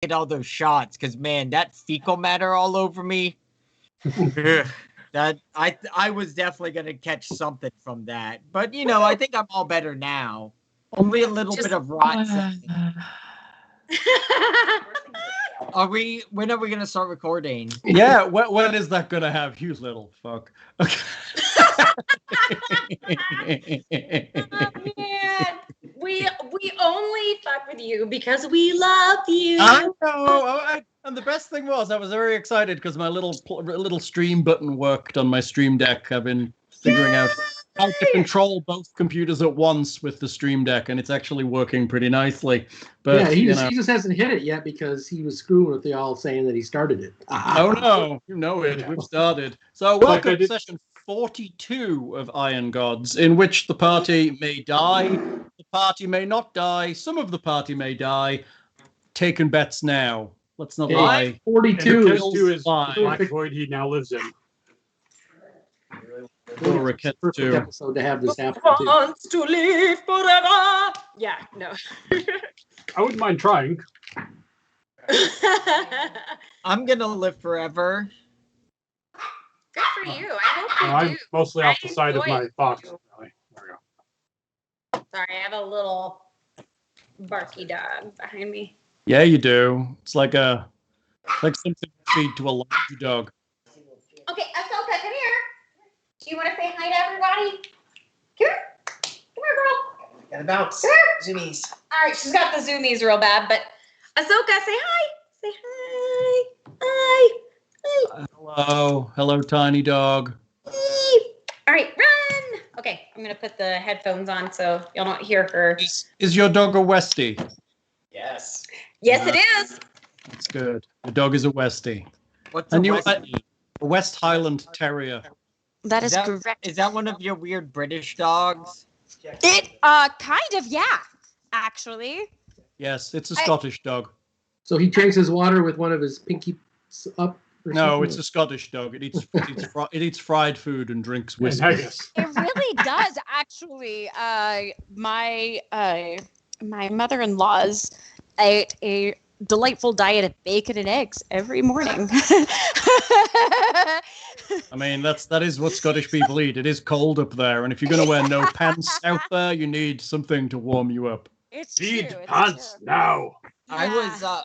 get all those shots, because man, that fecal matter all over me. That I was definitely gonna catch something from that, but I think I'm all better now. Only a little bit of rot. When are we gonna start recording? Yeah, when is that gonna have? You little fuck. Okay. Man, we only fuck with you because we love you. I know. And the best thing was, I was very excited because my little stream button worked on my Stream Deck. I've been figuring out how to control both computers at once with the Stream Deck, and it's actually working pretty nicely. But yeah, he just hasn't hit it yet because he was screwing with y'all saying that he started it. Oh no, you know it. We've started. So welcome to session 42 of Iron Gods, in which the party may die, the party may not die, some of the party may die. Taking bets now. Let's not lie. 42 is the black void he now lives in. Perfect episode to have this happen. Wants to live forever. Yeah, no. I wouldn't mind trying. I'm gonna live forever. Good for you. I hope you I'm do. mostly off the side of my box. There we go. Sorry, I have a little barky dog behind me. Yeah, you do. It's like something to feed to a larger dog. Okay, Ahsoka, come here. Do you want to say hi to everybody? Come here. Come here, girl. Gotta bounce. Zoomies. All right, she's got the zoomies real bad, but Ahsoka, say hi. Say hi. Hi. Hi. Hello, tiny dog. All right, run. Okay, I'm going to put the headphones on so y'all don't hear her. Is your dog a Westie? Yes. Yes, it is. That's good. Your dog is a Westie. What's a Westie? A West Highland Terrier. That is correct. Is that one of your weird British dogs? It kind of, yeah, actually. Yes, it's a Scottish dog. So he drinks his water with one of his pinky up. No, it's a Scottish dog. It eats fried food and drinks whiskey. It really does, actually. My mother-in-law's ate a delightful diet of bacon and eggs every morning. I mean, that is what Scottish people eat. It is cold up there, and if you're going to wear no pants out there, you need something to warm you up. It's Need true, pants now. Yeah.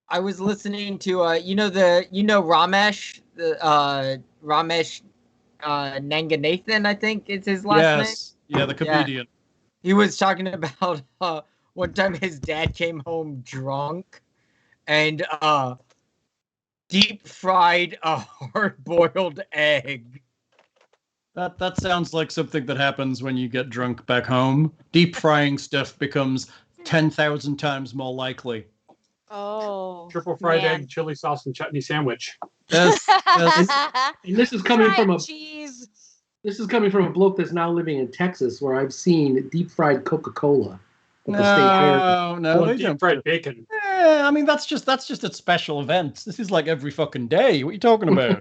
I was listening to Ramesh, Ramesh Nanganathan, I think is his last name. Yeah, the comedian. Yeah. He was talking about one time his dad came home drunk and deep fried a hard-boiled egg. That sounds like something that happens when you get drunk back home. Deep frying stuff becomes 10,000 times more likely. Oh. Triple fried egg, chili sauce, and chutney sandwich. Yes. And this is coming from cheese. This is coming from a bloke that's now living in Texas, where I've seen deep fried Coca-Cola. No, they deep don't. fried bacon. I mean, that's just at special events. This is like every fucking day. What are you talking about?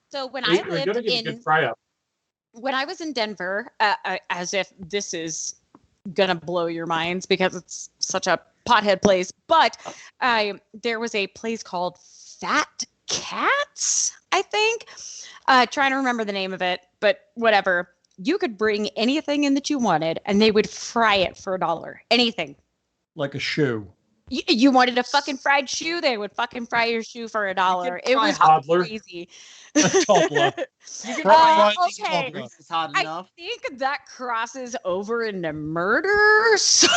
So when We're gonna get a good fry up. When I was in Denver, as if this is gonna blow your minds because it's such a pothead place, but there was a place called Fat Cats, I think. Trying to remember the name of it, but whatever. You could bring anything in that you wanted, and they would fry it for $1. Anything. Like a shoe. You wanted a fucking fried shoe? They would fucking fry your shoe for $1. It was crazy. A toddler. Okay. It's hot enough. I think that crosses over into murder. So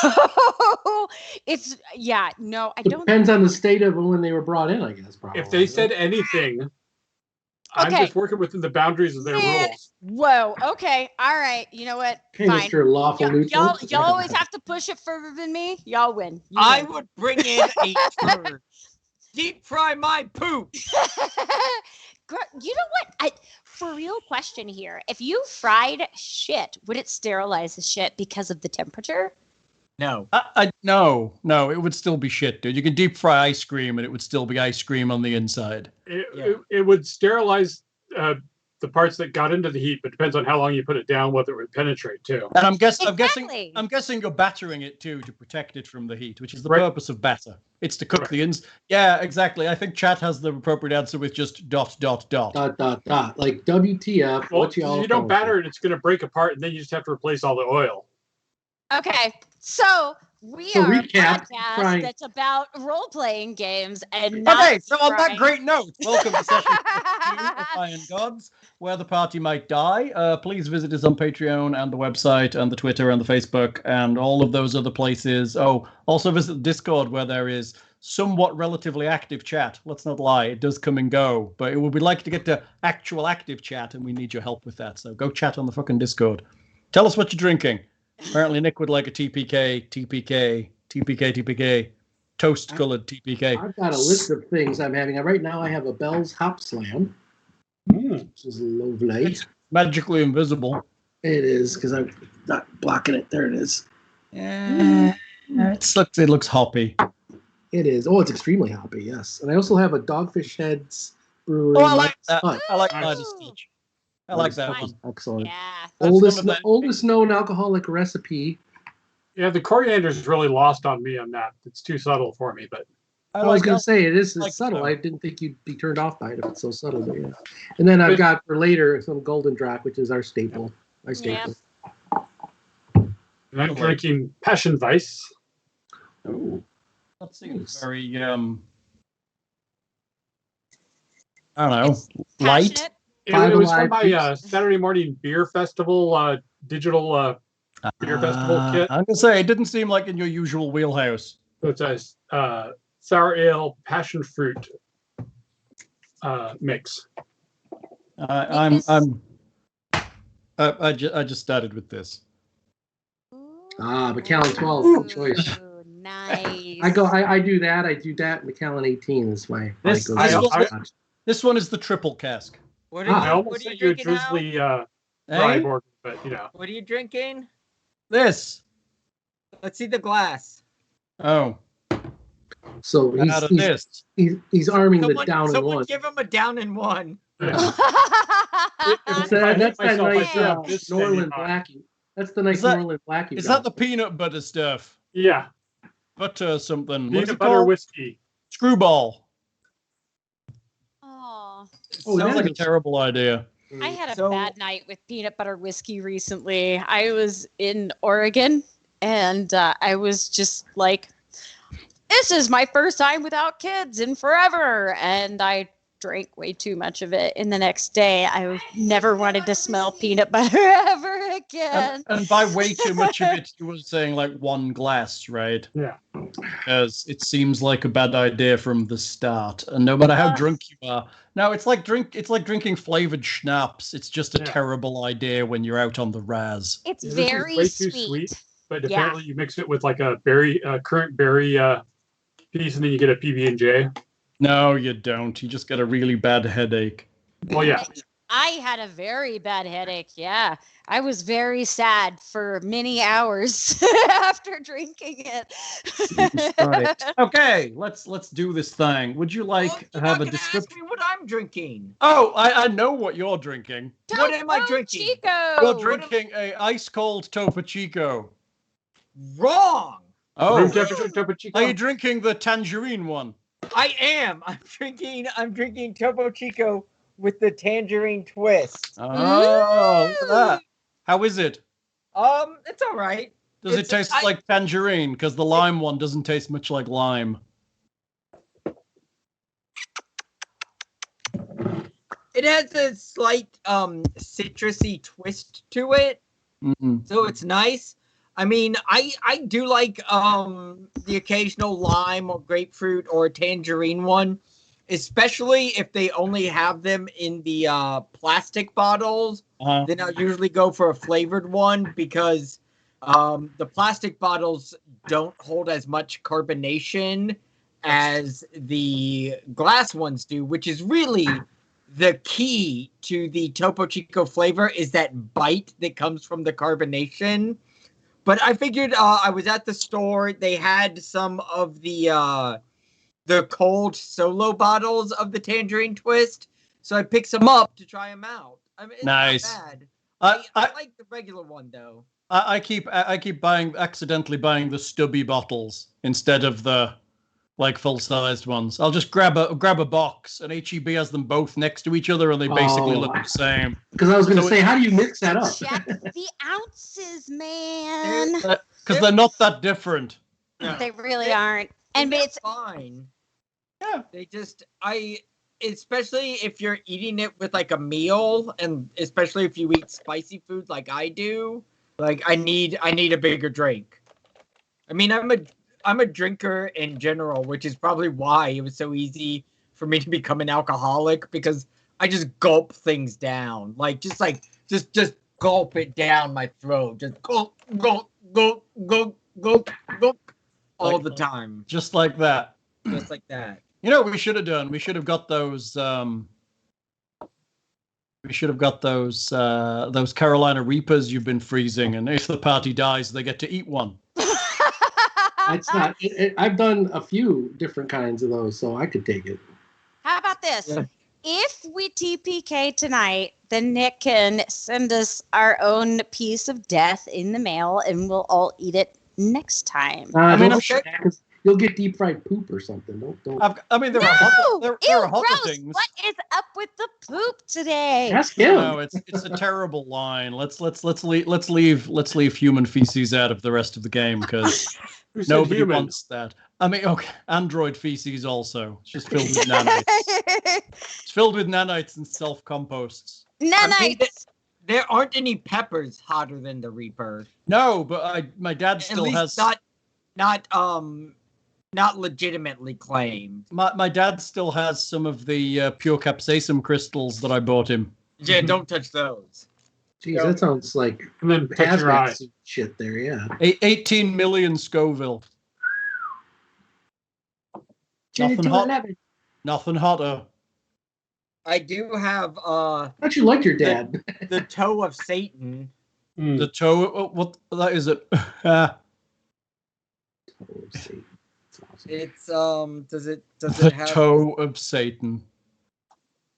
it's I don't. Depends on the state of when they were brought in, I guess. Probably. If they said anything, I'm just working within the boundaries of their rules. Whoa. Okay. All right. You know what? Okay, fine. Mr. Lawful Neutral. Y'all always have to push it further than me. Y'all win. I would bring in a turd. Deep fry my poop. You know what? For real question here. If you fried shit, would it sterilize the shit because of the temperature? No. No, it would still be shit, dude. You can deep fry ice cream and it would still be ice cream on the inside. It would sterilize the parts that got into the heat, but depends on how long you put it down, whether it would penetrate too. And I'm Exactly. guessing you're battering it too to protect it from the heat, which is the Right. purpose of batter. It's to cook the ins. Yeah, exactly. I think chat has the appropriate answer with just ... Like WTF? Well, What y'all you don't thinking? batter it, it's going to break apart, and then you just have to replace all the oil. Okay, so we So are a recap, podcast Brian. that's about role-playing games and not Okay, so on that trying- great note, welcome to session 42 of Iron Gods, where the party might die. Please visit us on Patreon and the website and the Twitter and the Facebook and all of those other places. Oh, also visit the Discord, where there is somewhat relatively active chat. Let's not lie, it does come and go, but it would be like to get to actual active chat, and we need your help with that. So go chat on the fucking Discord. Tell us what you're drinking. Apparently, Nick would like a TPK, toast-colored TPK. I've got a list of things I'm having. Right now, I have a Bell's Hop Slam, which is lovely. It's magically invisible. It is, because I'm not blocking it. There it is. Yeah, it looks hoppy. It is. Oh, it's extremely hoppy, yes. And I also have a Dogfish Heads Brewery. Oh, I like that. Hut. I like Ooh. Midas Touch. I like that Nice. one. Excellent. Yeah. That's some of the- Oldest known alcoholic recipe. Yeah, the coriander's really lost on me on that. It's too subtle for me, but I was going to say, it's like subtle. that. I didn't think you'd be turned off by it if it's so subtle. But yeah. And then I've got for later some Golden Drac, which is our staple. My staple. and I'm drinking Passion Weiss. Oh. That seems very I don't know, light. Passionate. It was from Alive my Peeps. Saturday morning beer festival digital beer festival kit. I'm gonna say it didn't seem like in your usual wheelhouse. So it's a sour ale passion fruit mix. I just started with this. Macallan 12, good choice. Ooh, nice. I do that. I do that. Macallan 18 is my. This- my go-to. I- This one is the triple cask. What I are you, almost what are you sent you a drinking now? drizzly Hey? rye Morgan, but you know. What are you drinking? This. Let's see the glass. Oh, So out of this. he's arming the down and someone one. give him a down and one. Yeah. That's If I hit that myself, I nice still have this Norland steady on. Blackie. That's the nice Is that- Norland Blackie. Is that the peanut butter stuff? Yeah, Butter something. What's peanut it butter called? whiskey. Screwball. Aw. Oh, Sounds that like a is- terrible idea. I had a So- bad night with peanut butter whiskey recently. I was in Oregon and I was just like, this is my first time without kids in forever. And I drank way too much of it. And the next day, I never wanted to smell peanut butter ever again. And by way too much of it, you were saying like one glass, right? Yeah. Because it seems like a bad idea from the start. And no matter how drunk you are, no, it's like drinking flavored schnapps. It's just a Yeah. terrible idea when you're out on the raz. It's Yeah, this is very way too sweet. sweet. But Yeah. apparently you mix it with like a berry, currant berry piece, and then you get a PB&J. No, you don't. You just get a really bad headache. Well, yeah. I had a very bad headache. Yeah. I was very sad for many hours after drinking it. Right. Okay, let's do this thing. Would you like Oh, to you're have not a gonna ask description? me what I'm drinking. Oh, I know what you're drinking. What am I Topo drinking? Chico. You're drinking a ice cold Topo Chico. Wrong. Oh, Room temperature Topo Chico. are you drinking the tangerine one? I am. I'm drinking Topo Chico with the tangerine twist. Oh, look at that. How is it? It's all right. Does it It's- taste I- like tangerine? Because the lime one doesn't taste much like lime. It has a slight citrusy twist to it, Mm-mm. so it's nice. I mean, I do like the occasional lime or grapefruit or tangerine one, especially if they only have them in the plastic bottles. Uh-huh. Then I'll usually go for a flavored one because the plastic bottles don't hold as much carbonation as the glass ones do, which is really the key to the Topo Chico flavor, is that bite that comes from the carbonation. But I figured I was at the store. They had some of the cold solo bottles of the tangerine twist, so I picked some up to try them out. I mean, it's Nice. not bad. I I like the regular one though. I keep accidentally buying the stubby bottles instead of the like full-sized ones. I'll just grab a box, and HEB has them both next to each other, and they basically look the same. Because I was going to say, how do you mix that up? Check the ounces, man. Because they're not that different. No. They really aren't. And they're it's fine. Yeah. They just especially if you're eating it with like a meal, and especially if you eat spicy food like I do, like I need a bigger drink. I mean, I'm a drinker in general, which is probably why it was so easy for me to become an alcoholic, because I just gulp things down. Like just gulp it down my throat. Just gulp, gulp, gulp, gulp, gulp, gulp all the time. Just like that. Just like that. You know what we should have done? We should have got those those Carolina Reapers you've been freezing, and if the party dies, they get to eat one. It's not. I've done a few different kinds of those, so I could take it. How about this? Yeah. If we TPK tonight, then Nick can send us our own piece of death in the mail, and we'll all eat it next time. I mean, I'm sure you'll get deep fried poop or something. Don't. I mean, there are hotter gross. things. What is up with the poop today? Ask him. No, it's a terrible line. Let's leave human feces out of the rest of the game, because nobody wants that. I mean, okay, android feces also. It's just filled with nanites. It's filled with nanites and self-composts. Nanites. I mean, there aren't any peppers hotter than the Reaper. No, but my dad still has not legitimately claimed. My dad still has some of the pure capsaicin crystals that I bought him. Yeah, don't touch those. Jeez, that sounds like And then touch your eye. hazmat suit shit there. Yeah. 18 million Scoville. Nothing hotter. I do have How'd you like your dad? the toe of Satan. The toe. What that is it? It's does it The have toe of Satan.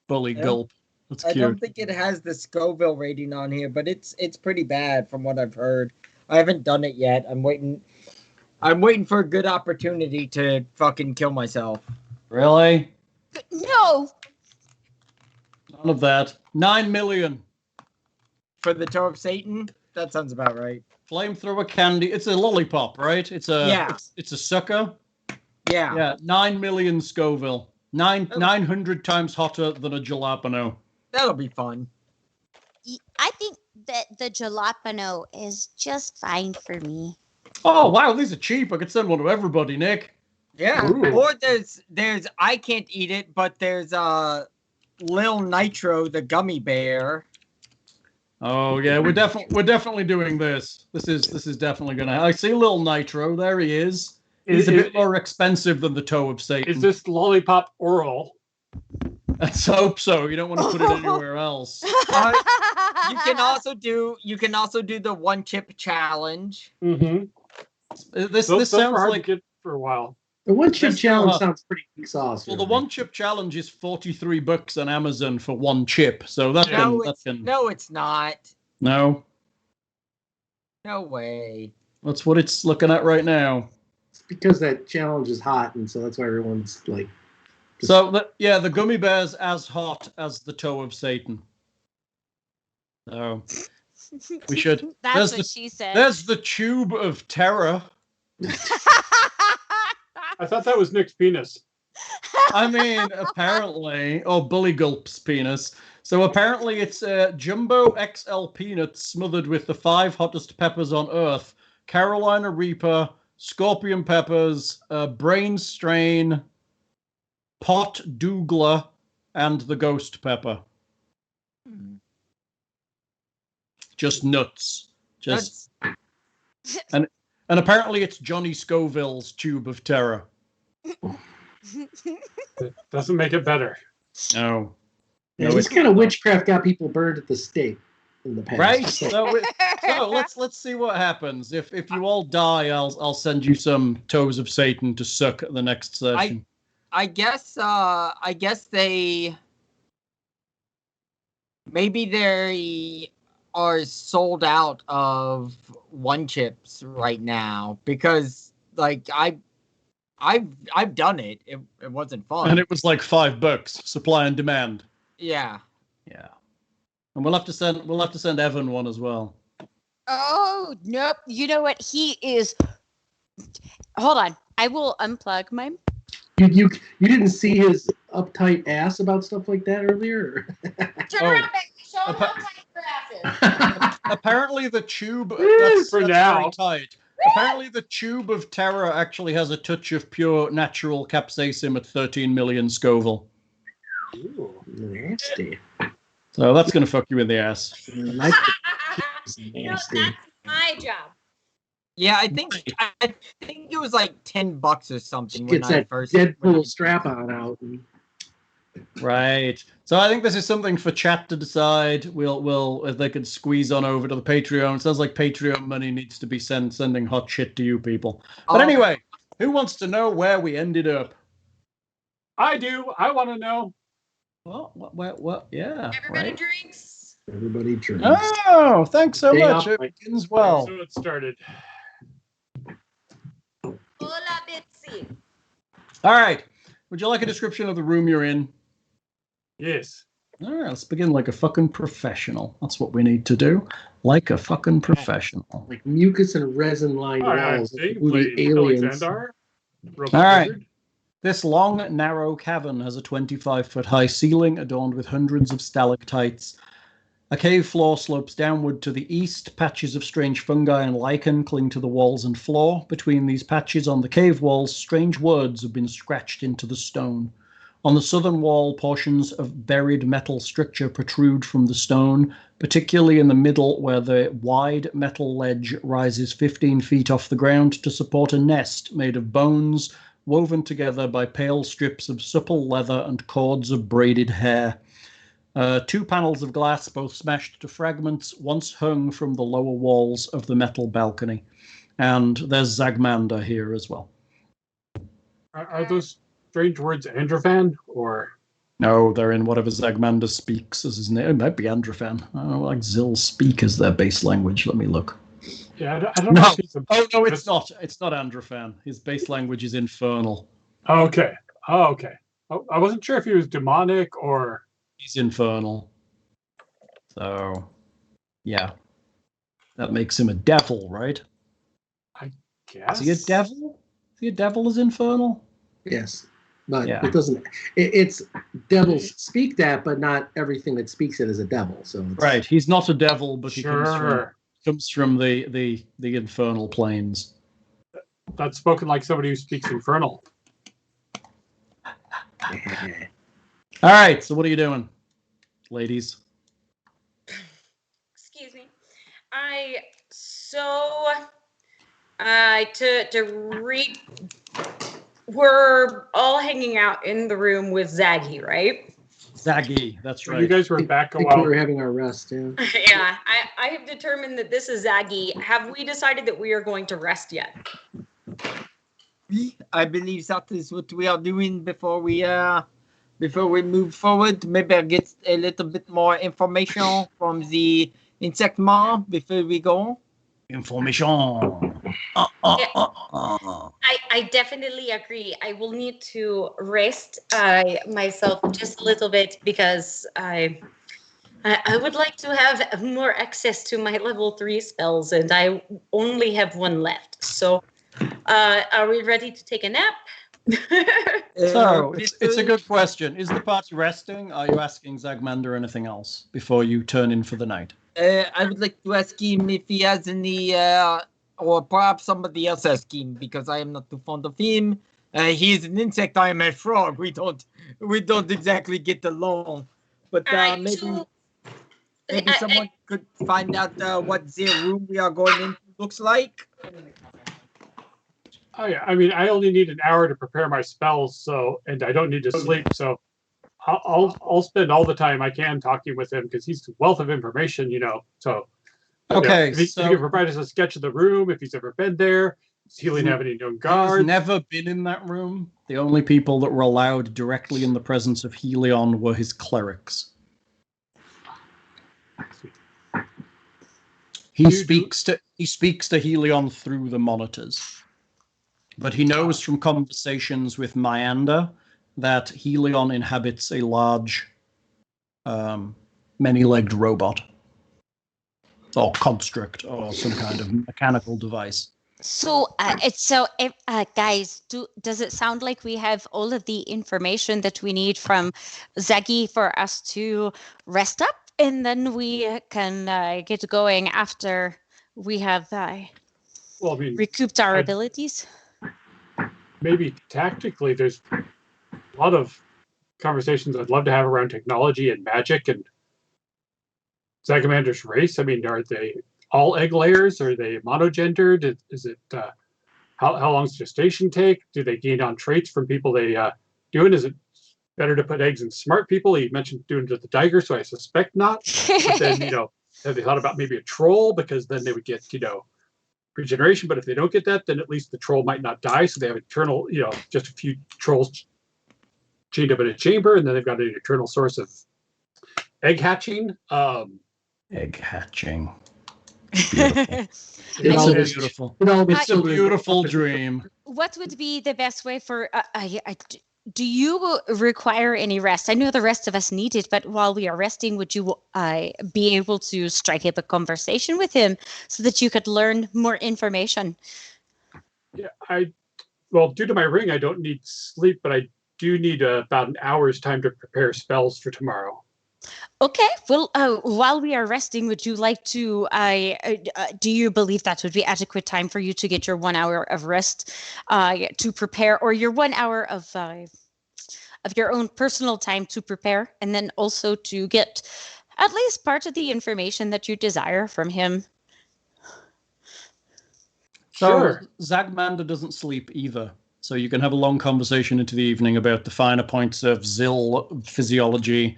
Buligup. That's I cute. don't think it has the Scoville rating on here, but it's pretty bad from what I've heard. I haven't done it yet. I'm waiting for a good opportunity to fucking kill myself. Really? No. None of that. 9 million. For the toe of Satan? That sounds about right. Flamethrower candy. It's a lollipop, right? It's a it's a sucker. Yeah. Yeah. 9 million Scoville. 900 times hotter than a jalapeno. That'll be fun. I think that the jalapeno is just fine for me. Oh wow, these are cheap. I could send one to everybody, Nick. Yeah. Ooh. Or there's I can't eat it, but there's Lil Nitro, the gummy bear. Oh yeah, we're definitely doing this. This is definitely gonna. I see Lil Nitro. There he is. He's a bit more expensive than the toe of Satan. Is this lollipop oral? Let's hope so. You don't want to put it anywhere else. You can also do the one chip challenge. Mm-hmm. This sounds hard like to get for a while. The one chip challenge sounds pretty exhausting. well, the one chip challenge is $43 on Amazon for one chip. So that can No, it's not. no. No way. That's what it's looking at right now. It's because that challenge is hot, and so that's why everyone's like. So the gummy bear's as hot as the toe of Satan. So we should. That's what she said. There's the tube of terror. I thought that was Nick's penis. I mean, apparently, Bulligulp's penis. So apparently, it's Jumbo XL peanuts smothered with the 5 hottest peppers on Earth: Carolina Reaper, Scorpion peppers, Brain Strain, Pot Douglas, and the Ghost pepper. Just nuts. Just and apparently it's Johnny Scoville's tube of terror. It doesn't make it better. No. Yeah, this kind of witchcraft got people burned at the stake in the past. Right. So let's see what happens. If you all die, I'll send you some toes of Satan to suck at the next session. I guess they maybe they are sold out of one chips right now because, like, I've done it. It wasn't fun. And it was like $5, supply and demand. Yeah. Yeah. And we'll have to send Evan one as well. Oh, nope. You know what? He is. Hold on. I will unplug my. You didn't see his uptight ass about stuff like that earlier? Turn around, baby. Show him how tight your ass is. Apparently the tube that's For very now. tight. Apparently the tube of terror actually has a touch of pure natural capsaicin at 13 million Scoville. Ooh, nasty. So that's going to fuck you in the ass. Like No, nasty. that's my job. Yeah, I think it was like $10 or something when Gets I that first Deadpool strap on out. And Right. So I think this is something for chat to decide. We'll if they could squeeze on over to the Patreon. It sounds like Patreon money needs to be sending hot shit to you people. But anyway, who wants to know where we ended up? I do. I want to know. What? Yeah. Everybody Right. drinks. everybody drinks. Oh, thanks so Stay much. up, It Mike. begins well. So it started. Hola, Bitsy. All right. Would you like a description of the room you're in? Yes. All right, let's begin like a fucking professional. That's what we need to do. Like a fucking professional. Like mucus and resin lined All right. walls. So Like you the movie played Aliens. Lx&R. Robot All right. Wizard. This long, narrow cavern has a 25-foot high ceiling adorned with hundreds of stalactites. A cave floor slopes downward to the east. Patches of strange fungi and lichen cling to the walls and floor. Between these patches on the cave walls, strange words have been scratched into the stone. On the southern wall, portions of buried metal structure protrude from the stone, particularly in the middle where the wide metal ledge rises 15 feet off the ground to support a nest made of bones woven together by pale strips of supple leather and cords of braided hair. 2 panels of glass, both smashed to fragments, once hung from the lower walls of the metal balcony. And there's Zagmander here as well. Are those strange words Androphan or? No, they're in whatever Zagmander speaks as his name. It might be Androphan. I don't know, like Zill speak as their base language. Let me look. Yeah, I don't know. No. If he's a... Oh, no, it's not. It's not Androphan. His base language is Infernal. Oh, okay. Oh, okay. Oh, I wasn't sure if he was demonic or. He's Infernal. So, yeah. That makes him a devil, right? Guess. Is he a devil? Is he a devil as Infernal? Yes. But Yeah. it doesn't. It's devils speak that, but not everything that speaks it is a devil. So it's, Right. He's not a devil, but he Sure. comes from the infernal planes. That's spoken like somebody who speaks Infernal. All right. So what are you doing, ladies? Excuse me. We're all hanging out in the room with Zaggy, right? Zaggy. That's So right. you guys were I back a think we while. were having our rest. Yeah. Yeah, I have determined that this is Zaggy. Have we decided that we are going to rest yet? I believe that is what we are doing before we move forward. Maybe I'll get a little bit more information from the insect ma before we go. Information. I definitely agree. I will need to rest myself just a little bit because I would like to have more access to my level 3 spells, and I only have 1 left. So, are we ready to take a nap? So it's a good question. Is the party resting? Are you asking Zagmander anything else before you turn in for the night? I would like to ask him if he has any, or perhaps somebody else ask him because I am not too fond of him. He is an insect. I am a frog. We don't exactly get along. But maybe someone could find out what the room we are going into looks like. Oh yeah, I mean, I only need an hour to prepare my spells, and I don't need to sleep, so I'll spend all the time I can talking with him because he's a wealth of information, So Okay, if he can provide us a sketch of the room, if he's ever been there, does Hellion have any known He's guards? never been in that room. The only people that were allowed directly in the presence of Hellion were his clerics. He speaks to Hellion through the monitors. But he knows from conversations with Myander that Hellion inhabits a large, many-legged robot. Or construct, or some kind of mechanical device. So, guys, does it sound like we have all of the information that we need from Zaggy for us to rest up, and then we can get going after we have recouped our abilities? Maybe tactically, there's a lot of conversations I'd love to have around technology and magic and Zagamander's race. I mean, are they all egg layers? Are they monogendered? Is it how long does gestation take? Do they gain on traits from people they do it? Is it better to put eggs in smart people? He mentioned doing it to the Diger, so I suspect not. But then, have they thought about maybe a troll, because then they would get, regeneration. But if they don't get that, then at least the troll might not die. So they have eternal, just a few trolls chained up in a chamber, and then they've got an eternal source of egg hatching. Egg hatching. It's beautiful. It's a beautiful dream. What would be the best way for... do you require any rest? I know the rest of us need it, but while we are resting, would you be able to strike up a conversation with him so that you could learn more information? Yeah, due to my ring, I don't need sleep, but I do need about an hour's time to prepare spells for tomorrow. Okay, well, while we are resting, would you like to, do you believe that would be adequate time for you to get your 1 hour of rest to prepare, or your 1 hour of your own personal time to prepare, and then also to get at least part of the information that you desire from him? Sure. Zagmander doesn't sleep either, so you can have a long conversation into the evening about the finer points of Zill physiology,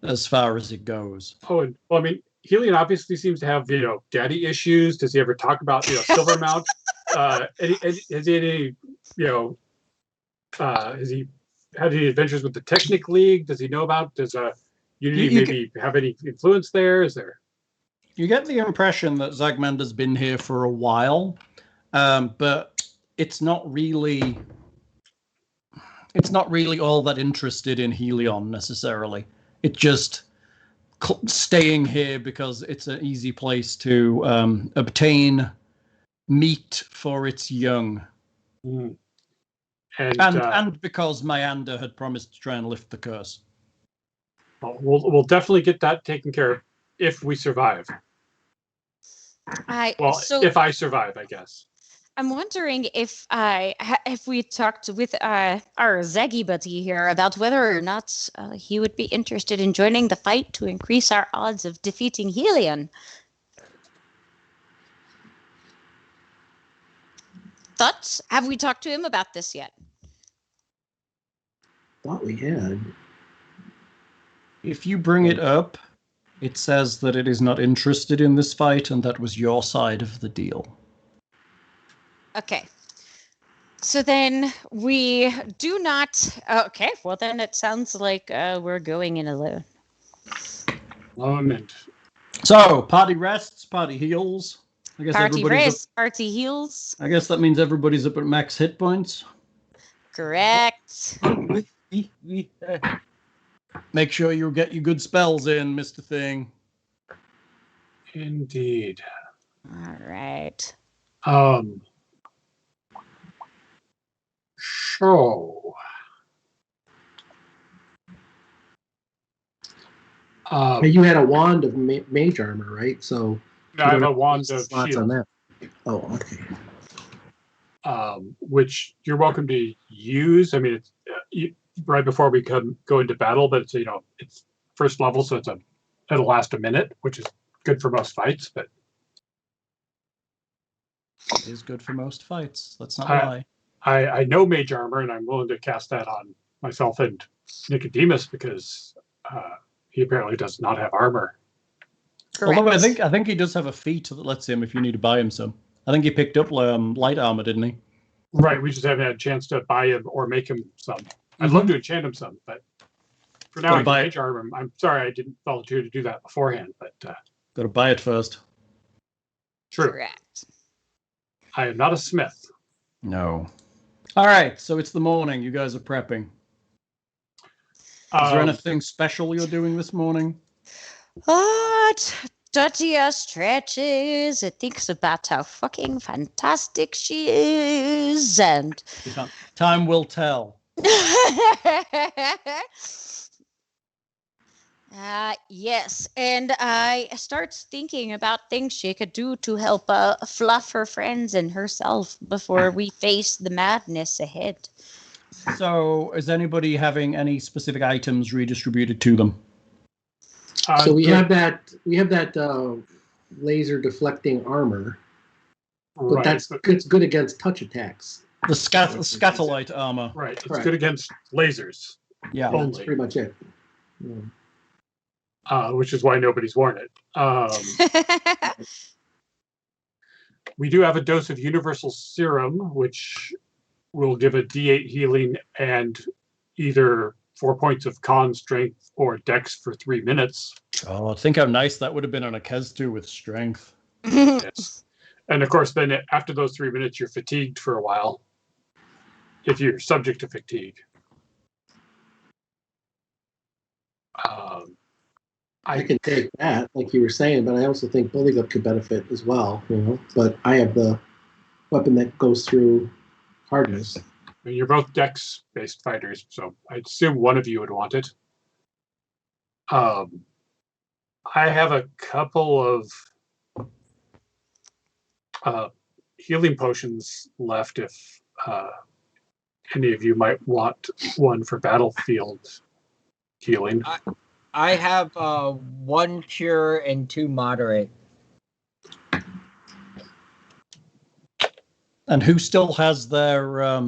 as far as it goes. Oh, well, I mean, Hellion obviously seems to have, daddy issues. Does he ever talk about, Silvermount? Has he had any adventures with the Technic League? Does he know about? Does Unity maybe have any influence there? Is there? You get the impression that Zagmander's been here for a while, but it's not really all that interested in Hellion necessarily. It's just staying here because it's an easy place to obtain meat for its young. Mm. And because Myander had promised to try and lift the curse. We'll definitely get that taken care of if we survive. If I survive, I guess. I'm wondering if we talked with our Zaggy buddy here about whether or not he would be interested in joining the fight to increase our odds of defeating Hellion. Thoughts? Have we talked to him about this yet? Thought we had. If you bring it up, it says that it is not interested in this fight, and that was your side of the deal. Okay. So then we do not... Okay, well then it sounds like we're going in alone. So, party rests, party heals. I guess party rests, party heals. I guess that means everybody's up at max hit points. Correct. Make sure you get your good spells in, Mr. Thing. Indeed. All right. So, you had a wand of mage armor, right? So I have a wand of shield. On that. Oh, okay. Which you're welcome to use. I mean, it's right before we go into battle, but it's first level, so it'll last a minute, which is good for most fights. But it is good for most fights. Let's not lie. I know mage armor, and I'm willing to cast that on myself and Nicodemus because he apparently does not have armor. Correct. Although I think he does have a feat that lets him if you need to buy him some. I think he picked up light armor, didn't he? Right. We just haven't had a chance to buy him or make him some. I'd love to enchant him some, but for now, I can mage armor him. I'm sorry I didn't volunteer to do that beforehand, but got to buy it first. True. Correct. I am not a smith. No. All right, so it's the morning. You guys are prepping. Is there anything special you're doing this morning? Tatia stretches and thinks about how fucking fantastic she is, and Time will tell. yes, and I starts thinking about things she could do to help fluff her friends and herself before we face the madness ahead. So, is anybody having any specific items redistributed to them? So we have that laser deflecting armor, but it's good against touch attacks. The scatolite armor. Right. It's Correct. good against lasers. Yeah. That's pretty much it. Yeah. Which is why nobody's worn it. We do have a dose of universal serum, which will give a D8 healing and either 4 points of con strength or dex for 3 minutes. Oh, think how nice that would have been on a Kes2 with strength. Yes. And of course, then after those 3 minutes, you're fatigued for a while. If you're subject to fatigue. I can take that, like you were saying, but I also think Buligup could benefit as well, But I have the weapon that goes through hardness. I mean, you're both dex-based fighters, so I'd assume one of you would want it. I have a couple of healing potions left if any of you might want one for battlefield healing. I have 1 cure and 2 moderate. And who still has their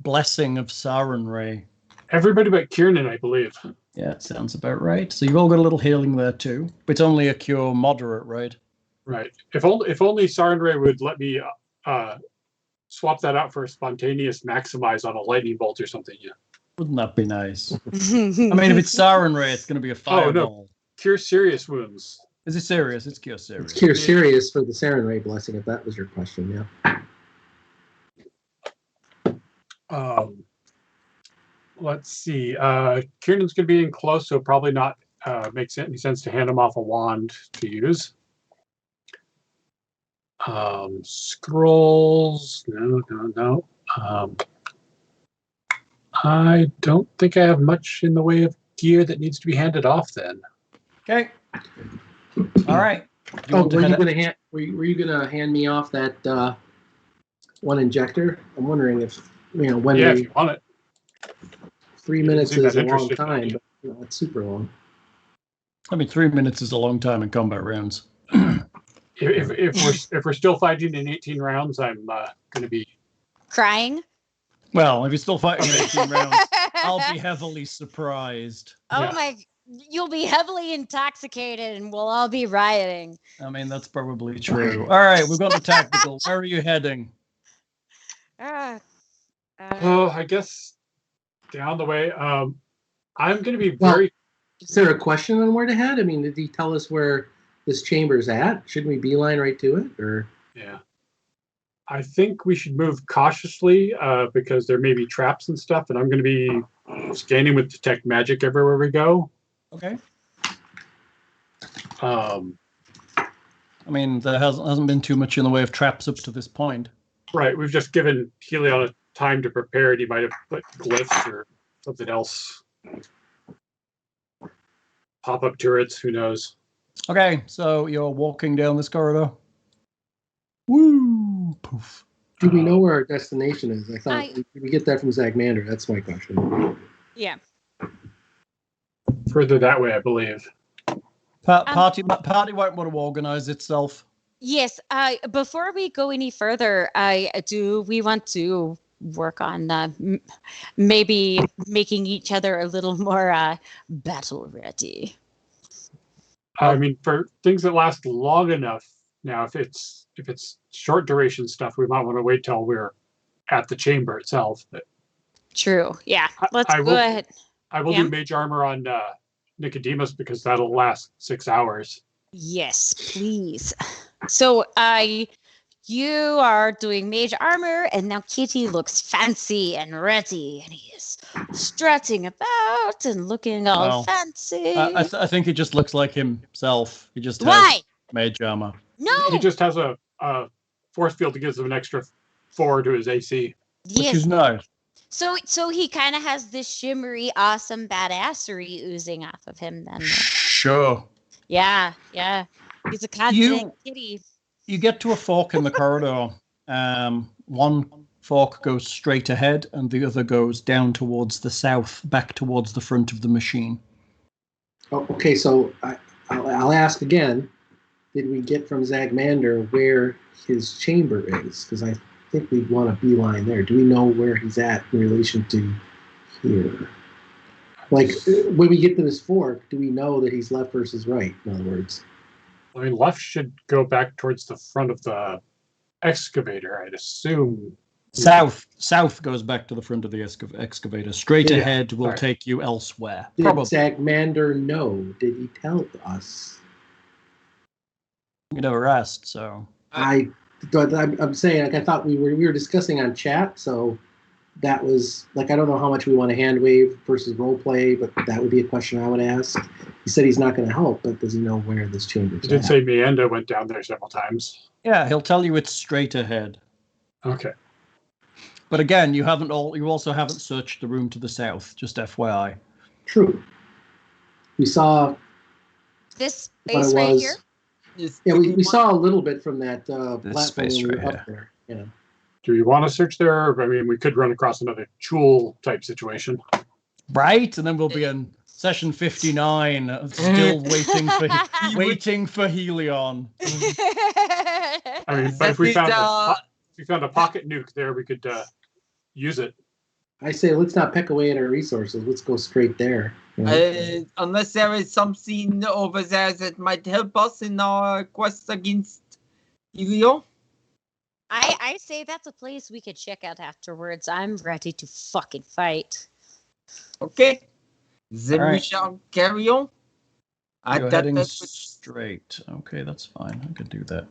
blessing of Siren Ray? Everybody but Kiernan, I believe. Yeah, it sounds about right. So you've all got a little healing there too. But it's only a cure moderate, right? Right. If only Siren Ray would let me swap that out for a spontaneous maximize on a lightning bolt or something. Yeah. Wouldn't that be nice? I mean, if it's Siren Ray, it's going to be a fireball. Oh, no. Cure serious wounds. Is it serious? It's cure serious. It's cure serious for the Siren Ray blessing, if that was your question, yeah. Let's see. Kiernan's going to be in close, so probably not makes any sense to hand him off a wand to use. Scrolls. No. I don't think I have much in the way of gear that needs to be handed off then. Okay. All right. Were you gonna hand me off that one injector? I'm wondering if when if you want it. 3 minutes is a long interested in time, you. but it's super long. I mean, 3 minutes is a long time in combat rounds. If we're still fighting in 18 rounds, I'm going to be Crying? Well, if you're still fighting in 18 rounds, I'll be heavily surprised. Oh Yeah. my! You'll be heavily intoxicated, and we'll all be rioting. I mean, that's probably true. All right, we've got the tactical. Where are you heading? I guess down the way. I'm going to be Well, very. Is there a question on where to head? I mean, did he tell us where this chamber's at? Shouldn't we beeline right to it, or? Yeah. I think we should move cautiously because there may be traps and stuff, and I'm going to be scanning with detect magic everywhere we go. Okay. I mean, there hasn't been too much in the way of traps up to this point. Right. We've just given Hellion a time to prepare, and he might have put glyphs or something else. Pop-up turrets, who knows? Okay, so you're walking down this corridor. Woo! Poof. Do we know where our destination is? I thought did we get that from Zagmander? That's my question. Yeah. Further that way, I believe. Party won't want to organize itself. Yes. Before we go any further, we want to work on maybe making each other a little more battle ready. I mean, for things that last long enough. Now, if it's short duration stuff, we might want to wait till we're at the chamber itself. But True. Yeah. Let's go ahead. I will do mage armor on Nicodemus because that'll last 6 hours. Yes, please. So you are doing mage armor, and now Kitty looks fancy and ready, and he is strutting about and looking all Well, fancy. I think he just looks like himself. He just has Why? mage armor. No. He just has a force field that gives him an extra 4 to his AC. Which Yes. is nice. So he kind of has this shimmery, awesome badassery oozing off of him. Then. Sure. Yeah. He's a confident kitty. You get to a fork in the corridor. One fork goes straight ahead, and the other goes down towards the south, back towards the front of the machine. Oh, okay, so I'll ask again. Did we get from Zagmander where his chamber is? Because I think we'd want a beeline there. Do we know where he's at in relation to here? Like, when we get to this fork, do we know that he's left versus right, in other words? I mean, left should go back towards the front of the excavator, I'd assume. South goes back to the front of the excavator. Straight Yeah. ahead will Right. take you elsewhere. Did Probably. Zagmander know? Did he tell us? You never asked, so. I'm saying, like, I thought we were discussing on chat, so that was, like, I don't know how much we want to hand wave versus role play, but that would be a question I would ask. He said he's not going to help, but does he know where this chamber is? He did say Mienda went down there several times. Yeah, he'll tell you it's straight ahead. Okay. But again, you also haven't searched the room to the south, just FYI. True. We saw This what space it right was. here. Yeah, we saw a little bit from that platform space when we were right up there. Yeah. Do you want to search there? I mean, we could run across another Chul type situation. Right? And then we'll be in session 59, still waiting for Helion. I mean, but if we found a pocket nuke there, we could use it. I say let's not peck away at our resources. Let's go straight there. You know? Unless there is something over there that might help us in our quest against Hellion. I say that's a place we could check out afterwards. I'm ready to fucking fight. Okay. Then All we right. shall carry on. You're heading straight. Okay, that's fine. I could do that.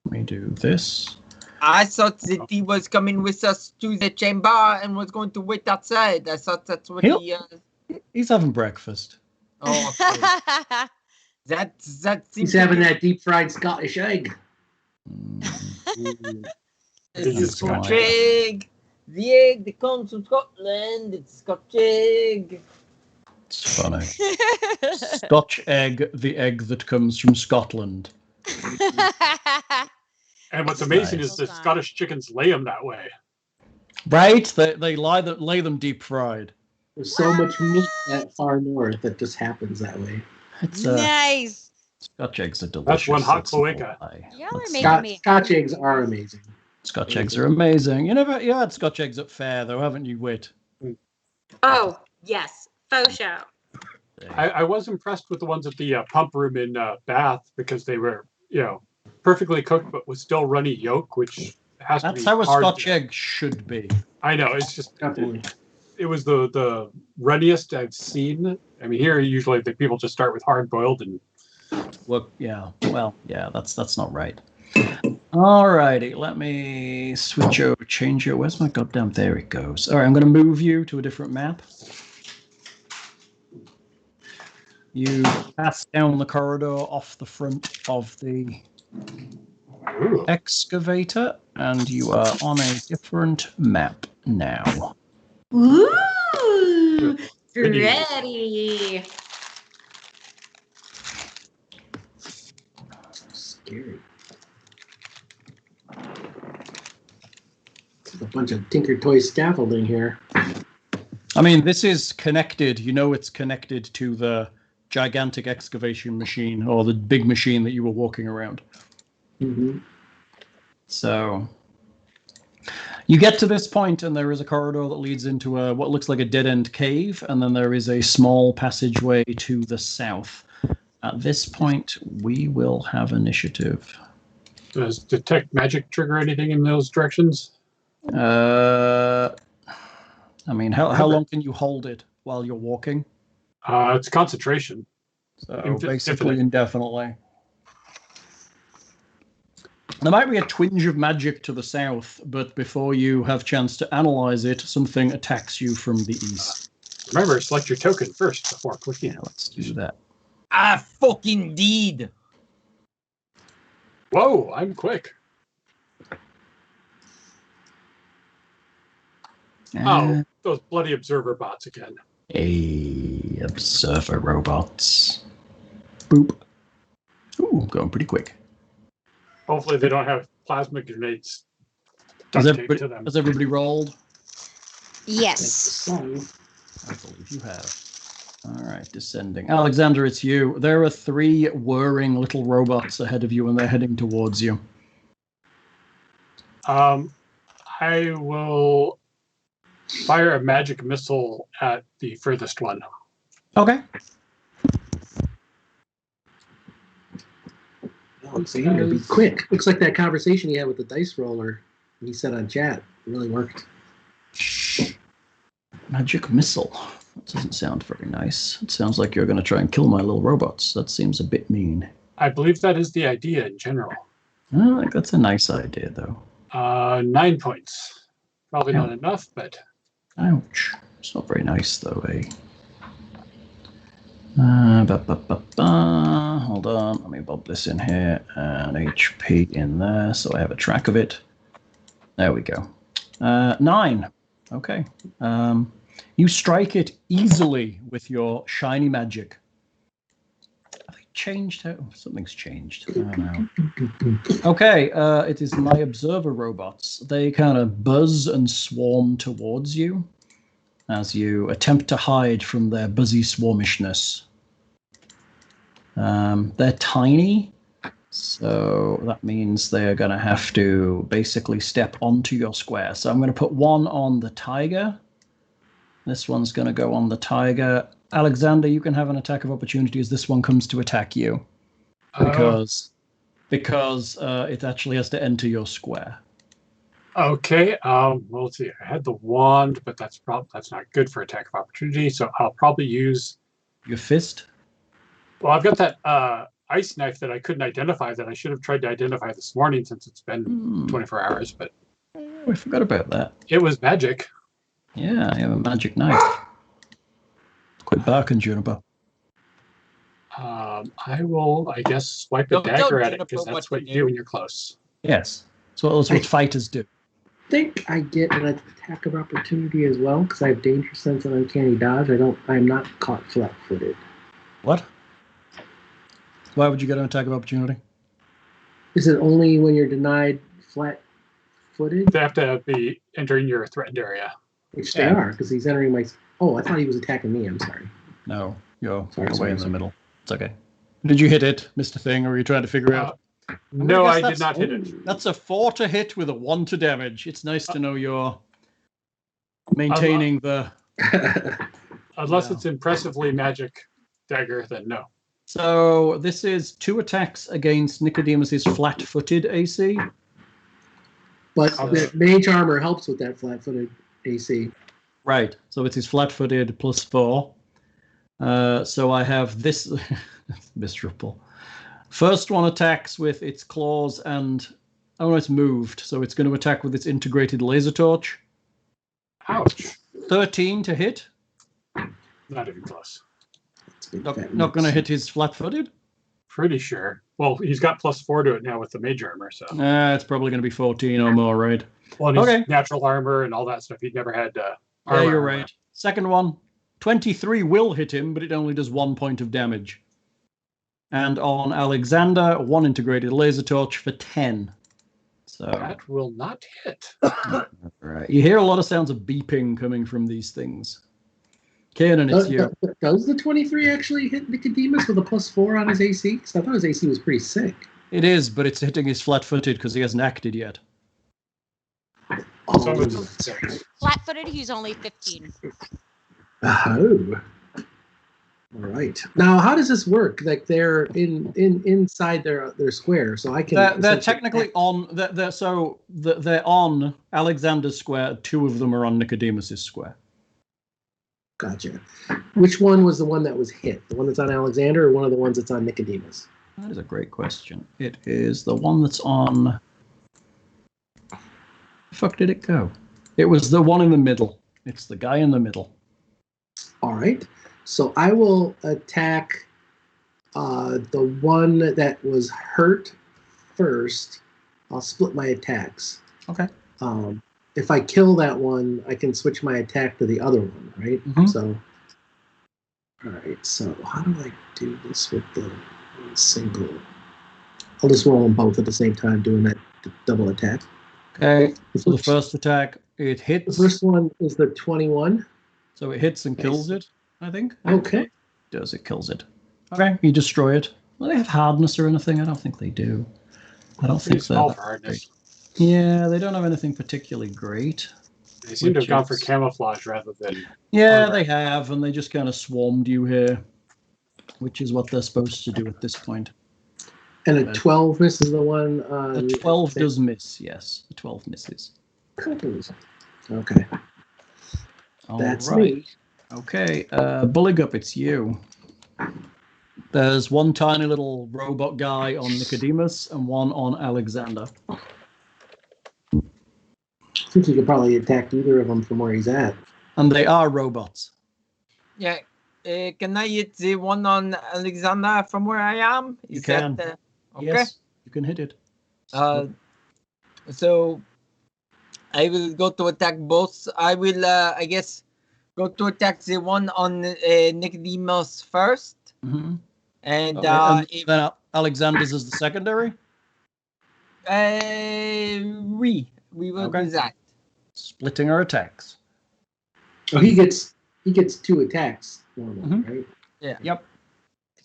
Let me do this. I thought that he was coming with us to the chamber and was going to wait outside. I thought that's what he... He's having breakfast. Oh, okay. that seems He's having that deep fried Scottish egg. It's a Scotch egg. The egg that comes from Scotland. It's Scotch egg. It's funny. Scotch egg, the egg that comes from Scotland. And what's amazing Nice. is the Scottish chickens lay them that way. Right? They lay them deep fried. There's so much meat at far north that just happens that way. It's Nice. Scotch eggs are delicious. That's one hot That's no cloaca. lie. Y'all are That's- making me. Scotch eggs are amazing. Scotch eggs are amazing. You had Scotch eggs at fair, though, haven't you, Wit? Oh, yes. Faux show. I was impressed with the ones at the pump room in Bath because they were, perfectly cooked but with still runny yolk, which has to be That's how a hard Scotch to- egg should be. I know, it's just Definitely. it was the runniest I've seen. I mean, here usually the people just start with hard boiled and That's not right. Alrighty, let me change your. Where's my goddamn? There it goes. All right, I'm going to move you to a different map. You pass down the corridor off the front of the excavator, and you are on a different map now. Ooh, ready. Scary. There's a bunch of Tinker Toy scaffolding here. I mean, this is connected. You know it's connected to the gigantic excavation machine or the big machine that you were walking around. Mm-hmm. So you get to this point and there is a corridor that leads into what looks like a dead-end cave, and then there is a small passageway to the south. At this point, we will have initiative. does detect magic trigger anything in those directions? I mean, how long can you hold it while you're walking? It's concentration. So basically indefinitely. There might be a twinge of magic to the south, but before you have chance to analyze it, something attacks you from the east. Remember, select your token first before clicking. Yeah, let's do that. I fucking did. Whoa, I'm quick. Oh, those bloody observer bots again. Hey, observer robots. Boop. Ooh, going pretty quick. Hopefully they don't have plasma grenades Has duct taped to everybody, them. has everybody rolled? Yes. So, I believe you have. All right, descending. Alexander, it's you. There are 3 whirring little robots ahead of you, and they're heading towards you. I will fire a magic missile at the furthest one. Okay. Alexander, be quick. Looks like that conversation he had with the dice roller he said on chat really worked. Magic missile. That doesn't sound very nice. It sounds like you're going to try and kill my little robots. That seems a bit mean. I believe that is the idea in general. I think that's a nice idea, though. 9 points. Probably not enough, but... Ouch. It's not very nice, though, eh? Hold on. Let me bob this in here. And HP in there, so I have a track of it. There we go. 9. Okay. You strike it easily with your shiny magic. Have they changed? Something's changed. Oh, no. Okay, it is my observer robots. They kind of buzz and swarm towards you as you attempt to hide from their buzzy swarmishness. They're tiny, so that means they're going to have to basically step onto your square. So I'm going to put one on the tiger. This one's going to go on the tiger. Alexander, you can have an attack of opportunity as this one comes to attack you. Because it actually has to enter your square. Okay, well, let's see. I had the wand, but that's not good for attack of opportunity, so I'll probably use... Your fist? Well, I've got that ice knife that I couldn't identify that I should have tried to identify this morning since it's been 24 hours, but... Oh, I forgot about that. It was magic. Yeah, I have a magic knife. Quit barking, Juniper. I will, I guess, swipe a Don't dagger tell at it, because Juniper that's what what to you do. do when you're close. Yes. So that's what fighters do. I think I get an attack of opportunity as well because I have danger sense and uncanny dodge. I'm not caught flat-footed. What? Why would you get an attack of opportunity? Is it only when you're denied flat-footed? They have to be entering your threatened area. Which they are, because he's entering my... Oh, I thought he was attacking me. I'm sorry. No, you're Sorry, away in the sorry. middle. It's okay. Did you hit it, Mr. Thing, or were you trying to figure out? No, guess I did that's- not hit it. That's a 4 to hit with a 1 to damage. It's nice to know you're maintaining the... Unless Yeah. it's impressively magic dagger, then no. So this is 2 attacks against Nicodemus's flat-footed AC. But the mage armor helps with that flat-footed AC. Right. So it is flat-footed plus 4. So I have this miserable. First one attacks with its claws and oh no, it's moved, so it's going to attack with its integrated laser torch. Ouch. 13 to hit. Not even close. Not going to hit his flat-footed. Pretty sure. Well, he's got +4 to it now with the mage armor, so. It's probably going to be 14 or more, right? Well, and his Okay. natural armor and all that stuff. He'd never had Yeah, armor. you're right. Second one, 23 will hit him, but it only does 1 point of damage. And on Alexander, 1 integrated laser torch for 10. So That will not hit. right. You hear a lot of sounds of beeping coming from these things. Kiernan, it's you. Does the 23 actually hit Nicodemus with a +4 on his AC? Because I thought his AC was pretty sick. It is, but it's hitting his flat-footed because he hasn't acted yet. Oh, So it's 6. Flat-footed, he's only 15. oh. All right. Now, how does this work? Like they're inside their square, so I can. They're technically on. They're on Alexander's square. 2 of them are on Nicodemus's square. Gotcha. Which one was the one that was hit? The one that's on Alexander, or one of the ones that's on Nicodemus? That is a great question. It is the one that's on fuck did it go? It was the one in the middle. It's the guy in the middle. All right. So I will attack the one that was hurt first. I'll split my attacks. Okay. If I kill that one, I can switch my attack to the other one, right? Mhm. So, all right. So how do I do this with the single? I'll just roll them both at the same time, doing that double attack. Okay. So the first attack, it The hits. first one is the 21. So it hits and kills it, I think. Okay. Does it kills it. Okay. You destroy it. Do they have hardness or anything? I don't think they do. I don't Pretty think they're small that for hardness. great. Yeah, they don't have anything particularly great. They seem to have gone for Which is- camouflage rather than. Yeah, Armor. they have, and they just kind of swarmed you here, which is what they're supposed to do at this point. And a 12 misses the one. A 12 does miss, yes. A 12 misses. Okay. That's All right. me. Okay, Buligup, it's you. There's one tiny little robot guy on Nicodemus and one on Alexander. I think you could probably attack either of them from where he's at. And they are robots. Yeah. Can I hit the one on Alexander from where I am? You can. okay? Yes, you can hit it. So I will go to attack both. I will, I guess, go to attack the one on Nicodemus first. Mm-hmm. And, Okay, and then Alexander's is the secondary? we will Okay. do that. Splitting our attacks. Oh, he gets 2 attacks normally, Mhm. right? Yep.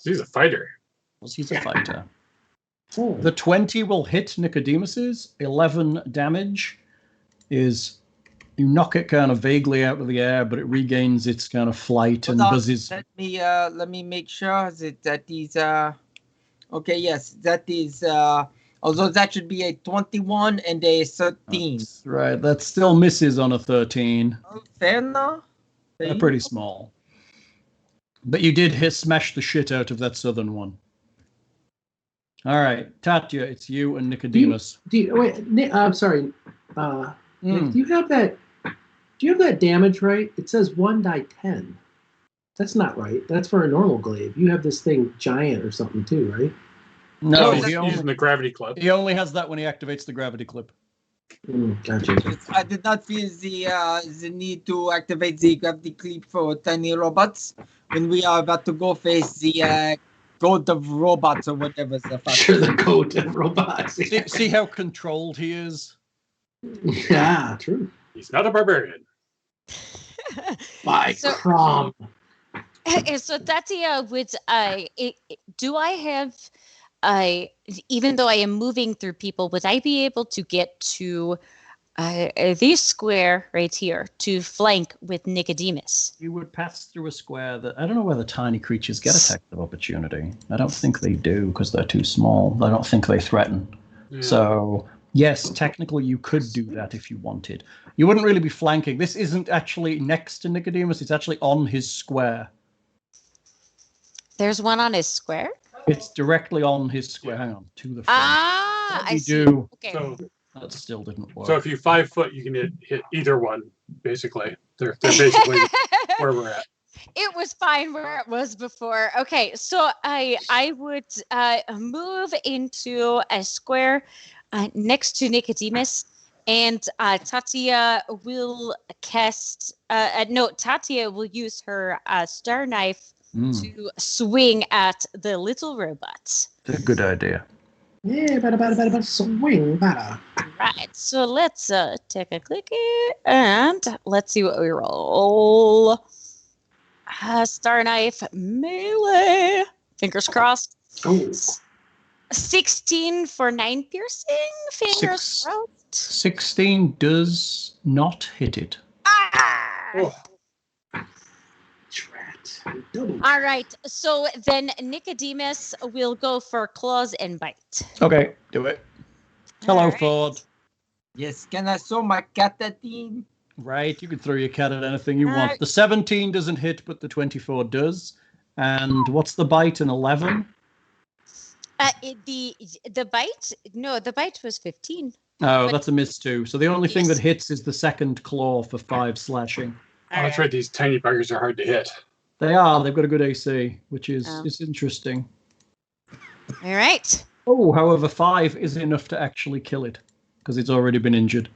He's a fighter. Well, he's a fighter. Oh. The 20 will hit Nicodemus's. 11 damage is you knock it kind of vaguely out of the air, but it regains its kind of flight and Hold on, buzzes. Let me make sure that is okay. Yes, that is although that should be a 21 and a 13. That's right. That still misses on a 13. Oh, fair enough. They're pretty small. But you did smash the shit out of that southern one. All right, Tatia, it's you and Nicodemus. Wait, Nick, I'm sorry. Nick, do you have that damage right? It says 1 die 10. That's not right. That's for a normal glaive. You have this thing giant or something too, right? No, he's he using the gravity clip. only has that when he activates the gravity clip. Gotcha. I did not feel the need to activate the gravity clip for tiny robots when we are about to go face the goat of robots or whatever the fuck. Sure, the goat of robots. See how controlled he is? Yeah, true. He's not a barbarian. By So- Crom. So Tatia, do I have, even though I am moving through people, would I be able to get to this square right here to flank with Nicodemus? You would pass through a square that I don't know whether tiny creatures get attacks of opportunity. I don't think they do because they're too small. I don't think they threaten. Yeah. So yes, technically you could do that if you wanted. You wouldn't really be flanking. This isn't actually next to Nicodemus. It's actually on his square. There's one on his square. It's directly on his square. Hang on, to the front. Ah, I you see. do. Okay. So, That still didn't work. so if you 5 foot, you can hit either one. Basically, they're basically where we're at. It was fine where it was before. Okay, so I would move into a square next to Nicodemus, and Tatia will cast. No, Tatia will use her star knife to swing at the little robots. That's a good idea. Yeah, bada, swing, bada. Right, so let's take a clicky and let's see what we roll. Star knife melee. Fingers crossed. Oh, 16 for 9 piercing. Fingers Six. crossed. 16 does not hit it. Ah! Oh, drat. Double. All right, so then Nicodemus will go for claws and bite. Okay, do it. Hello, All right. Ford. Yes, can I show my cat at team? Right, you can throw your cat at anything you want. Alright. The 17 doesn't hit, but the 24 does. And what's the bite? An 11? The bite? No, the bite was 15. Oh, that's a miss too. So the only thing that hits is the second claw for 5 slashing. Oh, that's right. These tiny buggers are hard to hit. They are. They've got a good AC, which is Oh. is interesting. All right. Oh, however, 5 is enough to actually kill it because it's already been injured.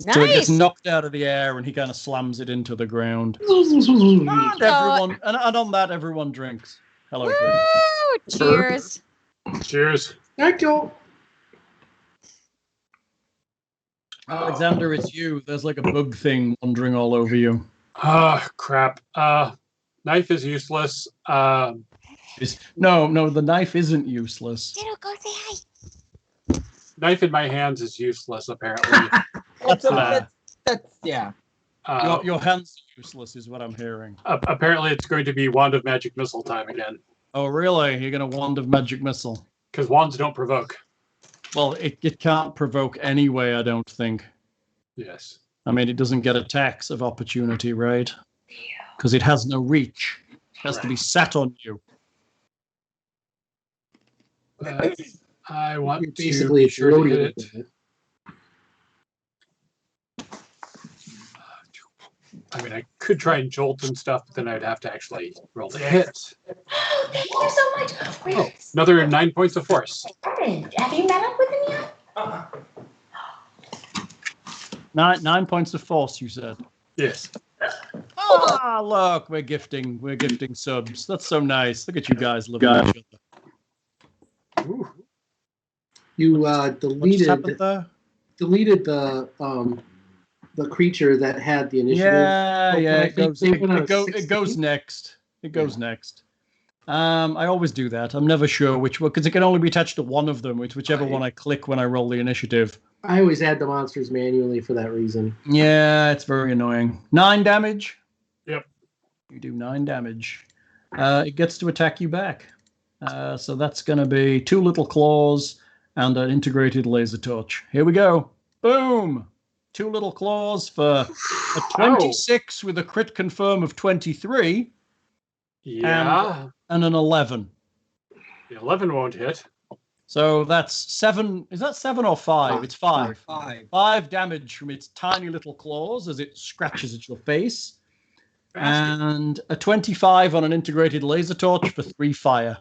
So it gets Nice. knocked out of the air and he kind of slams it into the ground. Woo! And everyone, and on that, everyone drinks. Hello, Woo! Chris. Cheers. Cheers. Thank you. Alexander, it's you. There's like a bug thing wandering all over you. Ah, crap. Knife is useless. No, the knife isn't useless. Ditto, go say hi. Knife in my hands is useless, apparently. That's yeah. Your hands are useless, is what I'm hearing. Apparently, it's going to be Wand of Magic Missile time again. Oh, really? You're going to Wand of Magic Missile? Because wands don't provoke. Well, it can't provoke anyway, I don't think. Yes. I mean, it doesn't get attacks of opportunity, right? Because it has no reach. It has to be sat on you. I want You're to basically be sure to hit loaded it. with it. I mean, I could try and jolt and stuff, but then I'd have to actually roll the hit. Thank you so much. Oh, another 9 points of force. Have you met up with him yet? Uh-uh. 9 points of force, you said. Yes. Ah, look, we're gifting subs. That's so nice. Look at you guys living with each other. Ooh. You What just happened deleted there? the creature that had the initiative. Yeah, Oh, yeah. I It think goes. they went on It a goes 16. next. It goes next. I always do that. I'm never sure which one because it can only be attached to one of them, whichever one I click when I roll the initiative. I always add the monsters manually for that reason. Yeah, it's very annoying. 9 damage. Yep. You do 9 damage. It gets to attack you back. So that's going to be 2 little claws and an integrated laser torch. Here we go. Boom. 2 little claws for a 26 with a crit confirm of 23. Yeah. And an 11. The 11 won't hit. So that's 7. Is that 7 or 5? It's 5. 5 damage from its tiny little claws as it scratches at your face. Bastard. And a 25 on an integrated laser torch for 3 fire.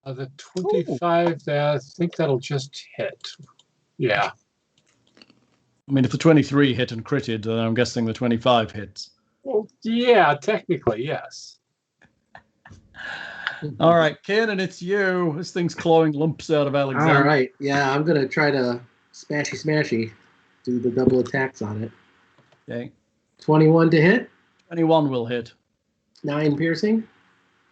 The 25, I think that'll just hit. Yeah. I mean, if the 23 hit and critted, then I'm guessing the 25 hits. Well, yeah, technically, yes. All right, Kiernan, it's you. This thing's clawing lumps out of Alexander. All right. Yeah, I'm going to try to smashy, do the double attacks on it. Okay. 21 to hit, 21 will hit. 9 piercing.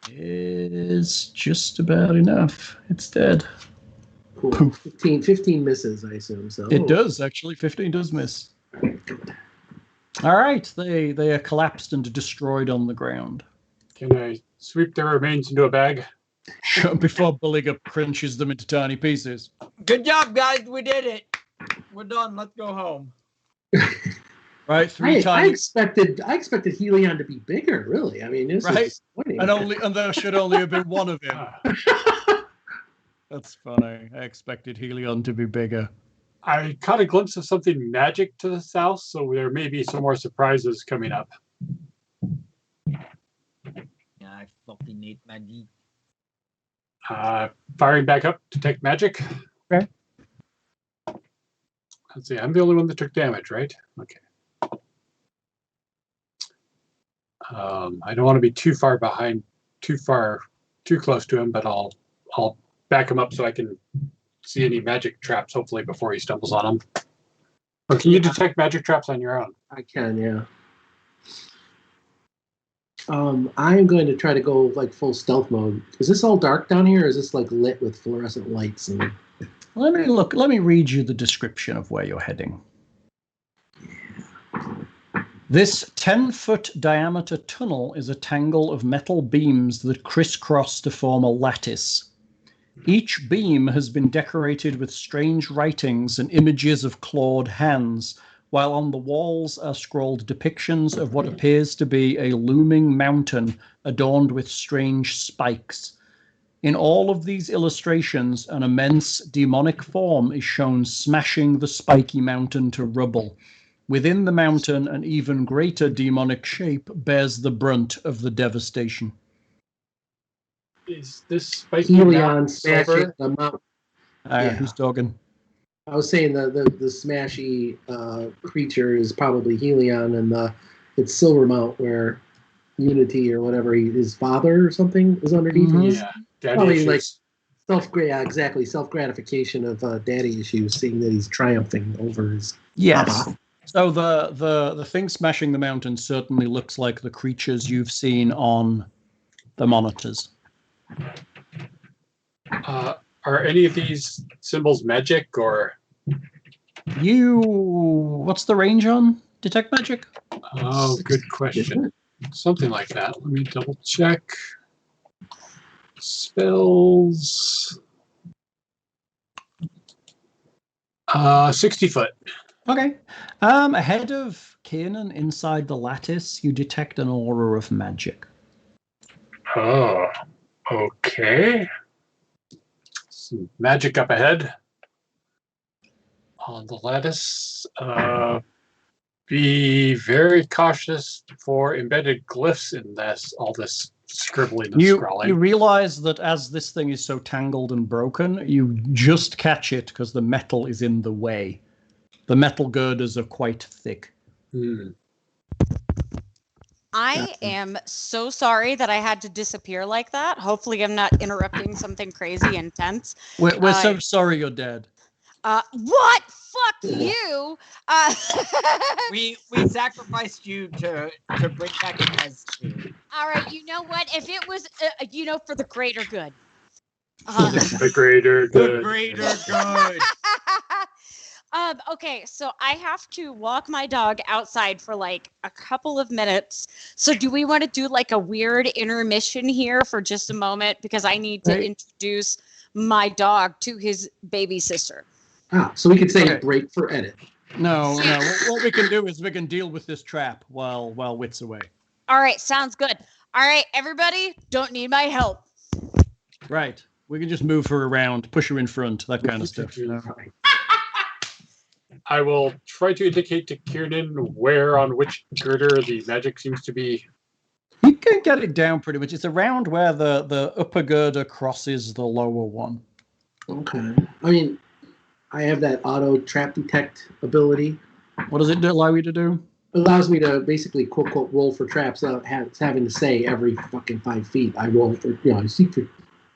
Is just about enough. It's dead. Cool. 15 misses, I assume. So It does, actually. 15 does miss. All right. They are collapsed and destroyed on the ground. Can I sweep their remains into a bag? Before Buligup crunches them into tiny pieces. Good job, guys. We did it. We're done. Let's go home. Right, 3 I tiny. expected Hellion to be bigger. Really, I mean, this Right. is disappointing. And there should only have been one of him. That's funny. I expected Hellion to be bigger. I caught a glimpse of something magic to the south, so there may be some more surprises coming up. Yeah, I fucking need magic. Firing back up, detect magic. Okay. Let's see, I'm the only one that took damage, right? Okay. I don't want to be too far behind, too close to him, but I'll back him up so I can see any magic traps, hopefully, before he stumbles on them. Or can you detect magic traps on your own? I can, yeah. I'm going to try to go like full stealth mode. Is this all dark down here, or is this like lit with fluorescent lights? And Let me read you the description of where you're heading. This 10-foot diameter tunnel is a tangle of metal beams that crisscross to form a lattice. Each beam has been decorated with strange writings and images of clawed hands, while on the walls are scrawled depictions of what appears to be a looming mountain adorned with strange spikes. In all of these illustrations, an immense demonic form is shown smashing the spiky mountain to rubble. Within the mountain, an even greater demonic shape bears the brunt of the devastation. Is this spiky Hellion mountain smashing silver? the mountain. Who's talking? I was saying the smashy creature is probably Hellion, and it's Silvermount where Unity or whatever his father or something is underneath. Mhm. His, Yeah, daddy probably issues. exactly self gratification of daddy issues, seeing that he's triumphing over his Yes. papa. So the thing smashing the mountain certainly looks like the creatures you've seen on the monitors. Are any of these symbols magic or? What's the range on detect magic? Oh, good question. Something like that. Let me double check. Spells. 60 foot. Okay. Ahead of Kiernan, inside the lattice, you detect an aura of magic. Oh, okay. Some magic up ahead on the lattice. Be very cautious for embedded glyphs in this, all this scribbling and scrawling. You realize that as this thing is so tangled and broken, you just catch it because the metal is in the way. The metal girders are quite thick. I am so sorry that I had to disappear like that. Hopefully, I'm not interrupting something crazy intense. We're so sorry you're dead. What? Fuck you! We sacrificed you to bring back Nemescu. All right, you know what? If it was, for the greater good. The greater good. The greater good. Okay, so I have to walk my dog outside for like a couple of minutes. So do we want to do like a weird intermission here for just a moment? Because I need to introduce my dog to his baby sister. So we could say break for edit. No. What we can do is we can deal with this trap while Wit's away. All right, sounds good. All right, everybody, don't need my help. Right. We can just move her around, push her in front, that kind of stuff. You know? I will try to indicate to Kiernan where on which girder the magic seems to be. You can get it down pretty much. It's around where the upper girder crosses the lower one. Okay. I mean, I have that auto trap detect ability. What does it allow you to do? It allows me to basically quote roll for traps without having to say every fucking 5 feet I roll for I seek for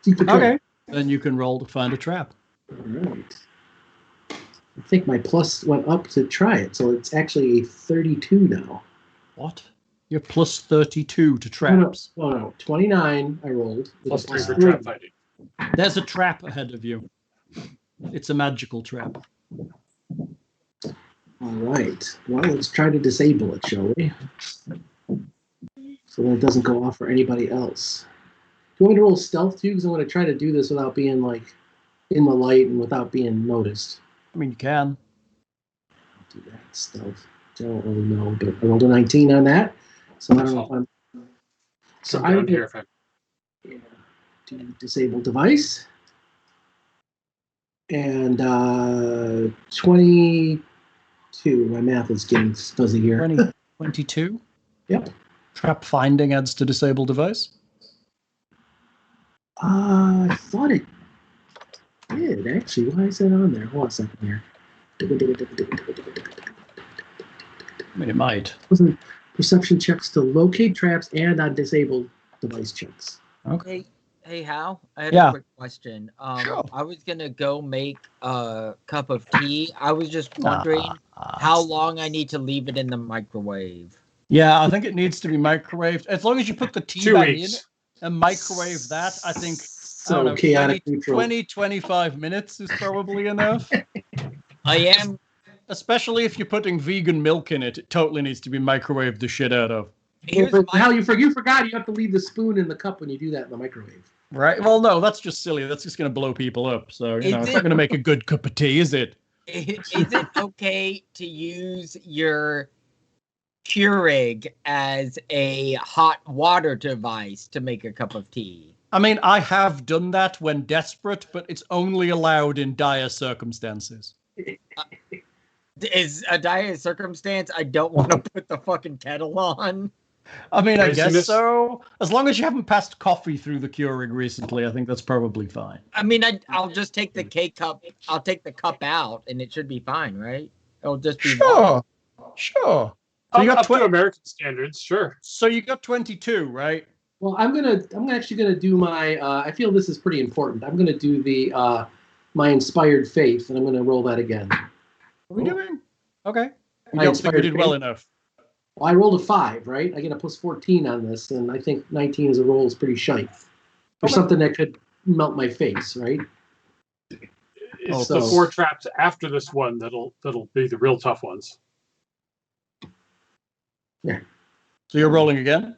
trap. Okay. Then you can roll to find a trap. All right. I think my plus went up to try it, so it's actually a 32 now. What? You're plus 32 to traps. No. 29 I rolled. Plus 3 for trap fighting. There's a trap ahead of you. It's a magical trap. All right. Well, let's try to disable it, shall we? So that it doesn't go off for anybody else. Do you want me to roll stealth too? Because I want to try to do this without being like in the light and without being noticed. I mean, you can. I'll do that. Stealth. Don't really know, but I rolled a 19 on that. So I don't know if I'm. So I down here if I do disable device. And 22. My math is getting fuzzy here. 22? Yep. Trap finding adds to disable device? I thought it did, actually. Why is that on there? Hold on a second here. I mean, it might. Perception checks to locate traps and on disabled device checks. Okay. Hey, Hal, I had Yeah. a quick question. Sure. I was going to go make a cup of tea. I was just wondering how long I need to leave it in the microwave. Yeah, I think it needs to be microwaved. As long as you put the tea 2 bag in weeks. it and microwave that, I think So chaotic neutral. 25 minutes is probably enough. I am. Especially if you're putting vegan milk in it, it totally needs to be microwaved the shit out of. Here's Hal, you forgot you have to leave the spoon in the cup when you do that in the microwave. Right? Well, no, that's just silly. That's just going to blow people up. So, it's not going to make a good cup of tea, is it? Is it okay to use your Keurig as a hot water device to make a cup of tea? I mean, I have done that when desperate, but it's only allowed in dire circumstances. Is a dire circumstance I don't want to put the fucking kettle on. I mean, I guess Craziness. so. As long as you haven't passed coffee through the Keurig recently, I think that's probably fine. I mean, I'll just take the K cup. I'll take the cup out, and it should be fine, right? It'll just be water. Sure. So you Up got to American standards, sure. So you got 22, right? Well, I'm actually gonna do my. I feel this is pretty important. I'm gonna do the my inspired faith, and I'm gonna roll that again. What are we doing? Okay. You My don't think we inspired did well faith. enough. Well, I rolled a 5, right? I get a plus 14 on this, and I think 19 as a roll is pretty shite. For Okay. something that could melt my face, right? It's so- the 4 traps after this one that'll be the real tough ones. So you're rolling again?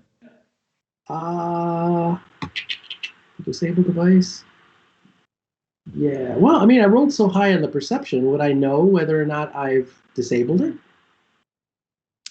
Disable device. Yeah. Well, I mean, I rolled so high on the perception. Would I know whether or not I've disabled it?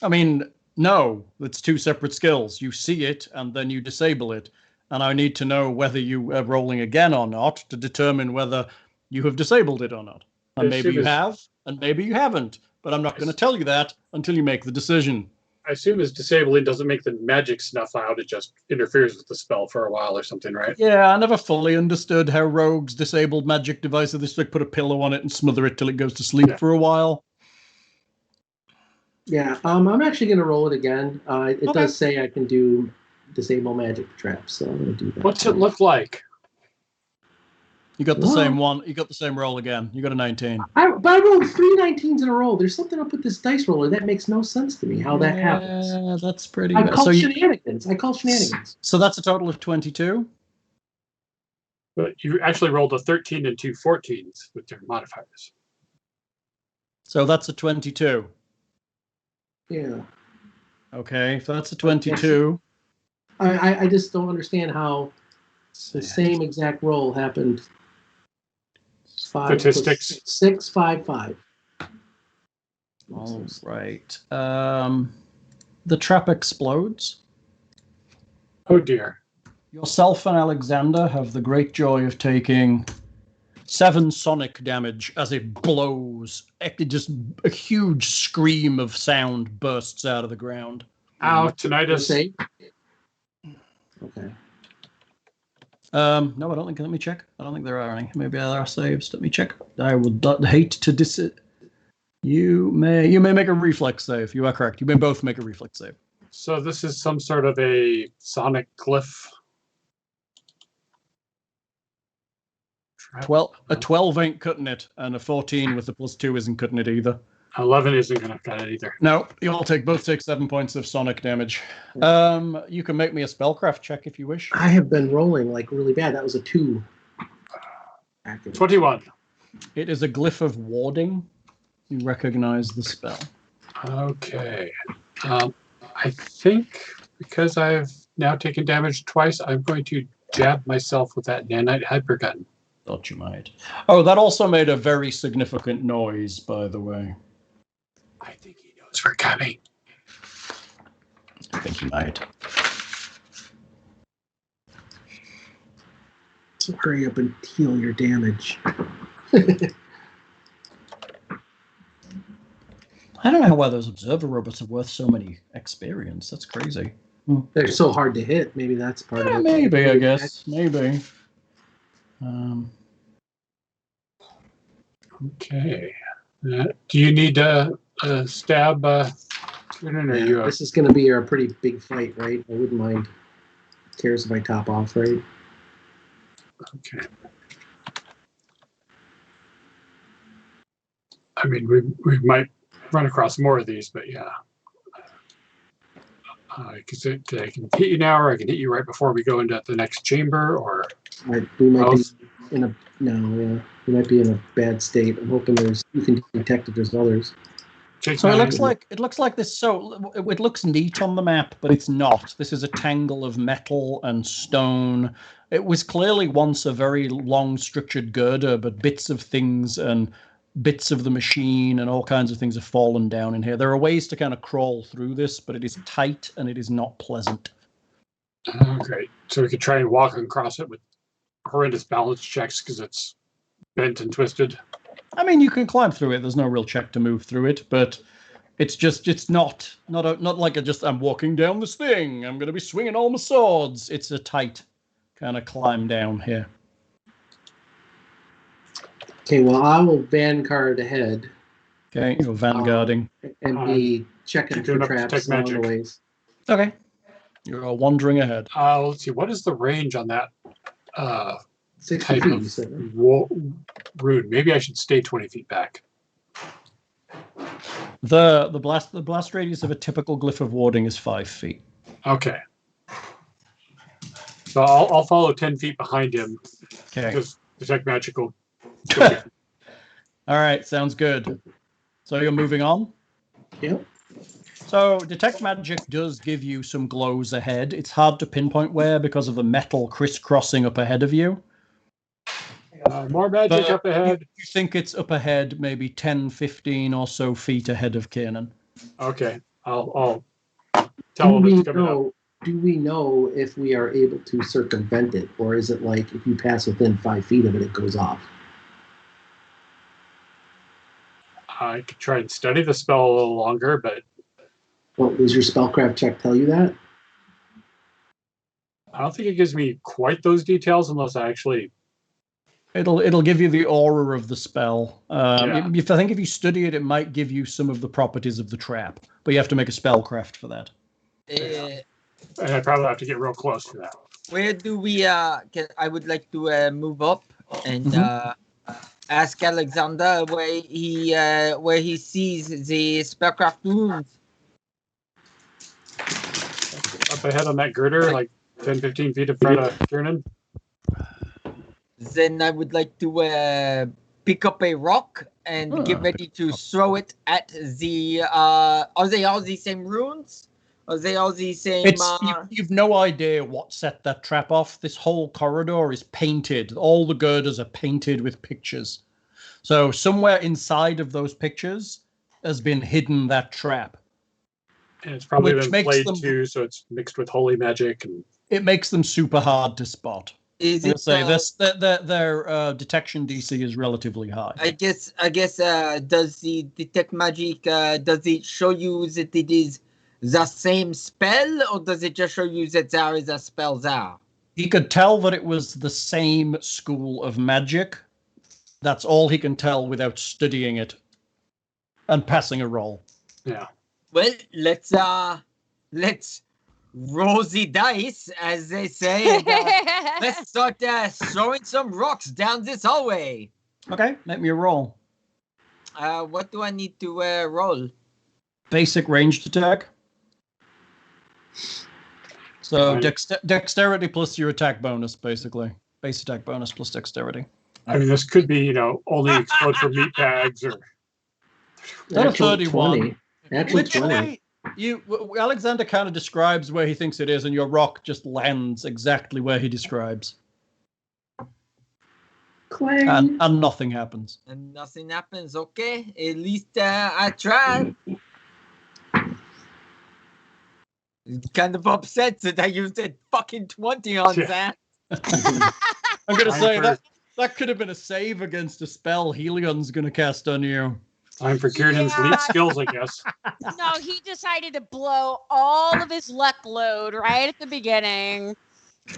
I mean, no. It's 2 separate skills. You see it, and then you disable it. And I need to know whether you are rolling again or not to determine whether you have disabled it or not. And maybe you have, and maybe you haven't. But I'm not going to tell you that until you make the decision. I assume his disabling doesn't make the magic snuff out. It just interferes with the spell for a while or something, right? Yeah, I never fully understood how rogues disabled magic devices. They just like put a pillow on it and smother it till it goes to sleep Yeah. for a while. Yeah. I'm actually going to roll it again. It Okay. does say I can do disable magic traps, so I'm going to do that. What's it look like? You got the What? same one. You got the same roll again. You got a 19. But I rolled 3 19s in a row. There's something up with this dice roller that makes no sense to me. How that happens? Yeah, that's pretty I bad. call shenanigans. I call shenanigans. So that's a total of 22. But you actually rolled a 13 and 2 14s with their modifiers. So that's a 22. Yeah. Okay, so that's a 22. I just don't understand how the same exact roll happened. 5 Statistics. 6 5 5. All right. The trap explodes. Oh dear. Yourself and Alexander have the great joy of taking 7 sonic damage as it blows. It just a huge scream of sound bursts out of the ground. Ow, tinnitus. Save? Okay. No, I don't think. Let me check. I don't think there are any. Maybe there are saves. Let me check. I would hate to You may make a reflex save. You are correct. You may both make a reflex save. So this is some sort of a sonic glyph. Trap. Well, a 12 ain't cutting it, and a 14 with the +2 isn't cutting it either. 11 isn't going to cut it either. No, you all both take 7 points of sonic damage. You can make me a spellcraft check if you wish. I have been rolling like really bad. That was a 2. Accurate. 21. It is a glyph of warding. You recognize the spell. Okay. I think because I've now taken damage twice, I'm going to jab myself with that nanite hypergun. Thought you might. Oh, that also made a very significant noise, by the way. I think he knows we're coming. I think he might. So hurry up and heal your damage. I don't know why those observer robots are worth so many experience. That's crazy. They're so hard to hit. Maybe that's part of it. Maybe, I guess. Maybe. Okay. Do you need a stab? Kiernan, or you? This is going to be a pretty big fight, right? I wouldn't mind. Cares if I top off, right? Okay. I mean, we might run across more of these, but yeah. Because I can hit you now, or I can hit you right before we go into the next chamber, or We might be in a we might be in a bad state. I'm hoping you can detect if there's others. So it looks like this. So it looks neat on the map, but it's not. This is a tangle of metal and stone. It was clearly once a very long structured girder, but bits of things and bits of the machine and all kinds of things have fallen down in here. There are ways to kind of crawl through this, but it is tight and it is not pleasant. Oh, great. So we could try and walk across it with horrendous balance checks because it's bent and twisted. I mean, you can climb through it. There's no real check to move through it, but it's not like I'm walking down this thing. I'm going to be swinging all my swords. It's a tight kind of climb down here. Okay, well, I will vanguard ahead. Okay, you're vanguarding. And be checking for doing up to traps detect along the magic. ways. Okay. You're all wandering ahead. Let's see. What is the range on that 60 type feet, of you said, right? rune? Maybe I should stay 20 feet back. The blast radius of a typical glyph of warding is 5 feet. Okay. So I'll follow 10 feet behind him Okay. because detect magic will. All right, sounds good. So you're moving on? Yep. So detect magic does give you some glows ahead. It's hard to pinpoint where because of the metal crisscrossing up ahead of you. More magic But up ahead. You think it's up ahead, maybe 10, 15 or so feet ahead of Kiernan. Okay. I'll tell him it's coming up. Do we know if we are able to circumvent it, or is it like if you pass within 5 feet of it, it goes off? I could try and study the spell a little longer, but Well, does your spellcraft check tell you that? I don't think it gives me quite those details unless I actually. It'll give you the aura of the spell. Yeah. I think if you study it, it might give you some of the properties of the trap, but you have to make a spellcraft for that. And I probably have to get real close to that. Where do we? I would like to move up and ask Alexander where he sees the spellcraft runes. Up ahead on that girder, like 10, 15 feet in front of Kiernan. Then I would like to pick up a rock and get ready to throw it at the. Are they all the same runes? Are they all the same? You've no idea what set that trap off. This whole corridor is painted. All the girders are painted with pictures. So somewhere inside of those pictures has been hidden that trap. And it's probably Which been makes played them- too, so it's mixed with holy magic. And It makes them super hard to spot. Is I'll it? say their detection DC is relatively high. I guess. Does the detect magic? Does it show you that it is the same spell, or does it just show you that there is a spell there? He could tell that it was the same school of magic. That's all he can tell without studying it and passing a roll. yeah. Well, let's roll the dice, as they say. And, let's start throwing some rocks down this hallway. Okay, make me a roll. What do I need to roll? Basic ranged attack. So Right. dexterity plus your attack bonus, basically. Base attack bonus plus dexterity. I mean, this could be, only explode for meat bags or. Not a Natural 31. 20. Natural 20. Literally, Alexander kind of describes where he thinks it is, and your rock just lands exactly where he describes. Clang. And nothing happens. And nothing happens. Okay, at least I tried. Kind of upset that I used a fucking 20 on Yeah. that. I'm going to say Time that could have been a save against a spell Helion's going to cast on you. Time for Kiernan's Yeah. lead skills, I guess. No, he decided to blow all of his luck load right at the beginning.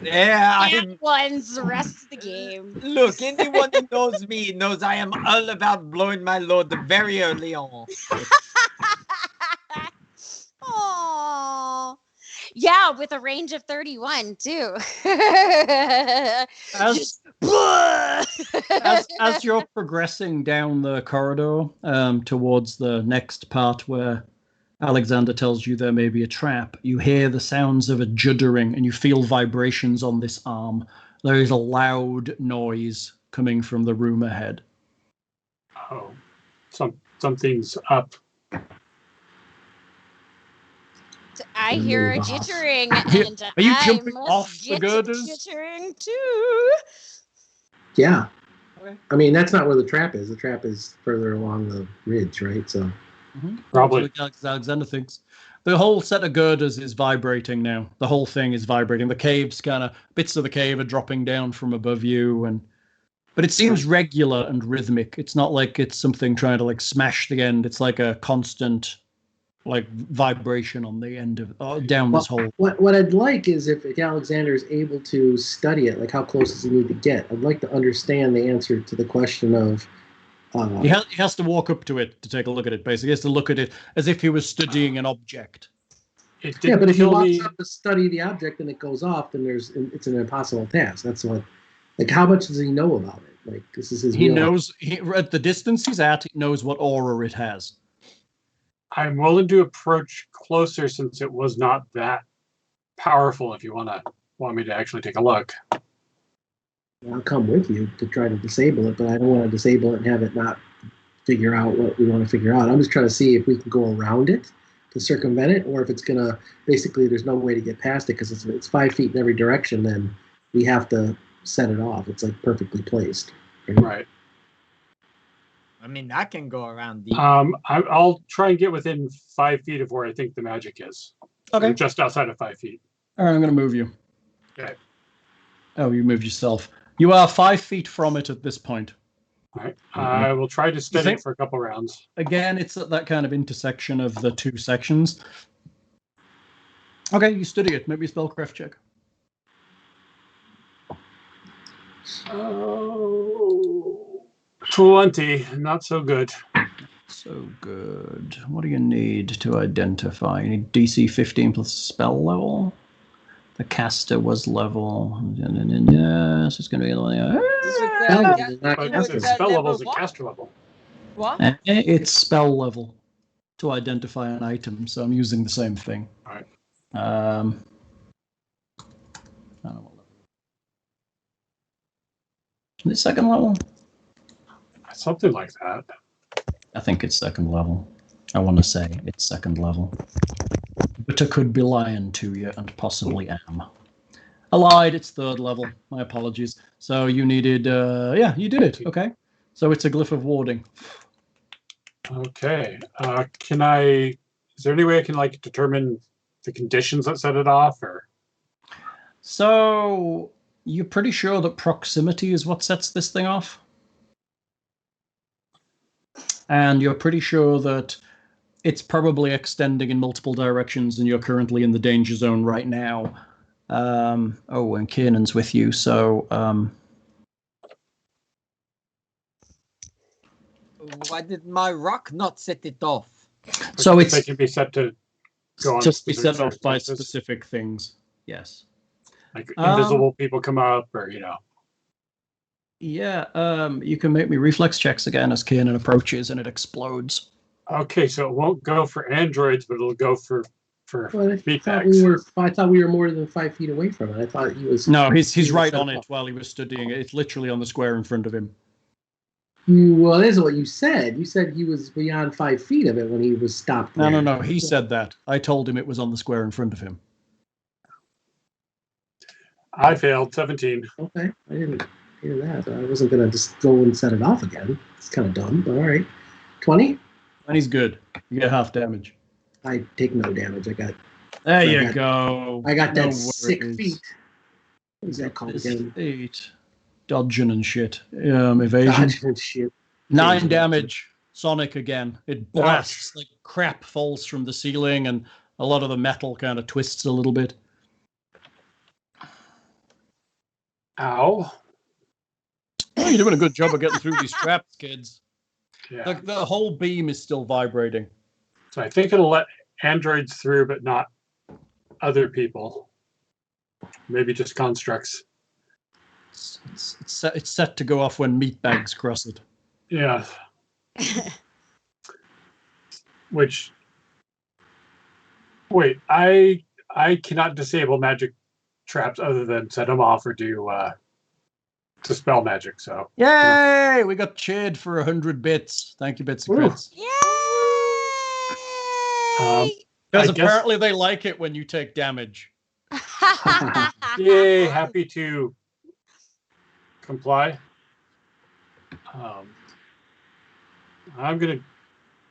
Yeah, And wins the rest of the game. look, anyone who knows me knows I am all about blowing my load very early on. Aww. Yeah, with a range of 31 too. As, Blah! as you're progressing down the corridor towards the next part where Alexander tells you there may be a trap, you hear the sounds of a juddering and you feel vibrations on this arm. There is a loud noise coming from the room ahead. Oh, something's up. I And hear a move off. jittering, Here, and are you I jumping must off the get girders? jittering too. Yeah. Okay. I mean, that's not where the trap is. The trap is further along the ridge, right? So Probably. That's what Alexander thinks. The whole set of girders is vibrating now. The whole thing is vibrating. The cave's bits of the cave are dropping down from above you, but it seems regular and rhythmic. It's not like it's something trying to smash the end. It's like a constant vibration on the end of down this hole. What I'd like is if Alexander is able to study it, how close does he need to get? I'd like to understand the answer to the question of. He has to walk up to it to take a look at it. Basically, he has to look at it as if he was studying an object. Yeah, but if he walks up to study the object and it goes off, then it's an impossible task. That's what. How much does he know about it? This is his. He knows at the distance he's at. He knows what aura it has. I'm willing to approach closer since it was not that powerful. If you want me to actually take a look. I'll come with you to try to disable it, but I don't want to disable it and have it not figure out what we want to figure out. I'm just trying to see if we can go around it to circumvent it, or if it's going to, basically there's no way to get past it because it's 5 feet in every direction, then we have to set it off. It's perfectly placed. Right. I mean, I can go around the... I'll try and get within 5 feet of where I think the magic is. Okay. Just outside of 5 feet. All right, I'm going to move you. Okay. Oh, you moved yourself. You are 5 feet from it at this point. All right. I will try to study it for a couple rounds. Again, it's at that kind of intersection of the two sections. Okay, you study it. Maybe a spellcraft check. Oh, 20. Not so good. So good. What do you need to identify? You need DC 15 plus spell level. The caster was level. Yes, it's going to be spell level is a caster level. What? It's spell level to identify an item, so I'm using the same thing. All right. I don't know what level. Is it second level? Something like that. I think it's second level. I want to say it's second level. But I could be lying to you, and possibly am. I lied, it's third level. My apologies. So you needed, yeah, you did it. Okay. So it's a glyph of warding. Okay. Is there any way I can determine the conditions that set it off, or? So you're pretty sure that proximity is what sets this thing off? And you're pretty sure that it's probably extending in multiple directions, and you're currently in the danger zone right now. And Kiernan's with you, so... Why did my rock not set it off? So they can be set to go on just be set off by specific things. Yes. Like invisible people come up, or Yeah, you can make me reflex checks again as Kiernan approaches and it explodes. Okay, so it won't go for androids, but it'll go for meatbags. I thought we were more than 5 feet away from it. I thought he was. No, he's right on it while he was studying it. It's literally on the square in front of him. Well, that is what you said. You said he was beyond 5 feet of it when he was stopped there. No. He said that. I told him it was on the square in front of him. I failed 17. Okay, I didn't hear that. I wasn't going to just go and set it off again. It's kind of dumb, but all right. 20? And he's good. You get half damage. I take no damage. There you go. I got that 6 feet. What is that called again? 8. Dodging and shit. Evasion. Dodging and shit. 9 damage. Sonic again. It blasts like crap falls from the ceiling, and a lot of the metal kind of twists a little bit. Ow. Oh, you're doing a good job of getting through these traps, kids. Yeah. The whole beam is still vibrating. So I think it'll let androids through, but not other people. Maybe just constructs. It's set to go off when meatbags cross it. Yeah. Which, wait, I cannot disable magic traps other than set them off or do to spell magic. So yay! Yeah. We got cheered for 100 bits. Thank you, bits and crits. Yay! Because apparently they like it when you take damage. Yay! Happy to comply. I'm gonna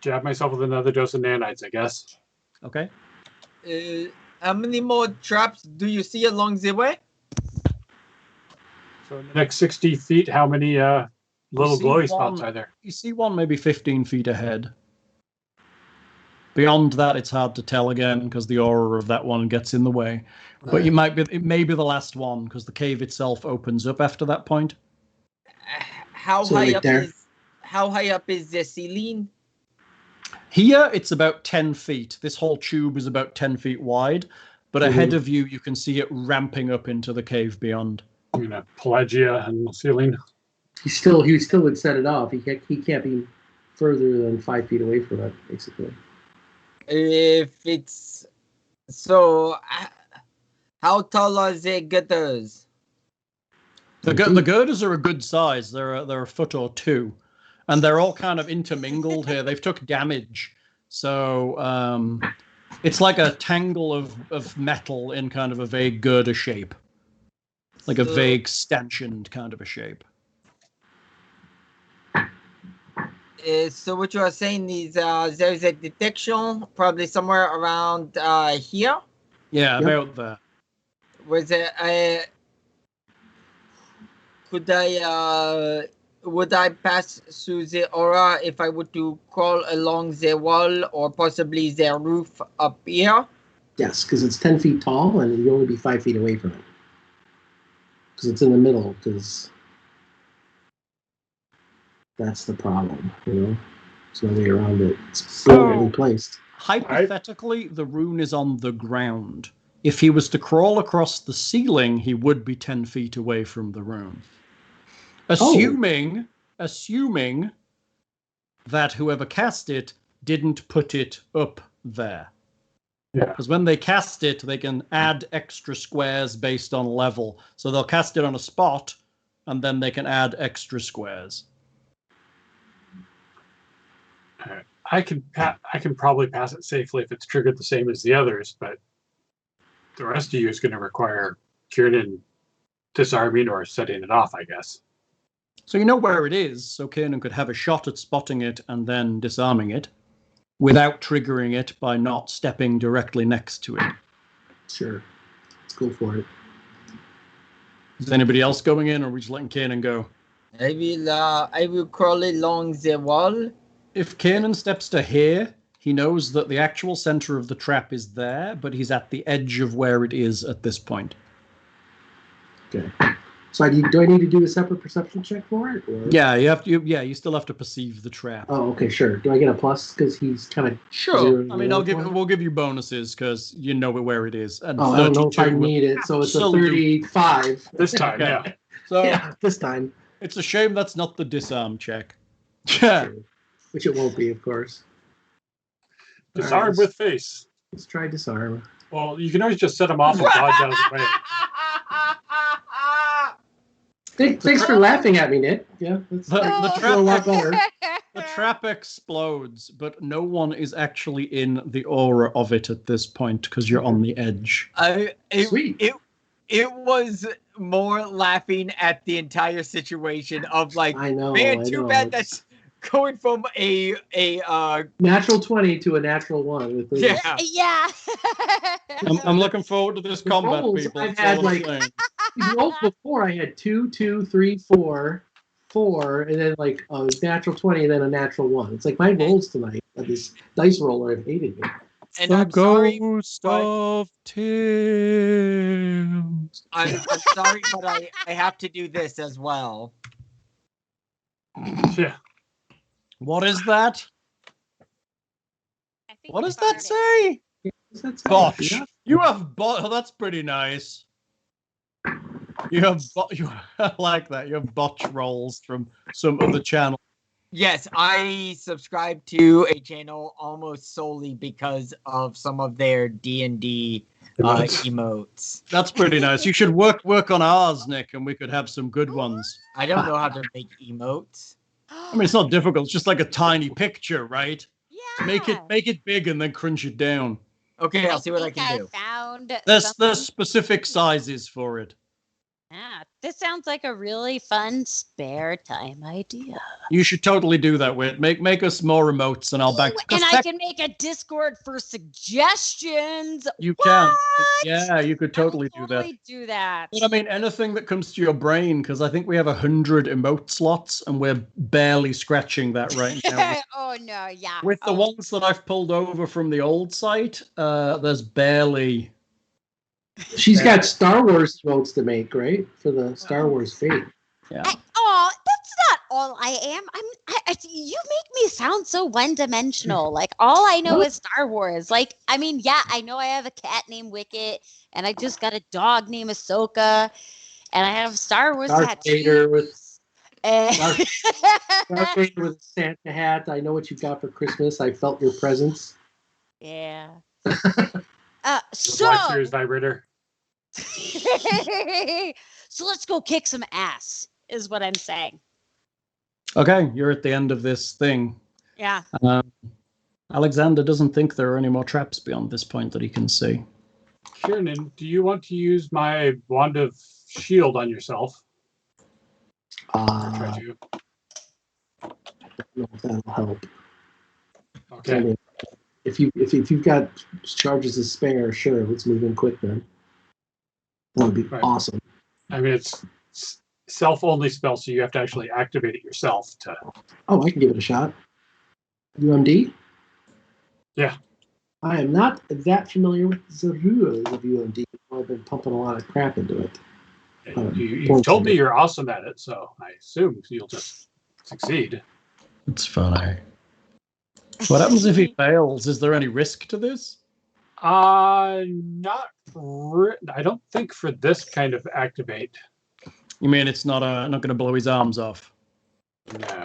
jab myself with another dose of nanites, I guess. Okay. How many more traps do you see along the way? So in the next 60 feet, how many little see glowy one- spots are there? You see one maybe 15 feet ahead. Beyond that, it's hard to tell again because the aura of that one gets in the way. But it may be the last one because the cave itself opens up after that point. How So, high like up there? is the ceiling? Here, it's about 10 feet. This whole tube is about 10 feet wide. But ahead of you, you can see it ramping up into the cave beyond. You know, Pelagia and the ceiling. He still would set it off. He can't be further than 5 feet away from it, basically. If it's so, how tall are the gutters? The girders are a good size. They're a foot or two, and they're all kind of intermingled here. They've took damage, so it's like a tangle of metal in kind of a vague girder shape, like a vague stanchioned kind of a shape. So what you are saying is there's a detection probably somewhere around here. Yeah, Yep. about there. Was it? Would I pass through the aura if I were to crawl along the wall or possibly the roof up here? Yes, because it's 10 feet tall and you'd only be 5 feet away from it. Because it's in the middle, because that's the problem, you know? There's no way around it. It's brilliantly placed. Hypothetically, the rune is on the ground. If he was to crawl across the ceiling, he would be 10 feet away from the rune. Assuming that whoever cast it didn't put it up there. Yeah. Because when they cast it, they can add extra squares based on level. So they'll cast it on a spot, and then they can add extra squares. I can probably pass it safely if it's triggered the same as the others, but the rest of you is going to require Kiernan disarming or setting it off, I guess. So you know where it is, so Kiernan could have a shot at spotting it and then disarming it without triggering it by not stepping directly next to it. Sure. Let's go for it. Is anybody else going in, or are we just letting Kiernan go? I will crawl along the wall. If Kiernan steps to here, he knows that the actual center of the trap is there, but he's at the edge of where it is at this point. Okay. So do I need to do a separate perception check for it? Or? Yeah, you still have to perceive the trap. Oh, okay, sure. Do I get a plus because he's kind of Sure. I mean, we'll give you bonuses because you know where it is. And I don't know if I need it, so it's a 35 this time. Okay. Yeah. So yeah, this time. It's a shame that's not the disarm check. True. Which it won't be, of course. Disarm right, with face. Let's try disarm. Well, you can always just set them off and dodge out of the way. Thanks for laughing at me, Nick. Yeah, that's The a lot better. The trap explodes, but no one is actually in the aura of it at this point because you're on the edge. Sweet. It was more laughing at the entire situation of like, I know. man, too bad that's going from a natural 20 to a natural 1 with yeah. Yeah. I'm looking forward to this combat, rolls people. I've That's had, all I'm like- saying. These rolls before I had 2, 2, 3, 4, 4, and then like a natural 20 and then a natural 1. It's like my rolls tonight at this dice roller. I've hated it. And I'm sorry, of Tim. I'm sorry, but I have to do this as well. Yeah. What is that? I think What you does that farted. say? What's that say? Botch. Yeah. You have botch. Oh, that's pretty nice. You have I like that. You have botch rolls from some other channel. Yes, I subscribe to a channel almost solely because of some of their D&D emotes. That's pretty nice. You should work on ours, Nick, and we could have some good ones. I don't know how to make emotes. I mean, it's not difficult. It's just like a tiny picture, right? Yeah. Make it big and then crunch it down. Okay, I'll see what I think can do. found There's something. specific sizes for it. Ah, This sounds like a really fun spare time idea. You should totally do that, Whit. Make us more remotes, and I'll back. Ooh, and I can make a Discord for suggestions. You What? can. Yeah, you could totally I will do that. totally do that. But I mean, anything that comes to your brain, because I think we have 100 emote slots, and we're barely scratching that right now. Oh no, yeah. With the ones that I've pulled over from the old site, there's barely. She's got Star Wars votes to make, right? For the Star Wars Fate. Yeah. That's not all I am. You make me sound so one-dimensional. Like all I know is Star Wars. Like, I mean, yeah, I know I have a cat named Wicket, and I just got a dog named Ahsoka, and I have Star Wars Darth Vader tattoos. Darth Vader with a Santa hat. I know what you got for Christmas. I felt your presence. Yeah. Black So Series vibrator. so let's go kick some ass, is what I'm saying. Okay, you're at the end of this thing. Yeah. Alexander doesn't think there are any more traps beyond this point that he can see. Kiernan, do you want to use my wand of shield on yourself? Try to. I don't know if that'll help. Okay. I mean, if you've got charges to spare, sure, let's move in quick then. That would be awesome. I mean, it's self-only spell, so you have to actually activate it yourself. Oh, I can give it a shot. UMD? Yeah. I am not that familiar with the rules of UMD. I've been pumping a lot of crap into it. You've told me you're awesome at it, so I assume you'll just succeed. It's funny. What happens if he fails? Is there any risk to this? I don't think for this kind of activate. You mean it's not going to blow his arms off? No.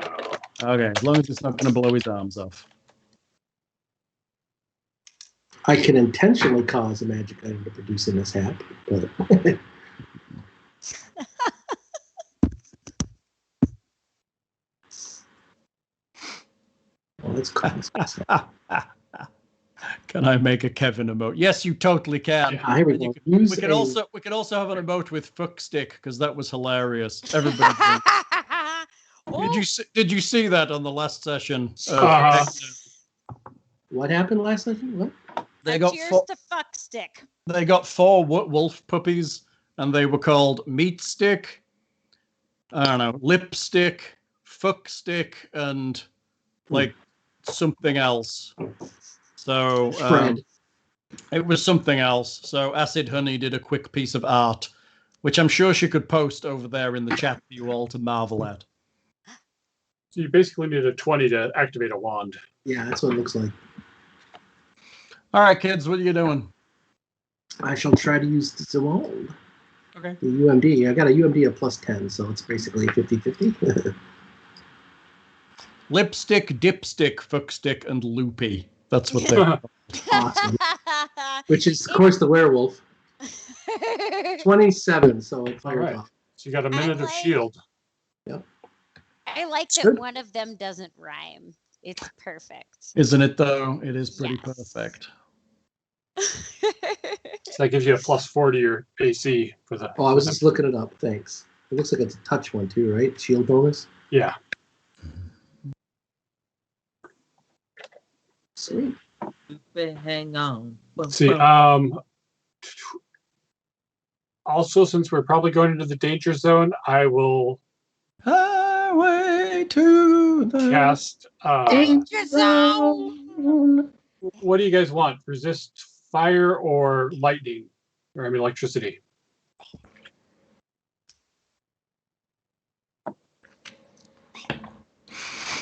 Okay, as long as it's not going to blow his arms off. I can intentionally cause a magic item to produce a mishap, but well, let's cause mishap. Can I make a Kevin emote? Yes, you totally can. Here we go. We could also have an emote with fuck stick because that was hilarious. Everybody. Did you see that on the last session? What happened last session? What? They got Cheers to fuck stick. They got 4 wolf puppies, and they were called Meat Stick, I don't know, Lipstick, Fuck Stick, and like something else. So it was something else. So Acid Honey did a quick piece of art, which I'm sure she could post over there in the chat for you all to marvel at. So you basically need a 20 to activate a wand. Yeah, that's what it looks like. All right, kids, what are you doing? I shall try to use the wand. Okay. The UMD. I got a UMD of +10, so it's basically 50-50. Lipstick, dipstick, fuckstick, and loopy. That's what they're Awesome. Which is, of course, the werewolf. 27, so it fired off. So you got a minute of shield. Yep. I like that Good. one of them doesn't rhyme. It's perfect. Isn't it, though? It is pretty perfect. So that gives you a +4 to your AC for the. Oh, I was just looking it up. Thanks. It looks like it's a touch one, too, right? Shield bonus? Yeah. Sweet. Hang on. Let's see. Also, since we're probably going into the danger zone, I will Highway to the cast. Danger zone. What do you guys want? Resist fire or lightning? Or I mean electricity.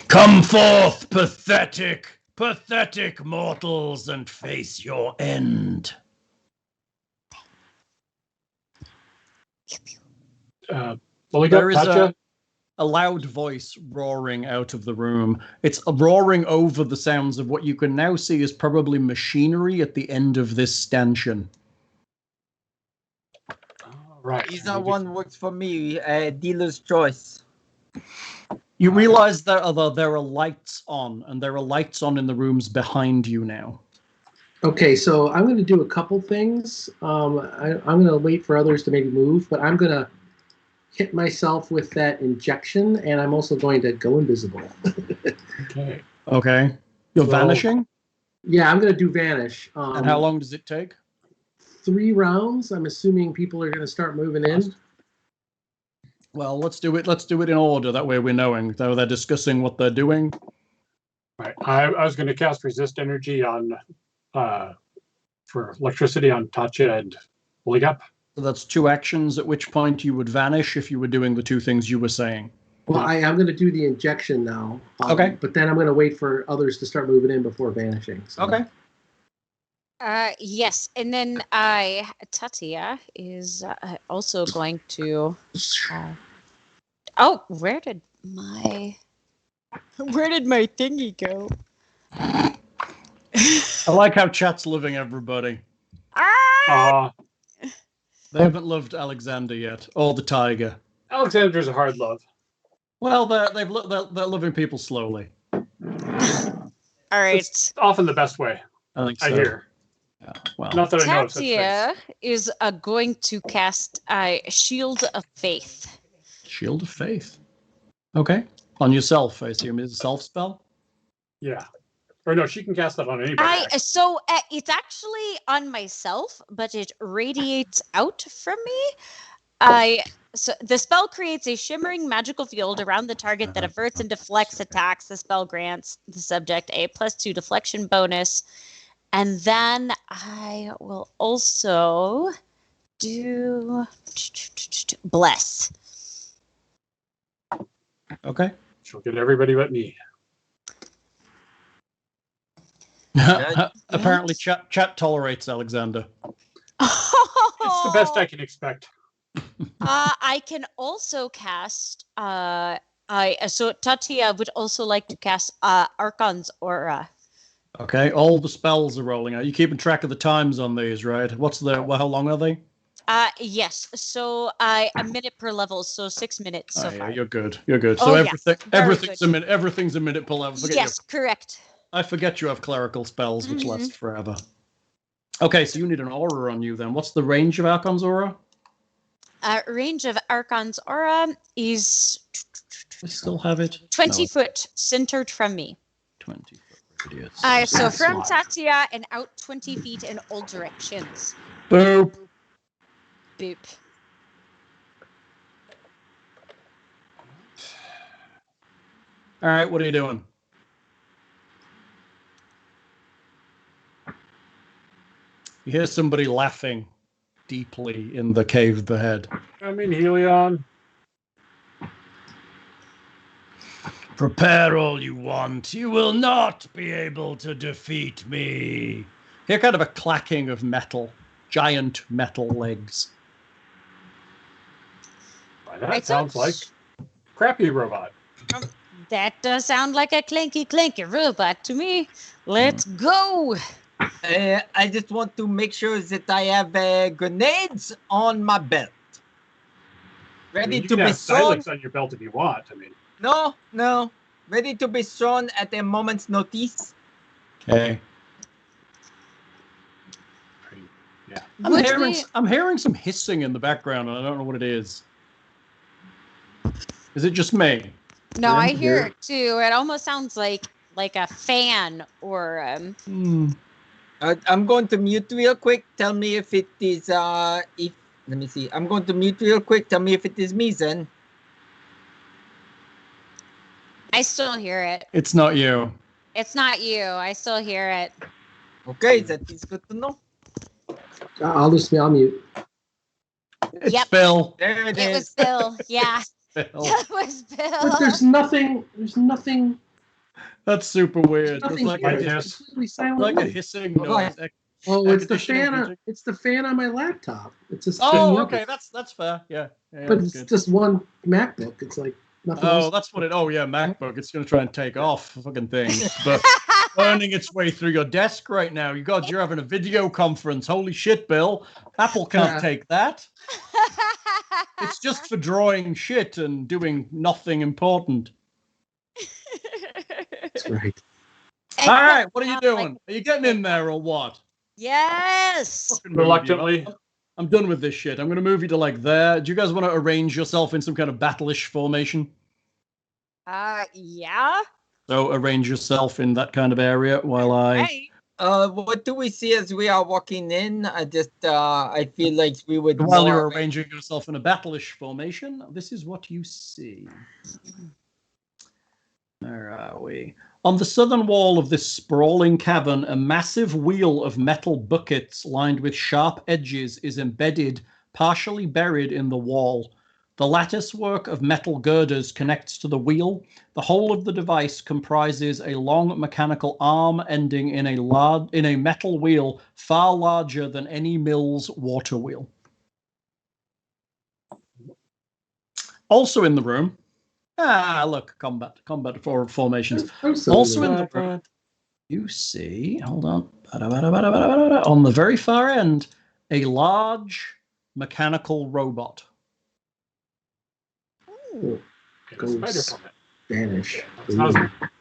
Come forth, pathetic mortals, and face your end. There is a loud voice roaring out of the room. It's roaring over the sounds of what you can now see is probably machinery at the end of this stanchion. Right. Either one works for me. Dealer's choice. You realize that there are lights on, and there are lights on in the rooms behind you now. Okay, so I'm going to do a couple things. I'm going to wait for others to maybe move, but I'm going to hit myself with that injection, and I'm also going to go invisible. Okay. Okay. You're So- vanishing? Yeah, I'm going to do vanish. And how long does it take? 3 rounds. I'm assuming people are going to start moving in. Well, let's do it. Let's do it in order. That way we're knowing. Though they're discussing what they're doing. Right. I was going to cast resist energy on for electricity on Tatia and Buligup. So that's 2 actions, at which point you would vanish if you were doing the 2 things you were saying. Well, I'm going to do the injection now. Okay. But then I'm going to wait for others to start moving in before vanishing. So. Okay. Yes, and then Tatia is also going to. Oh, where did my thingy go? I like how chat's loving everybody. Ah! They haven't loved Alexander yet, or the tiger. Alexander's a hard love. Well, they're loving people slowly. All right. It's often the best way, I think so. I hear. Yeah, well, Not that I know of such things. Tatia is going to cast Shield of Faith. Shield of Faith. Okay. On yourself, I assume. Is it a self spell? Yeah. Or no, she can cast that on anybody. So it's actually on myself, but it radiates out from me. So the spell creates a shimmering magical field around the target that averts and deflects attacks. The spell grants the subject a +2 deflection bonus. And then I will also do bless. Okay. She'll get everybody but me. Apparently, chat tolerates Alexander. It's the best I can expect. I can also cast. So Tatia would also like to cast Archon's Aura. Okay, all the spells are rolling out. You're keeping track of the times on these, right? How long are they? Yes. So a minute per level, so 6 minutes so far. Yeah, you're good. You're good. Oh, So yes, everything's good. a minute. Everything's a minute per level. Yes, correct. I forget you have clerical spells, which Mhm. last forever. Okay, so you need an aura on you then. What's the range of Archon's aura? Range of Archon's Aura is I still have it. 20 No, foot centered from me. 20 foot radius. So That's from wide. Tatia and out 20 feet in all directions. Boop. Boop. All right, what are you doing? You hear somebody laughing deeply in the cave ahead. I mean, Hellion. Prepare all you want. You will not be able to defeat me. Hear kind of a clacking of metal, giant metal legs. Why, that sounds like crappy robot. That does sound like a clanky robot to me. Let's go. I just want to make sure that I have grenades on my belt. I Ready mean, you to can be have thrown. Silex on your belt if you want. I mean, No. Ready to be thrown at a moment's notice. Okay. yeah. I'm hearing some hissing in the background, and I don't know what it is. Is it just me? No, I Yeah. hear it too. It almost sounds like a fan or I'm going to mute real quick. Tell me if it is let me see. I'm going to mute real quick. Tell me if it is me then. I still hear it. It's not you. It's not you. I still hear it. Okay, that is good to know. I'll mute. It's Yep. Bill. There it It is. was Bill. Yeah. Bill. That was Bill. But there's nothing. That's super weird. It's Nothing like, here. like a, this. It's completely silent. like a hissing noise. Oh, it's the conditioning fan. music. It's the fan on my laptop. It's just Oh, okay, that's fair. Yeah. but that's it's good. just one MacBook. It's like nothing Oh, else. that's what it. Oh, yeah, MacBook. It's gonna try and take off fucking things, but burning its way through your desk right now. You're having a video conference. Holy shit, Bill! Apple can't Yeah. take that. It's just for drawing shit and doing nothing important. That's right. All right, what are you doing? Are you getting in there or what? Yes. Fucking move, you Reluctantly. know? I'm done with this shit. I'm going to move you to like there. Do you guys want to arrange yourself in some kind of battle-ish formation? Yeah. So arrange yourself in that kind of area while I... Hey. What do we see as we are walking in? I feel like we would. While you're arranging yourself in a battle-ish formation, this is what you see. Where are we? On the southern wall of this sprawling cavern, a massive wheel of metal buckets lined with sharp edges is embedded, partially buried in the wall. The lattice work of metal girders connects to the wheel. The whole of the device comprises a long mechanical arm ending in a metal wheel far larger than any mill's water wheel. Also in the room, look, combat formations. Also in the room, you see, hold on, on the very far end, a large mechanical robot. Vanish.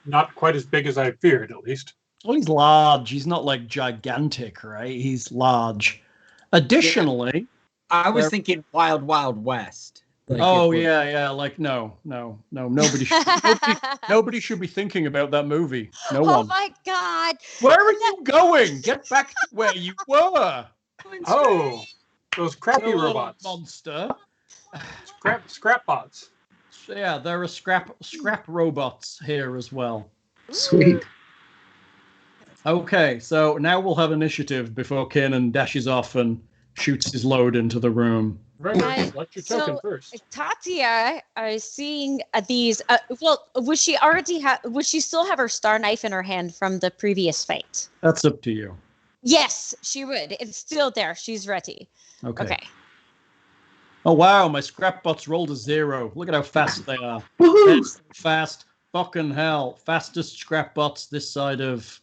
Not quite as big as I feared, at least. Well, he's large. He's not like gigantic, right? He's large. Additionally, I was thinking Wild Wild West. Like like no. Nobody should be thinking about that movie. No one. Oh my God! Where are you going? Get back to where you were. Oh, those crappy robots. Monster. Scrap bots. Yeah, there are scrap robots here as well. Sweet. Okay, so now we'll have initiative before Kiernan dashes off and shoots his load into the room. Right, select your token first. Tatia is seeing these. Would she still have her star knife in her hand from the previous fight? That's up to you. Yes, she would. It's still there. She's ready. Okay. Oh wow, my scrap bots rolled a 0. Look at how fast they are. Fast. Fucking hell. Fastest scrap bots this side of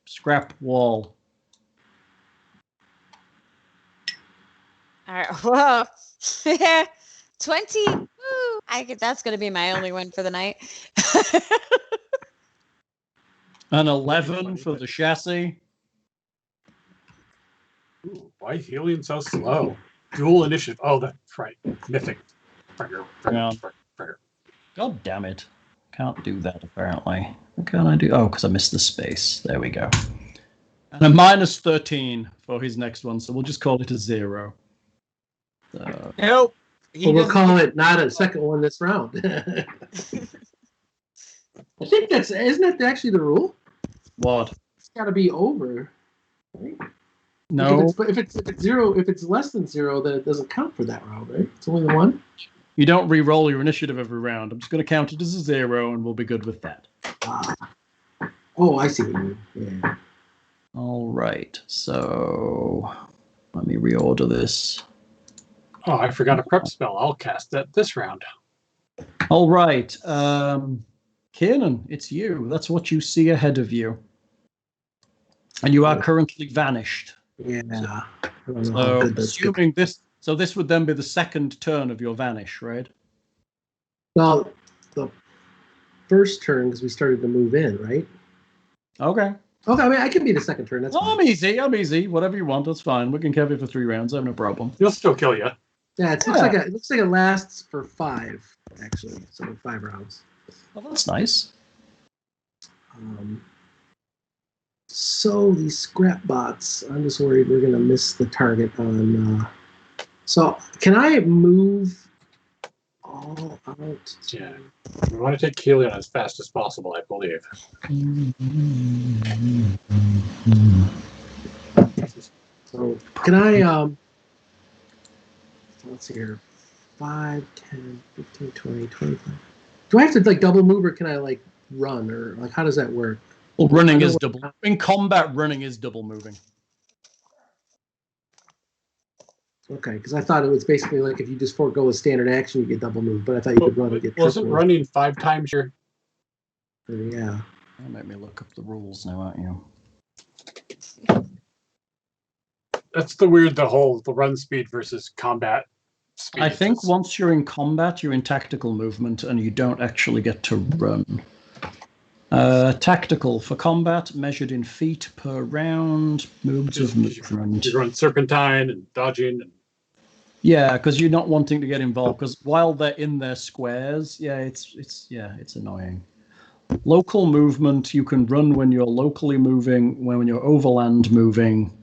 scrap wall. All right. Whoa. 20. Woo. That's going to be my only win for the night. An 11 for the chassis. Ooh, why is Hellion so slow? Dual initiative. Oh, that's right. Mythic. God damn it. Can't do that, apparently. What can I do? Oh, because I missed the space. There we go. And a minus 13 for his next one, so we'll just call it a 0. So... Nope. Well, we'll call it not a second one this round. I think isn't that actually the rule? What? It's got to be over. Right? No. If it's 0, if it's less than 0, then it doesn't count for that round, right? It's only the one. You don't re-roll your initiative every round. I'm just going to count it as a 0, and we'll be good with that. Oh, I see what you mean. Yeah. All right. So let me reorder this. Oh, I forgot a prep spell. I'll cast that this round. All right. Kiernan, it's you. That's what you see ahead of you. And you are currently vanished. Yeah. So assuming this, so this would then be the second turn of your vanish, right? Well, the first turn because we started to move in, right? Okay. Okay, I mean I can be the second turn. That's fine. I'm easy. Whatever you want, that's fine. We can carry it for 3 rounds. I have no problem. He'll still kill you. Yeah, it looks like it lasts for 5 actually, so 5 rounds. Well, that's nice. So these scrap bots, I'm just worried we're gonna miss the target on. So can I move all out? Yeah, we want to take Hellion as fast as possible, I believe. So can I? Let's see here. 5, 10, 15, 20, 25. Do I have to like double move or can I like run or like how does that work? Well, running is double. In combat, running is double moving. Okay, because I thought it was basically like if you just forego a standard action, you get double move. But I thought you could run and get triple. Wasn't running 5 times your... Yeah. That made me look up the rules now, aren't you? That's the run speed versus combat speed. I think once you're in combat, you're in tactical movement, and you don't actually get to run. Tactical for combat, measured in feet per round, moves of movement. You run serpentine and dodging. Yeah, because you're not wanting to get involved. Because while they're in their squares, it's annoying. Local movement, you can run when you're locally moving, when you're overland moving.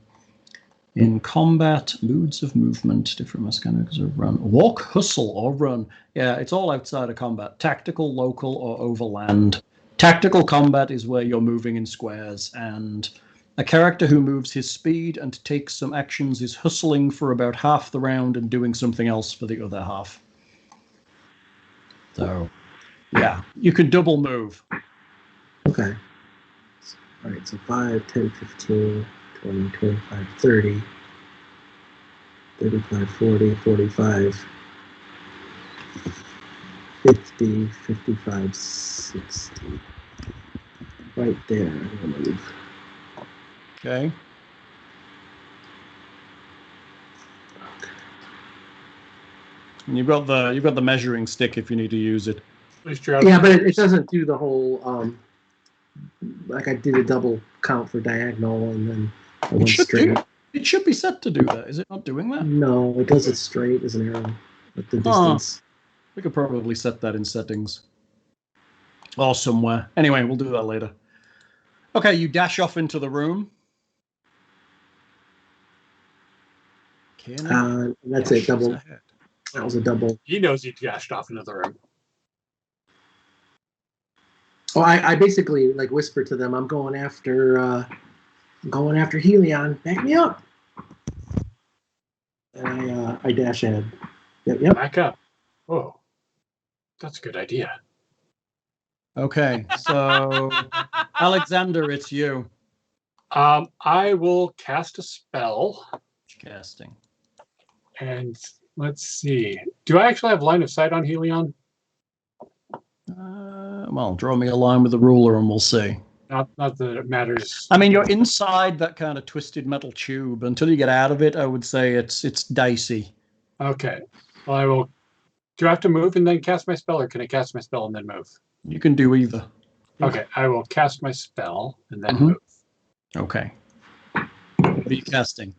In combat, moods of movement, different mechanics of run. Walk, hustle, or run. Yeah, it's all outside of combat. Tactical, local, or overland. Tactical combat is where you're moving in squares, and a character who moves his speed and takes some actions is hustling for about half the round and doing something else for the other half. So, yeah, you can double move. Okay. All right, so 5, 10, 15, 20, 25, 30, 35, 40, 45, 50, 55, 60. Right there, I'm gonna move. Okay. And you've got the measuring stick if you need to use it. At least you're out. Yeah, but it doesn't do the whole, like I did a double count for diagonal and then I went straight. It should be set to do that. Is it not doing that? No, it does it straight as an arrow with the distance. We could probably set that in settings. Or somewhere. Anyway, we'll do that later. Okay, you dash off into the room. That's it, double. That was a double. He knows he dashed off into the room. Oh, I basically like whisper to them, I'm going after Hellion. Back me up. And I dash ahead. Yep. Back up. Oh, that's a good idea. Okay, so Alexander, it's you. I will cast a spell. Casting. And let's see. Do I actually have line of sight on Hellion? Well, draw me a line with the ruler and we'll see. Not that it matters. I mean, you're inside that kind of twisted metal tube. Until you get out of it, I would say it's dicey. Okay. Well, I will. Do I have to move and then cast my spell, or can I cast my spell and then move? You can do either. Okay, I will cast my spell and then move. Okay. What are you casting?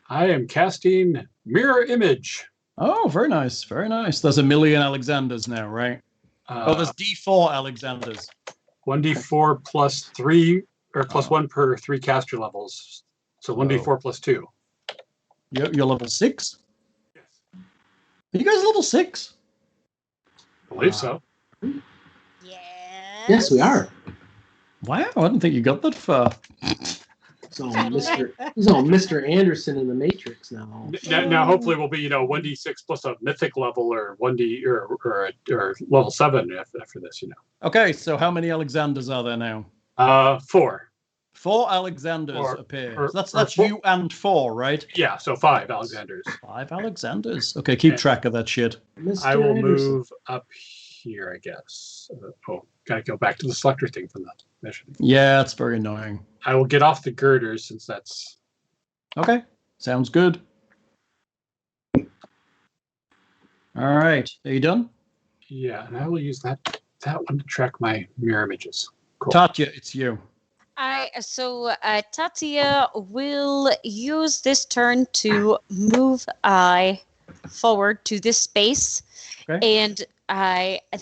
I am casting Mirror Image. Oh, very nice. Very nice. There's 1,000,000 Alexanders now, right? There's D4 Alexanders. 1d4 plus 3, or plus 1 per 3 caster levels. So 1d4 plus 2. You're level 6? Yes. Are you guys level 6? I believe so. Yes, we are. Wow, I didn't think you got that far. He's all Mr. Anderson in the Matrix now. Now, hopefully, we'll be 1d6 plus a mythic level, or 1d or level 7 after this. Okay, so how many Alexanders are there now? 4. 4 Alexanders appear. That's four. You and 4, right? Yeah, so 5 Alexanders. 5 Alexanders. Okay, keep track of that shit. Mr. I will Anderson. move up here, I guess. Gotta go back to the selector thing from that mission. Yeah, it's very annoying. I will get off the girders since that's... Okay, sounds good. All right, are you done? Yeah, and I will use that one to track my mirror images. Cool. Tatia, it's you. Tatia will use this turn to move forward to this space, and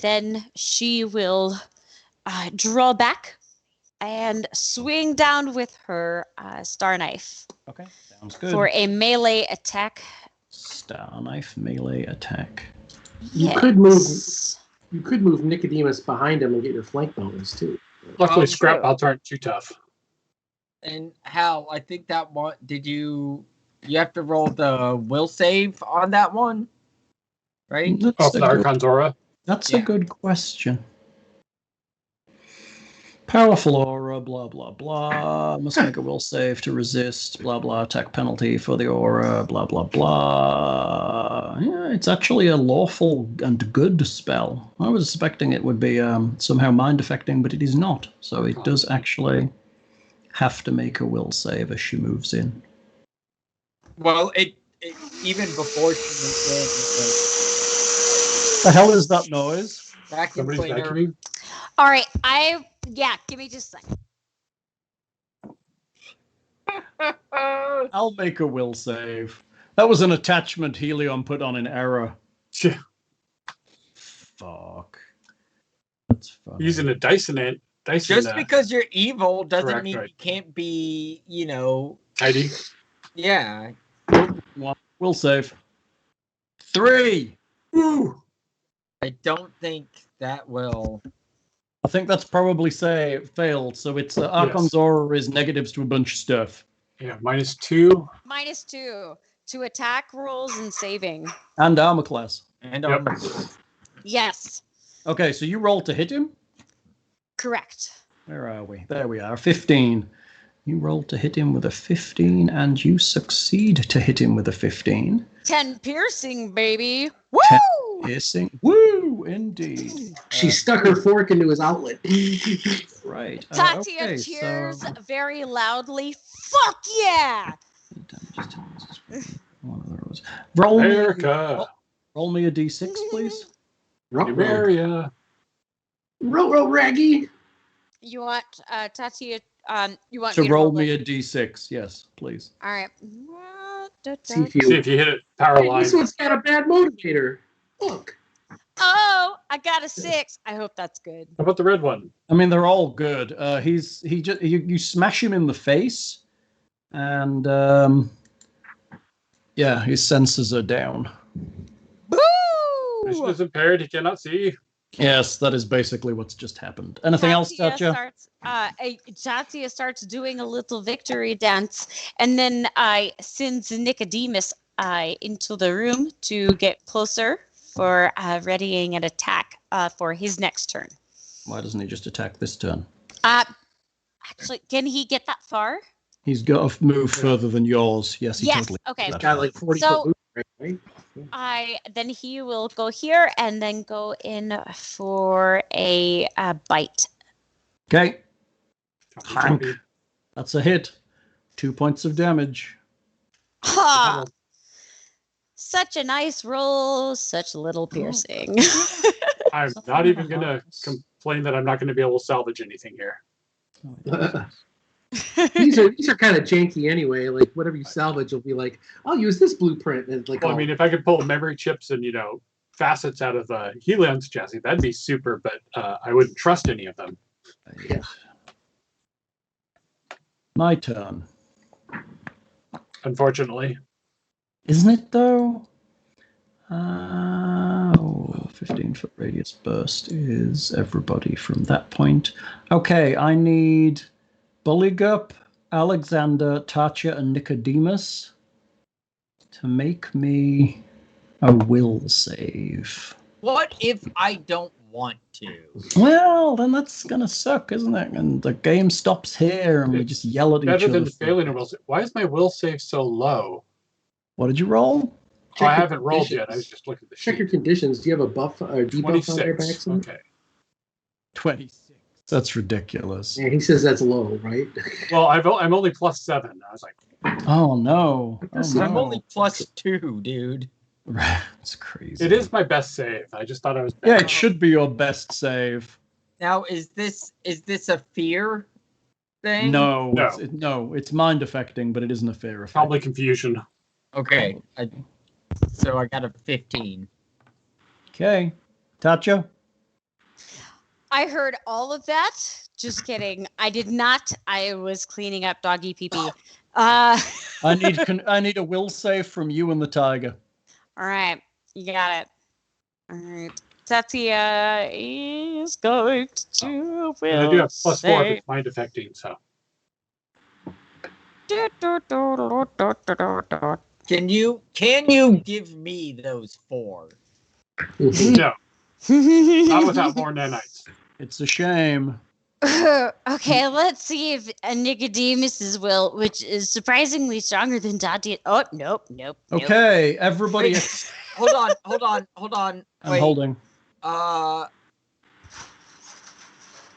then she will draw back and swing down with her star knife. Okay, sounds good. For a melee attack. Star knife melee attack. You could move Nicodemus behind him and get your flank bonus too. Luckily, scrap bots aren't too tough. And Hal, I think that one, you have to roll the will save on that one, right? For the Archon's Aura? That's a good question. Powerful aura, blah, blah, blah. Must make a will save to resist, blah, blah. Attack penalty for the aura, blah, blah, blah. Yeah, it's actually a lawful and good spell. I was expecting it would be somehow mind affecting, but it is not. So it does actually have to make a will save as she moves in. Well, it even before she moves in, The hell is that noise? vacuum Somebody's cleaner. vacuuming? All right, give me just a second. I'll make a will save. That was an attachment Hellion put on in error. Yeah. Fuck. That's funny. Using a Dyson. Just because you're evil doesn't correct, mean right. you can't be, tidy. yeah. We'll save. 3. Woo! I don't think that will. I think that's probably failed. So it's Archon's aura is negatives to a bunch of stuff. Yeah, -2. -2 to attack rolls and saving. And armor class. And Yep. Yes, Okay, so you roll to hit him? correct. Where are we? There we are. 15. You roll to hit him with a 15, and you succeed to hit him with a 15. 10 piercing, baby. 10 Woo! piercing. Woo! Indeed. She stuck her fork into his outlet. Right. Tatia okay, cheers so- very loudly. Fuck yeah! One of those. America. Roll me a d6, please. America. Row, Raggy. You want Tatia? You want So me to roll roll me it? a d6, yes, please. All right. See if See you. if you hit it power Hey, line. this one's got a bad motivator. Look. Oh, I got a 6. I hope that's good. How about the red one? I mean, they're all good. You smash him in the face, and yeah, his senses are down. Vision Boo! is impaired. He cannot see. Yes, that is basically what's just happened. Anything else, Tatia? Tatia starts doing a little victory dance, and then I sends Nicodemus into the room to get closer for readying an attack for his next turn. Why doesn't he just attack this turn? Actually, can he get that far? He's got to move further than yours. Yes, he Yes. totally. Okay. That's Got like 40 So- foot movement, right? Then he will go here and then go in for a bite. Okay, Copy, Hank. copy. that's a hit. 2 points of damage. Ha! Such a nice roll, such little piercing. I'm not even going to complain that I'm not going to be able to salvage anything here. These are kind of janky anyway. Like whatever you salvage, you'll be like, I'll use this blueprint. And it's like, Well, I mean, if I could pull memory chips and, facets out of Helion's chassis, that'd be super, but I wouldn't trust any of them. Yeah. My turn. Unfortunately. Isn't it though? 15-foot radius burst is everybody from that point. Okay, I need Buligup, Alexander, Tatia, and Nicodemus to make me a will save. What if I don't want to? Well, then that's gonna suck, isn't it? And the game stops here, and we just yell at each Better other. than failing a will save. Why is my will save so low? What did you roll? Oh, I your haven't rolled yet. I conditions. was just looking at the Check sheet. your conditions. Do you have a buff or debuff on your 26. backside? Okay. 26. That's ridiculous. Yeah, he says that's low, right? Well, I'm only +7. I was like, Oh no! Oh, That's- no. I'm only +2, dude. That's crazy. it is my best save. I just thought I was Yeah, better. it should be your best save. Now, is this a fear thing? No, No. It's mind affecting, but it isn't a fear effect. Probably confusion. Okay. So I got a 15. Okay, Tatia. I heard all of that. Just kidding. I did not. I was cleaning up doggy pee pee. I need a will save from you and the tiger. All right. You got it. All right. Tatia is going to will And I do have +4 if save. it's mind affecting, so. Can you give me those 4? No, not without more nanites. It's a shame. Okay, let's see if Nicodemus's will, which is surprisingly stronger than Tatia. Oh, nope. Okay, everybody. Wait. Hold on. I'm Wait. holding.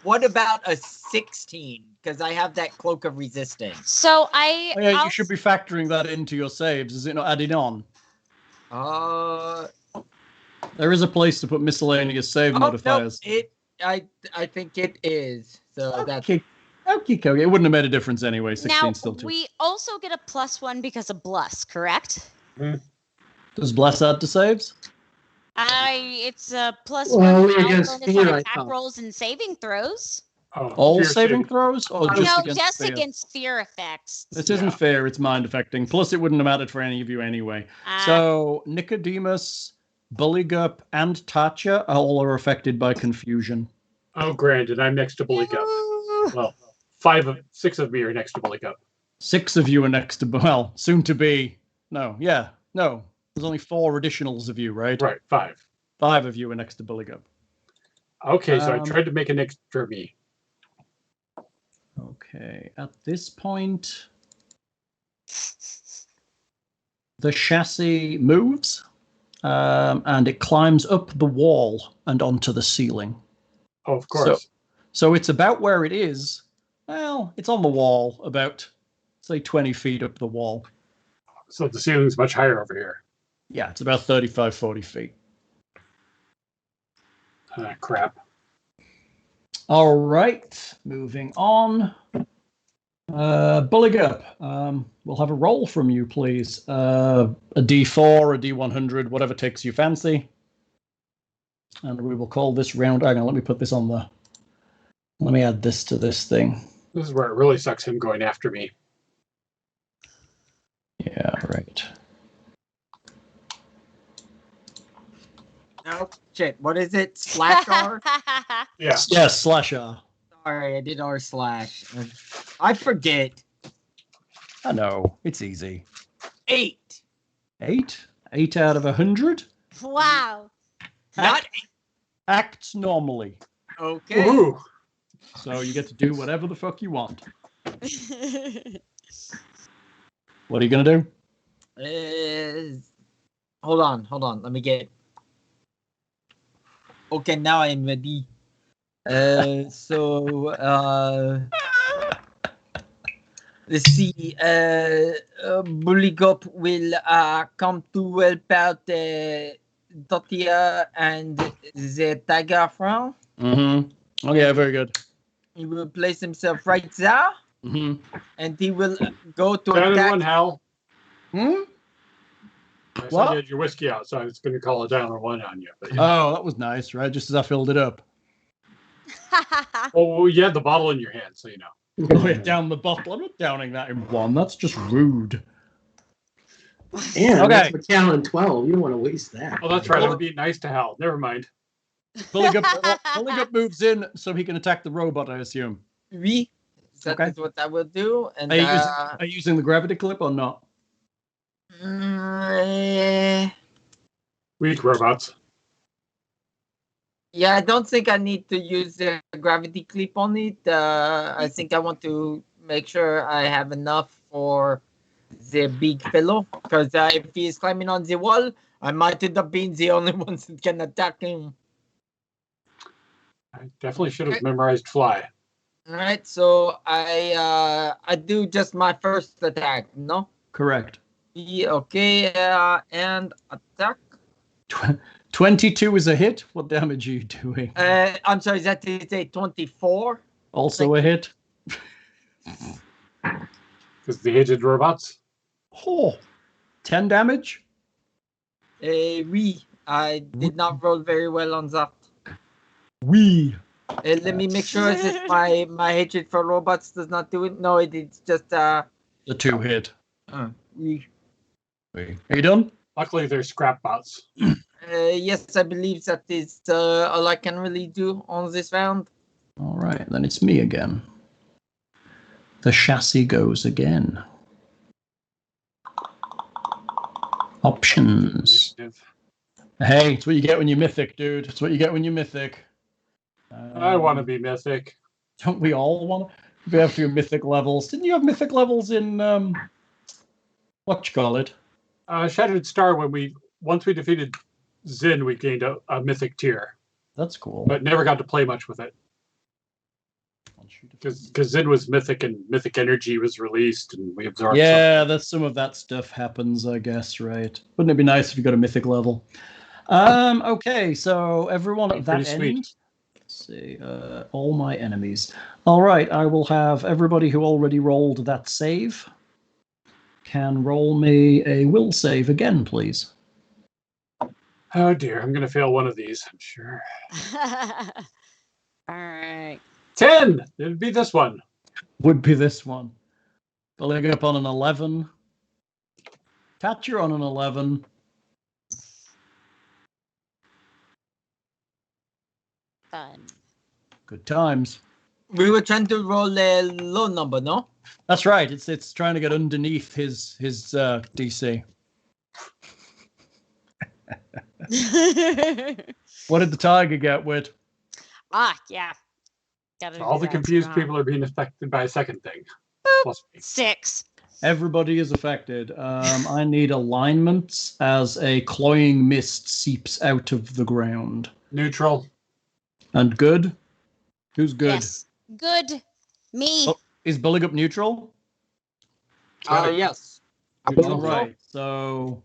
What about a 16? Because I have that cloak of resistance. So Oh, yeah, you should be factoring that into your saves. Is it not added on? There is a place to put miscellaneous save modifiers. No, I think it is. So that's Okay, it wouldn't have made a difference anyway. 16 now still too. we also get a +1 because of Bless, correct? Does Bless add to saves? It's a plus Well, one we're power against bonus fear, on I attack thought. rolls and saving throws. Oh, All fear saving throws, or just No, against just fear? against fear effects. This isn't fair. It's mind affecting. Plus, it wouldn't have mattered for any of you anyway. Ah. So Nicodemus, Buligup, and Tatia all are affected by confusion. Oh, granted, I'm next to Buligup. Well, 6 of me are next to Buligup. 6 of you are next to, well, soon to be. No. There's only 4 additionals of you, right? Right, 5. 5 of you are next to Buligup. Okay, so I tried to make an extra me. Okay, at this point, the chassis moves, and it climbs up the wall and onto the ceiling. Oh, of course. So it's about where it is. Well, it's on the wall, about, say, 20 feet up the wall. So the ceiling's much higher over here. Yeah, it's about 35, 40 feet. Crap. All right, moving on. Buligup, we'll have a roll from you, please. A D4, a D100, whatever takes you fancy. And we will call this round. Hang on, let me put this on the. Let me add this to this thing. This is where it really sucks, him going after me. Yeah, right. No, shit. What is it? Slash R? Yeah. Yes, slash R. Sorry, I did R slash. I forget. I know, it's easy. 8. 8? 8 out of 100? Wow. Not Acts normally. okay. Ooh. So you get to do whatever the fuck you want. What are you going to do? Hold on. Let me get. Okay, now I'm ready. Let's see. Buligup will come to help out Tatia and the tiger friend. Mm-hmm. Okay, very good. He will place himself right there, and he will go to Down in attack. one, Hal. Hmm? I saw What? you had your whiskey out, so I was going to call it down on one on you. But, Oh, that was nice, right? Just as I filled it up. Oh, you had the bottle in your hand, so you know. Oh, yeah, down the bottle. I'm not downing that in one. That's just rude. And Okay. that's Macallan 12. You don't want to waste that. Oh, that's right. I'm being nice to Hal. Never mind. Buligup moves in so he can attack the robot, I assume. Oui, that Okay. is what I will do. And Are you using the gravity clip or not? Weak robots. Yeah, I don't think I need to use the gravity clip on it. I think I want to make sure I have enough for the big fellow. Because if he is climbing on the wall, I might end up being the only ones that can attack him. I definitely should have memorized fly. All right, so I do just my first attack, no? Correct. Yeah, okay, and attack. 22 is a hit. What damage are you doing? I'm sorry, that is a 24. Also a hit. Because the aged robots. Oh, 10 damage? Oui, I did not roll very well on that. Wee. Let me make sure that my hatred for robots does not do it. No, it's just The 2 hit. oui. Are you done? Luckily, they're scrap bots. Yes, I believe that is all I can really do on this round. All right, then it's me again. The chassis goes again. Options. Hey, it's what you get when you're mythic, dude. It's what you get when you're mythic. I want to be mythic. Don't we all want to? We have few mythic levels. Didn't you have mythic levels in what you call it? Shattered Star. Once we defeated Zin, we gained a mythic tier, That's cool. but never got to play much with it because Zin was mythic and mythic energy was released and we absorbed. Yeah, that's some of that stuff happens, I guess, right? Wouldn't it be nice if you got a mythic level? Okay, so everyone at that Pretty sweet. end. Let's see, all my enemies. All right, I will have everybody who already rolled that save. can roll me a will save again, please. Oh dear, I'm going to fail one of these, I'm sure. All right. 10! It'd be this one. Would be this one. Buligup on an 11. Tatia on an 11. Fun. Good times. We were trying to roll a low number, no? That's right. It's trying to get underneath his DC. What did the tiger get, Whit? Yeah. Gotta All do the that confused too, huh? people are being affected by a second thing. Plus me. 6. Everybody is affected. I need alignments as a cloying mist seeps out of the ground. Neutral. And good? Who's good? Yes. Good. Me. Oh, is Buligup neutral? Yes. All right. So,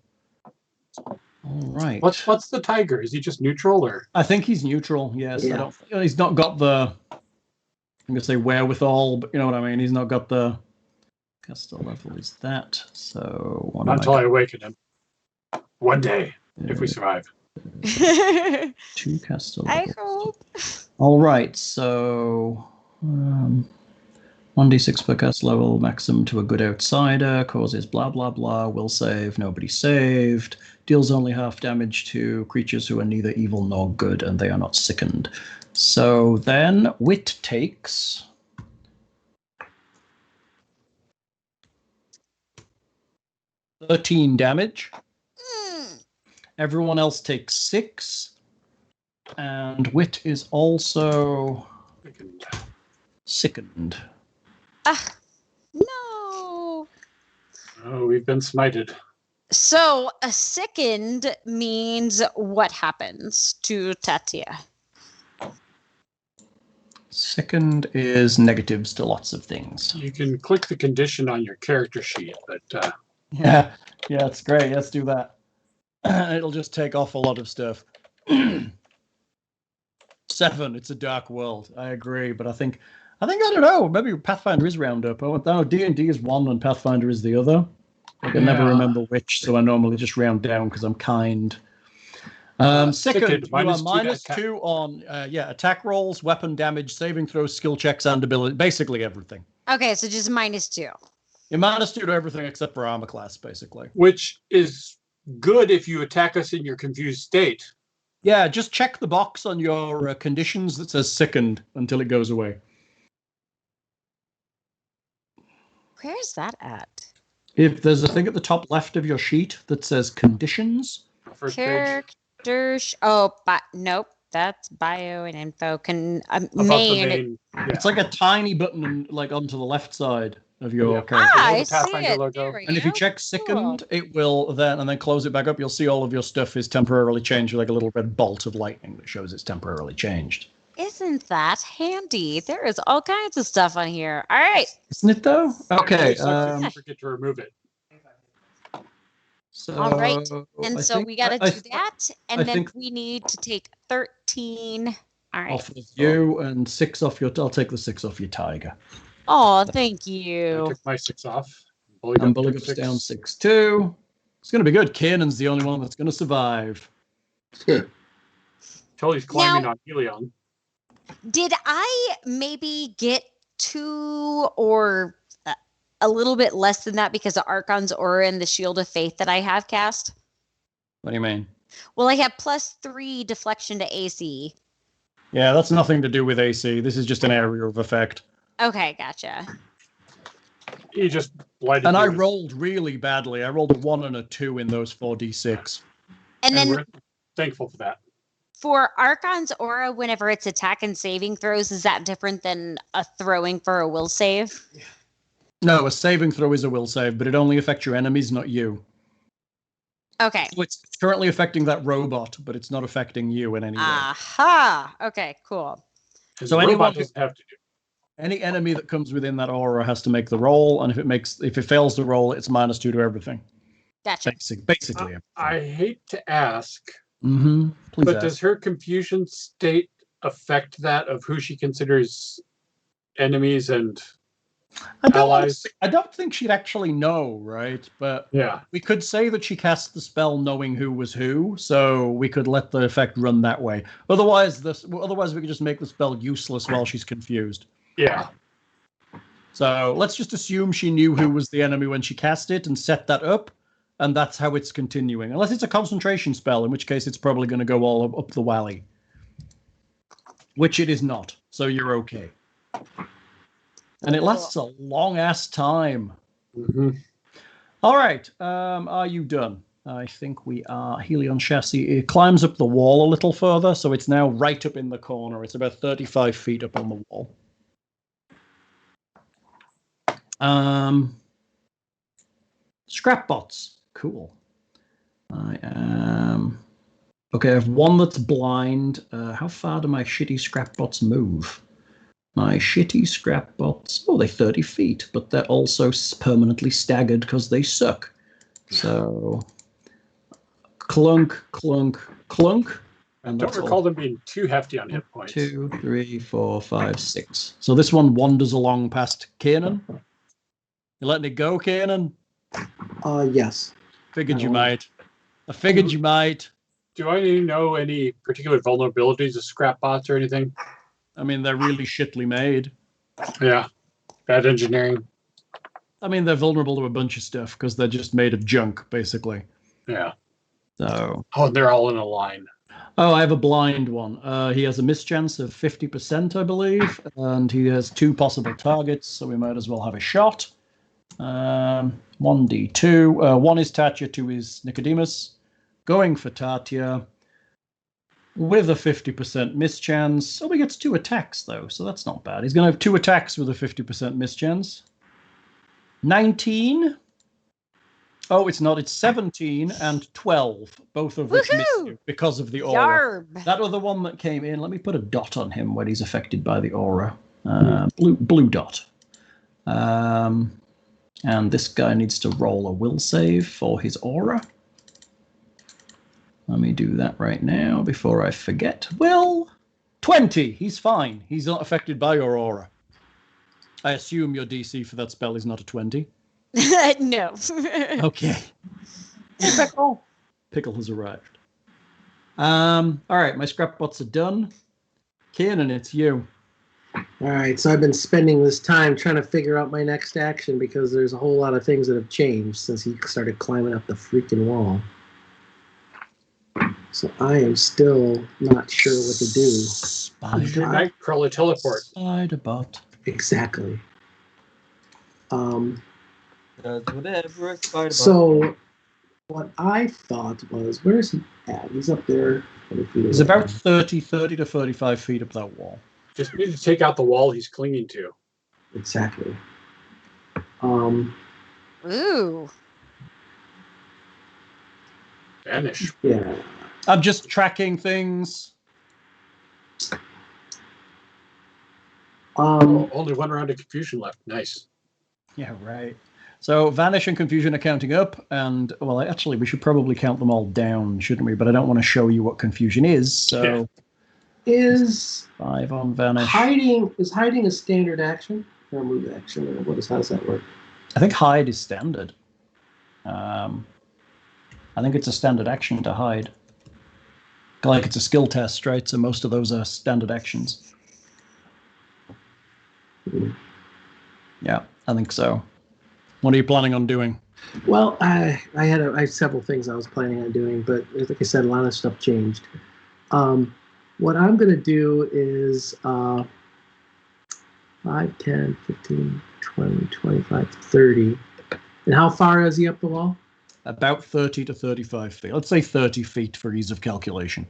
all right. What's the tiger? Is he just neutral or? I think he's neutral. Yes. Yeah. He's not got the. I'm gonna say wherewithal, but you know what I mean. He's not got the. Caster level is that. So what Not until I awaken him. One day, if we survive. 2 caster I levels. hope. All right. So 1d6 per cast level, maximum to a good outsider, causes blah blah blah, will save, nobody saved, deals only half damage to creatures who are neither evil nor good, and they are not sickened. So then Wit takes 13 damage. Everyone else takes 6. And Wit is also sickened. No. Oh, we've been smited. So a sickened means what happens to Tatia? Sickened is negatives to lots of things. You can click the condition on your character sheet, but Yeah, it's great. Let's do that. It'll just take off a lot of stuff. 7. It's a dark world. I agree, but I think I don't know. Maybe Pathfinder is round up. Oh, no, D&D is one and Pathfinder is the other. I can never remember which, so I normally just round down because I'm kind. Sickened, you are -2 on attack rolls, weapon damage, saving throws, skill checks, and ability. Basically everything. Okay, so just -2. You're -2 to everything except for armor class, basically. which is good if you attack us in your confused state. Yeah, just check the box on your conditions that says sickened until it goes away. Where's that at? If there's a thing at the top left of your sheet that says conditions, First page. Characters. Oh, but nope. That's bio and info. Above the Main. main. Yeah. it's like a tiny button like onto the left side of your Yeah. character. Ah, I the see Pathfinder it. logo. There we And if you go. check sickened, it will then, and then close it back up, you'll see all of your stuff is temporarily changed with like a little red bolt of lightning that shows it's temporarily changed. Isn't that handy? There is all kinds of stuff on here. All right. Isn't it though? Okay. It sucks if you forget to remove it. So, All right. And I so think- we got to I- do that. And I then think- we need to take 13. All right. off of you and 6 off your. I'll take the 6 off your tiger. Oh, thank I you. took my 6 off. And took Bulligup's 6. down 6-2. It's going to be good. Kiernan's the only one that's going to survive. Till he's climbing Now- on Hellion. Did I maybe get 2 or a little bit less than that because of Archon's Aura and the Shield of Faith that I have cast? What do you mean? Well, I have +3 deflection to AC. Yeah, that's nothing to do with AC. This is just an area of effect. Okay, gotcha. He just blighted. And I you with- rolled really badly. I rolled a 1 and a 2 in those 4d6. And then we're thankful for that. for Archon's Aura, whenever it's attack and saving throws, is that different than a throwing for a will save? No, a saving throw is a will save, but it only affects your enemies, not you. Okay. So it's currently affecting that robot, but it's not affecting you in any way. Aha. Okay, cool. Because So the anyone robot who- doesn't have to do. Any enemy that comes within that aura has to make the roll, and if it fails the roll, it's -2 to everything. Gotcha. Basically. I hate to ask, Mm-hmm. Please but ask. does her confusion state affect that of who she considers enemies and allies? I don't think she'd actually know, right? But Yeah. we could say that she cast the spell knowing who was who, so we could let the effect run that way. Otherwise, we could just make the spell useless while she's confused. Yeah. So let's just assume she knew who was the enemy when she cast it and set that up, and that's how it's continuing. Unless it's a concentration spell, in which case it's probably going to go all up the valley. Which it is not, so you're okay. And it lasts a long-ass time. Mm-hmm. All right, are you done? I think we are. Hellion chassis. It climbs up the wall a little further, so it's now right up in the corner. It's about 35 feet up on the wall. Scrapbots. Cool. I am... Okay, I have one that's blind. How far do my shitty scrapbots move? My shitty scrapbots... Oh, they're 30 feet, but they're also permanently staggered because they suck. So... Clunk, clunk, clunk. I don't recall them being too hefty on hit points. 2, 3, 4, 5, 6. So this one wanders along past Kiernan. You letting it go, Kiernan? Yes. Figured you might. I figured you might. Do I know any particular vulnerabilities of scrap bots or anything? I mean, they're really shittily made. Yeah. Bad engineering. I mean, they're vulnerable to a bunch of stuff because they're just made of junk, basically. Yeah. So. Oh, they're all in a line. Oh, I have a blind one. He has a mischance of 50%, I believe, and he has 2 possible targets, so we might as well have a shot. 1d2. 1 is Tatia, 2 is Nicodemus. Going for Tatia with a 50% mischance. Oh, he gets 2 attacks, though, so that's not bad. He's going to have 2 attacks with a 50% mischance. 19. Oh, it's not. It's 17 and 12, both of which miss you because of the aura. Yarb. That other one that came in, let me put a dot on him when he's affected by the aura. Blue dot. And this guy needs to roll a will save for his aura. Let me do that right now before I forget. Will, 20. He's fine. He's not affected by your aura. I assume your DC for that spell is not a 20. No. Okay. Pickle. Pickle has arrived. All right, my scrapbots are done. Kiernan, it's you. All right, so I've been spending this time trying to figure out my next action because there's a whole lot of things that have changed since he started climbing up the freaking wall. So I am still not sure what to do. Nightcrawler teleport. Spiderbot. Exactly. Whatever. So what I thought was, where is he at? He's up there. He's about 30 to 35 feet up that wall. Just need to take out the wall he's clinging to. Exactly. Ooh. Vanish. Yeah. I'm just tracking things. Only 1 round of confusion left. Nice. Yeah, right. So Vanish and Confusion are counting up, and, well, actually, we should probably count them all down, shouldn't we? But I don't want to show you what Confusion is, so... Is 5 on Vanish. hiding a standard action? Or a move action? Or how does that work? I think hide is standard. I think it's a standard action to hide. Like, it's a skill test, right? So most of those are standard actions. Yeah, I think so. What are you planning on doing? Well, I had several things I was planning on doing, but like I said, a lot of stuff changed. What I'm going to do is 5, 10, 15, 20, 25, 30. And how far is he up the wall? About 30 to 35 feet. Let's say 30 feet for ease of calculation.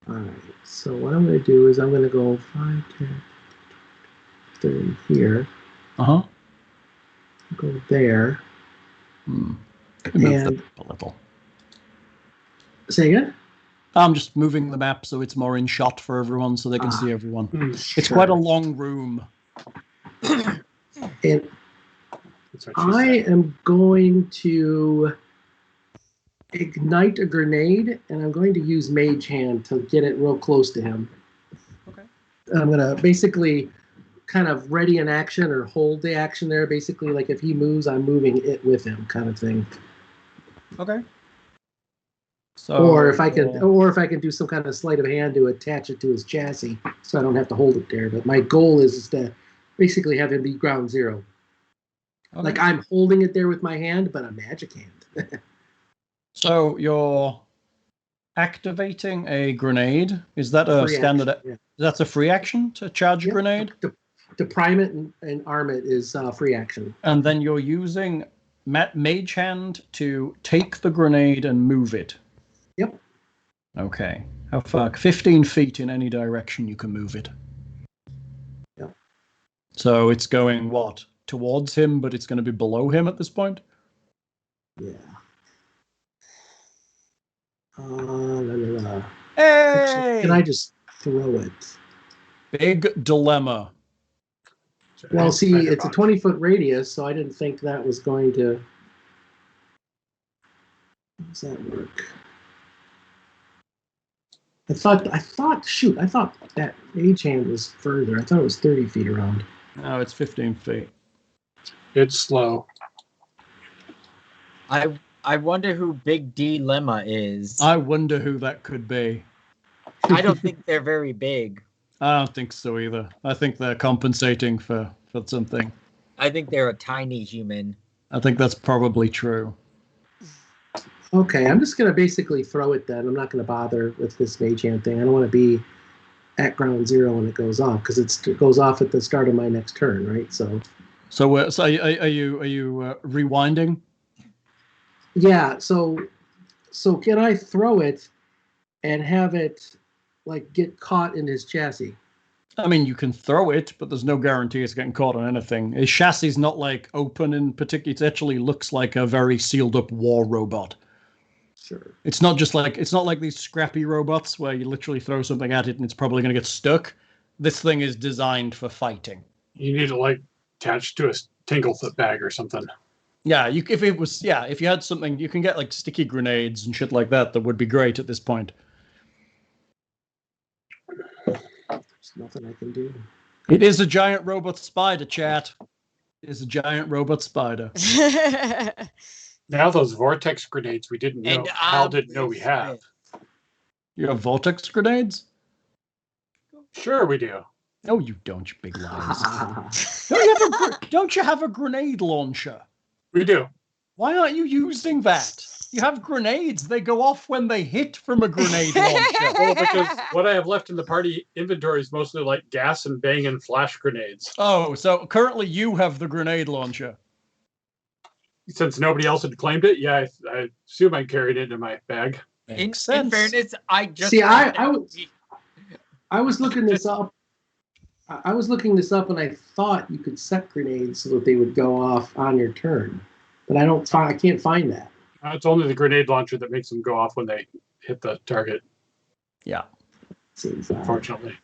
All right. So what I'm going to do is I'm going to go 5, 10, 30 here. Uh-huh. Go there. Move And a little. Say again? I'm just moving the map so it's more in shot for everyone so they can see everyone. It's quite a long room. And I am going to ignite a grenade, and I'm going to use Mage Hand to get it real close to him. Okay. I'm going to basically kind of ready in action or hold the action there. Basically, like if he moves, I'm moving it with him, kind of thing. Okay. So, Or if I can do some kind of sleight of hand to attach it to his chassis, so I don't have to hold it there. But my goal is to basically have him be ground zero. okay. Like I'm holding it there with my hand, but a magic hand. So you're activating a grenade. Is that a Free standard? action, yeah. That's a free action to charge a Yep. grenade? To prime it and arm it is free action. And then you're using Mage Hand to take the grenade and move it. Yep. Okay. How far? 15 feet in any direction you can move it. Yep. So it's going what? Towards him, but it's going to be below him at this point? Yeah. La. Hey! Can I just throw it? Big dilemma. Well, see, Spider it's a box. 20-foot radius, so I didn't think that was going to. How does that work? I thought that mage hand was further. I thought it was 30 feet around. No, it's 15 feet. It's slow. I wonder who Big Dilemma is. I wonder who that could be. I don't think they're very big. I don't think so either. I think they're compensating for something. I think they're a tiny human. I think that's probably true. Okay, I'm just going to basically throw it then. I'm not going to bother with this mage hand thing. I don't want to be at ground zero when it goes off, because it goes off at the start of my next turn, right? So are you rewinding? yeah, so can I throw it and have it like get caught in his chassis? I mean, you can throw it, but there's no guarantee it's getting caught on anything. His chassis is not like open in particular. It actually looks like a very sealed up war robot. Sure. It's not like these scrappy robots where you literally throw something at it and it's probably going to get stuck. This thing is designed for fighting. You need to like attach to a tanglefoot bag or something. Yeah, if you had something, you can get like sticky grenades and shit like that would be great at this point. There's nothing I can do. It is a giant robot spider, chat. It is a giant robot spider. Now those vortex grenades we didn't know. And Hal didn't know we have. You have vortex grenades? Sure we do. No, you don't, you big liars. Don't you have a grenade launcher? We do. Why aren't you using that? You have grenades. They go off when they hit from a grenade launcher. Well, because what I have left in the party inventory is mostly like gas and bang and flash grenades. Oh, so currently you have the grenade launcher. Since nobody else had claimed it, yeah, I assume I carried it in my bag. In Makes sense. fairness, I just See, I was looking this up. I was looking this up, and I thought you could set grenades so that they would go off on your turn, but I can't find that. It's only the grenade launcher that makes them go off when they hit the target, Yeah. Seems odd. unfortunately.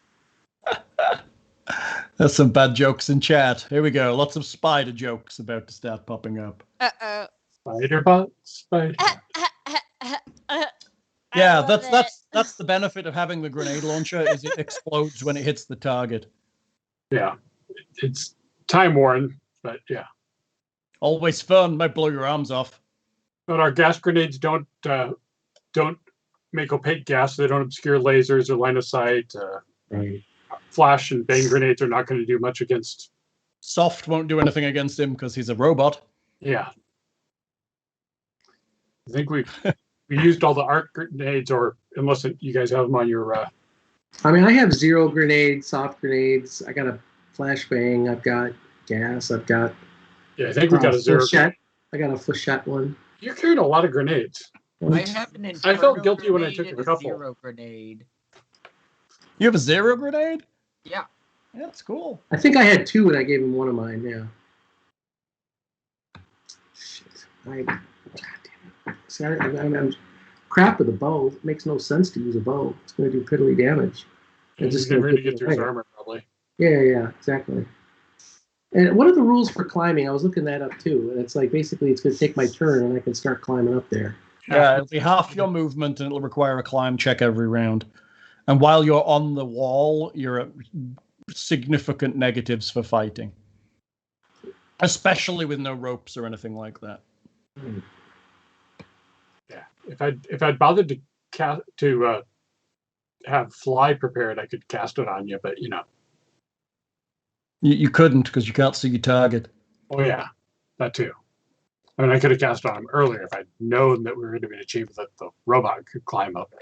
There's some bad jokes in chat. Here we go. Lots of spider jokes about to start popping up. Uh-oh. Spider-bot, spider. Yeah, that's the benefit of having the grenade launcher is it explodes when it hits the target. Yeah, it's time worn, but yeah. Always fun. Might blow your arms off. But our gas grenades don't make opaque gas. So they don't obscure lasers or line of sight. Right. Flash and bang grenades are not going to do much against. Soft won't do anything against him because he's a robot. Yeah, I think we used all the arc grenades, or unless you guys have them on your. I mean, I have zero grenades, soft grenades. I got a flashbang. I've got gas. I've got. Yeah, I think we got a zero. Flechette. I got a flechette one. You're carrying a lot of grenades. I have an I felt inferno guilty when I grenade took and a couple. zero grenade. You have a zero grenade? Yeah. Yeah, that's cool. I think I had two, and I gave him one of mine. Yeah. Shit. God damn it. See, I'm crap with a bow. It makes no sense to use a bow. It's going to do piddly damage. He's just never gonna going to get get through his away. armor, probably. Yeah, exactly. And what are the rules for climbing? I was looking that up too, and it's like basically it's going to take my turn, and I can start climbing up there. Yeah, it'll be half your movement and it'll require a climb check every round. And while you're on the wall, you're significant negatives for fighting, especially with no ropes or anything like that. Yeah, if I'd bothered to have fly prepared, I could cast it on you, but You couldn't because you can't see your target. Oh yeah, that too. I mean, I could have cast on him earlier if I'd known that we were going to be in a chamber that the robot could climb up.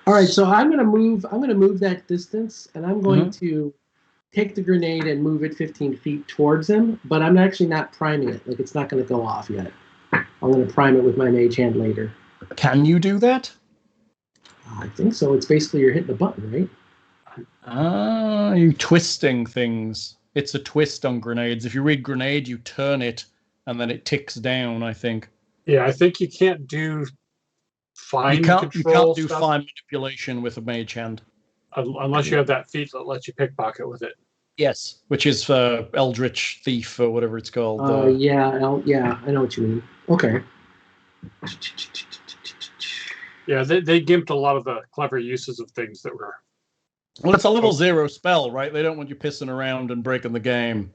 All right, so I'm gonna move that distance, and I'm going to take the grenade and move it 15 feet towards him. But I'm actually not priming it; like it's not going to go off yet. I'm going to prime it with my mage hand later. Can you do that? I think so. It's basically you're hitting a button, right? Ah, you twisting things. It's a twist on grenades. If you read grenade, you turn it, and then it ticks down, I think. Yeah, I think you can't do fine You can't control do stuff fine manipulation with a mage hand. unless you have that feat that lets you pickpocket with it. Yes. Which is for Eldritch Thief or whatever it's called. Yeah, I know what you mean. Okay. Yeah, they gimped a lot of the clever uses of things that were... Well, it's a level 0 spell, right? They don't want you pissing around and breaking the game.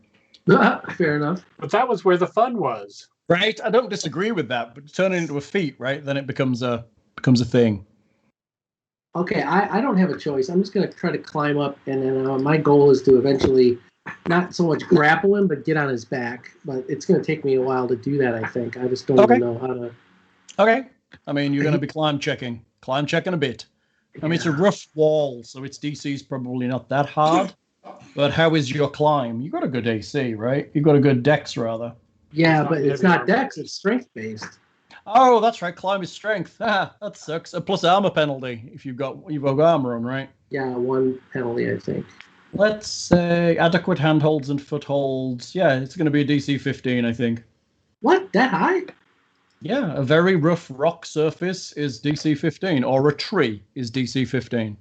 Fair enough. But that was where the fun was. Right? I don't disagree with that, but turn it into a feat, right? Then it becomes a thing. Okay, I don't have a choice. I'm just going to try to climb up, and then my goal is to eventually not so much grapple him, but get on his back. But it's going to take me a while to do that, I think. I just don't even know how to... Okay. I mean, you're going to be climb checking a bit. I mean, it's a rough wall, so its DC's probably not that hard. But how is your climb? You got a good AC, right? You got a good dex, rather. Yeah, but it's not dex, it's strength-based. Oh, that's right. Climb is strength. Ah, that sucks. A plus armor penalty if you've got armor on, right? Yeah, 1 penalty, I think. Let's say adequate handholds and footholds. Yeah, it's going to be a DC 15, I think. What? That high? Yeah, a very rough rock surface is DC 15, or a tree is DC 15.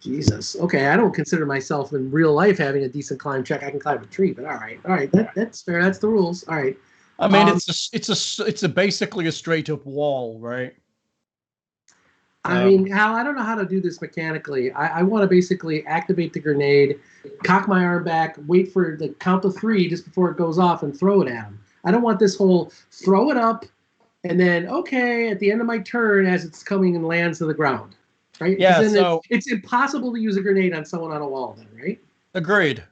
Jesus. Okay, I don't consider myself in real life having a decent climb check. I can climb a tree, but all right, that's fair. That's the rules. All right. I mean, it's basically a straight up wall, right? I mean, Hal, I don't know how to do this mechanically. I want to basically activate the grenade, cock my arm back, wait for the count of 3 just before it goes off, and throw it at him. I don't want this whole throw it up, and then, okay, at the end of my turn, as it's coming and lands to the ground. Right? Yeah, so... It's impossible to use a grenade on someone on a wall then, right? Agreed.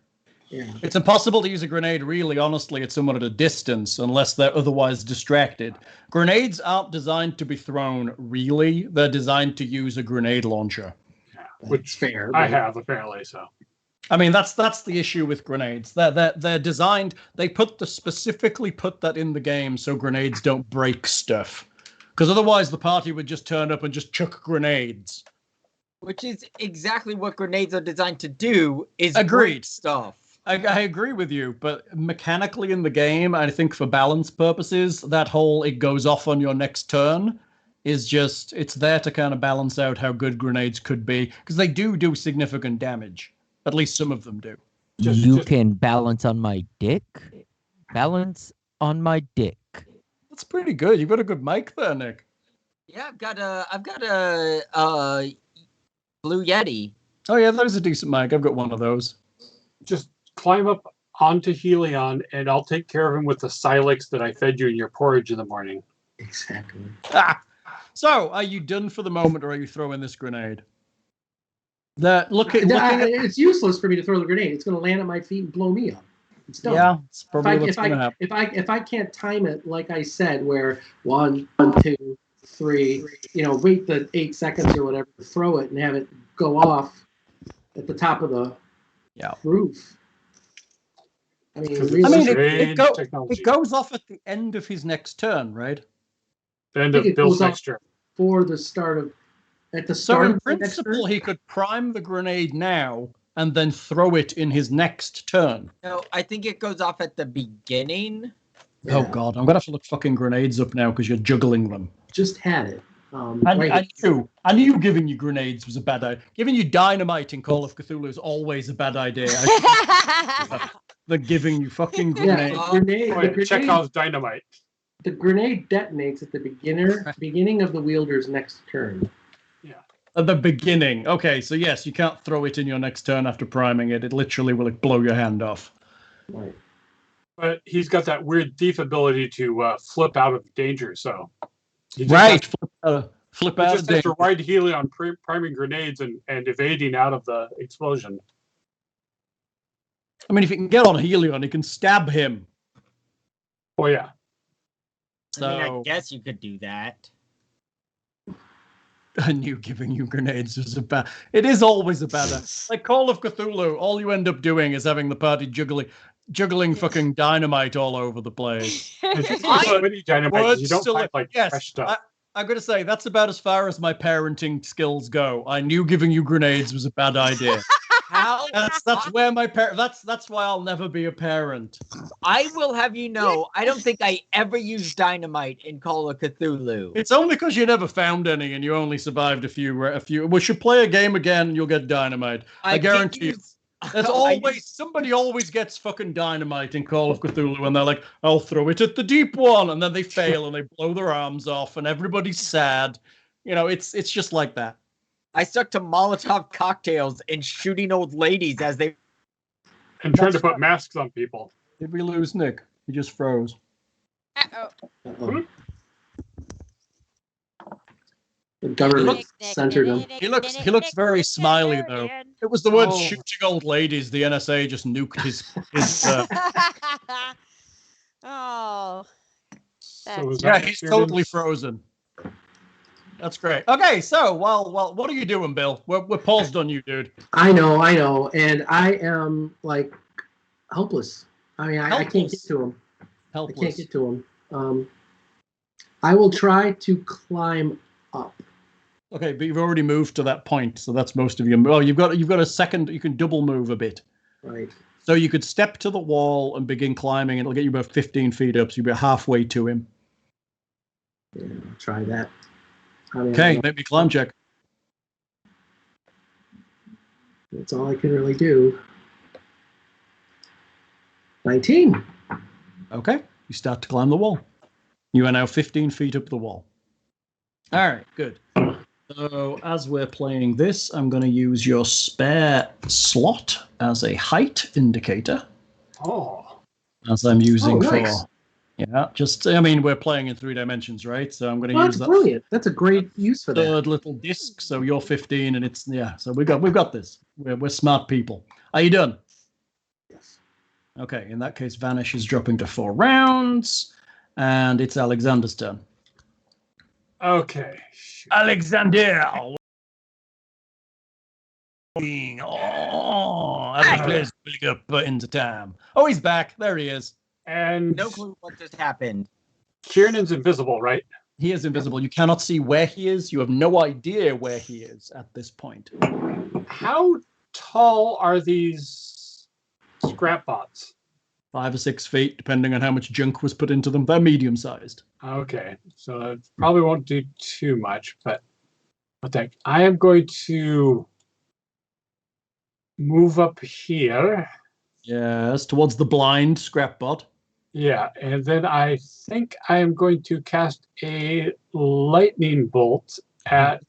Yeah. It's impossible to use a grenade, really, honestly, at someone at a distance, unless they're otherwise distracted. Grenades aren't designed to be thrown, really. They're designed to use a grenade launcher. Yeah, which fair. I have, apparently, so. I mean, that's the issue with grenades. They're designed... They specifically put that in the game so grenades don't break stuff. Because otherwise the party would just turn up and just chuck grenades. Which is exactly what grenades are designed to do, is break stuff. I agree with you, but mechanically in the game, I think for balance purposes, that whole it goes off on your next turn is just, it's there to kind of balance out how good grenades could be, because they do significant damage. At least some of them do. You can balance on my dick? Balance on my dick. That's pretty good. You've got a good mic there, Nick. Yeah, I've got a Blue Yeti. Oh yeah, that is a decent mic. I've got one of those. Just climb up onto Hellion, and I'll take care of him with the Silex that I fed you in your porridge in the morning. Exactly. So, are you done for the moment, or are you throwing this grenade? It's useless for me to throw the grenade. It's going to land at my feet and blow me up. It's done. Yeah, it's probably what's going to happen. If I can't time it, like I said, where 1, 2, 3, wait the 8 seconds or whatever, throw it and have it go off at the top of the roof. I mean, it goes off at the end of his next turn, right? The end of Bill's next turn. For the start of, So in principle, he could prime the grenade now and then throw it in his next turn. No, I think it goes off at the beginning. Yeah. Oh God, I'm gonna have to look fucking grenades up now because you're juggling them. Just had it. I knew giving you grenades was a bad idea. Giving you dynamite in Call of Cthulhu is always a bad idea. They're giving you fucking grenades. Chekhov's dynamite. The grenade detonates at the beginning of the wielder's next turn. Yeah. At the beginning. Okay, so yes, you can't throw it in your next turn after priming it. It literally will blow your hand off. Right. But he's got that weird thief ability to flip out of danger, so he just Right. Flip he out just of has to danger. ride Hellion priming grenades and evading out of the explosion. I mean, if you can get on Hellion, you can stab him. Oh yeah. So I mean, I guess you could do that. I knew giving you grenades was a bad. It is always a bad. Like Call of Cthulhu, all you end up doing is having the party juggling fucking dynamite all over the place. So many dynamites, you don't Still, find like yes, fresh stuff. I'm gonna say that's about as far as my parenting skills go. I knew giving you grenades was a bad idea. How? That's where my that's why I'll never be a parent. I will have you know, I don't think I ever used dynamite in Call of Cthulhu. It's only because you never found any and you only survived a few. We should play a game again and you'll get dynamite. I guarantee you. There's always somebody always gets fucking dynamite in Call of Cthulhu, and they're like, "I'll throw it at the deep one," and then they fail and they blow their arms off, and everybody's sad. You know, it's just like that. I stuck to Molotov cocktails and shooting old ladies as they. And trying to put masks on people. Did we lose Nick? He just froze. Uh-oh. Uh-oh. The government censored him. He looks very smiley though. It was the word shooting old ladies. The NSA just nuked his Oh. So is yeah, that he's Kiernan? totally frozen. That's great. Okay, so well, what are you doing, Bill? We're paused on you, dude. I know, and I am like helpless. I mean, I can't get to him. Helpless. I can't get to him. I will try to climb up. Okay, but you've already moved to that point, so that's most of your. Oh, you've got a second. You can double move a bit. Right. So you could step to the wall and begin climbing. It'll get you about 15 feet up, so you'll be halfway to him. Yeah, I'll try that. I mean, Okay, make me climb check. That's all I can really do. 19. Okay, you start to climb the wall. You are now 15 feet up the wall. All right, good. So as we're playing this, I'm going to use your spare slot as a height indicator. Oh. As I'm using nice. for... Yeah, I mean, we're playing in 3 dimensions, right? So I'm going to use That's that brilliant. That's a great use for that. third little disc. So you're 15 and it's... Yeah, so we've got this. We're smart people. Are you done? Yes. Okay, in that case, Vanish is dropping to 4 rounds. And it's Alexander's turn. Okay. Alexander! Oh, average players Buligup into time. Oh, he's back. There he is. And No clue what just happened. Kiernan's invisible, right? He is invisible. You cannot see where he is. You have no idea where he is at this point. How tall are these scrap bots? 5 or 6 feet, depending on how much junk was put into them. They're medium-sized. Okay, so that probably won't do too much, but I think I am going to move up here. Yes, towards the blind scrap bot. Yeah, and then I think I am going to cast a lightning bolt at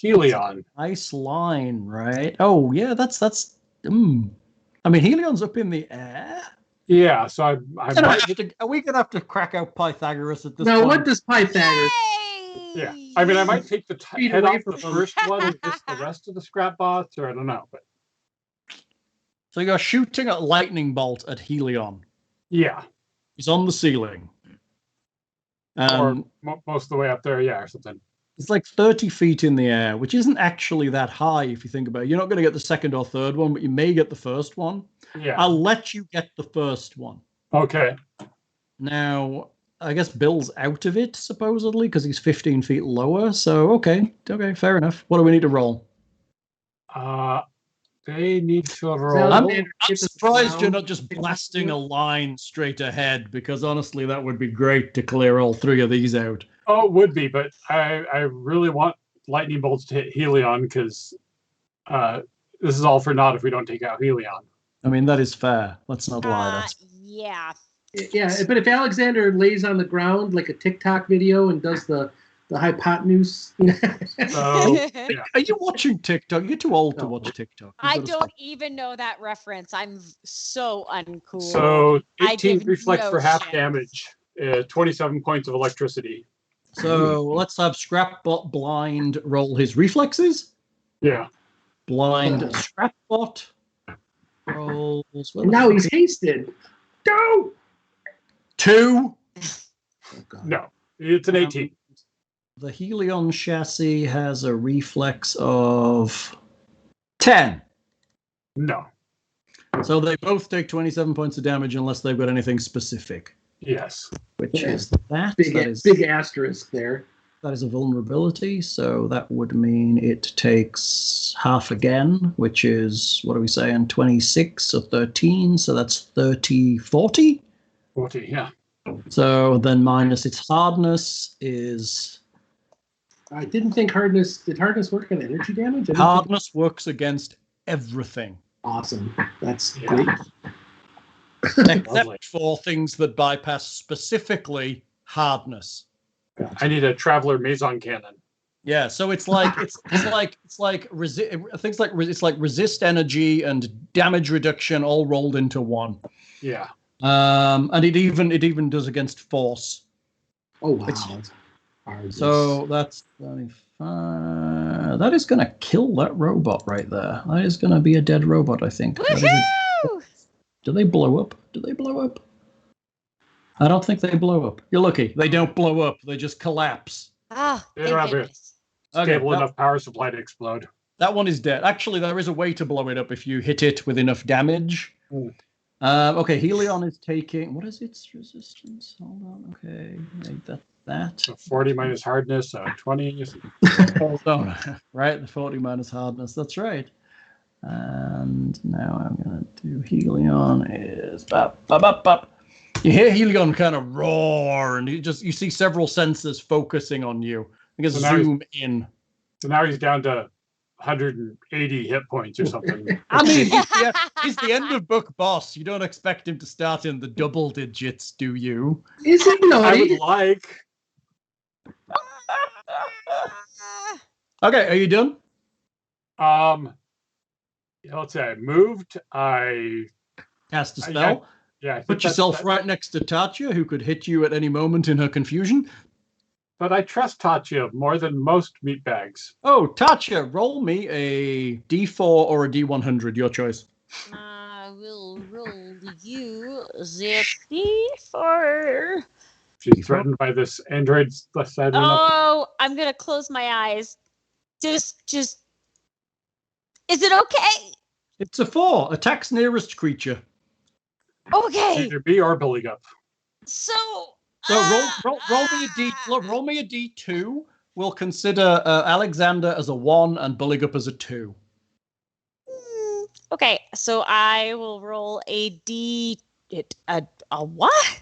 Hellion. Nice line, right? Oh, yeah, that's. I mean, Helion's up in the air. Yeah, so I might. Are we gonna have to crack out Pythagoras at this Now, point? what does Pythagoras? Yeah, I mean, I might take the Speed head away off the from first one and miss the rest of the scrap bots, or I don't know. But So you're shooting a lightning bolt at Hellion. yeah, He's on the ceiling. or most of the way up there, yeah, or something. It's like 30 feet in the air, which isn't actually that high if you think about it. You're not going to get the second or third one, but you may get the first one. Yeah. I'll let you get the first one. Okay. Now, I guess Bill's out of it, supposedly, because he's 15 feet lower. So, okay, fair enough. What do we need to roll? They need to roll. I'm surprised you're not just blasting a line straight ahead, because honestly, that would be great to clear all 3 of these out. Oh, it would be, but I really want lightning bolts to hit Hellion because this is all for naught if we don't take out Hellion. I mean, that is fair. Let's not lie. Yeah. Yeah, but if Alexander lays on the ground like a TikTok video and does the The hypotenuse. So yeah. Are you watching TikTok? You're too old to No. watch TikTok. I don't even know that reference. I'm so uncool. So I 18 give reflex no for half shit. damage. 27 points of electricity. So let's have Scrapbot Blind roll his reflexes. Yeah. Blind Scrapbot rolls. And now he's hasted. Go! 2. Oh, God. No, it's an 18. The Hellion chassis has a reflex of 10. No. So they both take 27 points of damage unless they've got anything specific, Yes. which Yeah. is that. Big asterisk there. That is a vulnerability, so that would mean it takes half again, which is, what are we saying, 26 or 13, so that's 30, 40? 40, yeah. So then minus its hardness is... I didn't think hardness. Did hardness work on energy damage? I didn't think- Hardness works against everything, Awesome. That's Yeah. great. Lovely. except for things that bypass specifically hardness. I need a traveler maison cannon. Yeah, so it's like it's like things like it's like resist energy and damage reduction all rolled into one. Yeah. And it even does against force. Oh wow. It's- That's hard. So that's 25. That is going to kill that robot right there. That is going to be a dead robot, I think. That is Woohoo! Do they blow up? Do they blow up? I don't think they blow up. You're lucky. They don't blow up. They just collapse. Ah, They thank don't have a goodness. Okay, stable that- enough power supply to explode. That one is dead. Actually, there is a way to blow it up if you hit it with enough damage. Mm. Okay, Hellion is taking... What is its resistance? Hold on. Okay, make that. So 40 minus hardness, 20. Hold on. Right, the 40 minus hardness. That's right. And now I'm going to do Hellion is... Bop, bop, bop, bop. You hear Hellion kind of roar, and you see several sensors focusing on you. I guess So now he's- zoom in. So now he's down to 180 hit points or something. I mean, he's the end of book boss. You don't expect him to start in the double digits, do you? Is it I naughty? would like. Okay, are you done? Let's say I moved. I Cast a I- spell. yeah. I think Put that's- yourself that- right next to Tatia, who could hit you at any moment in her confusion. But I trust Tatia more than most meatbags. Oh, Tatia, roll me a D4 or a D100, your choice. I will roll you the D4. She's threatened by this android side. Oh, I'm gonna close my eyes. Just. Is it okay? It's a 4. Attacks nearest creature. Okay. Either B or Buligup. So. So roll me a D. Roll me a D2. We'll consider Alexander as a 1 and Buligup as a 2. Okay, so I will roll a D. A what?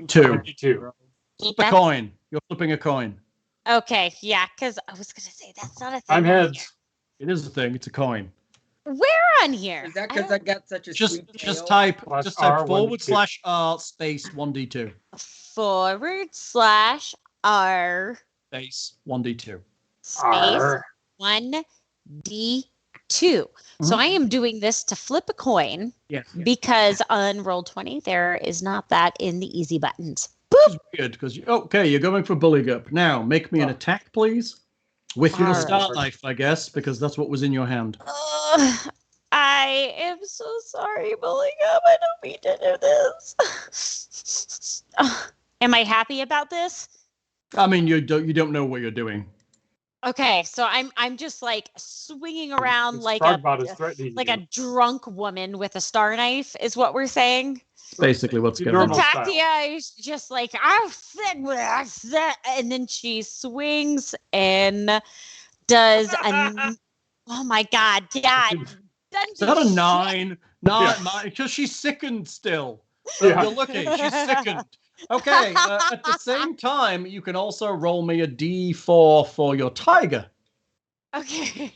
2. 22. Flip a coin. You're flipping a coin. Okay, yeah, because I was gonna say that's not a thing. I'm on heads. It is a thing. It's a coin. here. Where on here? Is that I because don't- I got such a Just sweet tail? just type Plus just type R, forward 1D2. slash R space 1D2 /R space 1D2. space Arr. 1D2. So I am doing this to flip a coin Yes. because on Roll20 there is not that in the easy buttons. Which is weird because you're going for Buligup. Now make me an Oh. attack, please, with your Alright. start knife, I guess, because that's what was in your hand. I am so sorry, Buligup. I don't mean to do this. Am I happy about this? I mean, you don't know what you're doing. Okay, so I'm just like swinging around This like Frogbot is threatening like you. a drunk woman with a star knife is what we're saying. Basically, what's Your going on. normal style. Tatia is just like I said, and then she swings and does a. Oh my God, Dad! Is that a 9? Yeah. 9, because she's sickened still. Yeah. You're lucky. She's sickened. Okay. At the same time, you can also roll me a D4 for your tiger, Okay.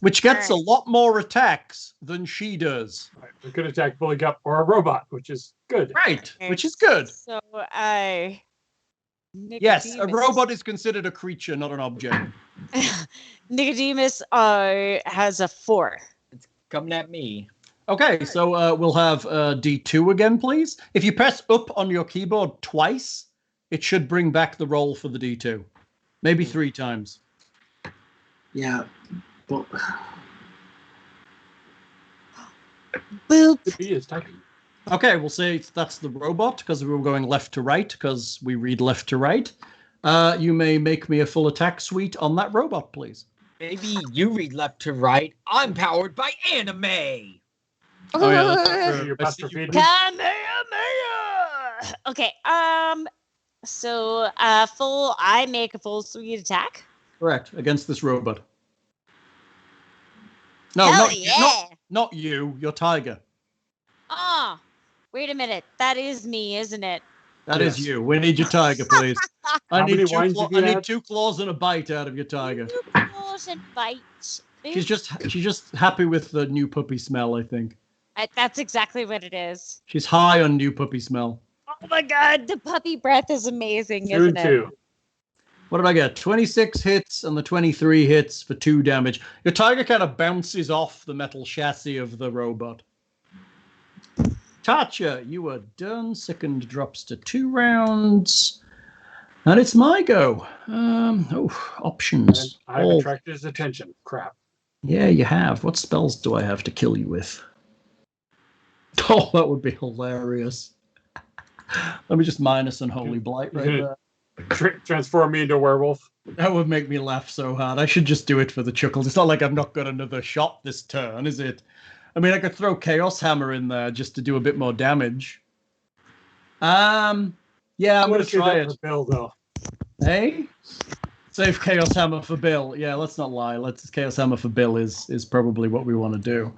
which gets Alright. a lot more attacks than she does. Right, we could attack Buligup or a robot, which is good. Right, which is good. So I Yes, a robot is considered a creature, not an object. Nicodemus has a 4. It's coming at me. Okay, so we'll have D2 again, please. If you press up on your keyboard twice, it should bring back the roll for the D2. Maybe 3 times. Yeah. Well, Boop. The B is typing. Okay, we'll say that's the robot because we were going left to right because we read left to right. You may make me a full attack suite on that robot, please. Maybe you read left to right. I'm powered by anime. Oh, yeah, that's So your I see pastor you- feed. Kamehameha! Okay, so I make a full suite attack. Correct, against this robot. No, Hell not, yeah! not you, your tiger. Ah, wait a minute. That is me, isn't it? That is Yes. you. We need your tiger, please. I How need many two wines have you had? 2 claws and a bite out of your tiger. Claws and bites. She's just happy with the new puppy smell, I think. That's exactly what it is. She's high on new puppy smell. Oh my god, the puppy breath is amazing, 2 and isn't it? 2. What did I get? 26 hits and the 23 hits for 2 damage. Your tiger kind of bounces off the metal chassis of the robot. Tatia, you are done. Second drops to 2 rounds. And it's my go. Options. And I've Oh, attracted his attention. Crap. yeah, you have. What spells do I have to kill you with? Oh, that would be hilarious. Let me just minus Unholy Blight right there. Transform me into a werewolf. That would make me laugh so hard. I should just do it for the chuckles. It's not like I've not got another shot this turn, is it? I mean, I could throw Chaos Hammer in there just to do a bit more damage. Yeah, I'm going to try it. Bill, though. Hey? Save Chaos Hammer for Bill. Yeah, let's not lie. Chaos Hammer for Bill is probably what we want to do.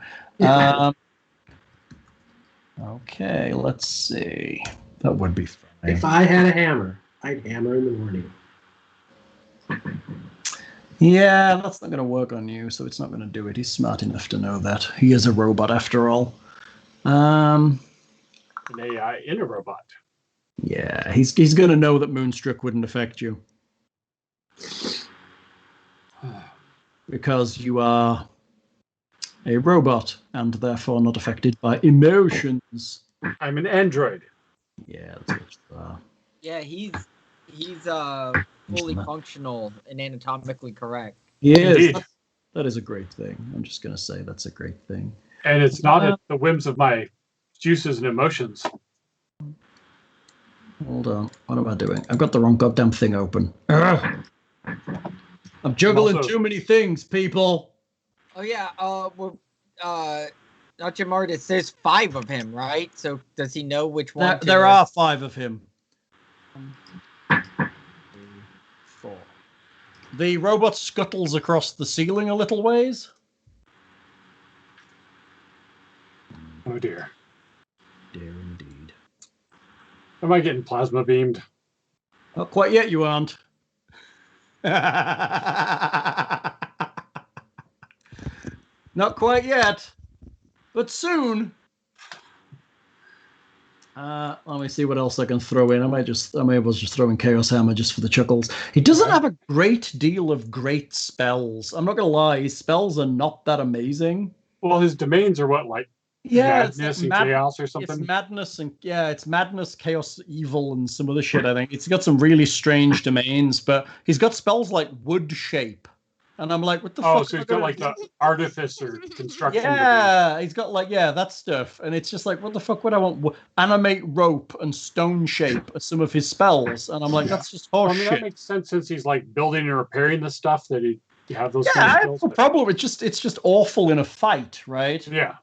Okay, let's see. That would be fine. if I had a hammer, I'd hammer in the morning. Yeah, that's not going to work on you, so it's not going to do it. He's smart enough to know that. He is a robot after all. An AI in a robot. Yeah, he's going to know that Moonstruck wouldn't affect you. Because you are a robot and therefore not affected by emotions. I'm an android. Yeah, that's what you are. Yeah, he's fully functional and anatomically correct. Yes, Indeed. that is a great thing. I'm just going to say that's a great thing. And it's not at the whims of my juices and emotions. Hold on. What am I doing? I've got the wrong goddamn thing open. Ugh. I'm juggling Also- too many things, people. Oh yeah, not Jim Artist. There's 5 of him, right? So does he know which one? There are 5 of him. 1, 2, 3, 4. The robot scuttles across the ceiling a little ways. Oh dear. Dear indeed. Am I getting plasma beamed? Not quite yet, you aren't. Not quite yet, but soon. Let me see what else I can throw in. I may was just throwing Chaos Hammer just for the chuckles. He doesn't have a great deal of great spells. I'm not gonna lie, his spells are not that amazing. Well, his domains are what, like madness and chaos or something? It's madness and it's madness, chaos, evil, and some other shit. I think it's got some really strange domains, but he's got spells like wood shape, and I'm like, what the fuck? Oh, so he's got like the artificer construction. Yeah, he's got like that stuff, and it's just like, what the fuck would I want? Animate rope and stone shape are some of his spells, and I'm like, that's just I horse mean, shit. that makes sense since he's like building and repairing the stuff that he have those Yeah, kind I of have skills. no but- problem. It's just awful in a fight, right? Yeah.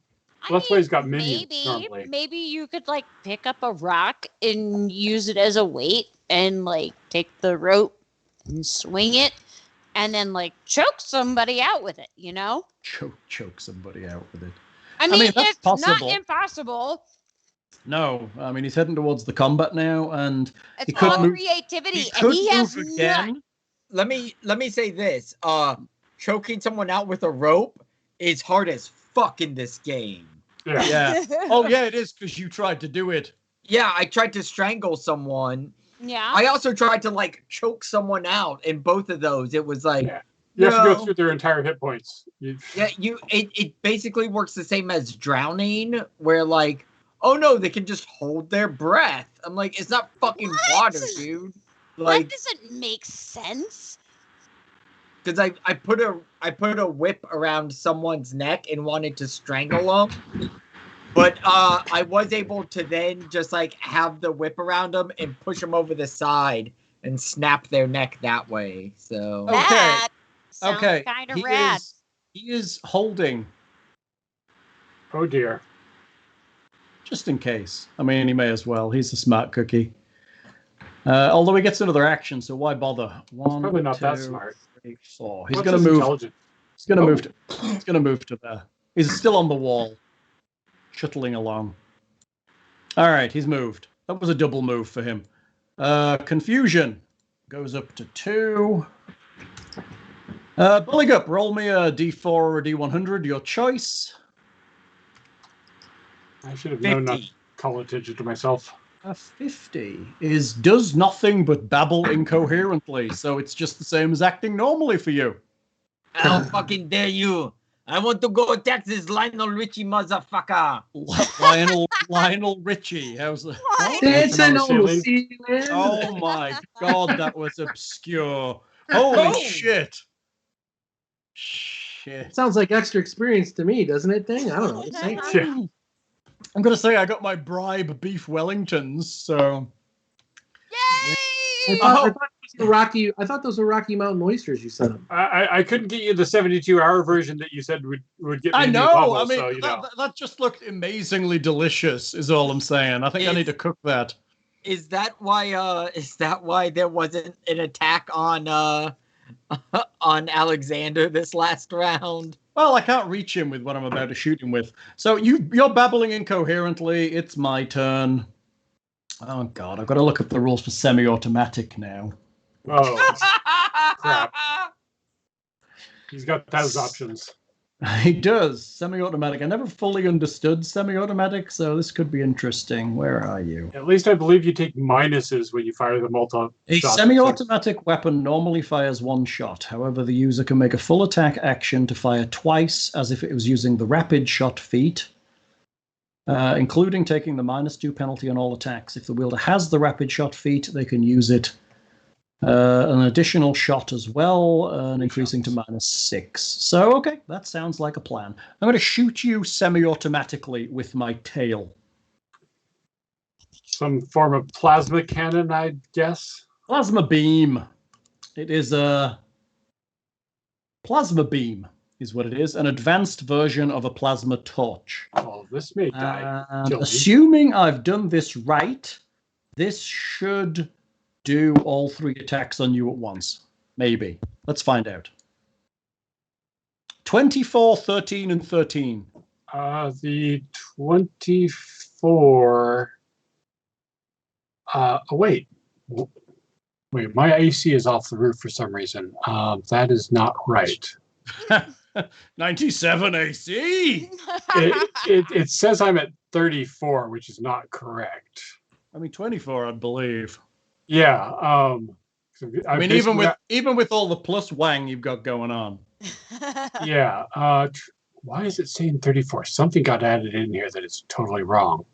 I Well, that's why mean, he's got minions normally. maybe you could like pick up a rock and use it as a weight and like take the rope and swing it and then like choke somebody out with it, you know? Choke somebody out with it. I mean, that's it's possible. not impossible. No, I mean he's heading towards the combat now, and It's he could all move. creativity, He and could he has move none. again. Let me say this. Choking someone out with a rope is hard as fuck in this game. Yeah. Yeah. Oh yeah, it is because you tried to do it. Yeah, I tried to strangle someone Yeah. I also tried to like choke someone out in both of those. It was like, Yeah. You have to no. go through their entire hit points. It basically works the same as drowning, where like, oh no, they can just hold their breath. I'm like, it's not fucking water, dude. Like, that doesn't make sense. because I put a whip around someone's neck and wanted to strangle them, but I was able to then just like have the whip around them and push them over the side and snap their neck that way. So Okay. That sounds Okay. kind of rad. He is holding, Oh dear. just in case. I mean, he may as well. He's a smart cookie. Although he gets another action, so why bother? One, Probably not that two, smart. 3, 4. He's What's going to his move. intelligence? He's going to Oh. move to. He's going to move to there. He's still on the wall, shuttling along. All right, he's moved. That was a double move for him. Confusion goes up to 2. Buligup, roll me a D4 or a D100, your choice. I should have known not to 50. call attention to myself. A 50 does nothing but babble incoherently, so it's just the same as acting normally for you. How fucking dare you! I want to go attack this Lionel Richie motherfucker. Lionel Richie, how's that? What? Dancing on the ceiling. ceiling. Oh my god, that was obscure. Holy Boom. shit. It sounds like extra experience to me, doesn't it? Thing? I don't know. Just saying. Yeah. I'm gonna say I got my bribe beef Wellingtons, so Yay! I thought those were Rocky Mountain oysters you sent them. I couldn't get you the 72-hour version that you said would get me I a new know. bubble, I mean, so you know. that just looked amazingly delicious. Is all I'm saying. I think I need to cook that. Is that why there wasn't an attack on on Alexander this last round? Well, I can't reach him with what I'm about to shoot him with. So you're babbling incoherently. It's my turn. Oh god, I've got to look up the rules for semi-automatic now. Oh, crap. He's got those options. He does. Semi-automatic. I never fully understood semi-automatic, so this could be interesting. Where are you? At least I believe you take minuses when you fire the multi-shot. A semi-automatic weapon normally fires 1 shot. However, the user can make a full attack action to fire twice as if it was using the rapid shot feat, including taking the -2 penalty on all attacks. If the wielder has the rapid shot feat, they can use it an additional shot as well, and increasing to -6. So, okay, that sounds like a plan. I'm going to shoot you semi-automatically with my tail. Some form of plasma cannon, I guess. Plasma beam. It is a plasma beam, is what it is. An advanced version of a plasma torch. Oh, this may die. And Kill me. assuming I've done this right, this should do all 3 attacks on you at once. Maybe. Let's find out. 24, 13, and 13. The 24. Wait. Wait, my AC is off the roof for some reason. That is not right. 97 AC! It says I'm at 34, which is not correct. I mean, 24, I believe. Yeah. I mean, even with all the plus wang you've got going on. Yeah. Why is it saying 34? Something got added in here that is totally wrong.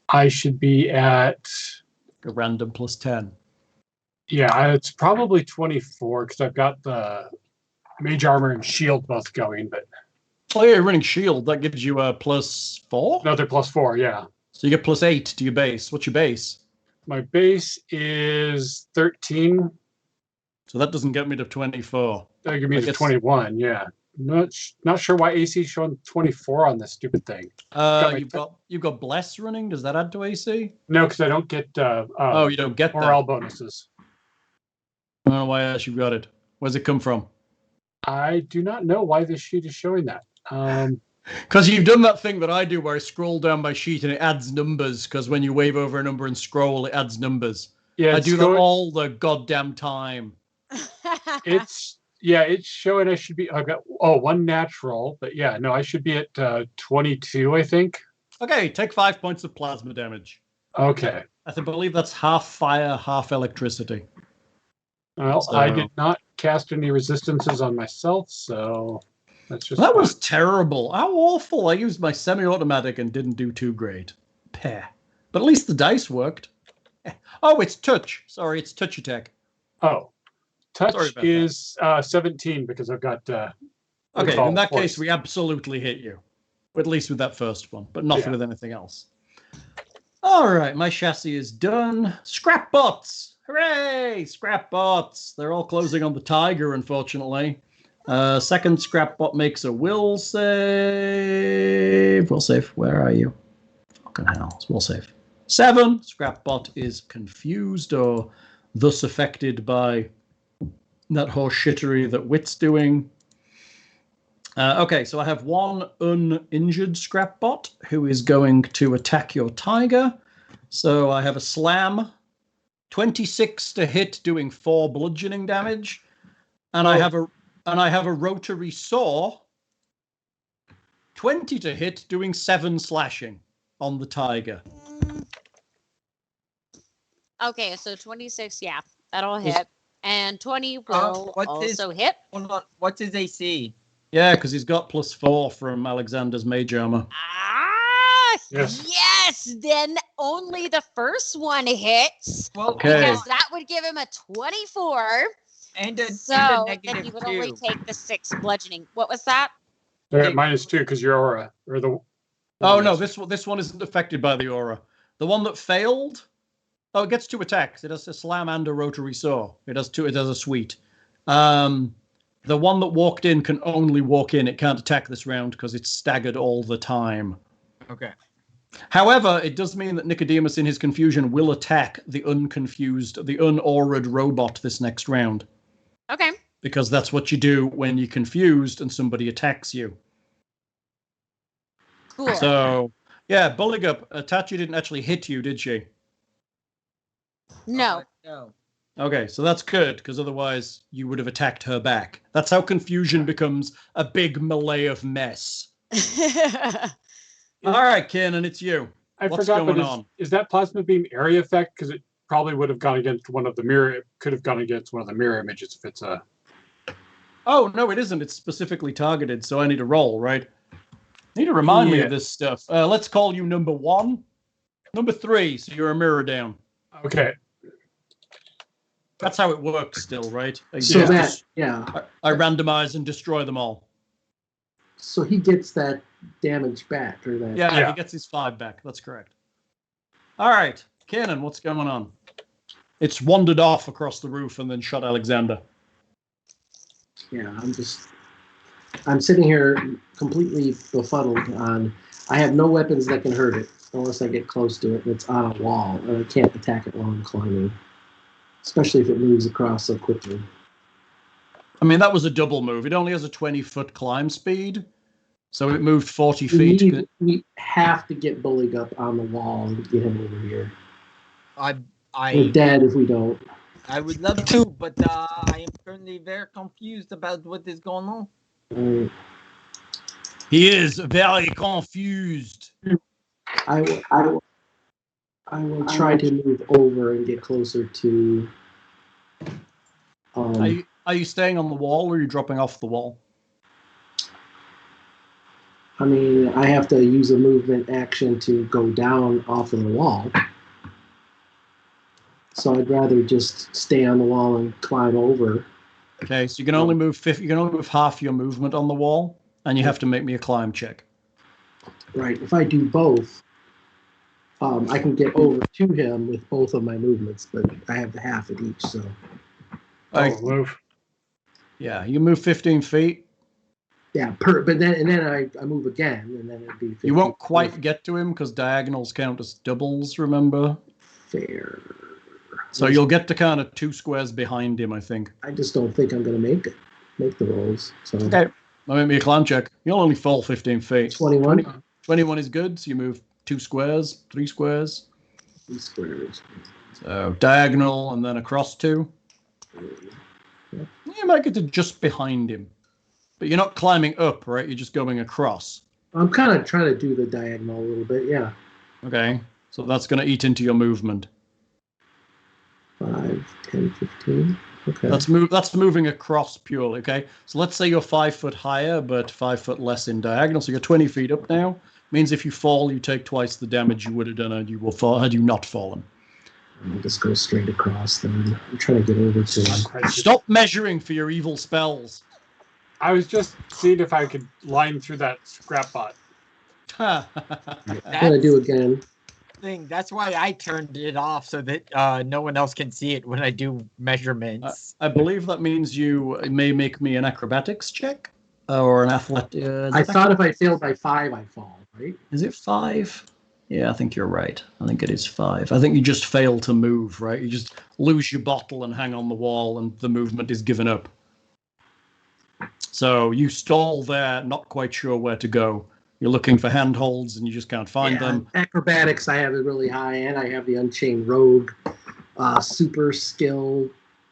I should be at A random plus 10. Yeah, it's probably 24 because I've got the mage armor and shield both going, but Oh, yeah, you're running shield. That gives you a +4? no, they're +4, yeah. So you get +8 to your base. What's your base? My base is 13. So that doesn't get me to 24. That give me I to guess- 21, yeah. Not sure why AC is showing 24 on this stupid thing. my You've got bless running. Does that add to AC? No, because I don't get Oh, you don't get that. morale bonuses. I don't know why else you've got it. Where's it come from? I do not know why this sheet is showing that. Because you've done that thing that I do where I scroll down my sheet and it adds numbers, because when you wave over a number and scroll, it adds numbers. Yeah, I it's do that showing- all the goddamn time. It's showing I should be. I've got one natural, but yeah, no, I should be at 22, I think. Okay, take 5 points of plasma damage. Okay, I believe that's half fire, half electricity. Well, So- I did not cast any resistances on myself, so that's just That fine. was terrible. How awful. I used my semi-automatic and didn't do too great. Peh. But at least the dice worked. Oh, it's touch. Sorry, it's touch attack. Oh, Sorry touch about is 17 because I've got. Okay, recall in that twice. case, we absolutely hit you. At least with that first one, but nothing Yeah. with anything else. All right, my chassis is done. Scrap bots! Hooray! Scrap bots! They're all closing on the tiger, unfortunately. Second scrap bot makes a will save. Will save. Where are you? Fucking hell. It's will save. 7. Scrap bot is confused or thus affected by that horse shittery that Wit's doing. Okay, so I have one uninjured scrap bot who is going to attack your tiger. So I have a slam, 26 to hit, doing 4 bludgeoning damage, and I have a rotary saw, 20 to hit, doing 7 slashing on the tiger. Okay, so 26, yeah, that'll hit. And 20 will what's his- also hit. Hold on. What's his AC? Yeah, because he's got +4 from Alexander's mage armor. Ah, Yes. yes! Then only the first one hits. Well, Okay. Because that would give him a 24. and a So then negative he would only 2. take the 6 bludgeoning. What was that? They're at -2 because your aura or the. Oh no, this one isn't affected by the aura. The one that failed, it gets 2 attacks. It has a slam and a rotary saw. It has a suite. The one that walked in can only walk in. It can't attack this round because it's staggered all the time. Okay. However, it does mean that Nicodemus, in his confusion, will attack the unauraed robot this next round. Okay. Because that's what you do when you're confused and somebody attacks you. Cool. So, yeah, Buligup, Tatia didn't actually hit you, did she? No. No. Okay, so that's good, because otherwise you would have attacked her back. That's how confusion becomes a big melee of mess. All right, Kiernan, it's you. I What's forgot, going but on? is that plasma beam area effect? Because it probably would have gone against one of the mirror. It could have gone against one of the mirror images if it's a. Oh, no, it isn't. It's specifically targeted, so I need to roll, right? Need to remind me Yeah. of this stuff. Let's call you number 1. Number 3, so you're a mirror down. Okay. That's how it works still, right? So Yeah. that, yeah. I randomize and destroy them all. So he gets that damage back, or that. Yeah, Yeah. he gets his 5 back. That's correct. All right, Kiernan, what's going on? It's wandered off across the roof and then shot Alexander. Yeah, I'm sitting here completely befuddled on. I have no weapons that can hurt it unless I get close to it. It's on a wall, and I can't attack it while I'm climbing, especially if it moves across so quickly. I mean, that was a double move. It only has a 20-foot climb speed, so it moved 40 We feet. we have to get Buligup on the wall and get him over here. We're I dead if we don't. would love to, but I am currently very confused about what is going on. He is very confused. I will try to move over and get closer to. Are you staying on the wall or are you dropping off the wall? I mean, I have to use a movement action to go down off of the wall. So I'd rather just stay on the wall and climb over. Okay, so you can only move half your movement on the wall, and you have to make me a climb check. Right. If I do both, I can get over to him with both of my movements, but I have the half at each. So Move. Yeah, you move 15 feet. yeah, but then I move again, and then it'd be. 50. You won't quite get to him because diagonals count as doubles, remember? Fair. So you'll get to kind of 2 squares behind him, I think. I just don't think I'm going to make the rolls. So Okay, I'll make me a climb check. You'll only fall 15 feet. 21. 21 is good, so you move 2 squares, 3 squares. 3 squares. So diagonal and then across 2. You might get to just behind him. But you're not climbing up, right? You're just going across. I'm kind of trying to do the diagonal a little bit. Yeah. Okay. So that's going to eat into your movement. 5, 10, 15. Okay. That's moving across purely, okay? So let's say you're 5 foot higher, but 5 foot less in diagonal. So you're 20 feet up now. Means if you fall, you take twice the damage you would have done had you not fallen. I'll just go straight across then. I'm trying to get over to... Stop measuring for your evil spells. I was just seeing if I could line through that scrap bot. I'm going to do again. That's why I turned it off so that no one else can see it when I do measurements. I believe that means you may make me an acrobatics check or an athletic. I thought if I failed by 5, I'd fall, right? Is it 5? Yeah, I think you're right. I think it is 5. I think you just fail to move, right? You just lose your bottle and hang on the wall and the movement is given up. So you stall there, not quite sure where to go. You're looking for handholds and you just can't find them. Acrobatics I have it really high, and I have the Unchained Rogue super skill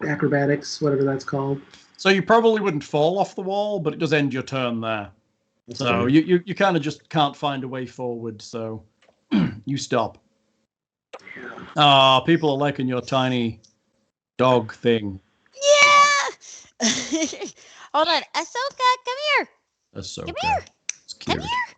acrobatics, whatever that's called. So you probably wouldn't fall off the wall, but it does end your turn there. So you kind of just can't find a way forward, so you stop. People are liking your tiny dog thing. Yeah! Hold on. Ahsoka, come here. Ahsoka. Come here. It's cute. Come here.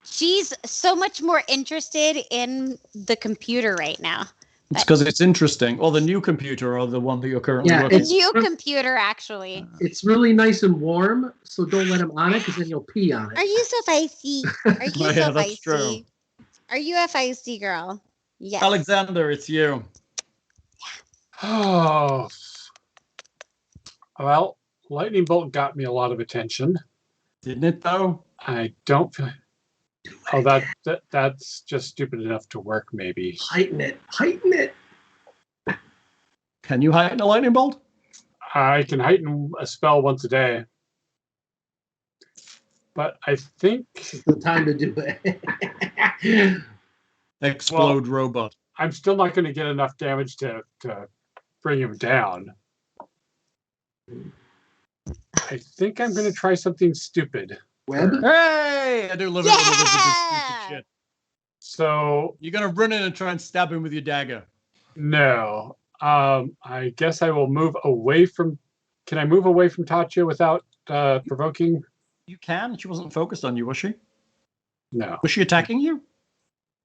She's so much more interested in the computer right now. It's because it's interesting. Or the new computer, or the one that you're currently working The new computer, actually. It's really nice and warm, so don't let him on it, because then you'll pee on it. Are you so feisty? Are you so that's feisty? true. Are you a feisty girl? Yes. Alexander, it's you. Oh. Well, lightning bolt got me a lot of attention. Didn't it, though? I don't feel... Oh, that's just stupid enough to work, maybe. Heighten it. Heighten it. Can you heighten a lightning bolt? I can heighten a spell once a day. But I think... It's the time to do it. Explode robot. I'm still not going to get enough damage to bring him down. I think I'm going to try something stupid. Web? Hey! I do love it when the wizard does stupid shit. So... You're going to run in and try and stab him with your dagger. No. I guess I will move away from... Can I move away from Tatia without provoking? You can. She wasn't focused on you, was she? No. Was she attacking you?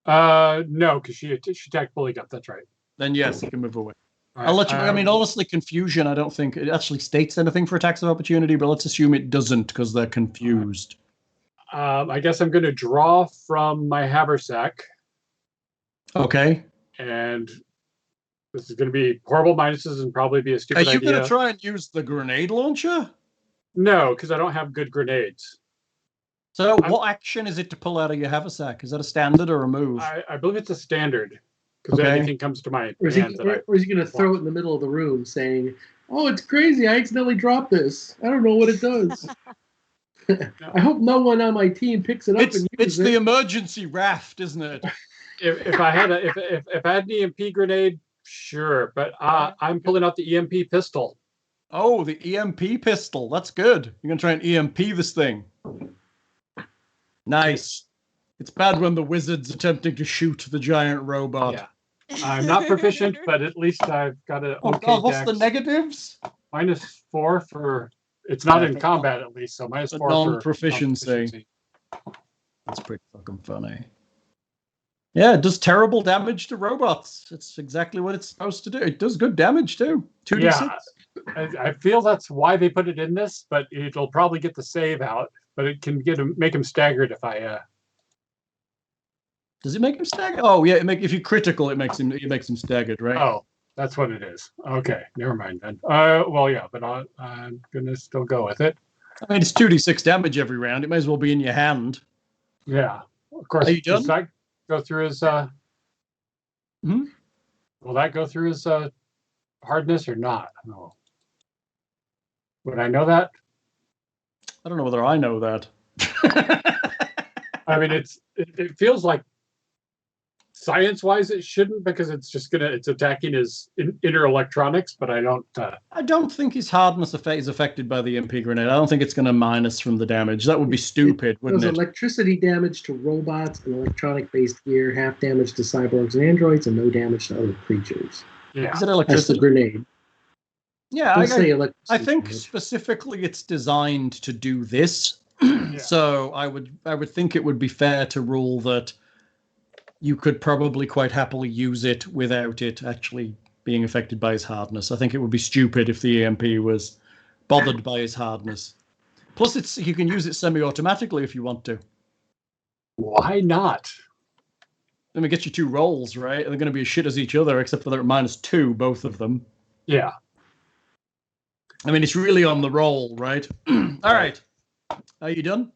No, because she attacked Buligup. That's right. Then yes, you can move away. All I'll right, let you. I mean, honestly, confusion. I don't think it actually states anything for attacks of opportunity, but let's assume it doesn't because they're confused. I guess I'm going to draw from my haversack. Okay. And this is going to be horrible minuses and probably be a stupid idea. Are you going to try and use the grenade launcher? No, because I don't have good grenades. So what action is it to pull out of your haversack? Is that a standard or a move? I believe it's a standard. Because anything comes to my Or is hand. he going to throw it in the middle of the room saying, "Oh, it's crazy. I accidentally dropped this. I don't know what it does." I hope no one on my team picks it up and uses it. It's the emergency raft, isn't it? If I had if I had an EMP grenade, sure. But I'm pulling out the EMP pistol. Oh, the EMP pistol. That's good. You're going to try and EMP this thing. Nice. It's bad when the wizard's attempting to shoot the giant robot. Yeah. I'm not proficient, but at least I've got an okay what's dex. the negatives? -4 for... It's not in combat, at least, so -4 for non-proficiency. That's pretty fucking funny. Yeah, it does terrible damage to robots. It's exactly what it's supposed to do. It does good damage, too. 2d6. Yeah, I feel that's why they put it in this, but it'll probably get the save out. But it can make him staggered if I... Does it make him staggered? Oh, yeah. If you're critical, it makes him staggered, right? Oh, that's what it is. Okay, never mind then. Well, yeah, but I'm gonna still go with it. I mean, it's 2d6 damage every round. It may as well be in your hand. Yeah, of course. Are you done? Does that go through his? Will that go through his hardness or not? No. Would I know that? I don't know whether I know that. I mean, it feels like science-wise, it shouldn't because it's attacking his inner electronics. But I don't think his hardness is affected by the EMP grenade. I don't think it's going to minus from the damage. That would be stupid, wouldn't it? Does electricity damage to robots and electronic-based gear, half damage to cyborgs and androids, and no damage to other creatures. Yeah, is it That's electricity? the grenade. Yeah, I think damage. specifically it's designed to do this. Yeah. So I would think it would be fair to rule that you could probably quite happily use it without it actually being affected by his hardness. I think it would be stupid if the EMP was bothered by his hardness. Plus, you can use it semi-automatically if you want to. Why not? Let me get you 2 rolls, right? They're going to be as shit as each other, except for they're at -2, both of them. Yeah. I mean, it's really on the roll, right? All right. Are you done?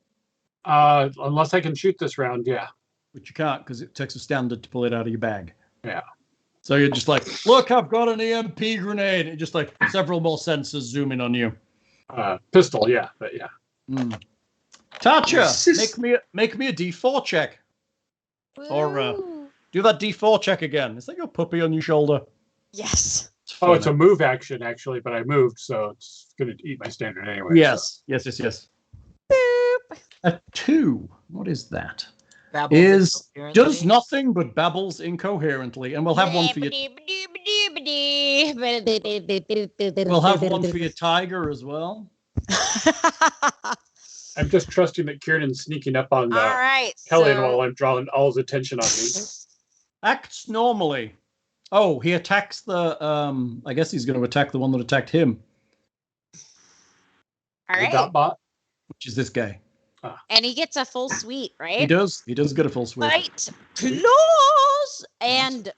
Unless I can shoot this round, yeah. Which you can't because it takes a standard to pull it out of your bag. Yeah. So you're just like, look, I've got an EMP grenade. And just like several more sensors zoom in on you. Pistol, yeah, but yeah. Tatia, make me a D4 check. Or do that D4 check again. Is that your puppy on your shoulder? Yes. It's a move action, actually, but I moved, so it's going to eat my standard anyway. Yes, so. yes. Boop. A 2. What is that? Babbles Does nothing but babbles incoherently, and we'll have one for you. We'll have one for your tiger as well. I'm just trusting that Kiernan's sneaking up on All right. Hellion while I'm drawing all his attention on me. Acts normally. Oh, he attacks the. I guess he's going to attack the one that attacked him. All right. The dot bot? Which is this guy. And he gets a full suite, right? He does. He does get a full suite. Right. Claws! And,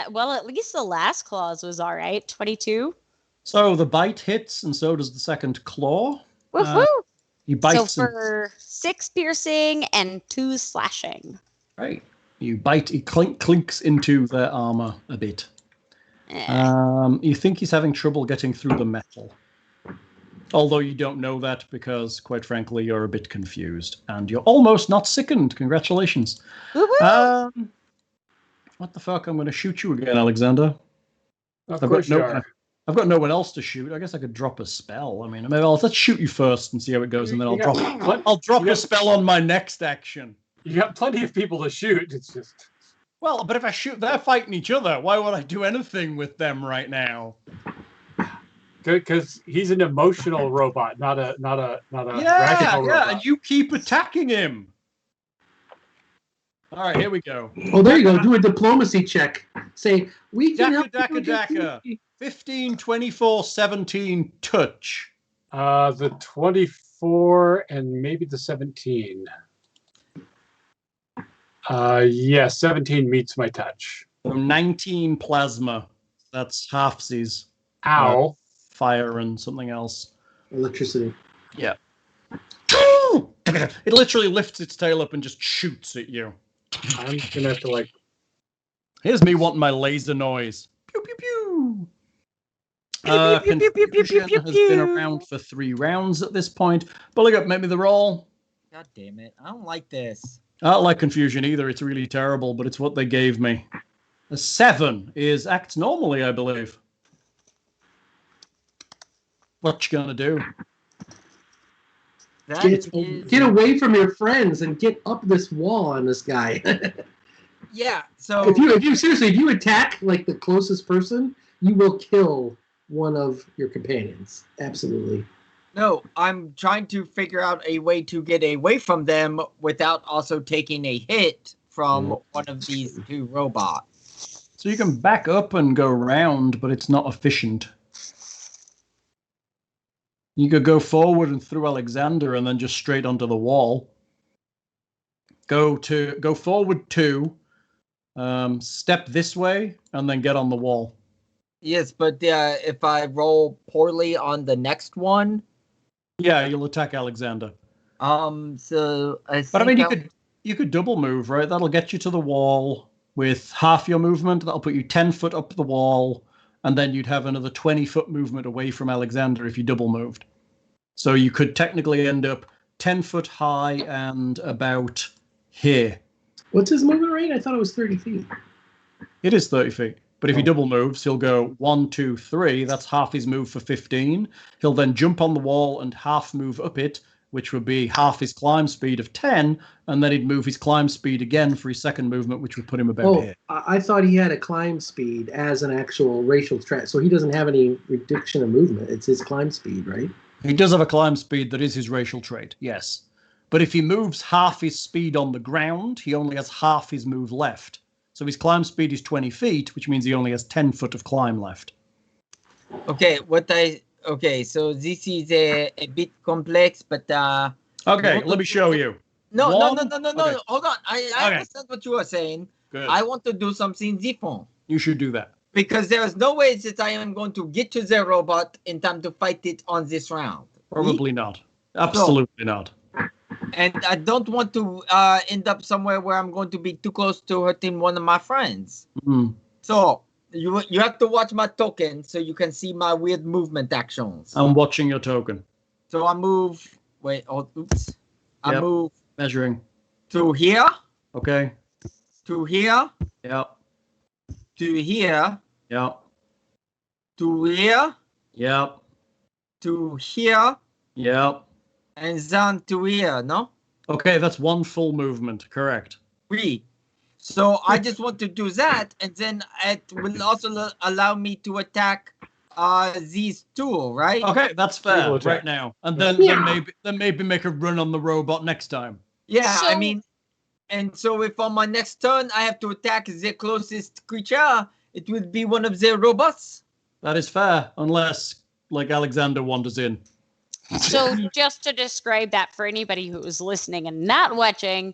well, at least the last clause was all right. 22. So the bite hits, and so does the second claw. Woohoo! He bites. So for 6 piercing and 2 slashing. Right. You bite. He clinks into their armor a bit. You think he's having trouble getting through the metal. Although you don't know that because, quite frankly, you're a bit confused. And you're almost not sickened. Congratulations. Woo-hoo! What the fuck? I'm going to shoot you again, Alexander. Of course you are. I've got no one else to shoot. I guess I could drop a spell. I mean, let's shoot you first and see how it goes, and then I'll drop a spell on my next action. You got plenty of people to shoot. It's just... Well, but if I shoot, they're fighting each other. Why would I do anything with them right now? Because he's an emotional robot, not a rational robot. Yeah, and you keep attacking him. All right, here we go. Oh, there you go. Do a diplomacy check. Say, we can help you. Daka. 15, 24, 17, touch. The 24 and maybe the 17. 17 meets my touch. So 19 plasma. That's halfsies. Ow. Fire and something else. Electricity. Yeah. It literally lifts its tail up and just shoots at you. I'm gonna have to Here's me wanting my laser noise. Pew pew pew. Confusion has been around for 3 rounds at this point. Buligup, make me the roll. God damn it! I don't like this. I don't like confusion either. It's really terrible, but it's what they gave me. A 7 is acts normally, I believe. What you gonna do? Get away from your friends and get up this wall on this guy. Yeah. So if you attack like the closest person, you will kill one of your companions. Absolutely. No, I'm trying to figure out a way to get away from them without also taking a hit from one of these 2 robots. So you can back up and go around, but it's not efficient. You could go forward and through Alexander and then just straight onto the wall. Go forward 2, step this way, and then get on the wall. Yes, but if I roll poorly on the next one, yeah, you'll attack Alexander. So but I mean, you could double move, right? That'll get you to the wall with half your movement. That'll put you 10 foot up the wall, and then you'd have another 20-foot movement away from Alexander if you double moved. So you could technically end up 10 foot high and about here. What's his movement rate? I thought it was 30 feet. It is 30 feet. But if he Oh. double moves, he'll go 1, 2, 3. That's half his move for 15. He'll then jump on the wall and half move up it, which would be half his climb speed of 10. And then he'd move his climb speed again for his second movement, which would put him about here. I thought he had a climb speed as an actual racial trait. So he doesn't have any reduction of movement. It's his climb speed, right? He does have a climb speed that is his racial trait, yes. But if he moves half his speed on the ground, he only has half his move left. So his climb speed is 20 feet, which means he only has 10 foot of climb left. Okay, so this is a bit complex, but Okay, let me show you. No, Okay. hold on. I understand what you are saying. Good. I want to do something different. You should do that. Because there is no way that I am going to get to the robot in time to fight it on this round. Probably not. Absolutely not. And I don't want to end up somewhere where I'm going to be too close to hurting one of my friends. Mm. So you have to watch my token so you can see my weird movement actions. I'm watching your token. So I move. Wait. Oh, oops. I Yep. move Measuring. to here, Okay. to here, Yep. to here, Yep. to here, Yep. to here, Yep. and then to here. No. Okay, that's one full movement. Correct. Three. So I just want to do that, and then it will also allow me to attack these two, right? Okay, that's fair Single attack. right now. And then maybe make a run on the robot next time. Yeah, I So- mean, and so if on my next turn I have to attack the closest creature, it would be one of the robots. That is fair, unless like Alexander wanders in. So just to describe that for anybody who is listening and not watching,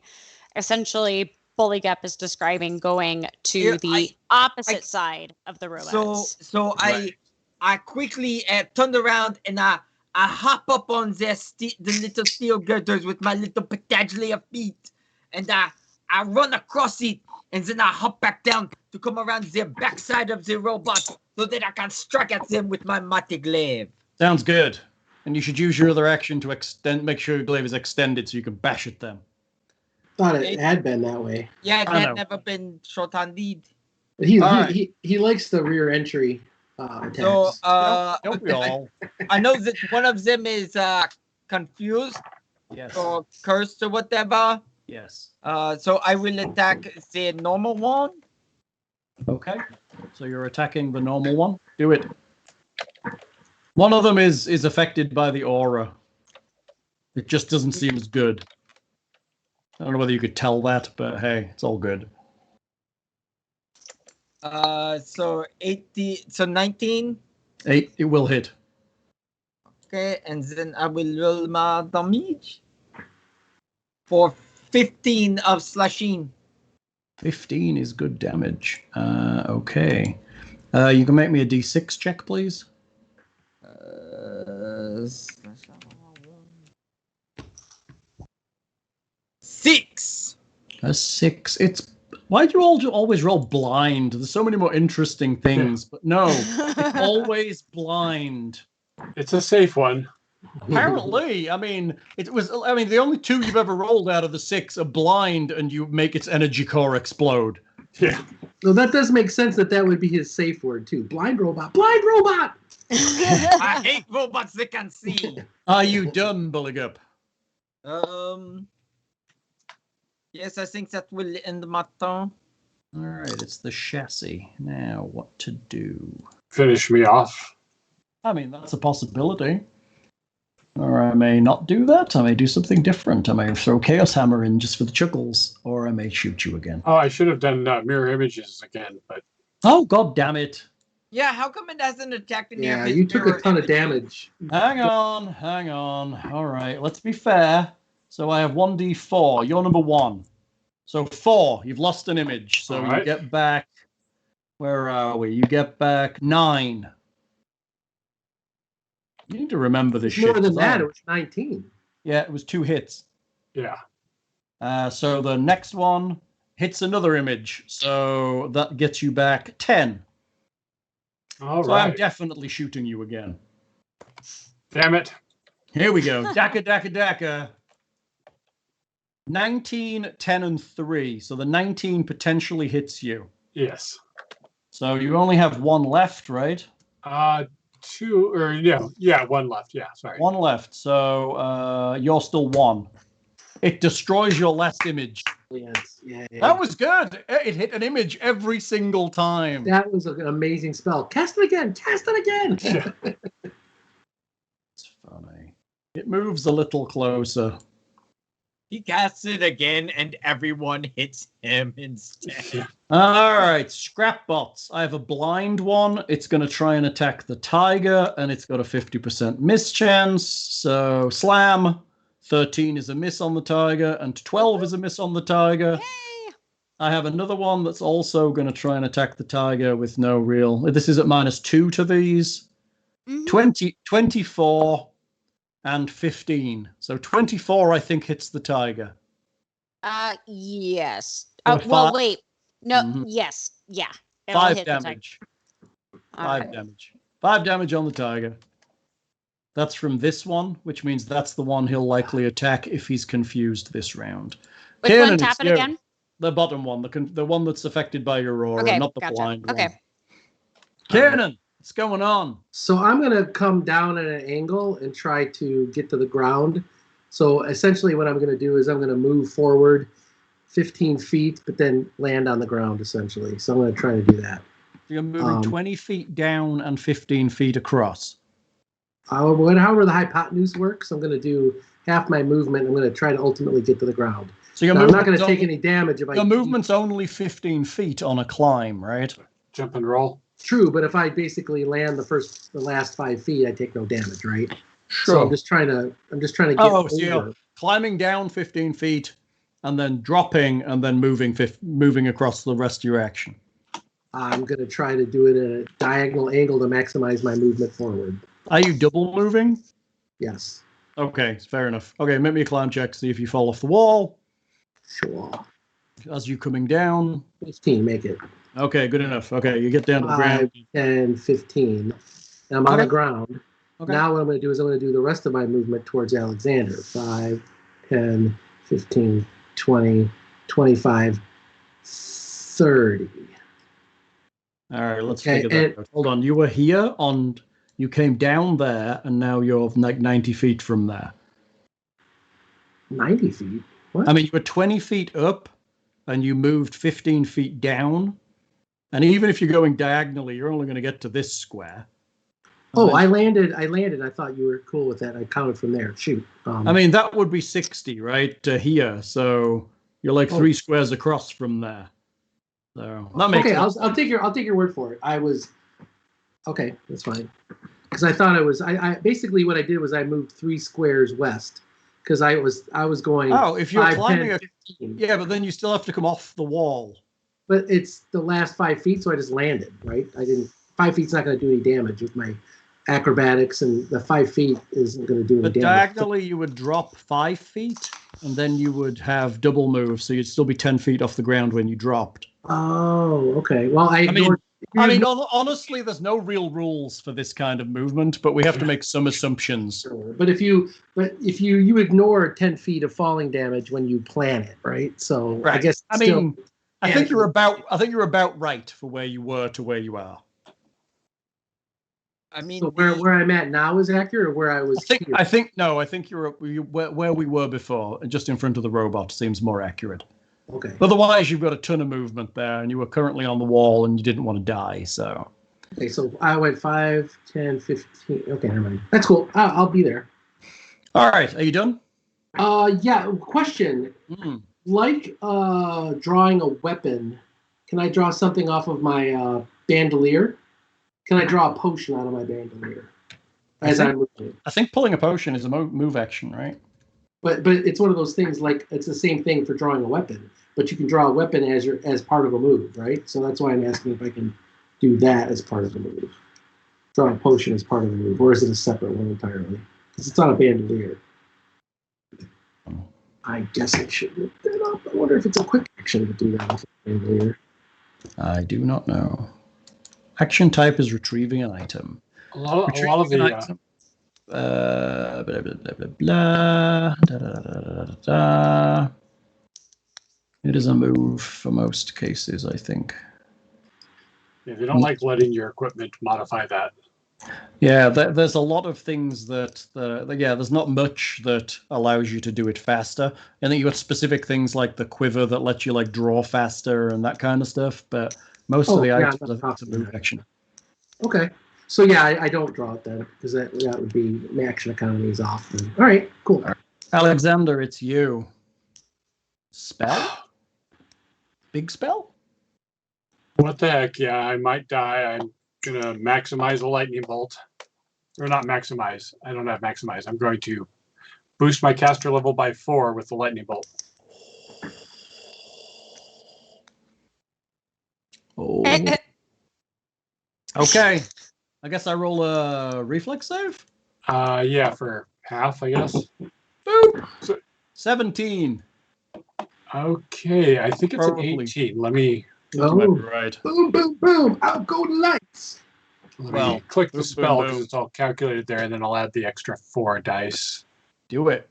essentially Buligup is describing going to Yeah, the opposite side of the robots. So I quickly turned around and I hop up on the little steel girders with my little Pataglia feet, and I run across it, and then I hop back down to come around the backside of the robot so that I can strike at them with my mighty glaive. Sounds good. And you should use your other action to make sure your glaive is extended so you can bash at them. Thought it had been that way. Yeah, it I had know. never been short-handed. But he Alright. he likes the rear entry attacks. So Don't we all? I know that one of them is confused Yes. or cursed or whatever. Yes. So I will attack the normal one. Okay. So you're attacking the normal one. Do it. One of them is affected by the aura. It just doesn't seem as good. I don't know whether you could tell that, but hey, it's all good. So 19. 8, it will hit. Okay, and then I will roll my damage for 15 of slashing. 15 is good damage. Okay. You can make me a d6 check, please. 6. A 6. It's why do you all always roll blind? There's so many more interesting things, but no, it's always blind. It's a safe one. Apparently, I mean, the only 2 you've ever rolled out of the 6 are blind, and you make its energy core explode. Yeah. So that does make sense that would be his safe word too. Blind robot. Blind robot. I hate robots that can see. Are you done, Buligup? Yes, I think that will end my turn. All right, it's the chassis. Now, what to do? Finish me off. I mean, that's a possibility. Or I may not do that. I may do something different. I may throw Chaos Hammer in just for the chuckles. Or I may shoot you again. Oh, I should have done mirror images again, but Oh, god damn it. Yeah, how come it hasn't attacked any Yeah, of his you took a mirror ton of images? damage. Hang on. All right, let's be fair. So I have 1d4. You're number 1. So 4. You've lost an image. So All you right. get back... Where are we? You get back 9. You need to remember this shit. More than 'cause that, it was 19. Yeah, it was 2 hits. yeah. So the next one hits another image. So that gets you back 10. All So I'm right. definitely shooting you again. Damn it. Here we go. Daka, daka, daka. 19, 10, and 3. So the 19 potentially hits you. Yes. So you only have one left, right? Two or yeah, one left. Yeah, sorry. One left. So you're still 1. It destroys your last image. Yes. Yeah. That was good. It hit an image every single time. That was an amazing spell. Cast it again. Cast it again. It's funny. It moves a little closer. He casts it again, and everyone hits him instead. All right, scrap bots. I have a blind one. It's going to try and attack the tiger, and it's got a 50% miss chance. So slam. 13 is a miss on the tiger, and 12 is a miss on the tiger. Yay! I have another one that's also going to try and attack the tiger with no real. This is at -2 to these. 24 and 15. So 24, I think, hits the tiger. Yes. So Well, wait. No. Mhm. Yes. Yeah. It'll 5 hit the tiger. damage. All 5 right. damage. 5 damage on the tiger. That's from this one, which means that's the one he'll likely attack if he's confused this round. Which Kiernan, one? it's Tap it you. again. The bottom one, the one that's affected by Aurora, Okay. not the Gotcha. blind Okay. one. Kiernan, what's going on? So I'm going to come down at an angle and try to get to the ground. So essentially what I'm going to do is I'm going to move forward 15 feet, but then land on the ground, essentially. So I'm going to try to do that. You're moving 20 feet down and 15 feet across. However the hypotenuse works, I'm going to do half my movement. I'm going to try to ultimately get to the ground. So your Now, I'm not going movement's to take only- any damage if I... Your movement's only 15 feet on a climb, right? Jump and roll. True, but if I basically land the last 5 feet, I take no damage, right? So I'm just trying to get Oh, so you're over. climbing down 15 feet and then dropping and then moving across the rest of your action. I'm going to try to do it at a diagonal angle to maximize my movement forward. Are you double moving? Yes. Okay, fair enough. Okay, make me a climb check, see if you fall off the wall Sure. as you coming down. 15, make it. Okay, good enough. Okay, you get down to the 5, ground. 10, 15. And I'm on the Okay. ground. Okay. Now what I'm going to do is I'm going to do the rest of my movement towards Alexander. 5, 10, 15, 20, 25, 30. All right, let's Okay, figure that out. Hold on, you were here you came down there, and now you're like 90 feet from there. 90 feet? What? I mean, you were 20 feet up, and you moved 15 feet down. And even if you're going diagonally, you're only going to get to this square. Oh, I landed. I thought you were cool with that. I counted from there. Shoot. I mean, that would be 60, right, to here. So you're like 3 squares across from there. So that makes okay. sense. I'll take your word for it. Okay. That's fine. Because I thought it was. I basically what I did was I moved 3 squares west because I was going. Oh, if you're 5, climbing 10, 15. yeah, but then you still have to come off the wall. But it's the last 5 feet, so I just landed. Right. I didn't. 5 feet's not going to do any damage with my acrobatics, and the 5 feet isn't going to do any But damage. diagonally, you would drop 5 feet, and then you would have double move, so you'd still be 10 feet off the ground when you dropped. Oh, okay. Well, I mean, ignored. Honestly, there's no real rules for this kind of movement, but we have to make some assumptions. But if you ignore 10 feet of falling damage when you plan it, right? So Right. I guess I still, mean, I think you're about right for where you were to where you are. I mean, so where I'm at now is accurate, or where I was. I think you're where we were before, just in front of the robot seems more accurate. Okay. Otherwise, you've got a ton of movement there, and you were currently on the wall, and you didn't want to die. So. Okay, so I went 5, 10, 15. Okay, never mind. That's cool. I'll be there. All right, are you done? Yeah. Question. Mm. Like drawing a weapon, can I draw something off of my bandolier? Can I draw a potion out of my bandolier as I'm moving? I think pulling a potion is a move action, right? But it's one of those things, like it's the same thing for drawing a weapon, but you can draw a weapon as part of a move, right? So that's why I'm asking if I can do that as part of the move. Draw a potion as part of the move, or is it a separate one entirely? Because it's on a bandolier. I guess I should look that up. I wonder if it's a quick action to do that with a bandolier. I do not know. Action type is retrieving an item. A lot of Retrieving the an item. Blah, blah, blah, blah, blah, da, da, da, da, da, da. It is a move for most cases, I think. Yeah, they don't like letting your equipment modify that. Yeah, there's a lot of things that there's not much that allows you to do it faster. I think you got specific things like the quiver that lets you like draw faster and that kind of stuff. But most of the items, I think it's a move action. Okay. So yeah, I don't draw it then because that would be my action economy is off. Then. All right, cool. All right. Alexander, it's you. Spell? Big spell? What the heck? Yeah, I might die. I'm gonna maximize a lightning bolt, or not maximize. I don't have maximize. I'm going to boost my caster level by 4 with the lightning bolt. Oh. Okay. I guess I roll a reflex save. Yeah, for half, I guess. Boop. So, 17. Okay, I think it's Probably. an 18. Let me Right. Boom, boom, boom! Out go the lights. click the boom, spell boom, because boom. it's all calculated there, and then I'll add the extra 4 dice. Do it.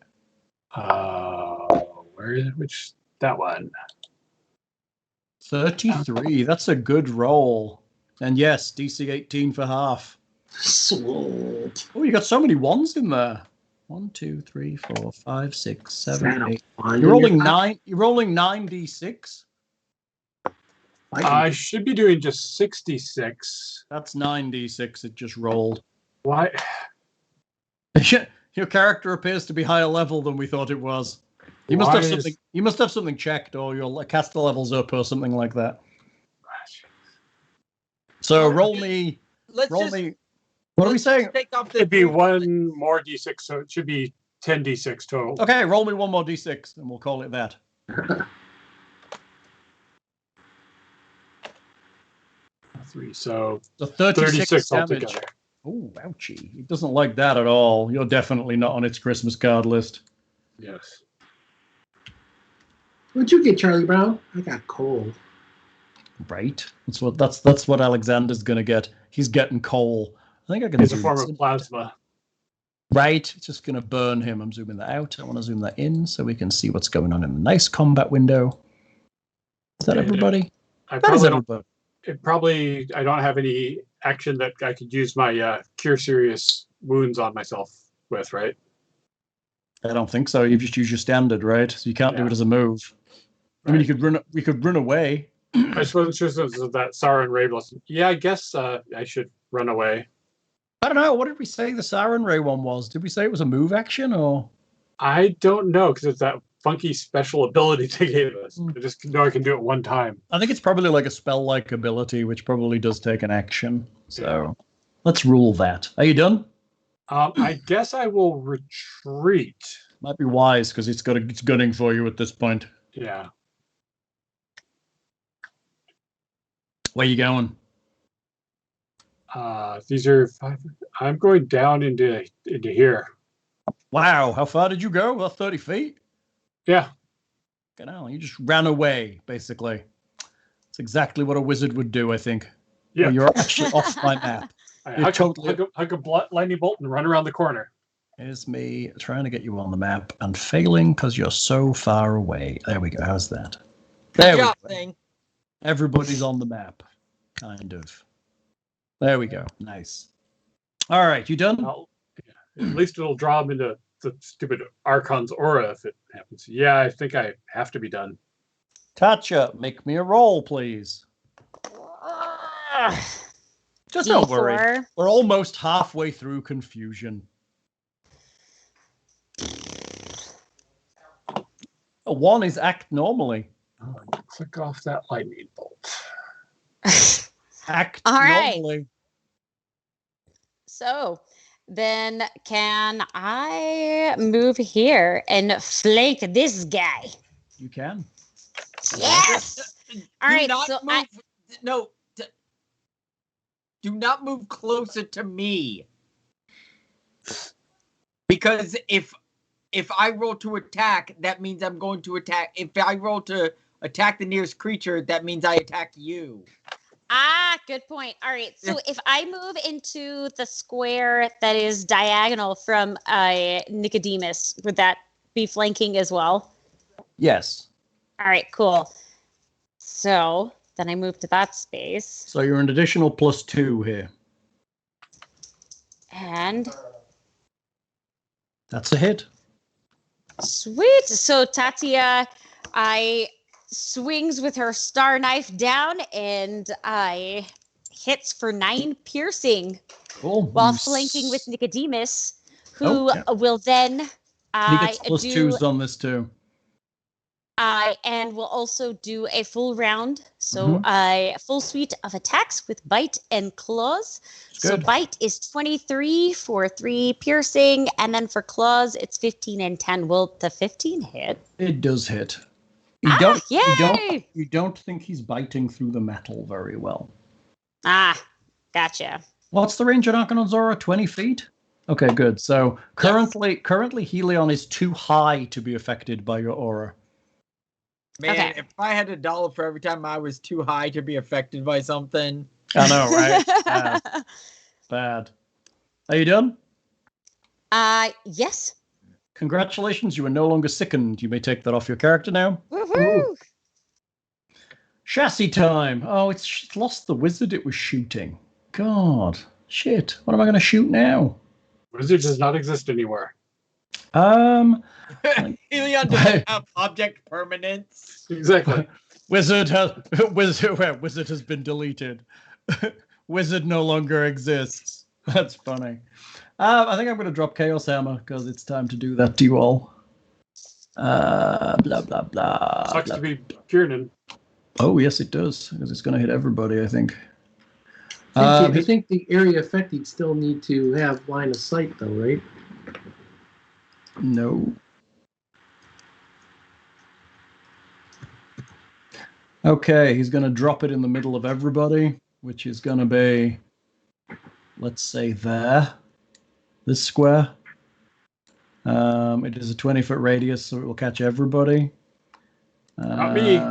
Where is it? Which that one? 33. That's a good roll. And yes, DC 18 for half. Sweet. Oh, you got so many ones in there. 1, 2, 3, 4, 5, 6, 7, 8. You're You're rolling 9. You're rolling 9d6. I should be doing just 66. That's 9d6. It just rolled. Why? Your character appears to be higher level than we thought it was. You must Why have is- something. You must have something checked, or your caster levels up, or something like that. So roll me. Let's Roll just me. What are we let's saying? just take off the It'd be three- one more d6, so it should be 10 d6 total. Okay, roll me one more d6, and we'll call it that. Three, so So 36 36 damage. altogether. Oh, ouchie! It doesn't like that at all. You're definitely not on its Christmas card list. Yes. What'd you get, Charlie Brown? I got coal. Right. That's what Alexander's gonna get. He's getting coal. I think I can It's a zoom form this of in. plasma. Right. It's just gonna burn him. I'm zooming that out. I want to zoom that in so we can see what's going on in the nice combat window. Is that Okay. everybody? I That is probably everybody. I don't have any action that I could use my cure serious wounds on myself with, right? I don't think so. You just use your standard, right? So you can't do Yeah. it as a move. I mean, Right. you could run. We could run away. I suppose it's just that Sauron Ray lesson. Yeah, I guess I should run away. I don't know. What did we say the Siren Ray one was? Did we say it was a move action or? I don't know because it's that funky special ability they gave us. Hmm. I just know I can do it one time. I think it's probably like a spell-like ability, which probably does take an action. So let's rule that. Are you done? I guess I will retreat. Might be wise because it's gunning for you at this point. Yeah. Where you going? These are 5. I'm going down into here. Wow, how far did you go? About 30 feet? Yeah. Get out. You just ran away, basically. It's exactly what a wizard would do, I think. Yeah. Well, you're actually off my map. I You're hug a lightning bolt and run around the corner. Here's me trying to get you on the map and failing because you're so far away. There we go. How's that? There we go. job thing. Everybody's on the map, kind of. There we go. Nice. All right, you done? At least it'll draw him into the stupid Archon's aura if it happens. Yeah, I think I have to be done. Tatia, make me a roll, please. Just don't worry. D4. We're almost halfway through confusion. A 1 is act normally. Oh, click off that lightning bolt. Act All right. normally. So then can I move here and flank this guy? You can. Yes. All Do right. not So move. No. Do not move closer to me. Because if I roll to attack, that means I'm going to attack. If I roll to attack the nearest creature, that means I attack you. good point. All right. So if I move into the square that is diagonal from Nicodemus, would that be flanking as well? Yes. All right, cool. So then I move to that space. So you're an additional +2 here. And That's a hit. sweet. So Tatia, I swings with her star knife down and I hits for 9 piercing Cool. while flanking with Nicodemus, who yeah. will then He gets +2s on this too. and will also do a full round. So a full suite of attacks with bite and claws. So bite is 23 for 3 piercing, and then for claws it's 15 and 10. Will the 15 hit? It does hit. Yay! You don't think he's biting through the metal very well. Gotcha. What's the range on Arcanon Zora? 20 feet? Okay, good. So currently Hellion is too high to be affected by your aura. Man, if I had $1 for every time I was too high to be affected by something. I know, right? Bad. Are you done? Yes. Congratulations, you are no longer sickened. You may take that off your character now. Woohoo! Chassis time. Oh, it's lost the wizard it was shooting. God. Shit. What am I going to shoot now? Wizard does not exist anywhere. Hellion doesn't have object permanence. Exactly. Wizard has been deleted. Wizard no longer exists. That's funny. I think I'm going to drop Chaos Hammer because it's time to do that to you all. Blah blah blah. Sucks blah. to be Kiernan. Oh yes, it does because it's going to hit everybody. I think. I think the area affected still need to have line of sight, though, right? No. Okay, he's going to drop it in the middle of everybody, which is going to be, let's say, there. This square. It is a 20-foot radius, so it will catch everybody. Not me.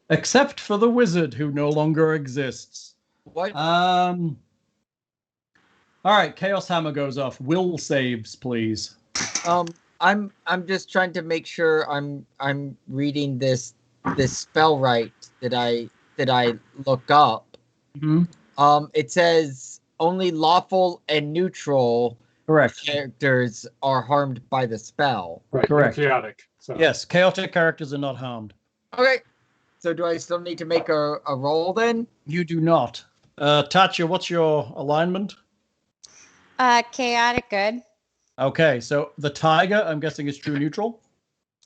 Except for the wizard, who no longer exists. What? All right, Chaos Hammer goes off. Will saves, please. I'm just trying to make sure I'm reading this spell right that I look up. Mm-hmm. It says only lawful and neutral characters are harmed by the spell. Right. Correct. Chaotic. So. Yes, chaotic characters are not harmed. Okay. So do I still need to make a roll then? You do not. Tatia, what's your alignment? Chaotic good. Okay, so the tiger, I'm guessing, is true neutral.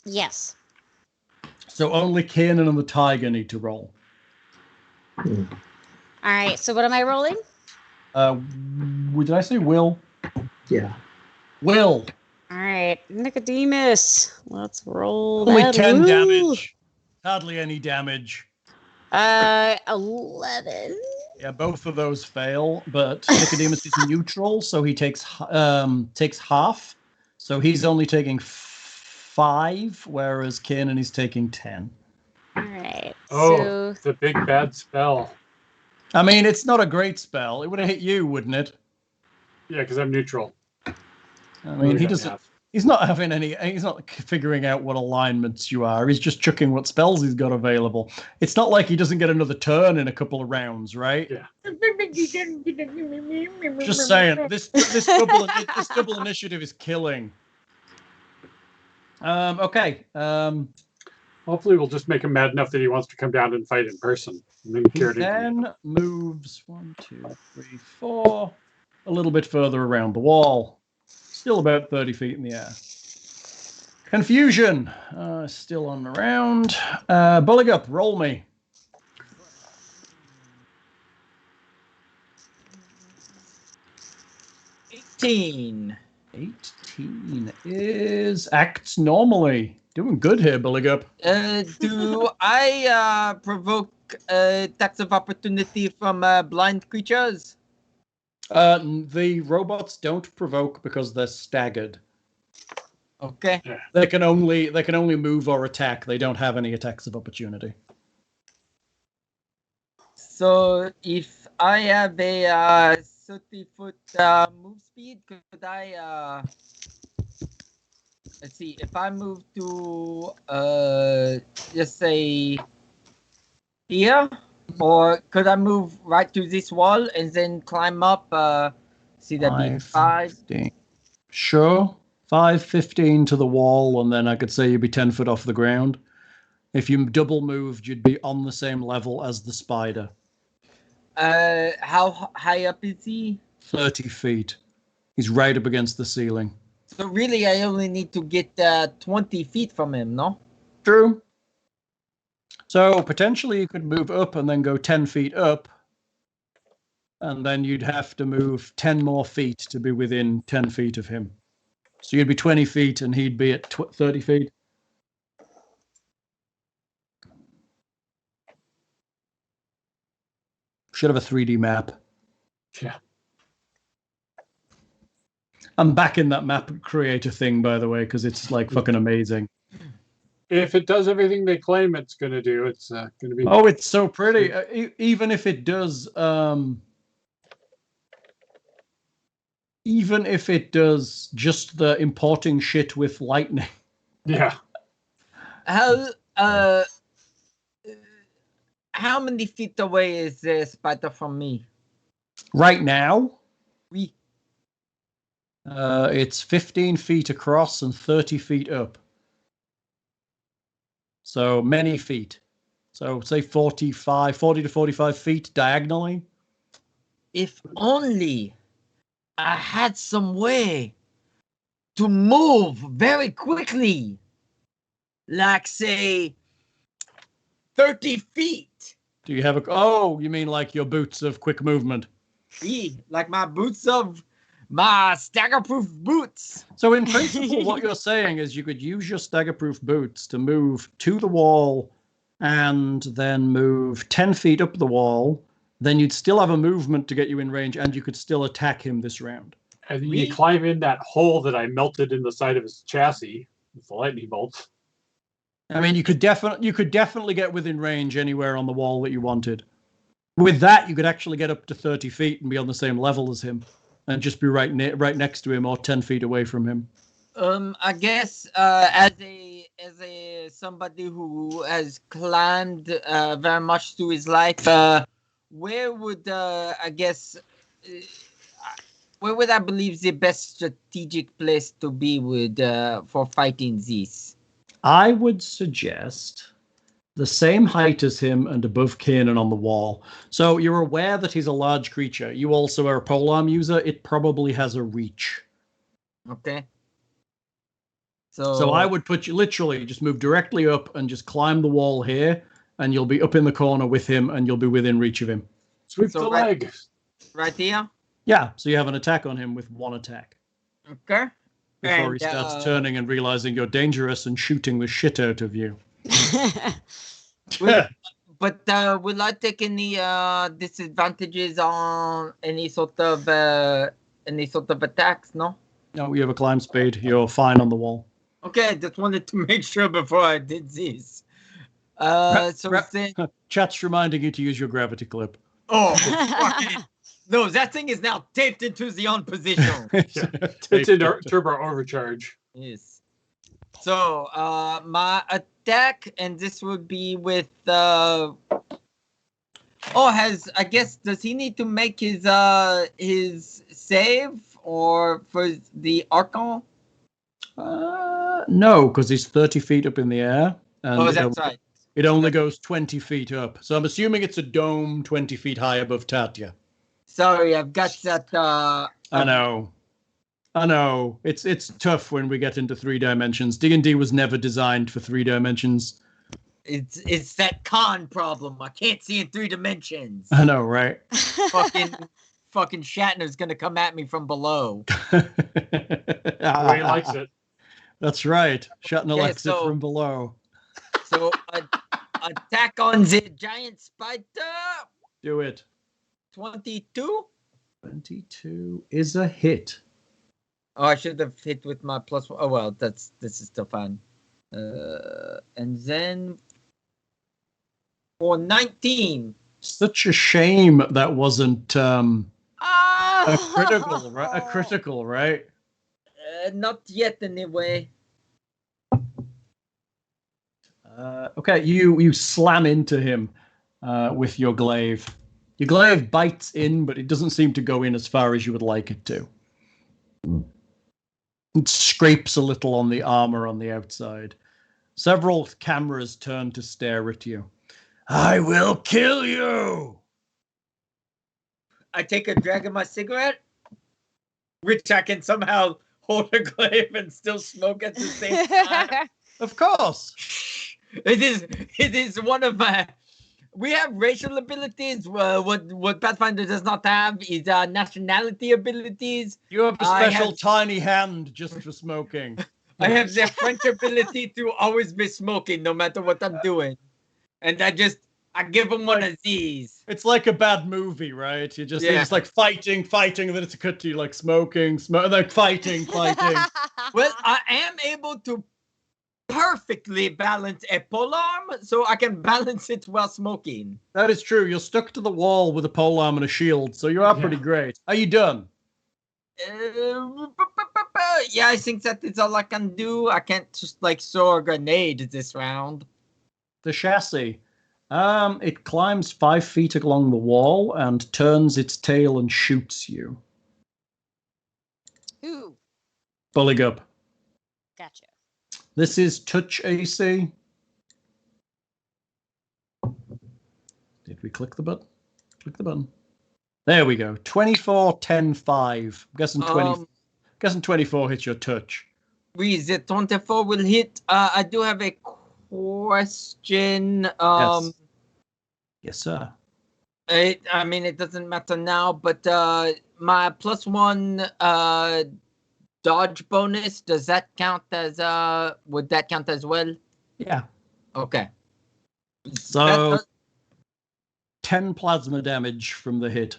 Yes. So only Kiernan and the tiger need to roll. All right. So what am I rolling? Did I say Will? Yeah. Will. All right, Nicodemus. Let's roll. Only that. 10 Woo! damage. Hardly any damage. 11. Yeah, both of those fail, but Nicodemus is neutral, so he takes half. So he's only taking 5, whereas Kiernan is taking 10. All right. Oh, the big bad spell. I mean, it's not a great spell. It would have hit you, wouldn't it? Yeah, because I'm neutral. I mean, he doesn't. He's not having any. He's not figuring out what alignments you are. He's just chucking what spells he's got available. It's not like he doesn't get another turn in a couple of rounds, right? Yeah. Just saying, this double initiative is killing. Okay. Hopefully, we'll just make him mad enough that he wants to come down and fight in person. And then He then moves 1, 2, 3, 4, a little bit further around the wall. Still about 30 feet in the air. Confusion. Still on the round. Buligup, roll me. $18 acts normally. Doing good here, Buligup. Do I provoke attacks of opportunity from blind creatures? The robots don't provoke because they're staggered. Okay. They can only move or attack. They don't have any attacks of opportunity. So if I have a 30-foot move speed, could I let's see. If I move to just say here, or could I move right to this wall and then climb up? See that be 5. 15. Sure. 5, 15 to the wall, and then I could say you'd be 10 foot off the ground. If you double moved, you'd be on the same level as the spider. How high up is he? 30 feet. He's right up against the ceiling. So really, I only need to get 20 feet from him, no? True. So potentially you could move up and then go 10 feet up. And then you'd have to move 10 more feet to be within 10 feet of him. So you'd be 20 feet and he'd be at 30 feet. Should have a 3D map. Yeah. I'm back in that map creator thing, by the way, because it's like fucking amazing. If it does everything they claim it's going to do, it's going to be. Oh, it's so pretty. Even if it does, even if it does just the importing shit with lightning. Yeah. How many feet away is the spider from me? Right now, Oui. it's 15 feet across and 30 feet up. So many feet. So say 40 to 45 feet diagonally. If only I had some way to move very quickly. Like, say, 30 feet. Do you have a... Oh, you mean like your boots of quick movement? Like my boots of... My stagger-proof boots. So in principle, what you're saying is you could use your stagger-proof boots to move to the wall and then move 10 feet up the wall. Then you'd still have a movement to get you in range, and you could still attack him this round. And you climb in that hole that I melted in the side of his chassis with the lightning bolts. I mean, you could definitely get within range anywhere on the wall that you wanted. With that, you could actually get up to 30 feet and be on the same level as him. And just be right next to him or 10 feet away from him. I guess as a somebody who has climbed very much through his life, where would I believe the best strategic place to be for fighting these? I would suggest the same height as him and above Kiernan on the wall. So you're aware that he's a large creature. You also are a polearm user. It probably has a reach. Okay. So I would put you literally just move directly up and just climb the wall here, and you'll be up in the corner with him, and you'll be within reach of him. Sweep the leg. Right here? Yeah, so you have an attack on him with one attack. Okay. Before he starts turning and realizing you're dangerous and shooting the shit out of you. But will I take any disadvantages on any sort of attacks? No. No, you have a climb speed. You're fine on the wall. Okay, I just wanted to make sure before I did this. Chat's reminding you to use your gravity clip. Oh, fucking. No, that thing is now taped into the on position. It's in turbo overcharge. Yes. So, my attack, and this would be with, does he need to make his save, or for the Archon? No, because he's 30 feet up in the air. And that's right. It only goes 20 feet up. So I'm assuming it's a dome 20 feet high above Tatia. Sorry, I've got that, I know. It's tough when we get into 3 dimensions. D&D was never designed for 3 dimensions. It's that con problem. I can't see in 3 dimensions. I know, right? Fucking Shatner's gonna come at me from below. The way he likes it. That's right. Shatner likes it from below. So attack on the giant spider. Do it. 22? 22 is a hit. Oh, I should have hit with my +1. Oh well, this is still fine. And then for 19. Such a shame that wasn't a critical, right? A critical, right? Not yet, anyway. Okay, you slam into him with your glaive. Your glaive bites in, but it doesn't seem to go in as far as you would like it to. It scrapes a little on the armor on the outside. Several cameras turn to stare at you. I will kill you! I take a drag of my cigarette, which I can somehow hold a glaive and still smoke at the same time. Of course. It is one of my. We have racial abilities. What Pathfinder does not have is nationality abilities. You have a special tiny hand just for smoking. I have the French ability to always be smoking no matter what I'm doing. And I give them one of these. It's like a bad movie, right? You're just like fighting, and then it's a cut to you like smoking, like fighting. Well, I am able to perfectly balance a polearm, so I can balance it while smoking. That is true. You're stuck to the wall with a polearm and a shield, so you are pretty great. Are you done? Yeah, I think that is all I can do. I can't just like throw a grenade this round. The chassis. It climbs 5 feet along the wall and turns its tail and shoots you. Ooh. Buligup. Gotcha. This is touch AC. Did we click the button? Click the button. There we go. 24, 10, 5. I'm guessing 20. Guessing 24 hits your touch. The 24 will hit. I do have a question. Yes, sir. I mean, it doesn't matter now, but my +1 dodge bonus, does that count as would that count as well? Yeah. Okay. So 10 plasma damage from the hit.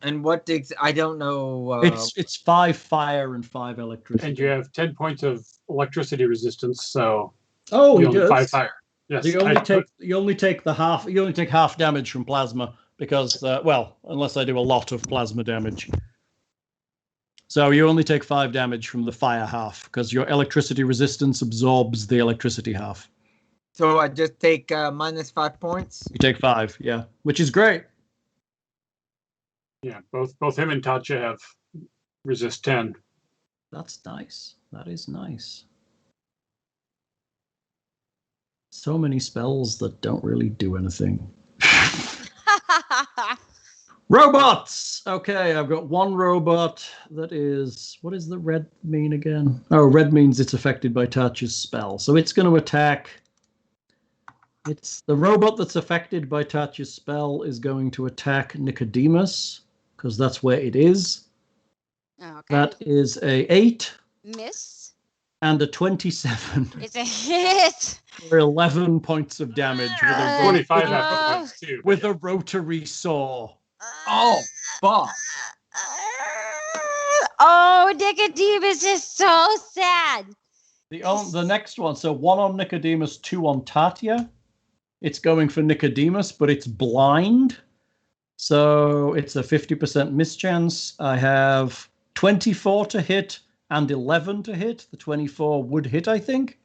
And what I don't know. It's 5 fire and 5 electricity. And you have 10 points of electricity resistance, so you only 5 fire. Yes. So you only take half. You only take half damage from plasma because, unless I do a lot of plasma damage. So you only take 5 damage from the fire half because your electricity resistance absorbs the electricity half. So I just take -5 points. You take 5, yeah, which is great. Yeah, both him and Tatia have resist 10. That's nice. That is nice. So many spells that don't really do anything. Robots! Okay, I've got one robot that is... What does the red mean again? Oh, red means it's affected by Tatia's spell. So it's going to attack... It's the robot that's affected by Tatia's spell is going to attack Nicodemus, because that's where it is. Oh, okay. That is a 8. Miss. And a 27. It's a hit. For 11 points of damage with a 25 after points too. With a rotary saw. Oh, fuck. Oh, Nicodemus is so sad. The next one, so 1 on Nicodemus, 2 on Tatia. It's going for Nicodemus, but it's blind. So it's a 50% mischance. I have 24 to hit and 11 to hit. The 24 would hit, I think.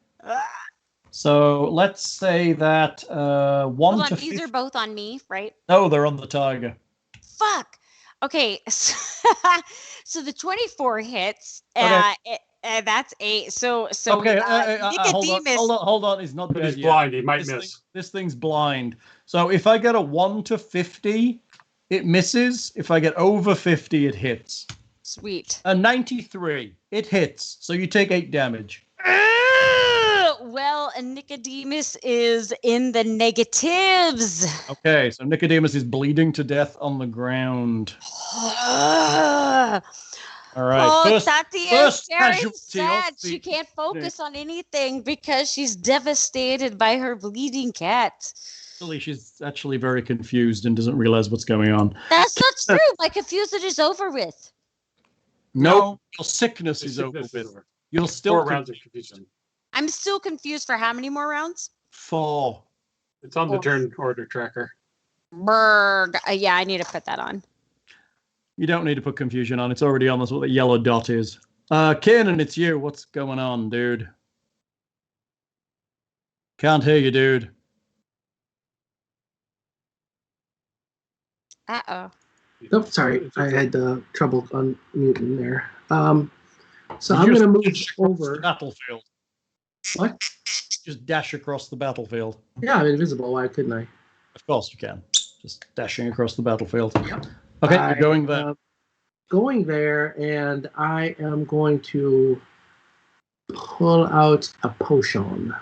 So let's say that 1 Hold on, to these are both on me, right? No, they're on the tiger. Fuck. Okay, so the 24 hits. Okay. That's 8. So okay, Nicodemus. Hold on. He's not But dead he's yet. blind. He might miss. This thing's blind. So if I get a 1 to 50, it misses. If I get over 50, it hits. Sweet. A 93, it hits. So you take 8 damage. Well, Nicodemus is in the negatives. Okay, so Nicodemus is bleeding to death on the ground. All right. Oh, Tatia is very casualty sad. She can't focus on anything because she's devastated by her bleeding cat. She's actually very confused and doesn't realize what's going on. That's not true. My confusion is over with. No, your sickness is over with. You'll still 4 rounds of confusion. I'm still confused for how many more rounds? 4. It's on the turn order tracker. Berg. Yeah, I need to put that on. You don't need to put confusion on. It's already on. That's what the yellow dot is. Kiernan, it's you. What's going on, dude? Can't hear you, dude. Uh-oh. Oh, sorry, I had trouble unmuting there. So You I'm just going to move dash across the over. battlefield. What? Just dash across the battlefield. Yeah, I'm invisible. Why couldn't I? Of course you can. Just dashing across the battlefield. Yep. Okay, you're going there. Going there, and I am going to pull out a potion.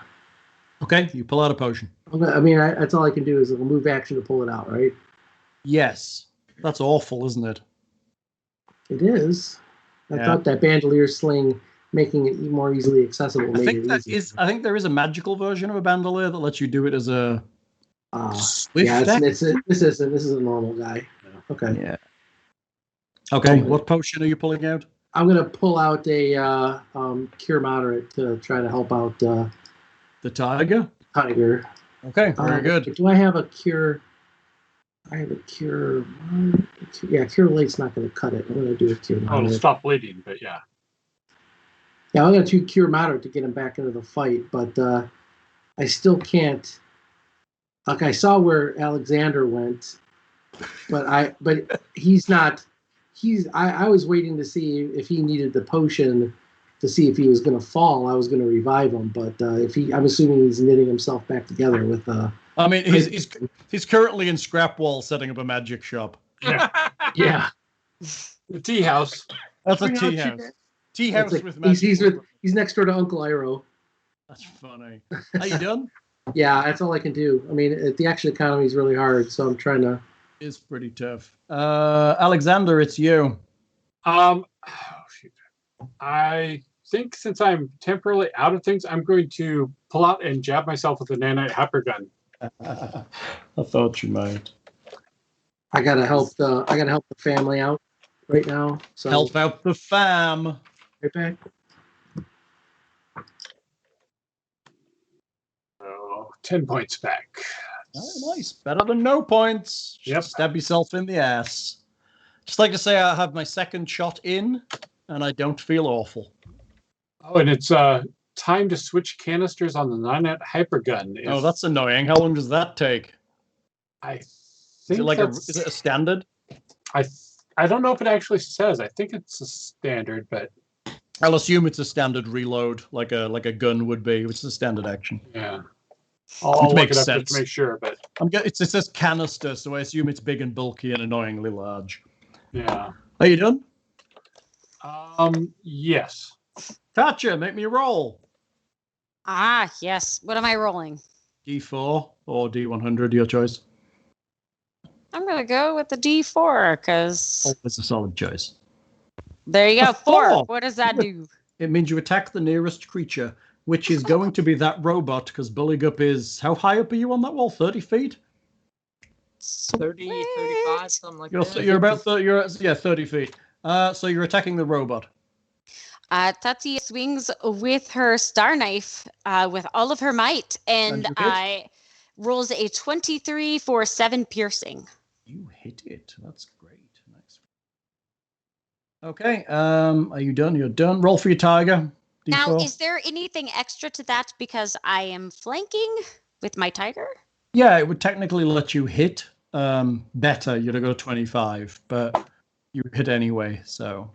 Okay, you pull out a potion. I mean, that's all I can do is a move action to pull it out, right? Yes. That's awful, isn't it? It is. I Yeah. thought that bandolier sling making it more easier accessible I made think it that easier. I think there is a magical version of a bandolier that lets you do it as a swift Yeah, action. this is a normal guy. Okay. Yeah. Okay, what potion are you pulling out? I'm gonna pull out a cure moderate to try to help out The tiger? Tiger. Okay, very good. Do I have a cure? I have a cure. Yeah, cure light's not going to cut it. I'm going to do a cure Oh, moderate. it'll stop bleeding, but yeah. Yeah, I'm going to do cure moderate to get him back into the fight, but I still can't. Like I saw where Alexander went, but he's not. I was waiting to see if he needed the potion to see if he was going to fall. I was going to revive him, but I'm assuming he's knitting himself back together with. I mean, he's currently in Scrapwall setting up a magic shop. Yeah. The tea house. That's a tea house. Tea house with magic. He's next door to Uncle Iroh. That's funny. Are you done? Yeah, that's all I can do. I mean, the action economy is really hard, so I'm trying to. It's pretty tough. Alexander, it's you. Oh, shoot. I think since I'm temporarily out of things, I'm going to pull out and jab myself with a nanite hypergun. I thought you might. I gotta help the family out right now. So help out the fam. Right back. Oh, 10 points back. Oh, nice. Better than no points. Yep. Stab yourself in the ass. Just like to say I have my second shot in, and I don't feel awful. Oh, and it's time to switch canisters on the nanite hypergun. Oh, that's annoying. How long does that take? I think is it a standard? I don't know if it actually says. I think it's a standard, but I'll assume it's a standard reload, like a gun would be, which is a standard action. Yeah. I'll look makes it up sense. just to make sure, but it says canister, so I assume it's big and bulky and annoyingly large. yeah. Are you done? Yes. Tatia, make me roll. Ah, yes. What am I rolling? D4 or D100, your choice. I'm going to go with the D4 because It's a solid choice. there you go. A 4. four. What does that do? It means you attack the nearest creature, which is going to be that robot, because Buligup is... How high up are you on that wall? 30 feet? 30, 35, something like that. You're about 30 feet. So you're attacking the robot. Tatia swings with her star knife with all of her might, and I rolls a 23 for 7 piercing. You hit it. That's great. Nice. Okay. Are you done? You're done. Roll for your tiger. D4. Now, is there anything extra to that because I am flanking with my tiger? Yeah, it would technically let you hit better. You'd go 25, but you hit anyway. So.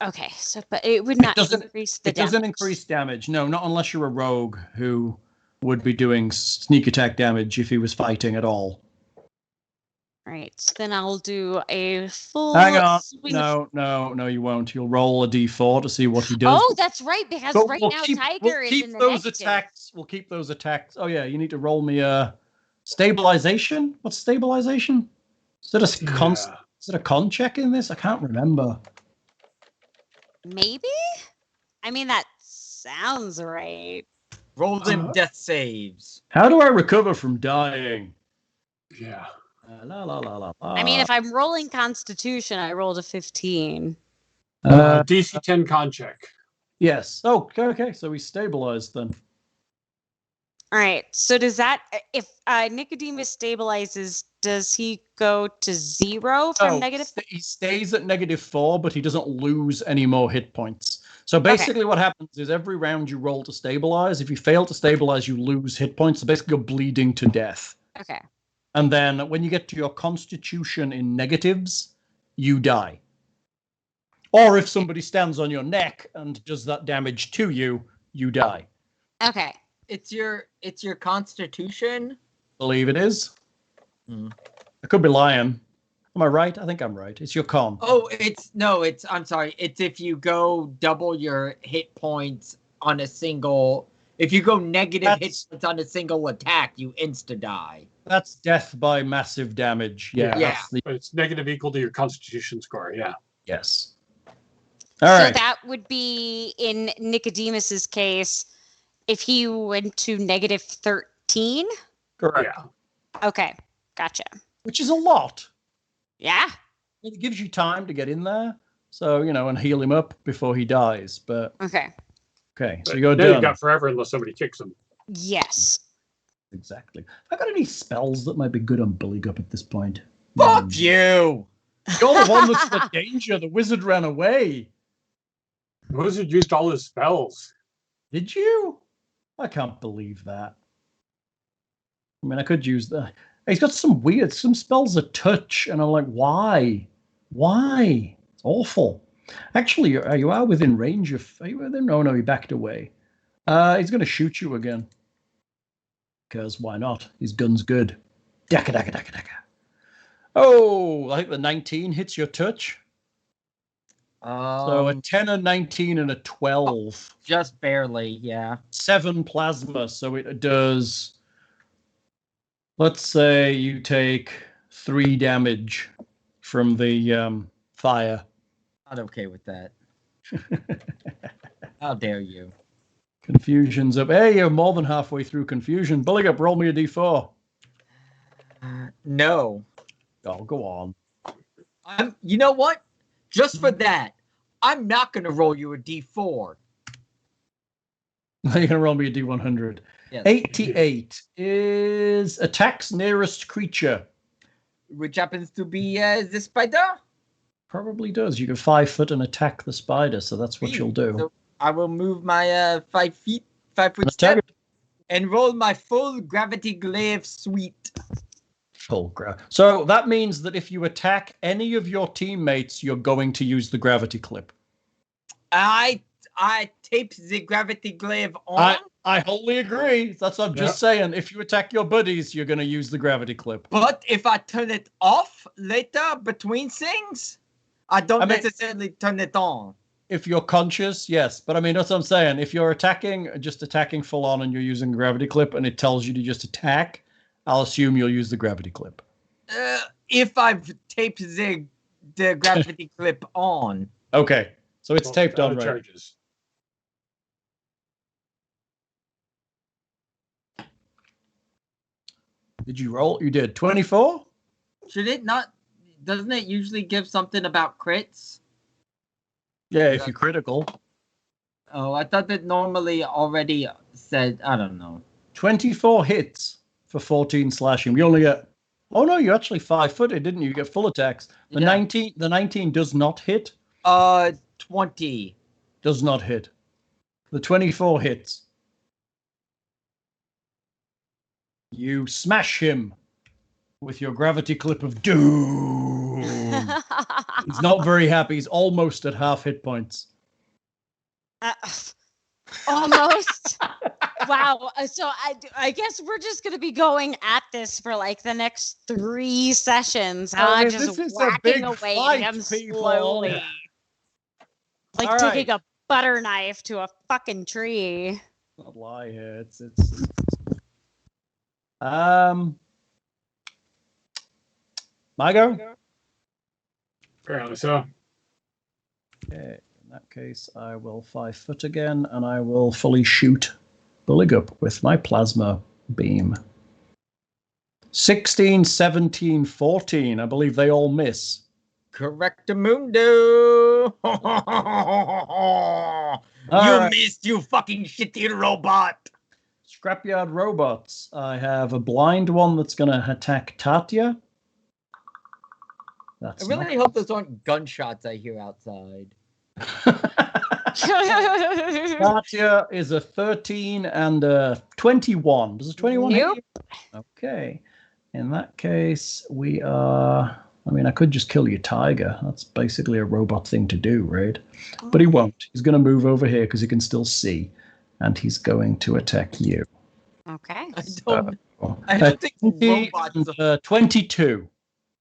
Okay. But it would not increase the damage. It doesn't increase damage. No, not unless you're a rogue who would be doing sneak attack damage if he was fighting at all. Right. So then I'll do a full. Hang on. Swing. No, you won't. You'll roll a d4 to see what he does. Oh, that's right, because right now Tiger is in the negative. We'll keep those attacks. Oh yeah, you need to roll me a stabilization. What's stabilization? Is it a con check in this? I can't remember. Maybe. I mean, that sounds right. Roll them death saves. How do I recover from dying? Yeah. I mean, if I'm rolling Constitution, I rolled a 15. DC 10 con check. Yes. Oh, okay. So we stabilized then. All right. So does that, if Nicodemus stabilizes, does he go to 0 from negative? He stays at -4, but he doesn't lose any more hit points. So basically what happens is every round you roll to stabilize. If you fail to stabilize, you lose hit points. So basically you're bleeding to death. Okay. And then when you get to your constitution in negatives, you die. Or if somebody stands on your neck and does that damage to you, you die. Okay. It's your constitution. Believe it is. Hmm. I could be lying. Am I right? I think I'm right. It's your con. Oh, I'm sorry. It's if you go double your hit points on a single. If you go negative hit points on a single attack, you insta die. That's death by massive damage. Yeah. But it's negative equal to your constitution score. Yeah. Yes. So All right. that would be in Nicodemus's case, if he went to -13. Correct. Yeah. Okay. Gotcha. Which is a lot. Yeah. It gives you time to get in there. So, and heal him up before he dies. But Okay. okay, so But you're then done. you got forever unless somebody kicks him. Yes. Exactly. Have I got any spells that might be good on Buligup at this point? Fuck you! You're the one that's the danger. The wizard ran away. The wizard used all his spells. Did you? I can't believe that. I mean, I could use that. He's got some spells that touch, and I'm like, why? Why? It's awful. Actually, you are within range of. Are you within? No, he backed away. He's going to shoot you again. Because why not? His gun's good. Daka, daka, daka, daka. Oh, I think the 19 hits your touch. So a 10, a 19, and a 12. Just barely, yeah. 7 plasma, so it does. Let's say you take 3 damage from the fire. Not okay with that. How dare you? Confusion's up. Hey, you're more than halfway through confusion. Buligup, roll me a d4. No. Oh, go on. You know what? Just for that, I'm not going to roll you a d4. You're going to roll me a d100. Yes. 88 is attacks nearest creature. Which happens to be the spider. Probably does. You can 5 foot and attack the spider, so that's what you'll do. So I will move my 5 foot Attack step, and roll my full gravity glaive suite. Full So that means that if you attack any of your teammates, you're going to use the gravity clip. I tape the gravity glaive on. I wholly agree. That's what I'm just saying. If you attack your buddies, you're going to use the gravity clip. But if I turn it off later between things, I don't necessarily turn it on. If you're conscious, yes. But I mean, that's what I'm saying. If you're just attacking full on and you're using gravity clip and it tells you to just attack, I'll assume you'll use the gravity clip. If I've taped the gravity clip on. Okay. So it's taped on, right? Charges. Did you roll? You did. 24? Should it not? Doesn't it usually give something about crits? Yeah, if you're critical. Oh, I thought that normally already said, I don't know. 24 hits for 14 slashing. You only get. Oh no, you actually 5-footed, didn't you? You get full attacks. The 19 does not hit. 20 does not hit. The 24 hits. You smash him with your gravity clip of doom. He's not very happy. He's almost at half hit points. Almost. Wow. So I guess we're just going to be going at this for like the next 3 sessions. Just whacking away at him slowly. Like taking a butter knife to a fucking tree. Not lie here. It's my go? Apparently so. Okay, in that case, I will 5-foot again, and I will fully shoot Buligup with my plasma beam. 16, 17, 14. I believe they all miss. Correctamundo. You right. missed, you fucking shitty robot. scrapyard robots. I have a blind one that's going to attack Tatia. I That's really hope those aren't gunshots I hear outside. Tatia is a 13 and a 21. Does a 21 hit Nope. you? Okay. In that case, we are... I mean, I could just kill your tiger. That's basically a robot thing to do, right? But he won't. He's going to move over here because he can still see. And he's going to attack you. Okay. I don't think 20 robots. and, 22.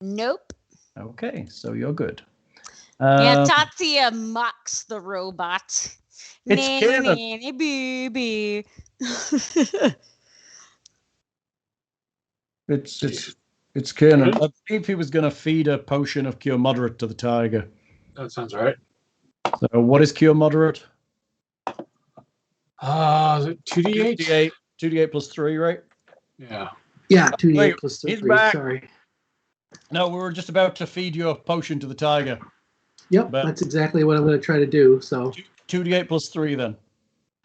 Nope. Okay, so you're good. Yeah, Tatia mocks the robot. It's Kiernan. Nanny, baby. It's Kiernan. I believe he was going to feed a potion of Cure Moderate to the tiger. That sounds right. So what is Cure Moderate? Is it 2d8? 2d8 plus 3, right? Yeah. Yeah, 2d8 Wait, plus he's 3. back. Sorry. No, we were just about to feed your potion to the tiger. Yep, But- that's exactly what I'm going to try to do. So, 2d8 plus 3 then.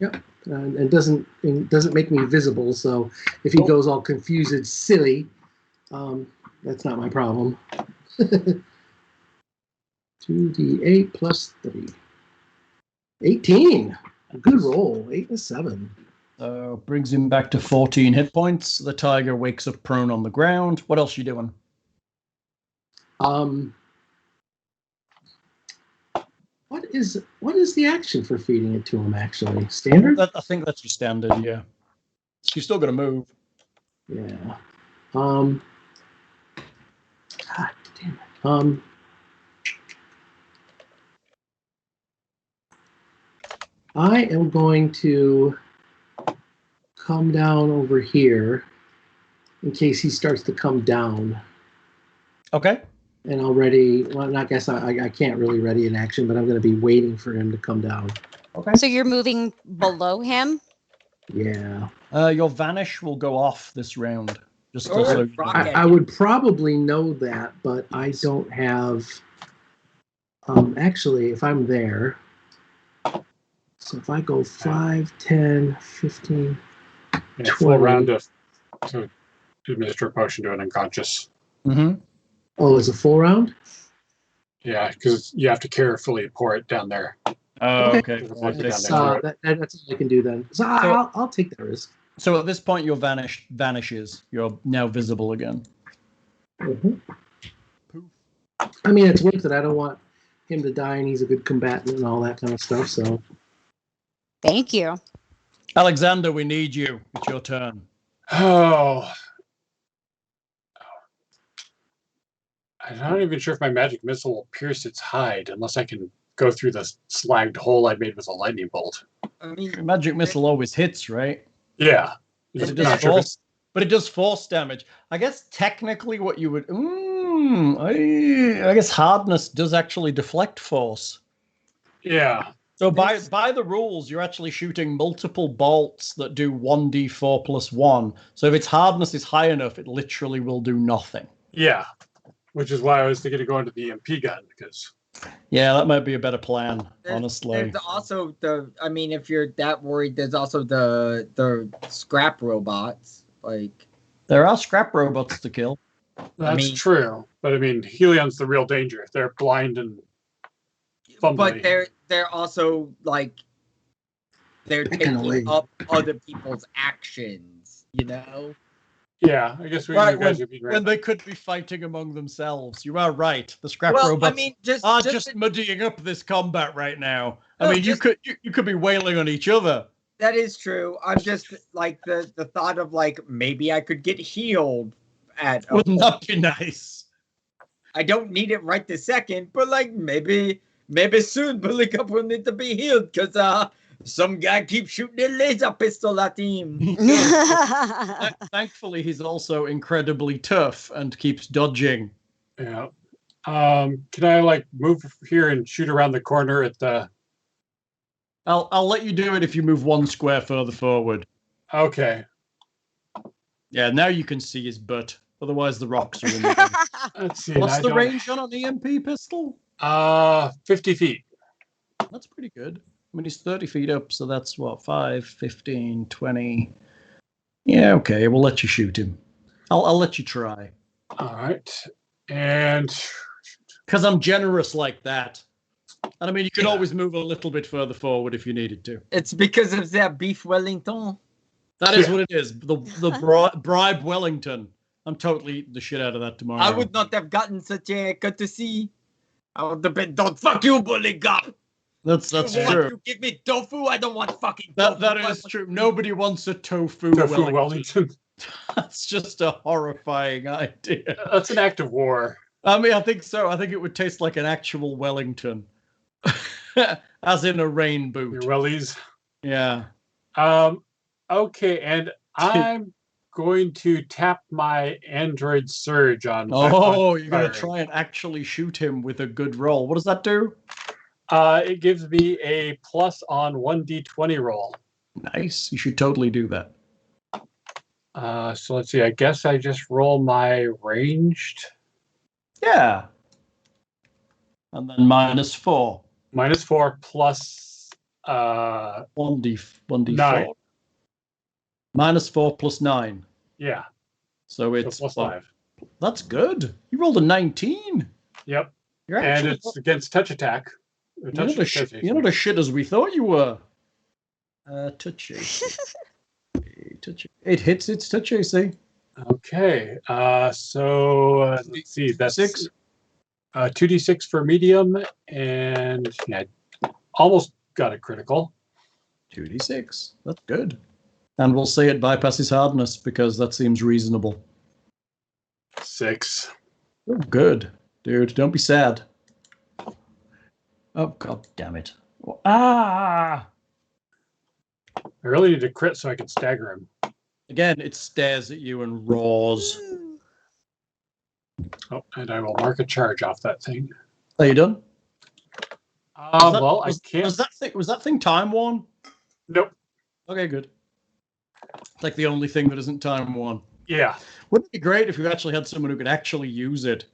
and it doesn't make me visible. So, if he goes all confused and silly, that's not my problem. 2d8 plus 3. 18. A good roll. 8 and 7. So brings him back to 14 hit points. The tiger wakes up prone on the ground. What else you doing? What is the action for feeding it to him? Actually, standard. I think that's your standard. Yeah, you're still gonna move. Yeah. God damn it. I am going to come down over here in case he starts to come down. Okay. And I'll ready. Well, I guess I can't really ready an action, but I'm going to be waiting for him to come down. Okay. So you're moving below him? Yeah. Your vanish will go off this round. Just Oh, so I would probably know that, but I don't have. Actually, if I'm there. So if I go 5, 10, 15, Yeah, full 20. round to administer a potion to an unconscious. Mm-hmm. Oh, it's a full round? Yeah, because you have to carefully pour it down there. Oh, okay. Down there. That's all I can do then. So I'll take that risk. So at this point, your vanish vanishes. You're now visible again. Mhm. I mean, it's worth it. I don't want him to die, and he's a good combatant and all that kind of stuff. So Thank you. Alexander, we need you. It's your turn. Oh. I'm not even sure if my magic missile will pierce its hide unless I can go through the slagged hole I made with a lightning bolt. I mean, Your magic missile always hits, right? Yeah. But it Not does sure if force. But it does force damage. I guess technically, what you would. I guess hardness does actually deflect force. Yeah. So by the rules, you're actually shooting multiple bolts that do 1d4 plus 1. So if its hardness is high enough, it literally will do nothing. Yeah. Which is why I was thinking of going to the EMP gun, because Yeah, that might be a better plan, honestly. There's also I mean, if you're that worried, there's also the scrap robots. Like, There are scrap robots to kill. that's true. But I mean, Helion's the real danger. They're blind and fumbly. but they're also like they're taking up other people's actions. You know. Yeah, I guess we Right, guys are being when they could be fighting among themselves. You are right. The scrap Well, robots I mean, are just muddying up this combat right now. I No, mean, you could be wailing on each other. That is true. I'm just like the thought of like maybe I could get healed at. Wouldn't that be nice? I don't need it right this second, but like maybe soon Buligup will need to be healed because some guy keeps shooting a laser pistol at him. Thankfully, he's also incredibly tough and keeps dodging. Yeah. Can I like move here and shoot around the corner at the? I'll let you do it if you move one square further forward. Okay. Yeah, now you can see his butt. Otherwise, the rocks are in the way. Let's see. What's the range on an EMP pistol? 50 feet. That's pretty good. I mean, he's 30 feet up, so that's what, 5, 15, 20. Yeah, okay, we'll let you shoot him. I'll let you try. All right. And Because I'm generous like that. And I mean, you could always move a little bit further forward if you needed to. It's because of that beef Wellington. That is what it is. The bribe Wellington. I'm totally eating the shit out of that tomorrow. I would not have gotten such a courtesy. I would have been, don't fuck you, Buligup. That's true. You give me tofu, I don't want fucking tofu. That is true. Nobody wants a tofu Wellington. That's just a horrifying idea. That's an act of war. I mean, I think so. I think it would taste like an actual Wellington. As in a rain boot. Your wellies. Yeah. Okay, and I'm going to tap my android surge on. Oh, you're going to try and actually shoot him with a good roll. What does that do? It gives me a plus on 1d20 roll. Nice. You should totally do that. So let's see. I guess I just roll my ranged. Yeah. And then -4. -4 plus 1d4. 9. -4 plus 9. Yeah. So it's plus 5. That's good. You rolled a 19. Yep. You're and it's against touch attack. You're not as shit as we thought you were. Touch AC. Touch. It hits its touch AC. Okay. So let's see. That's 6. 2d6 for medium, and yeah, almost got a critical. 2d6. That's good. And we'll say it bypasses hardness because that seems reasonable. 6. Oh, good. Dude, don't be sad. Oh, god damn it. Ah! I really need to crit so I can stagger him. Again, it stares at you and roars. Oh, and I will mark a charge off that thing. Are you done? I can't. Was that thing time worn? Nope. Okay, good. It's like the only thing that isn't time worn. Yeah. Wouldn't it be great if you actually had someone who could actually use it?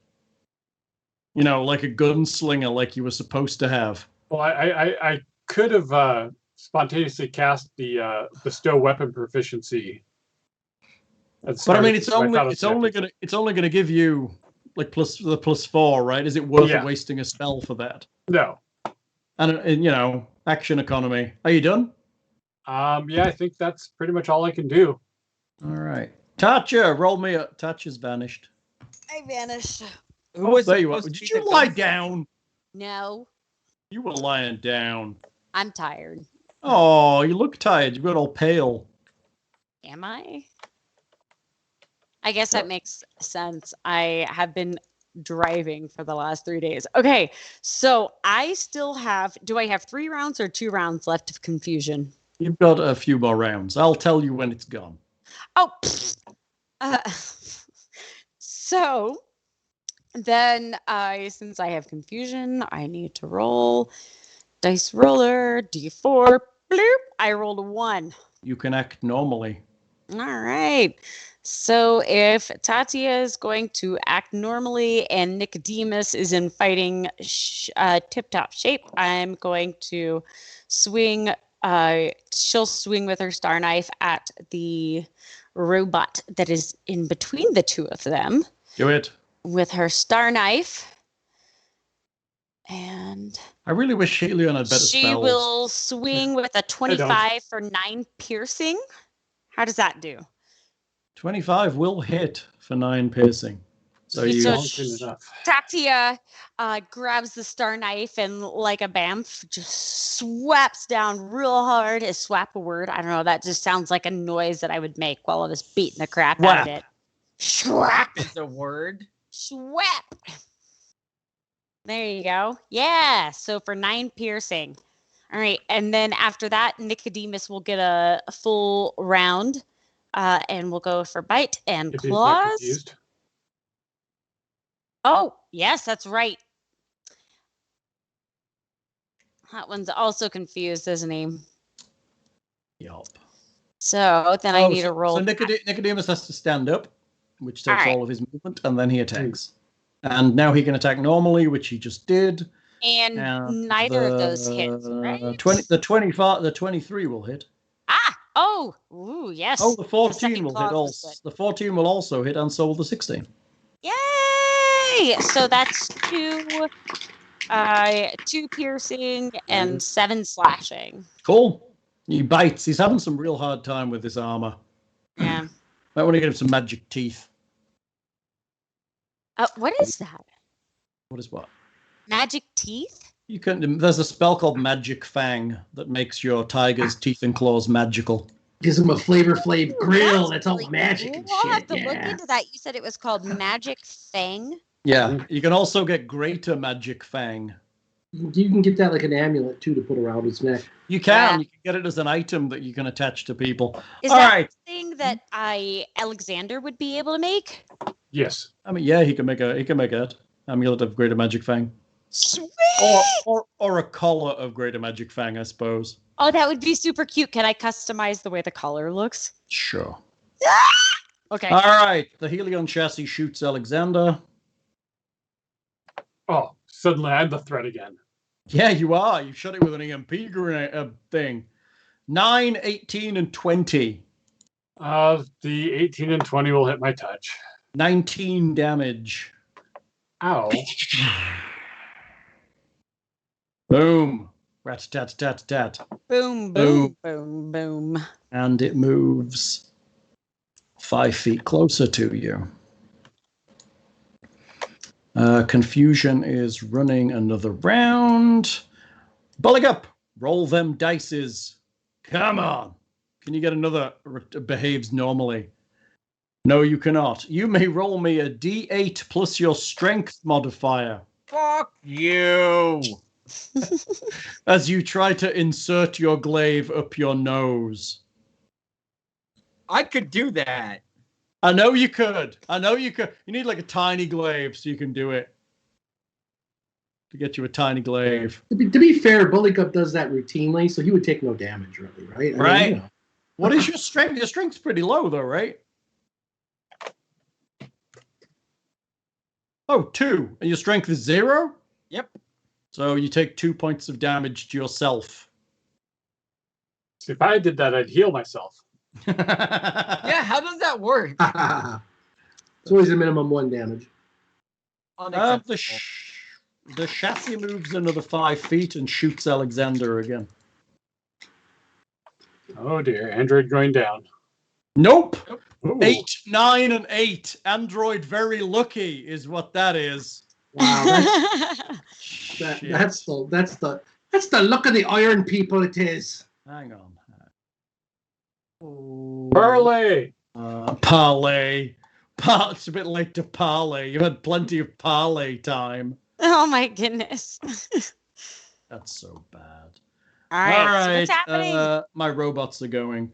You know, like a gunslinger, like you were supposed to have. Well, I could have spontaneously cast the bestow weapon proficiency. But I mean, it's only gonna give you like +4, right? Is it worth wasting a spell for that? No. And you know, action economy. Are you done? Yeah, I think that's pretty much all I can do. All right, Tatia, roll me up. Tatia's vanished. I vanished. There you are. Did you lie down? No. You were lying down. I'm tired. Oh, you look tired. You got all pale. Am I? I guess that makes sense. I have been driving for the last 3 days. Okay, so I still have, do I have 3 rounds or 2 rounds left of confusion? You've got a few more rounds. I'll tell you when it's gone. Oh, so then since I have confusion, I need to roll dice roller, D4, bloop. I rolled a 1. You can act normally. All right. So if Tatia is going to act normally and Nicodemus is in fighting tip-top shape, I'm going to swing. She'll swing with her star knife at the robot that is in between the two of them. Do it. With her star knife. And I really wish Hellion had better spells. She will swing with a 25 for 9 piercing. How does that do? 25 will hit for 9 piercing. So you Tatia grabs the star knife and like a bamf just swaps down real hard. Is swap a word? I don't know. That just sounds like a noise that I would make while I was beating the crap out of it. Swap is a word. Swap. There you go. Yeah. So for 9 piercing. All right. And then after that, Nicodemus will get a full round. And we'll go for bite and claws. Oh, yes, that's right. That one's also confused, isn't he? Yup. So then I need to roll. So Nicodemus has to stand up, which takes all of his movement, and then he attacks. And now he can attack normally, which he just did. And neither of those hits, right? The 23 will hit. Ah, Oh, ooh, yes. Oh, the 14 second will hit clause was also. good. The 14 will also hit and so will the 16. Yay! So that's 2 piercing and 7 slashing. Cool. He bites. He's having some real hard time with this armor. Yeah. Might want to get him some magic teeth. What is that? What is what? Magic teeth? You can. There's a spell called Magic Fang that makes your tiger's teeth and claws magical. Gives him a Flavor Flav grill. That's all really magic and cool. I'll have shit. to look Yeah. into that. You said it was called Magic Fang. Yeah. You can also get Greater Magic Fang. You can get that like an amulet too to put around his neck. You can. Yeah. You can get it as an item that you can attach to people. Is All that right. the thing that Alexander would be able to make? Yes. I mean, yeah, he can make it. Amulet of Greater Magic Fang. Sweet! Or a collar of Greater Magic Fang, I suppose. Oh, that would be super cute. Can I customize the way the collar looks? Sure. Okay. All right. The Hellion chassis shoots Alexander. Oh, suddenly I'm the threat again. Yeah, you are. You shot it with an EMP grenade thing. 9, 18, and 20. The 18 and 20 will hit my touch. 19 damage. Ow. Boom. Rat-tat-tat-tat. Boom, boom, boom, boom. And it moves 5 feet closer to you. Confusion is running another round. Buligup, roll them dices. Come on. Can you get another behaves normally? No, you cannot. You may roll me a d8 plus your strength modifier. Fuck you. As you try to insert your glaive up your nose. I could do that. I know you could. You need like a tiny glaive so you can do it. To get you a tiny glaive. To be fair, Buligup does that routinely, so he would take no damage, really, right? Right. You know. What is your strength? Your strength's pretty low, though, right? Oh, 2. And your strength is 0? Yep. So you take 2 points of damage to yourself. See, if I did that, I'd heal myself. Yeah, how does that work? It's always a minimum 1 damage. Unacceptable. The chassis moves another 5 feet and shoots Alexander again. Oh dear, Android going down. Nope. Ooh. 8, 9, and 8. Android very lucky is what that is. Wow, Shit. that's the look of the iron people. It is. Hang on. Burley! Parlay. It's a bit late to parlay. You've had plenty of parlay time. Oh my goodness. That's so bad. All right. All right. So what's happening? My robots are going.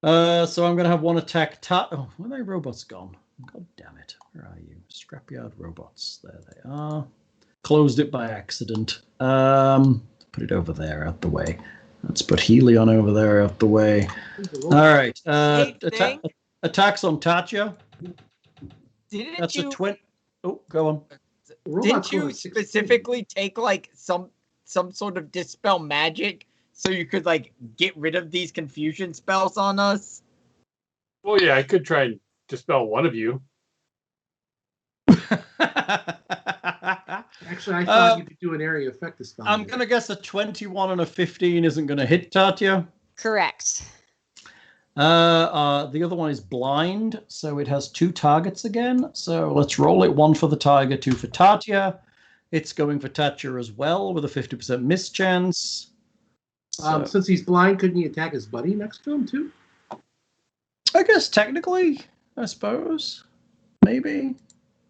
So I'm going to have one attack. Oh, where are my robots gone? God damn it. Where are you? Scrapyard robots. There they are. Closed it by accident. Put it over there out the way. Let's put Hellion over there out the way. All right. Attacks on Tatia. That's a 20. Oh, go on. Didn't you specifically take like some sort of dispel magic so you could like get rid of these confusion spells on us? Well, yeah, I could try and dispel one of you. Actually, I thought you could do an area effect this time. I'm going to guess a 21 and a 15 isn't going to hit Tatia. Correct. The other one is blind, so it has 2 targets again. So let's roll it. 1 for the tiger, 2 for Tatia. It's going for Tatia as well with a 50% miss chance. Since he's blind, couldn't he attack his buddy next to him too? I guess technically, I suppose. Maybe.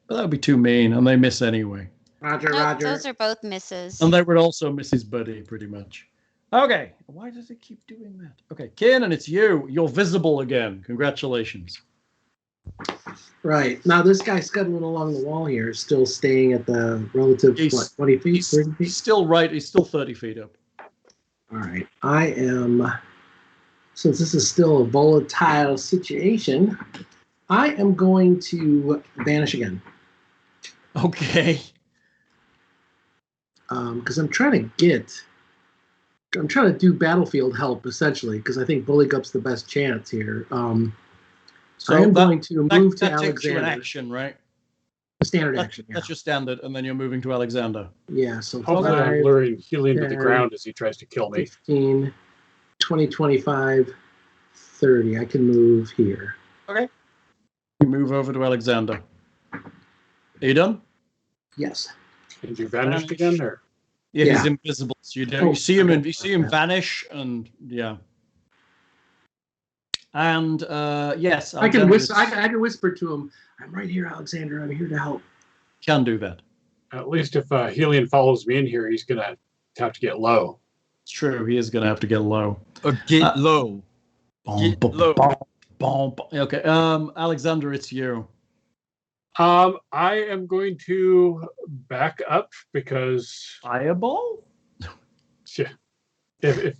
But that would be too mean, and they miss anyway. Roger, Nope, Roger. those are both misses. And they would also miss his buddy, pretty much. Okay. Why does it keep doing that? Okay, Kiernan, it's you. You're visible again. Congratulations. Right. Now this guy scuttling along the wall here is still staying at the relative, He's- 20 feet, 30 feet? He's still right. He's still 30 feet up. All right. I am, since this is still a volatile situation, I am going to vanish again. Okay. Because I'm trying to get I'm trying to do battlefield help essentially because I think Buligup's the best chance here. So I am going to move to that takes you an Alexander. action, right? The standard action. Yeah. That's your standard, and then you're moving to Alexander. Yeah. So Hopefully, I'm 5, luring Hellion to the 10, ground as he tries to kill me. 15, 20, 25, 30. I can move here. Okay. You move over to Alexander. Are you done? Yes. And you vanished again, or? Yeah, Yeah. he's invisible, so you don't. Oh, You see him, okay. and you see him vanish, and yeah. And yes, I can Alexander whisper. I can whisper to him. I'm right here, Alexander. I'm here to help. can do that. At least if Hellion follows me in here, he's gonna have to get low. It's true. He is going to have to get low. Get low. Get low. Okay. Alexander, it's you. I am going to back up because Fireball. yeah, if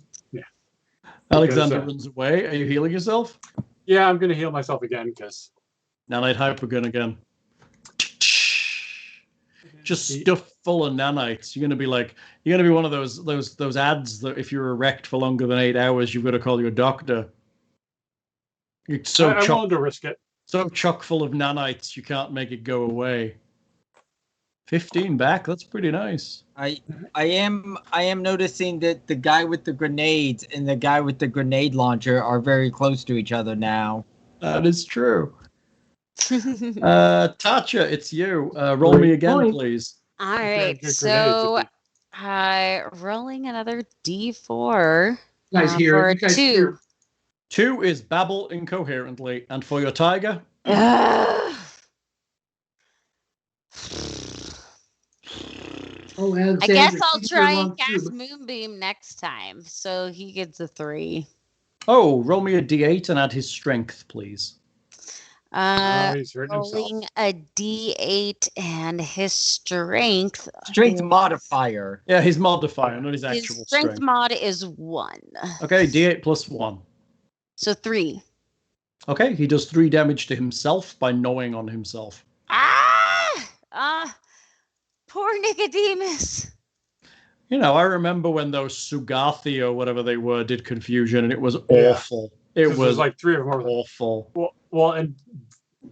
Alexander Because, runs away. Are you healing yourself? yeah, I'm gonna heal myself again because Nanite hypergun again. Just stuffed full of nanites. You're gonna be one of those ads that if you're erect for longer than 8 hours, you've got to call your doctor. You're I'm willing to risk it. so chock full of nanites you can't make it go away. 15 back. That's pretty nice. I am noticing that the guy with the grenades and the guy with the grenade launcher are very close to each other now. That is true. Tatia, it's you. Roll me again, please. All You right, can't get so grenades rolling another D4 You guys hear for it. You guys 2. hear. 2 is babble incoherently, and for your tiger, Oh, I Alexander, guess I'll keep try your and long cast tube. Moonbeam next time, so he gets a 3. oh, roll me a D8 and add his strength, please. He's hurting himself. Rolling a D8 and his strength. Strength is- modifier. Yeah, his modifier, not his His actual strength strength. mod is 1. Okay, D8 plus 1. So 3. Okay, he does 3 damage to himself by gnawing on himself. Poor Nicodemus. You know, I remember when those Sugathi or whatever they were did confusion, and it was Yeah. awful. It There's was like 3 or more. awful. Well, and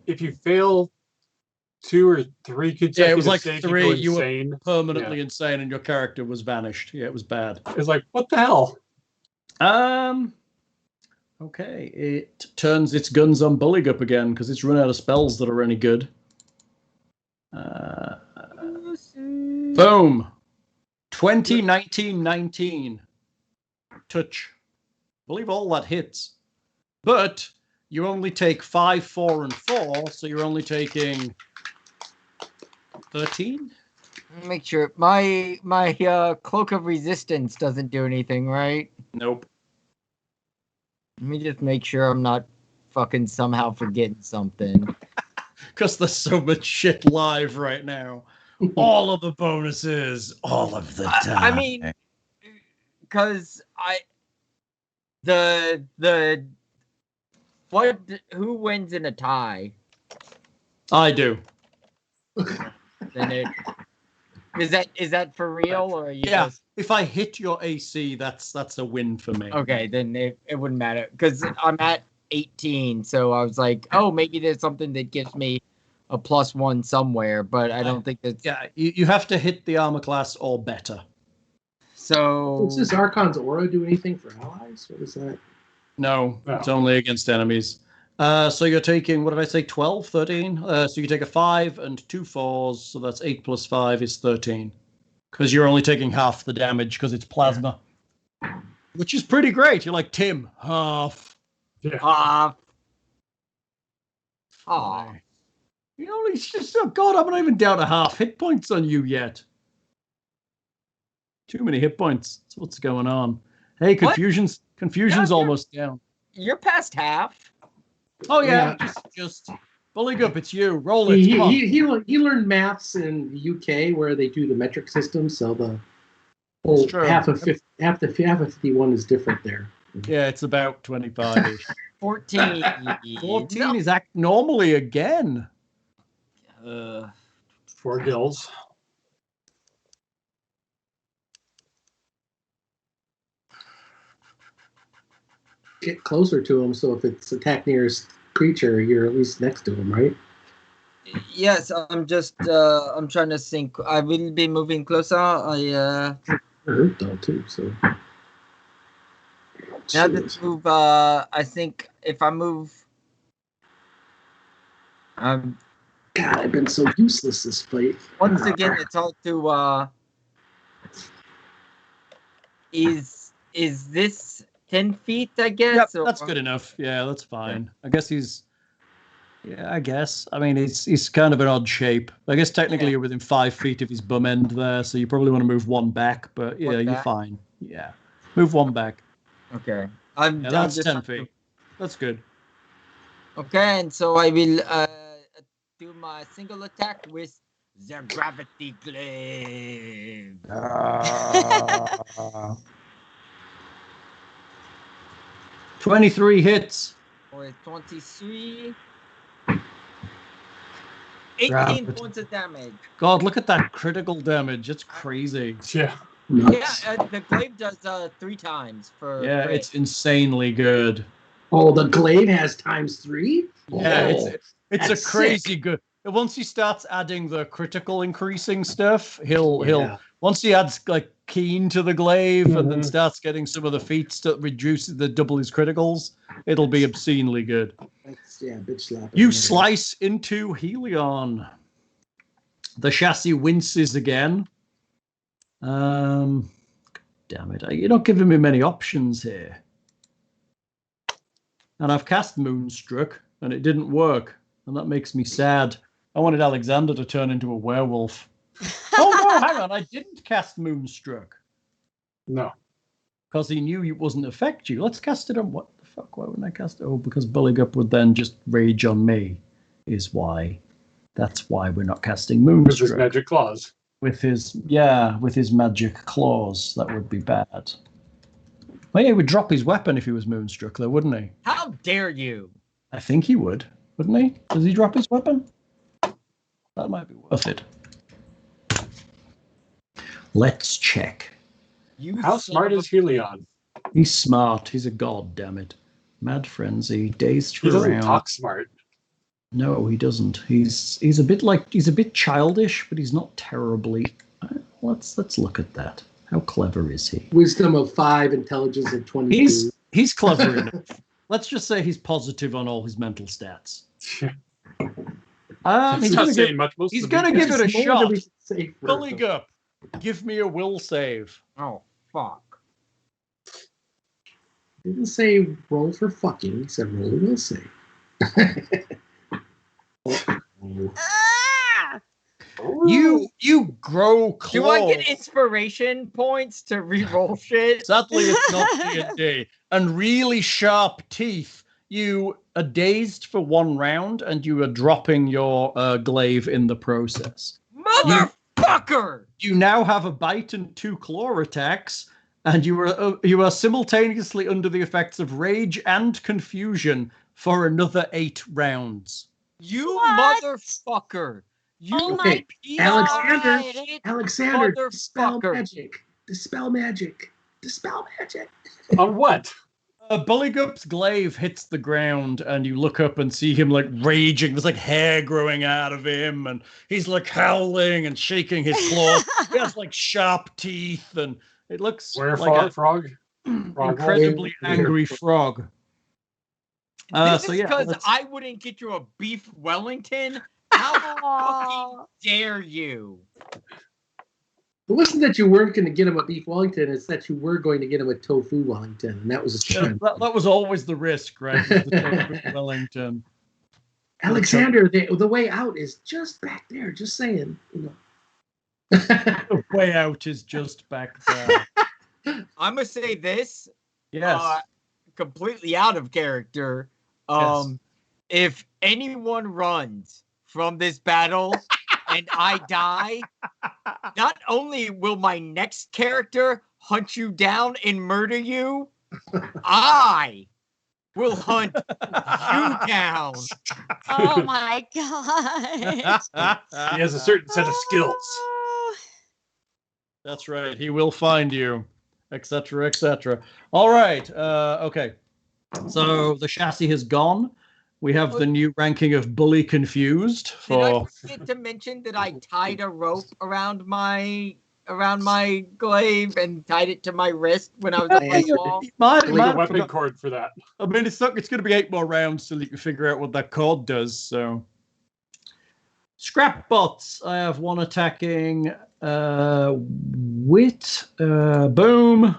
if you fail 2 or 3 consecutive Yeah, it was like saves, 3. You You go were insane. permanently insane, and your character was vanished. Yeah, it was bad. It's like, what the hell? Okay, it turns its guns on Buligup again because it's run out of spells that are any good. Boom. 20, 19, 19. Touch. Believe all that hits. But you only take 5, 4, and 4, so you're only taking 13? Make sure my cloak of resistance doesn't do anything, right? Nope. Let me just make sure I'm not fucking somehow forgetting something. Because there's so much shit live right now. All of the bonuses, all of the time. I mean, because who wins in a tie? I do. Then is that for real or are you Yeah. just If I hit your AC, that's a win for me. okay? Then it wouldn't matter because I'm at 18, so I was like, oh, maybe there's something that gives me a +1 somewhere, but I don't think that's Yeah, you have to hit the armor class or better. so. Does this Archon's aura do anything for allies? What is that? No, No. it's only against enemies. So you're taking, what did I say, 12, 13? So you take a 5 and 2 4s, so that's 8 plus 5 is 13. Because you're only taking half the damage because it's plasma. Which is pretty great. You're like, Tim, half. Aw. You know, it's just, oh God, I'm not even down to half hit points on you yet. Too many hit points. That's what's going on. Hey, What? confusion's Yeah. almost down. You're past half. Oh yeah, Yeah. just Buligup, it's you. Roll it. Come on. He learned maths in the UK where they do the metric system, so the whole true. half of 51 is different there. Yeah, it's about 25-ish. 14. 14 is act normally again. 4 gills. get closer to him, so if it's attack nearest creature, you're at least next to him, right? Yes, I'm just I'm trying to think. I will be moving closer. I hurt though too, so now this move. I think if I move, God, I've been so useless this fight. once again, it's all to is this 10 feet? I guess. Yep, that's good enough. Yeah, that's fine. I guess he's. Yeah, I guess. I mean, he's kind of an odd shape. I guess technically you're within 5 feet of his bum end there, so you probably want to move one back. But yeah, you're fine. Yeah, move one back. Okay. That's 10 feet. That's good. Okay, and so I will do my single attack with the gravity glaive. 23 hits. For 23. 18 points of damage. God, look at that critical damage. It's crazy. Yeah. Yeah, the glaive does 3 times for crit. It's insanely good. Oh, the glaive has ×3? Yeah, it's a crazy sick. good. Once he starts adding the critical increasing stuff, he'll once he adds like keen to the glaive and then starts getting some of the feats that reduce the double his criticals, it'll be obscenely good. Bitch slap. You slice into Hellion. The chassis winces again. Damn it. You're not giving me many options here. And I've cast Moonstruck, and it didn't work. And that makes me sad. I wanted Alexander to turn into a werewolf. Oh, no, hang on. I didn't cast Moonstruck. No. Because he knew it wasn't affect you. Let's cast it on... What the fuck? Why wouldn't I cast it? Oh, because Buligup would then just rage on me, is why. That's why we're not casting Moonstruck. With his magic claws. With his magic claws. That would be bad. Well, yeah, he would drop his weapon if he was Moonstruck, though, wouldn't he? How dare you? I think he would, wouldn't he? Does he drop his weapon? That might be worth it. Let's check. How smart is Hellion? He's smart. He's a god, damn it. Mad frenzy, dazed for He doesn't round. talk smart. No, he doesn't. He's a bit childish, but he's not terribly. Let's look at that. How clever is he? Wisdom of 5, intelligence of 22. He's clever enough. Let's just say he's positive on all his mental stats. He's going to give it a shot. Buligup, give me a will save. Oh, fuck. He didn't say roll for fucking. He said roll a will save. You grow claws. Do I get inspiration points to re-roll shit? Sadly, it's not D&D. And really sharp teeth. You are dazed for 1 round, and you are dropping your glaive in the process. Motherfucker! You now have a bite and 2 claw attacks, and you are simultaneously under the effects of rage and confusion for another 8 rounds. You motherfucker! Okay, Alexander, dispel magic. On what? Buligup's glaive hits the ground, and you look up and see him like raging. There's like hair growing out of him, and he's like howling and shaking his claws. He has like sharp teeth, and it looks like frog. Incredibly angry frog. This is because I wouldn't get you a beef Wellington. How fucking dare you? It wasn't that you weren't going to get him a beef Wellington, it's that you were going to get him a tofu Wellington, and that was a trend. That was always the risk, right? The tofu Wellington. Alexander, the way out is just back there, just saying. The way out is just back there. I'm going to say this. Yes. Completely out of character. If anyone runs from this battle and I die, not only will my next character hunt you down and murder you, I will hunt you down. Oh my god. He has a certain set of skills. That's right. He will find you, etc., etc. All right. Okay. So the chassis has gone. We have the new ranking of bully confused. Did I For forget to mention that I tied a rope around my glaive and tied it to my wrist when I was up on the wall? Like a weapon cord for that. I mean, it's going to be 8 more rounds till you can figure out what that cord does. So, scrap bots. I have one attacking. Wit. Boom.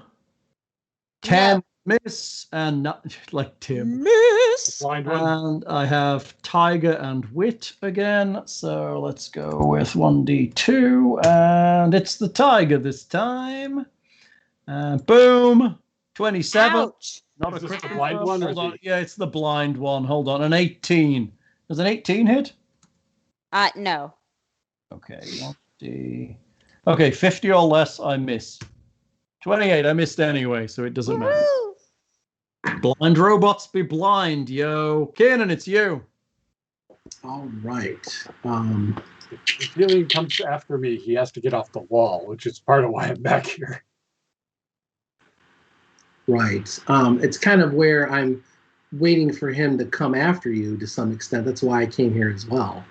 10 miss and not like Tim. Miss. Blind one. And I have Tiger and Wit again. So let's go with 1d2. And it's the Tiger this time. And boom. 27. Ouch. Not Is a this crit. the blind one or Hold on. the- Yeah, it's the blind one. Hold on. An 18. Does an 18 hit? No. Okay. 1d. Okay, 50 or less, I miss. 28, I missed anyway, so it doesn't matter. Woo! Blind robots be blind, yo. Kiernan, it's you. All right. If Hellion comes after me, he has to get off the wall, which is part of why I'm back here. Right. It's kind of where I'm waiting for him to come after you to some extent. That's why I came here as well.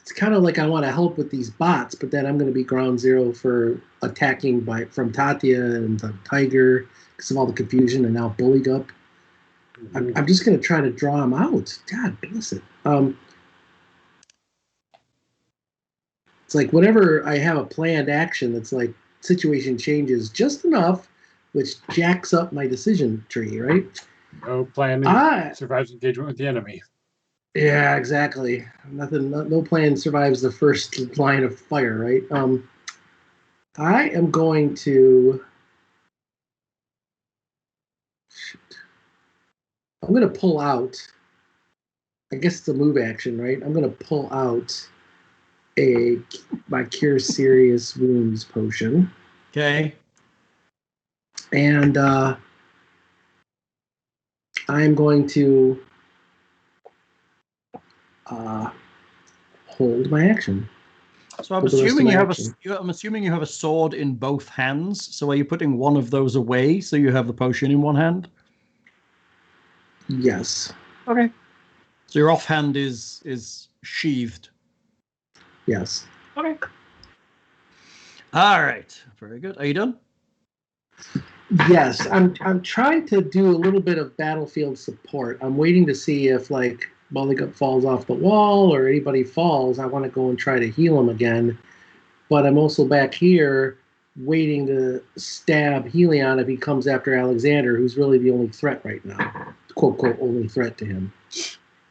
It's kind of like I want to help with these bots, but then I'm going to be ground zero for attacking from Tatia and the Tiger because of all the confusion and now Buligup. I'm just going to try to draw him out. God bless it. It's like whenever I have a planned action that's like situation changes just enough, which jacks up my decision tree, right? No plan survives engagement with the enemy. Yeah, exactly. No plan survives the first line of fire, right? I am going to. I'm going to pull out. I guess it's a move action, right? I'm going to pull out my Cure Serious Wounds potion. Okay. And I'm going to hold my action. So I'm assuming you have a sword in both hands. So are you putting one of those away so you have the potion in one hand? Yes. Okay. So your offhand is sheathed. Yes. Okay. All right. Very good. Are you done? Yes. I'm trying to do a little bit of battlefield support. I'm waiting to see if like Buligup falls off the wall or anybody falls. I want to go and try to heal him again. But I'm also back here waiting to stab Hellion if he comes after Alexander, who's really the only threat right now. Quote, quote, only threat to him.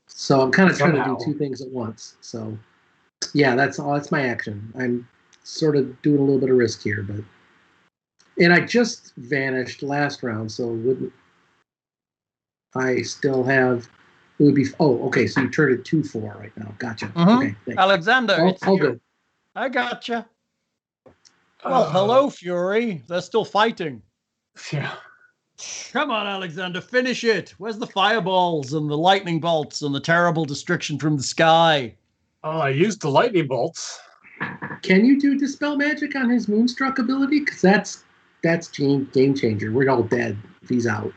So I'm kind of trying to do two things at once. So, yeah, that's my action. I'm sort of doing a little bit of risk here, but... And I just vanished last round, so wouldn't... I still have... It would be... Oh, okay, so you turned it 2-4 right now. Gotcha. Mm-hmm. Okay, thanks. Alexander, it's all you. good. I gotcha. Well, hello, Fury. They're still fighting. Yeah. Come on, Alexander, finish it. Where's the fireballs and the lightning bolts and the terrible destruction from the sky? Oh, I used the lightning bolts. Can you do Dispel Magic on his Moonstruck ability? Because that's game changer. We're all dead if he's out.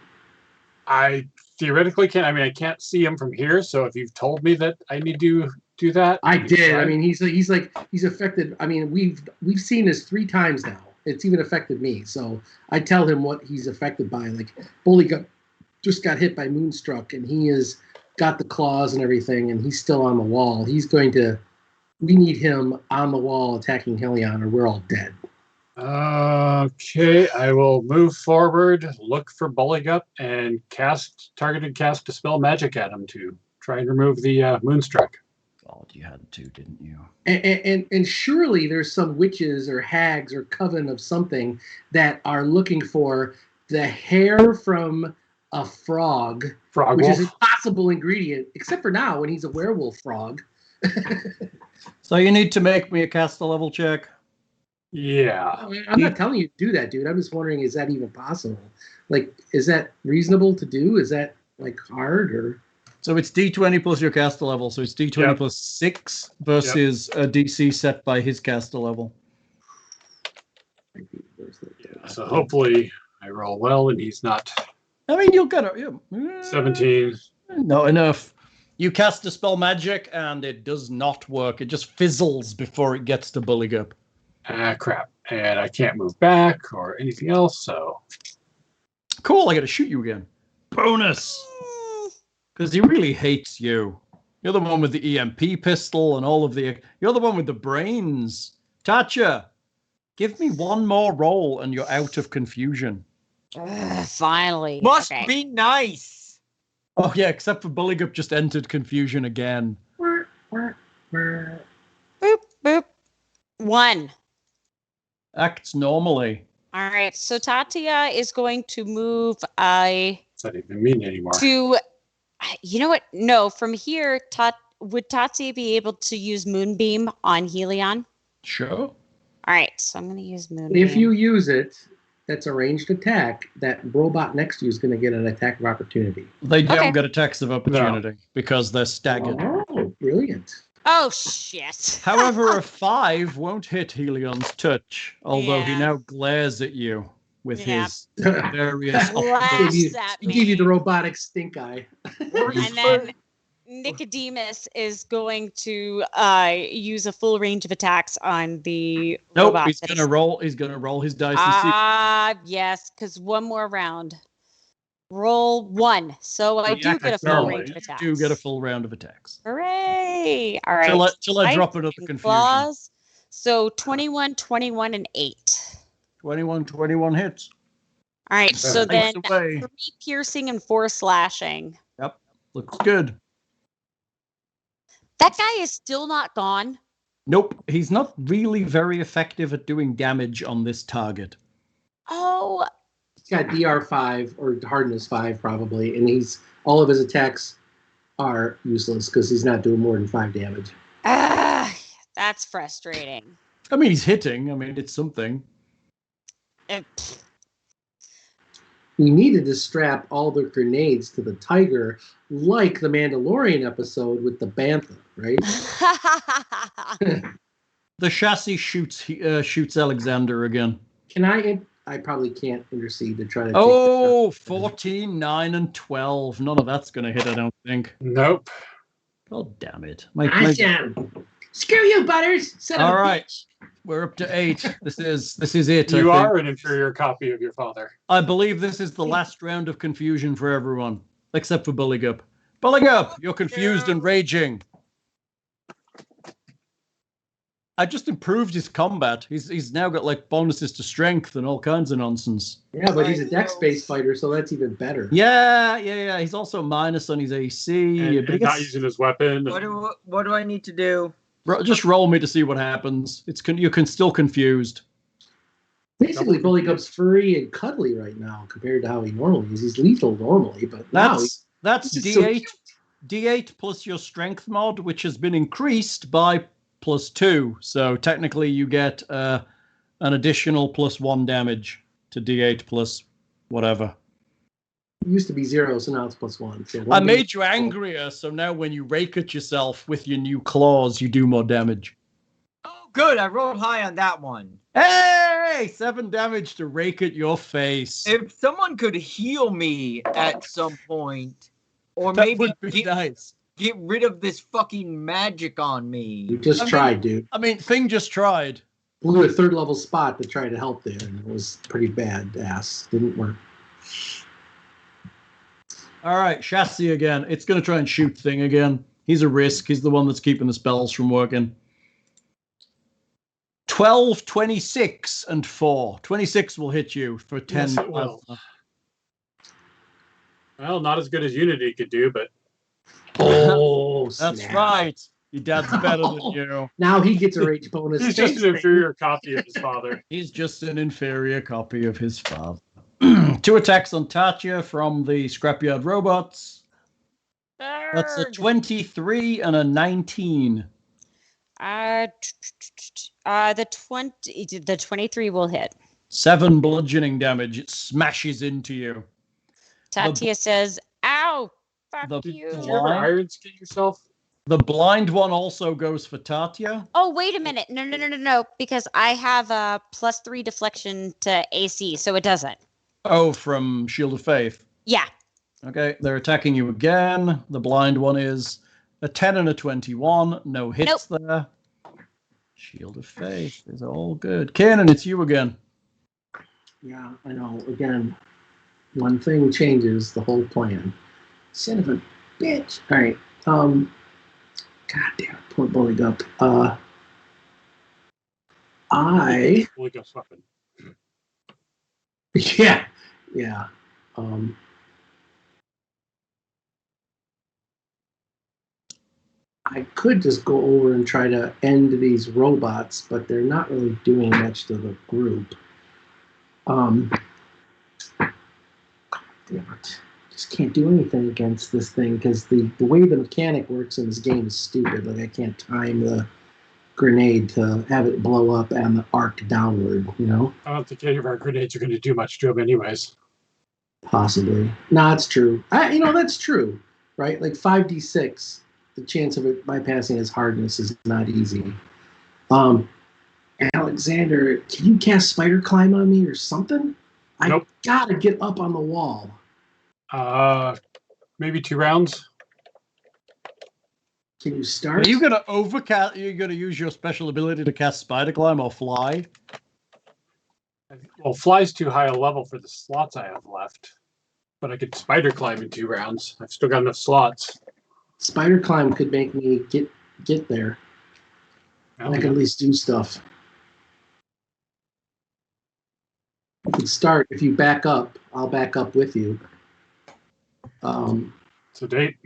I theoretically can. I mean, I can't see him from here, so if you've told me that I need to do that, I did. I mean, he's affected. I mean, we've seen this 3 times now. It's even affected me. So I tell him what he's affected by. Like Buligup just got hit by Moonstruck, and he has got the claws and everything, and he's still on the wall. We need him on the wall attacking Hellion, or we're all dead. Okay, I will move forward, look for Buligup, and cast Dispel Magic at him to try and remove the Moonstruck. God, you had to, didn't you? And surely there's some witches or hags or coven of something that are looking for the hair from a frog, which is an impossible ingredient, except for now when he's a werewolf frog. So you need to make me a caster level check. Yeah. I'm not telling you to do that, dude. I'm just wondering, is that even possible? Like, is that reasonable to do? Is that like hard or? So it's D20 plus your caster level. So it's D20 plus 6 versus a DC set by his caster level. So hopefully I roll well and he's not. I mean, you'll get it. 17. Not enough. You cast a spell magic and it does not work. It just fizzles before it gets to Buligup. Ah, crap. And I can't move back or anything else, so. Cool, I gotta shoot you again. Bonus! Because he really hates you. You're the one with the EMP pistol and all of the... You're the one with the brains. Tatia, give me one more roll and you're out of confusion. Finally. Must Okay. be nice. Oh yeah, except for Buligup just entered confusion again. Boop, boop. 1. Acts normally. All right, so Tatia is going to move Does that even mean anymore? to, you know what? No, from here, would Tatia be able to use Moonbeam on Hellion? Sure. All right, so I'm going to use Moonbeam. If you use it, that's a ranged attack. That robot next to you is going to get an attack of opportunity. They don't Okay. get attacks of opportunity because they're staggered. Oh, brilliant. Oh, shit. However, a 5 won't hit Helion's touch, although he Yeah. now glares at you with Yeah. his various Blasts at He gave you me. the robotic stink eye. And then Nicodemus is going to use a full range of attacks on the Nope, robot. he's gonna roll. He's gonna roll his dice and see. Yes, because one more round. Roll 1. So I do get a full Normally, range of you attacks. do get a full round of attacks. Hooray! All right. Till I drop Spikes another and confusion. claws. So 21, 21, and 8. 21 hits. All right. So then Takes away. 3 piercing and 4 slashing. Yep, looks good. That guy is still not gone. Nope, he's not really very effective at doing damage on this target. Oh, He's got DR5 or hardness 5 probably, and all of his attacks are useless because he's not doing more than 5 damage. that's frustrating. I mean, he's hitting. I mean, it's something. Pfft. We needed to strap all the grenades to the tiger, like the Mandalorian episode with the bantha, right? The chassis shoots Alexander again. Can I probably can't intercede to try to. Oh, 14, 9, and 12. None of that's going to hit, I don't think. Nope. God damn it. Awesome. Screw you, Butters. Son of All a right. bitch. We're up to 8. This is it. You I think. are an inferior copy of your father. I believe this is the last round of confusion for everyone, except for Buligup. Buligup, you're confused and raging. I just improved his combat. He's now got like bonuses to strength and all kinds of nonsense. Yeah, but he's a dex-based fighter, so that's even better. Yeah. He's also minus on his AC. And, but he and not gets, using his weapon. What do I need to do? just roll me to see what happens. You're still confused. Basically, Bulligup's furry and cuddly right now compared to how he normally is. He's lethal normally, but now That's this is so D8. cute. D8 plus your strength mod, which has been increased by +2. So technically you get an additional +1 damage to D8 plus whatever. It used to be 0, so now it's +1. So I made you angrier, so now when you rake at yourself with your new claws, you do more damage. Oh, good. I rolled high on that one. Hey! 7 damage to rake at your face. If someone could heal me at some point, or That maybe would be nice. get rid of this fucking magic on me. You just tried, dude. I mean, Thing just tried. Blew a 3rd level spot to try to help there, and it was pretty bad ass. Didn't work. All right, Chassis again. It's going to try and shoot Thing again. He's a risk. He's the one that's keeping the spells from working. 12, 26, and 4. 26 will hit you for 10. Yes, it will. Well, not as good as Unity could do, but Oh, That's snap. right. Your dad's better than you. Now he gets a rage bonus. he's just Thanks, an inferior copy of his father. He's just an inferior copy of his father. 2 attacks on Tatia from the Scrapyard Robots. That's a 23 and a 19. The 23 will hit. 7 bludgeoning damage. It smashes into you. Tatia says, "Ow, fuck the- you." Did you ever iron skin yourself? The blind one also goes for Tatia. Oh, wait a minute. No. Because I have a +3 deflection to AC, so it doesn't. Oh, from Shield of Faith. Yeah. Okay, they're attacking you again. The blind one is a 10 and a 21. No hits there. Shield of Faith is all good. Kiernan, it's you again. Yeah, I know. Again, one thing changes the whole plan. Son of a bitch. All right. God damn it, poor Buligup. Buligup's weapon. Yeah. I could just go over and try to end these robots, but they're not really doing much to the group. Damn it. Just can't do anything against this thing because the way the mechanic works in this game is stupid. Like I can't time the grenade to have it blow up and the arc downward, you know? I don't think any of our grenades are going to do much to him anyways. Possibly. No, it's true. That's true, right? Like 5d6, the chance of it bypassing his hardness is not easy. Alexander, can you cast spider climb on me or something? Nope. I gotta get up on the wall. Maybe 2 rounds. Can you start? Are you gonna overcast? Are you gonna use your special ability to cast spider climb or fly? Well, fly's too high a level for the slots I have left, but I could spider climb in 2 rounds. I've still got enough slots. Spider climb could make me get there. I can at least do stuff. You can start if you back up. I'll back up with you. It's a date.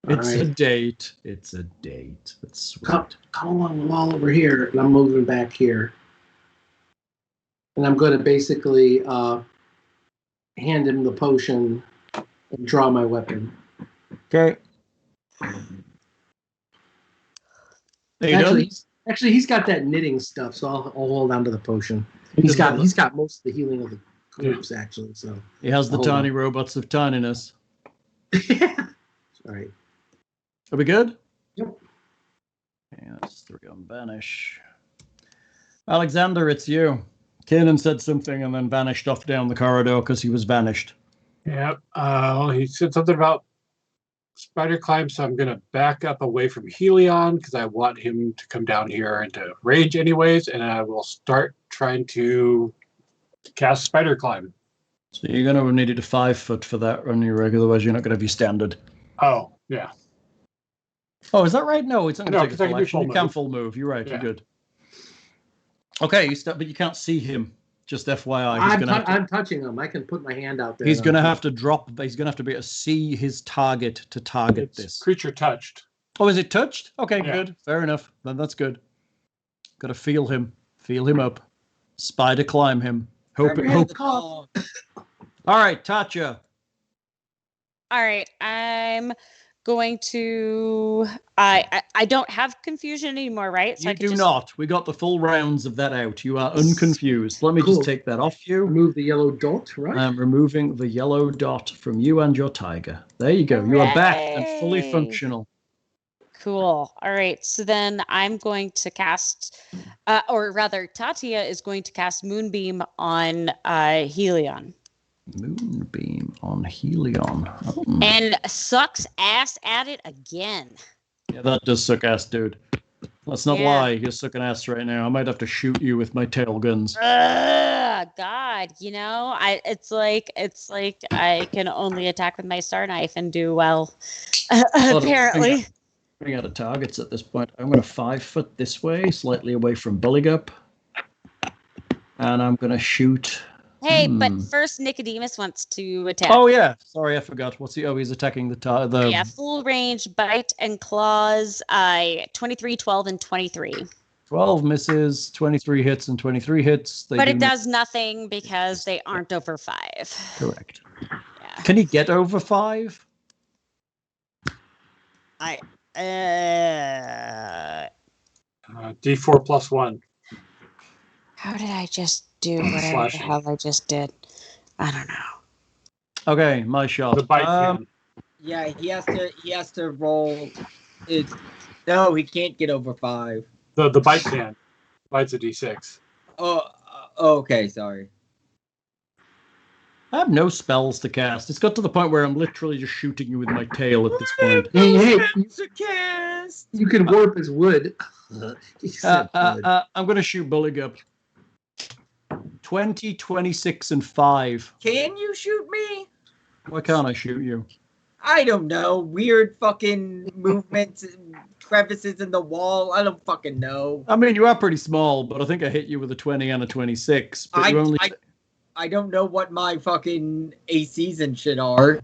It's right. a date. It's a date. That's sweet. Come along the wall over here, and I'm moving back here. And I'm going to basically hand him the potion and draw my weapon. Okay. Actually, he's got that knitting stuff, so I'll hold on to the potion. He's got most of the healing of the groups, actually. So he has the tiny robots of tininess. Yeah. All right. Are we good? Yep. Okay, that's 3 on Vanish. Alexander, it's you. Kiernan said something and then vanished off down the corridor because he was vanished. Yep. He said something about spider climb, so I'm going to back up away from Hellion because I want him to come down here into range anyways, and I will start trying to cast spider climb. So you're going to need a 5 foot for that on your regular, otherwise you're not going to be standard. Oh, yeah. Oh, is that right? No, it's not going to take a full action. You move. can full move. You're right. Yeah. You're good. Okay, but you can't see him. Just FYI. I'm touching him. I can put my hand out there. He's going to have to drop. He's going to have to be able to see his target to target this. Creature touched. Oh, is it touched? Okay, Yeah. good. Fair enough. Then that's good. Got to feel him. Feel him up. Spider climb him. Hope. All right, Tatia. All right, I'm going to. I don't have confusion anymore, right? So you do not. We got the full rounds of that out. You are unconfused. Let me Cool. just take that off you. Remove the yellow dot, right? I'm removing the yellow dot from you and your tiger. There you go. You are back and fully Hooray. functional. Cool. All right. So then I'm going to cast, or rather, Tatia is going to cast Moonbeam on Hellion. Moonbeam on Hellion. Oh. And sucks ass at it again. Yeah, that does suck ass, dude. Let's not lie. You're sucking ass right now. I might have to shoot you with my tail guns. God, it's like I can only attack with my star knife and do well. Apparently. Running out of targets at this point. I'm going to 5 foot this way, slightly away from Buligup. And I'm going to shoot. Hey, but first Nicodemus wants to attack. Oh, yeah. Sorry, I forgot. He's attacking the Yeah, full range, bite and claws, 23, 12, and 23. 12 misses, 23 hits, and 23 hits. But it does nothing because they aren't over 5. Correct. Yeah. Can he get over 5? D4 plus 1. How did I just do whatever the hell I just did? I don't know. Okay, my shot. The bite him. Yeah, he has to roll No, he can't get over 5. The bite can. Bite's a D6. Okay, sorry. I have no spells to cast. It's got to the point where I'm literally just shooting you with my tail at this point. Hey, To cast. you can warp his wood. He said wood. I'm going to shoot Buligup. 20, 26, and 5. Can you shoot me? Why can't I shoot you? I don't know. Weird fucking movements, crevices in the wall. I don't fucking know. I mean, you are pretty small, but I think I hit you with a 20 and a 26. But you only... I don't know what my fucking ACs and shit are.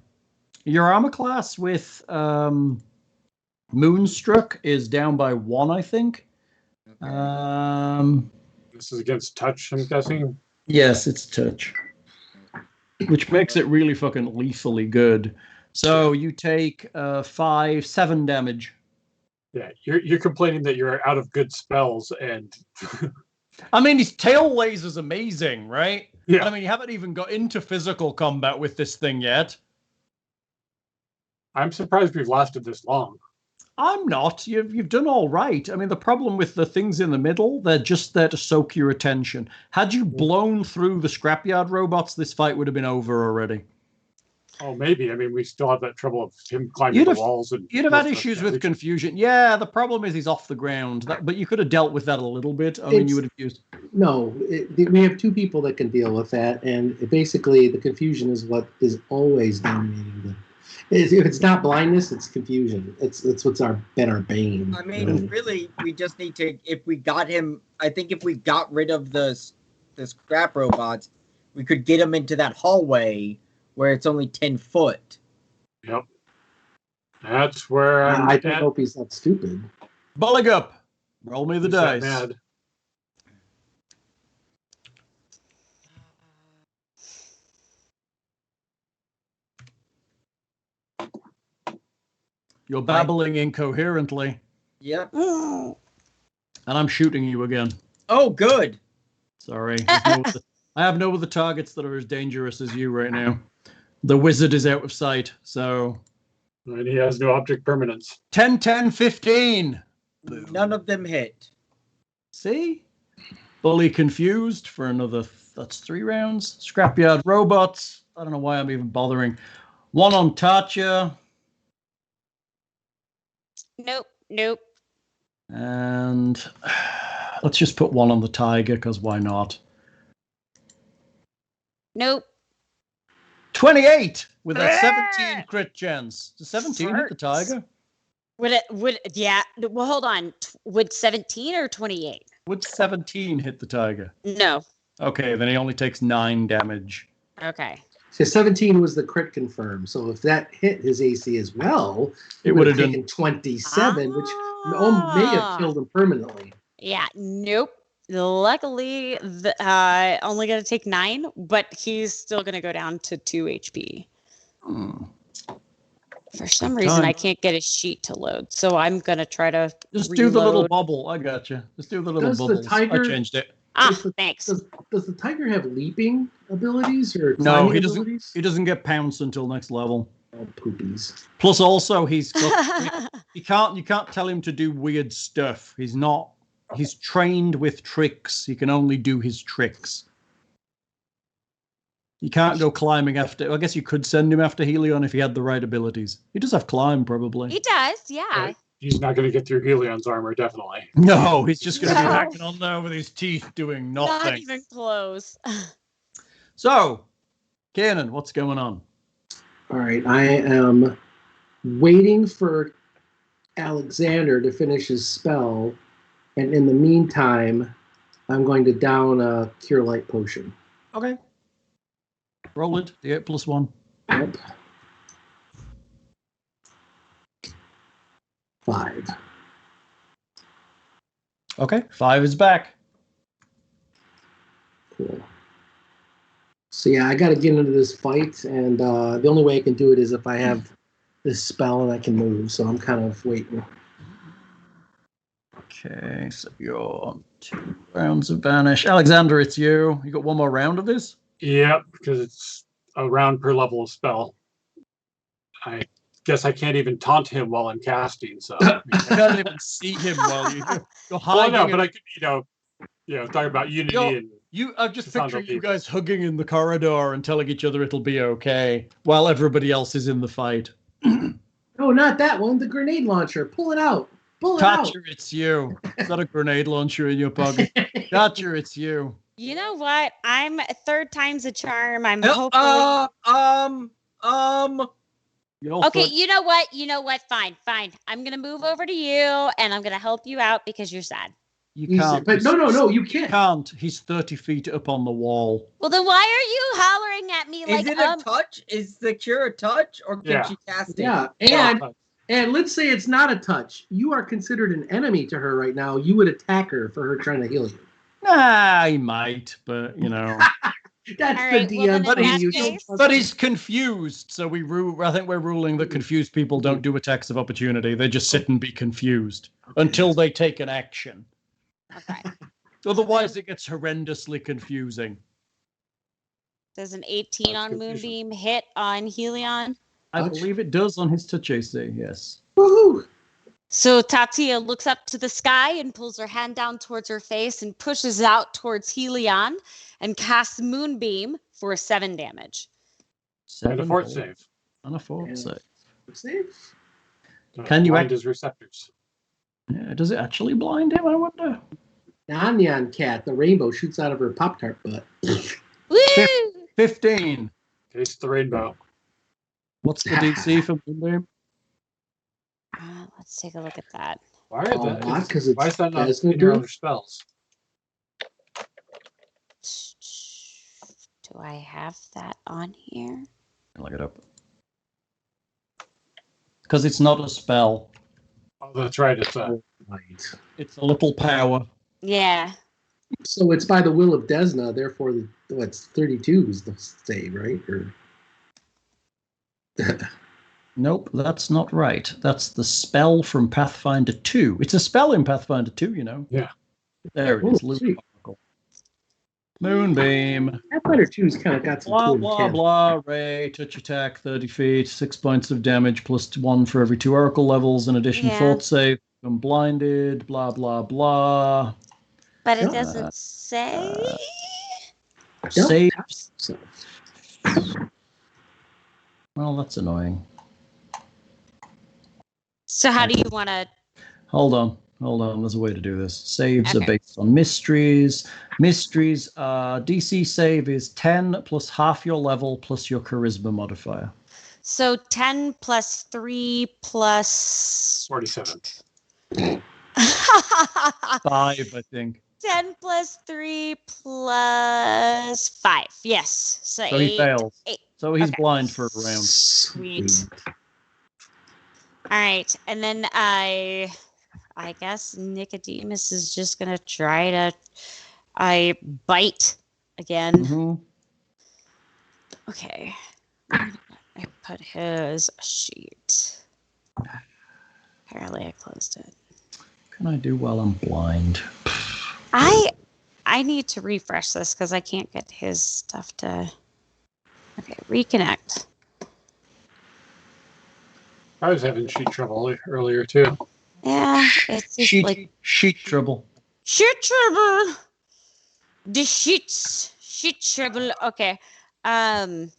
Your armor class with Moonstruck is down by 1, I think. Okay. This is against touch, I'm guessing. Yes, it's touch. Which makes it really fucking lethally good. So you take 7 damage. Yeah, you're complaining that you're out of good spells, and I mean, his tail laser's amazing, right? Yeah. I mean, you haven't even got into physical combat with this thing yet. I'm surprised we've lasted this long. I'm not. You've done all right. I mean, the problem with the things in the middle, they're just there to soak your attention. Had you blown through the scrapyard robots, this fight would have been over already. Oh, maybe. I mean, we still have that trouble of him climbing the walls. You'd have had issues with confusion. Yeah, the problem is he's off the ground. But you could have dealt with that a little bit. I mean, you would have used... No, we have 2 people that can deal with that, and basically the confusion is what is always dominating if it's not blindness, it's confusion. It's what's been our bane. I mean, really, we just need to. If we got him, I think if we got rid of the scrap robots, we could get him into that hallway where it's only 10 foot. Yep. That's where I don't hope he's not stupid. Buligup, roll me the dice. Mad. You're babbling incoherently. Yep. And I'm shooting you again. Oh, good. Sorry. I have no other targets that are as dangerous as you right now. The wizard is out of sight, so... And he has no object permanence. 10, 10, 15. None of them hit. See? Fully confused for another... That's 3 rounds. Scrapyard robots. I don't know why I'm even bothering. 1 on Tatia. Nope. And let's just put 1 on the tiger, because why not? Nope. 28 with a 17 crit chance. Does 17 hit the tiger? Yeah. Well, hold on. Would 17 or 28? Would 17 hit the tiger? No. Okay, then he only takes 9 damage. Okay. So 17 was the crit confirm. So if that hit his AC as well, it would have taken 27, which may have killed him permanently. Yeah. Nope. Luckily, only going to take 9, but he's still going to go down to 2 HP. For some reason, I can't get his sheet to load, so I'm going to try to just reload. do the little bubble. I got you. Just do the little bubbles. I changed it. Thanks. Does the tiger have leaping abilities or no? He doesn't. He doesn't get pounced until next level. Oh, poopies. Plus, also he's got. You can't tell him to do weird stuff. He's not. He's trained with tricks. He can only do his tricks. You can't go climbing after... I guess you could send him after Hellion if he had the right abilities. He does have climb, probably. He does, yeah. He's not going to get through Hellion's armor, definitely. No, he's just going to be hacking on there with his teeth doing nothing. Not even close. So, Kiernan, what's going on? All right, I am waiting for Alexander to finish his spell, and in the meantime, I'm going to down a Cure Light potion. Okay. Roll it. The 8 plus 1. Yep. 5. Okay. 5 is back. Cool. So yeah, I got to get into this fight, and the only way I can do it is if I have this spell and I can move. So I'm kind of waiting. Okay, so you're on 2 rounds of Banish. Alexander, it's you. You got 1 more round of this? Yep, because it's a round per level of spell. I guess I can't even taunt him while I'm casting. So I can't even see him while you're well, hiding. no, but I could, talking about unity I'm just Just handle picturing you people. guys hugging in the corridor and telling each other it'll be okay while everybody else is in the fight. No, not that one. The grenade launcher. Pull it out. Pull it out. Tatia, it's you. Is that a grenade launcher in your pocket? Tatia, it's you. You know what? I'm third time's a charm. I'm No, hopefully. You're Okay, third- you know what? You know what? Fine. I'm gonna move over to you, and I'm gonna help you out because you're sad. You He's- can't. but no, you You can't. can't. He's 30 feet up on the wall. Well, then why are you hollering at me Is like it a touch? Is the cure a touch, or can Yeah. she cast it? Yeah, and let's say it's not a touch. You are considered an enemy to her right now. You would attack her for her trying to heal you. Nah, he might, but That's All right, the well, then DM. in that thing. You case- don't but he's confused. So I think we're ruling that confused people don't do attacks of opportunity. They just sit and be confused until they take an action. Okay. Otherwise, it gets horrendously confusing. Does an 18 That's on confusion. Moonbeam hit on Helion? I Touch? believe it does on his touch AC, yes. Woohoo! So Tatia looks up to the sky and pulls her hand down towards her face and pushes out towards Helion and casts Moonbeam for 7 damage. And a fort save. And a fort And- save. Save. Can you blind act- his receptors? Yeah, does it actually blind him, I wonder? Nyan cat, the rainbow shoots out of her Pop Tart butt. Woo! 15. Taste the rainbow. What's the DC for Moonbeam? Let's take a look at that. Why, Oh, not 'cause it's why is that not Desna in your dude? other spells? Do I have that on here? Look it up. Because it's not a spell. Oh, that's right. It's Right. It's a little power. Yeah. So it's by the will of Desna, therefore, what's 32 is the save, right? Or Nope, that's not right. That's the spell from Pathfinder 2. It's a spell in Pathfinder 2, Yeah. There it Oh, is. Lunar sweet. Oracle. Moonbeam. Pathfinder 2's kind of got some Blah, cool blah, mechanics. blah. Ray, touch attack, 30 feet, 6 points of damage, plus 1 for every 2 Oracle levels. In addition, Yeah. fort save. I'm blinded, blah, blah, blah. But it Yeah. doesn't say. Don't Save. touch yourself. Well, that's annoying. So how do you want to? Hold on. There's a way to do this. Saves are Okay. based on mysteries. Mysteries, DC save is 10 plus half your level plus your charisma modifier. So 10 plus 3 plus 47. 5, I think. 10 plus 3 plus 5. Yes. So, So he 8. fails. 8. So he's Okay. blind for a round. Sweet. All right. And then I guess Nicodemus is just going to try to bite again. Mhm. Okay. I put his sheet. Apparently I closed it. Can I do while I'm blind? I need to refresh this because I can't get his stuff to. Okay, reconnect. I was having sheet trouble earlier too. Yeah, it's just like Sheet trouble. shit trouble. The shit trouble. Okay. Here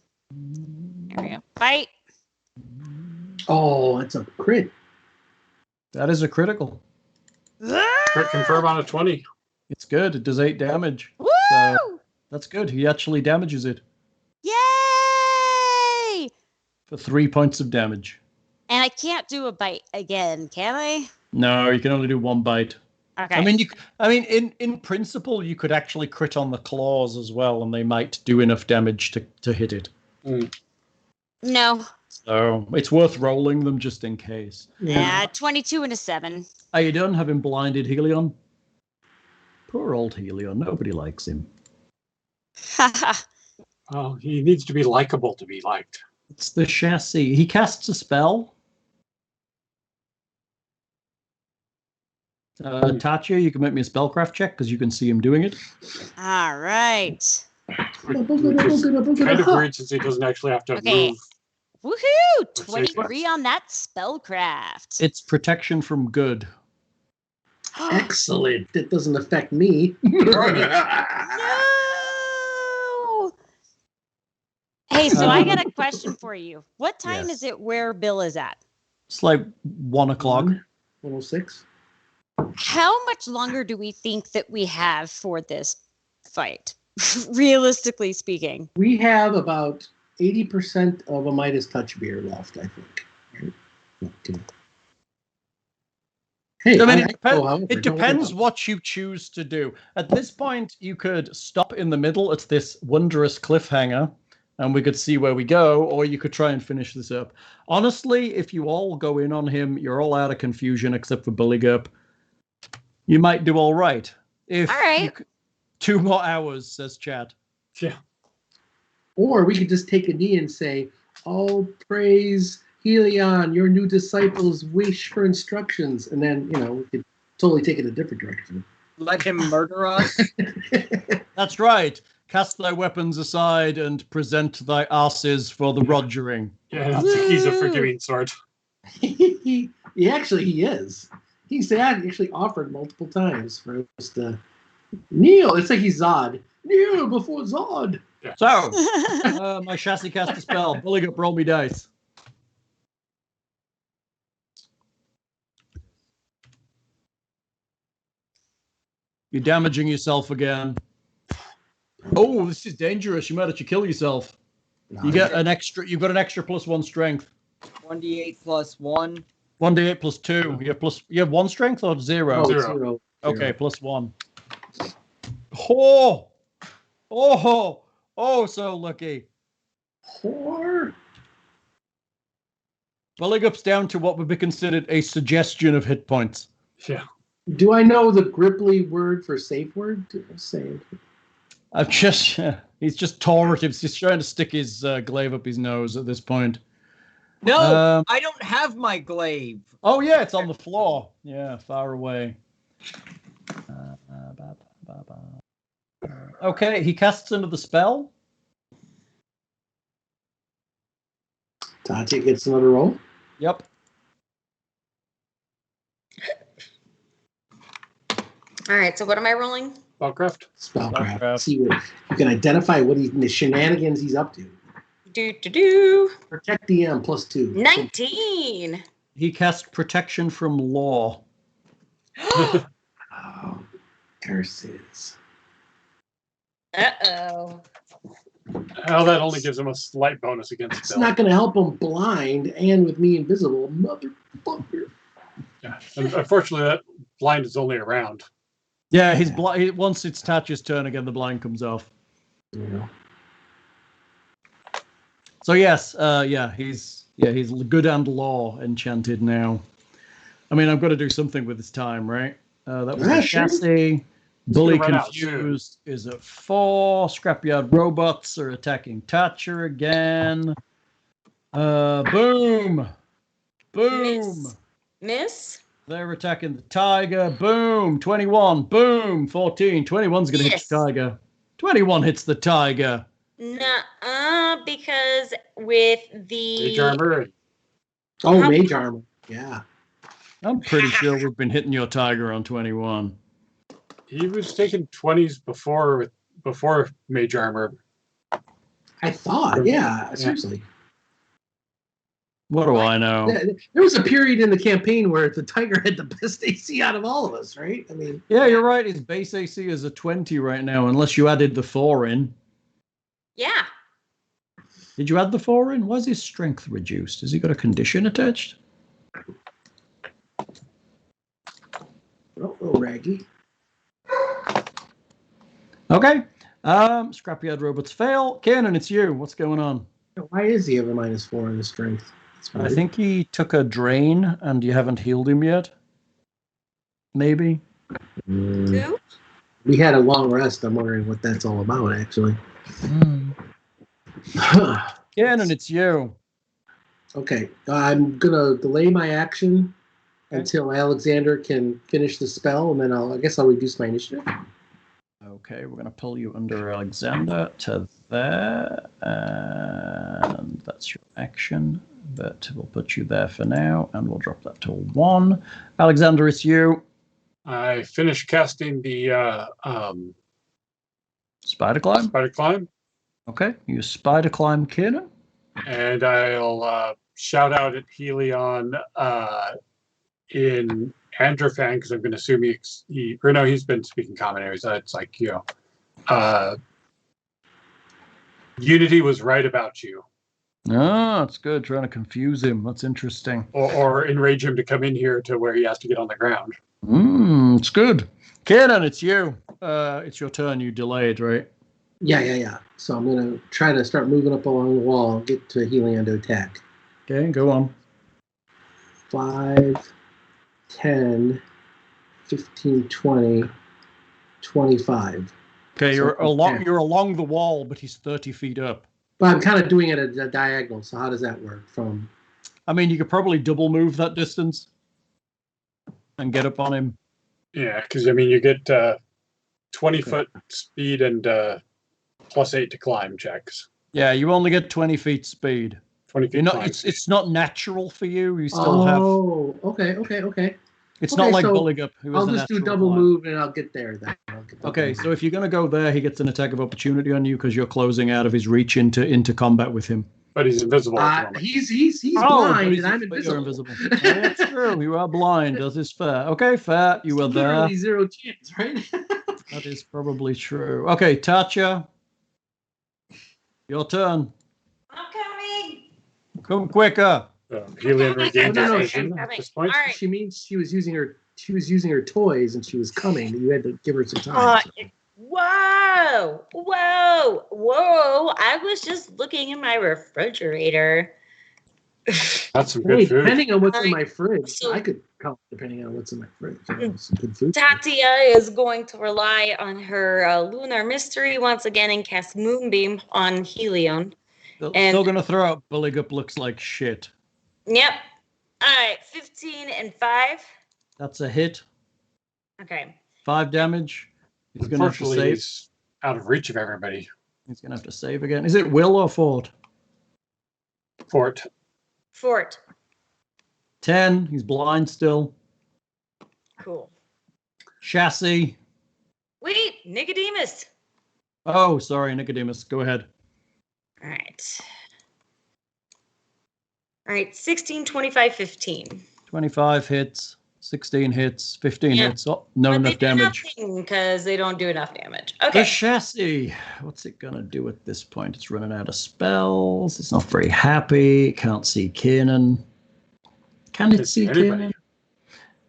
we go. Bite. Oh, it's a crit. That is a critical. Crit confirm on a 20. It's good. It does 8 damage. Woo! That's good. He actually damages it Yay! for 3 points of damage. And I can't do a bite again, can I? No, you can only do 1 bite. Okay. I mean, in principle, you could actually crit on the claws as well, and they might do enough damage to hit it. No. So it's worth rolling them just in case. Yeah, 22 and a 7. Are you done having blinded Hellion? Poor old Hellion. Nobody likes him. Oh, he needs to be likable to be liked. It's the chassis. He casts a spell. Tatia, you can make me a spellcraft check because you can see him doing it. All right. Kind of weird since he doesn't actually have to Okay. move Woohoo! 23 on that spellcraft. It's protection from good. Excellent. It doesn't affect me. No! Hey, so I got a question for you. What time Yes. is it where Bill is at? It's like 1 o'clock. 106. How much longer do we think that we have for this fight? Realistically speaking. We have about 80% of a Midas touch beer left, I think. Right? Okay. Hey, I mean, however, it don't depends worry what you choose to do. At this point, you could stop in the middle at this wondrous cliffhanger, and we could see where we go, or you could try and finish this up. Honestly, if you all go in on him, you're all out of confusion except for Buligup. You might do all right. If All right. 2 more hours, says Chad. Yeah. Or we could just take a knee and say, "All praise Hellion, your new disciples wish for instructions." And then, we could totally take it a different direction. Let him murder us. That's right. Cast thy weapons aside and present thy asses for the rogering. Yeah, he's a forgiving sort. he is. He's actually offered multiple times for us to kneel. It's like he's Zod. Kneel before Zod. Yeah. So, my chassis cast a spell. Buligup, roll me dice. You're damaging yourself again. Oh, this is dangerous. You might have to kill yourself. You get an extra. You've got an extra +1 strength. 1d8 plus 1. 1d8 plus 2. You have 1 strength or 0? Oh, Zero. zero. Okay, +1. Oh, so lucky. Whore. Buligup's down to what would be considered a suggestion of hit points. Yeah. Do I know the grippli word for safe word? Say it. He's just torrentives. He's trying to stick his glaive up his nose at this point. No, I don't have my glaive. Oh, yeah, it's on the floor. Yeah, far away. Okay, he casts another spell. Tatia gets another roll. Yep. All right, so what am I rolling? Spellcraft. Spellcraft. See what you can identify what the shenanigans he's up to. Do. Protect DM +2. 19. He cast protection from law. Oh, curses. Uh-oh. Oh, that only gives him a slight bonus against It's spell. not going to help him blind and with me invisible, motherfucker. Yeah. And unfortunately, that blind is only around. Yeah, he's blind. Once it's Tatia's turn again, the blind comes off. Yeah. So yes, he's good and law enchanted now. I mean, I've got to do something with this time, right? That was the Sure. chassis. Bully gonna run out confused is at 4. Scrapyard robots are attacking Tatia again. Boom. Miss? They're attacking the tiger. Boom. 21. Boom. 14. 21's going to hit Yes. the tiger. 21 hits the tiger. Nuh-uh, because with the... Mage armor. Oh, mage armor. Yeah. I'm pretty sure we've been hitting your tiger on 21. He was taking 20s before mage armor. I thought, yeah, seriously. What do I know? There was a period in the campaign where the tiger had the best AC out of all of us, right? I mean, Yeah, you're right. His base AC is a 20 right now, unless you added the 4 in. Yeah. Did you add the 4 in? Why is his strength reduced? Has he got a condition attached? oh, Raggy. Okay. Scrapyard robots fail. Kiernan, it's you. What's going on? Why is he ever -4 in his strength? That's I weird. think he took a drain and you haven't healed him yet. Maybe. Who? We had a long rest. I'm wondering what that's all about, actually. Kiernan, it's you. Okay, I'm gonna delay my action until Alexander can finish the spell, and then I guess I'll reduce my initiative. Okay, we're going to pull you under Alexander to there. And that's your action. But we'll put you there for now. And we'll drop that to 1. Alexander, it's you. I finished casting the Spider climb. spider climb, Okay, you spider climb, Kiernan. and I'll shout out at Hellion in Androfan because I'm going to assume he's been speaking common areas. It's like, Unity was right about you. Oh, that's good. Trying to confuse him. That's interesting. Or enrage him to come in here to where he has to get on the ground. It's good. Kiernan, it's you. It's your turn. You delayed, right? Yeah. So I'm going to try to start moving up along the wall, get to Hellion to attack. Okay, go on. 5, 10, 15, 20, 25. Okay, So, you're along the wall, but he's 30 feet up. But I'm kind of doing it at a diagonal, so how does that work? I mean, you could probably double move that distance and get up on him. Yeah, because you get 20-foot speed and +8 to climb checks. Yeah, you only get 20 feet speed. 20 feet. It's not natural for you. You still have. Oh, okay. It's not like so Buligup, who is I'll a just do natural double climber. move and I'll get there then. Okay, so if you're going to go there, he gets an attack of opportunity on you because you're closing out of his reach into combat with him. But he's invisible at the moment. He's blind and I'm But you're invisible. invisible. Yeah, that's true. You are blind. That is fair. Okay, fair. You are there. Literally 0 chance, right? That is probably true. Okay, Tatia, your turn. I'm coming. Come quicker. Hellion regained No, his vision I'm at this point. All right. She means she was using her toys and she was coming. You had to give her some time. Whoa! I was just looking in my refrigerator. That's some Hey, good food. depending on what's in my fridge, So- I could count depending on what's in my fridge. Some good food. Tatia is going to rely on her lunar mystery once again and cast Moonbeam on Hellion. Still going to throw out Buligup looks like shit. Yep. All right, 15 and 5. That's a hit. Okay. 5 damage. He's going to have to Unfortunately, save. he's out of reach of everybody. He's going to have to save again. Is it Will or Fort? Fort. 10. He's blind still. Cool. Chassis. Wait, Nicodemus. Oh, sorry, Nicodemus. Go ahead. All right, 16, 25, 15. 25 hits. 16 hits. 15 Yeah. hits. Oh, no enough damage. Because they don't do enough damage. The Okay. chassis. What's it going to do at this point? It's running out of spells. It's not very happy. It can't see Kiernan. Can it see anybody. Kiernan?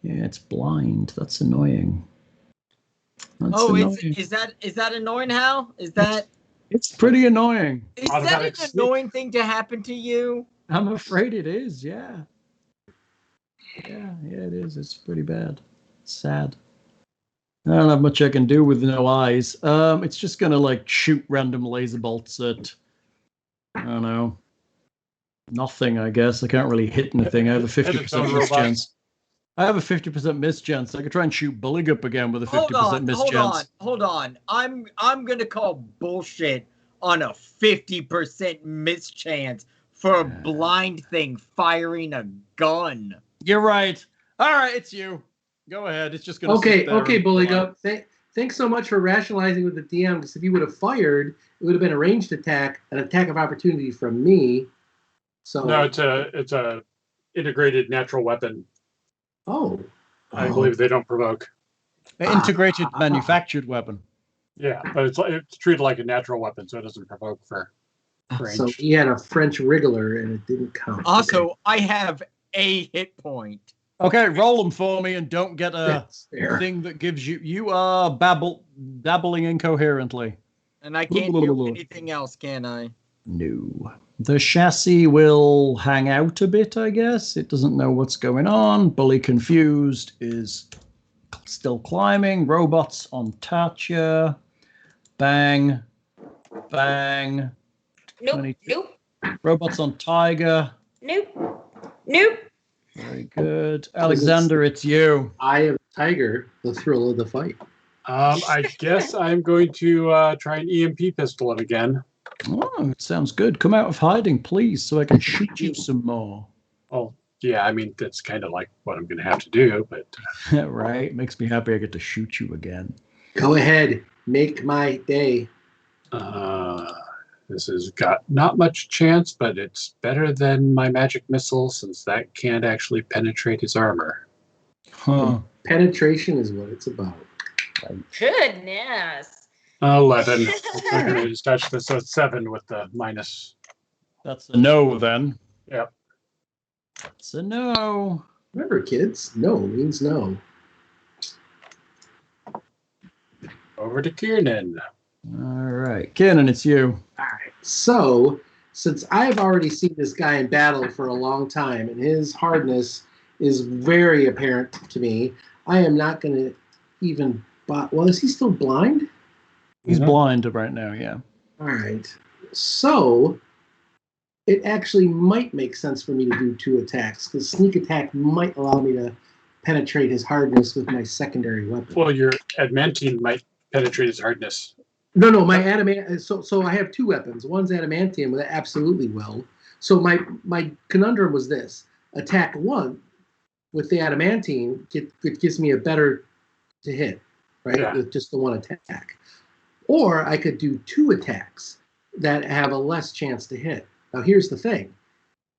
Yeah, it's blind. That's annoying. That's Oh, annoying. is that annoying, Hal? Is that pretty annoying. an Automatic sleep. annoying thing to happen to you? I'm afraid it is, yeah. Yeah, it is. It's pretty bad. It's sad. I don't have much I can do with no eyes. It's just gonna like shoot random laser bolts at I don't know. Nothing, I guess. I can't really hit anything. I have a 50% miss chance. I have a 50% miss chance. I could try and shoot Buligup again with a 50% miss chance. Hold on. I'm gonna call bullshit on a 50% miss chance for a blind thing firing a gun. You're right. All right, it's you. Go ahead. It's just gonna. Okay, Buligup. Thanks so much for rationalizing with the DM. Because if you would have fired, it would have been a ranged attack, an attack of opportunity from me. So No, it's a integrated natural weapon. I believe they don't provoke. An integrated manufactured weapon. Yeah, but it's treated like a natural weapon, so it doesn't provoke for range. So he had a French wriggler and it didn't count. Also, I have a hit point. Okay, roll them for me and don't get a That's fair. thing that gives you are dabbling incoherently. And I can't do anything else, can I? No. The chassis will hang out a bit, I guess. It doesn't know what's going on. Bully confused is still climbing. Robots on Tatia. Bang. Bang. Nope. 22. Nope. Robots on Tiger. Nope. Very good. Alexander, it's you. I am Tiger, the thrill of the fight. I guess I'm going to try an EMP pistol him again. Oh, it sounds good. Come out of hiding, please, so I can shoot you some more. Oh, yeah, I mean, that's kind of like what I'm going to have to do, but... Right? Makes me happy I get to shoot you again. Go ahead. Make my day. This has got not much chance, but it's better than my magic missile since that can't actually penetrate his armor. Huh. Penetration is what it's about. Goodness. 11. I'm going to just touch this, so it's 7 with the minus. That's a no, then. Yep. It's a no. Remember, kids, no means no. Over to Kiernan. All right. Kiernan, it's you. All right. So, since I've already seen this guy in battle for a long time, and his hardness is very apparent to me, I am not going to even... Well, is he still blind? He's blind right now, yeah. All right. So, it actually might make sense for me to do 2 attacks, because sneak attack might allow me to penetrate his hardness with my secondary weapon. Well, your adamantine might penetrate his hardness. No, my adamant. So I have 2 weapons. One's adamantium, that absolutely will. So my conundrum was this: attack 1 with the adamantine, it gives me a better to hit, right? Yeah. With just the 1 attack. Or I could do 2 attacks that have a less chance to hit. Now here's the thing: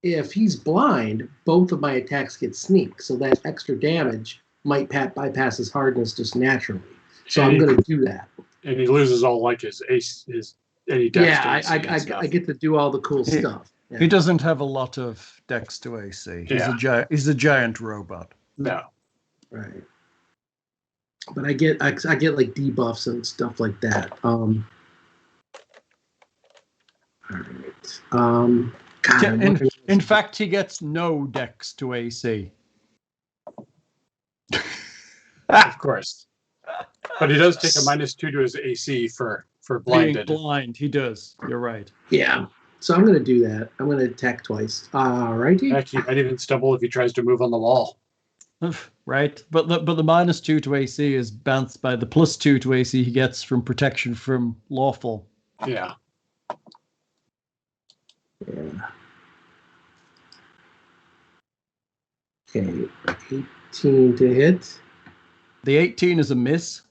if he's blind, both of my attacks get sneak, so that extra damage might bypass his hardness just naturally. So I'm going to do that. And he loses all like his ace, any dex. Yeah, I get to do all the cool stuff. Yeah. He doesn't have a lot of dex to AC. He's a giant robot. No. Right. But I get like debuffs and stuff like that. All right. God, in fact, he gets no dex to AC. Of course. But he does take a -2 to his AC for blinded. Being blind, he does. You're right. Yeah. So I'm going to do that. I'm going to attack twice. Righty? Heck, he might even stumble if he tries to move on the wall. Right. But the -2 to AC is balanced by the +2 to AC he gets from protection from lawful. Yeah. Yeah. Okay. 18 to hit. The 18 is a miss.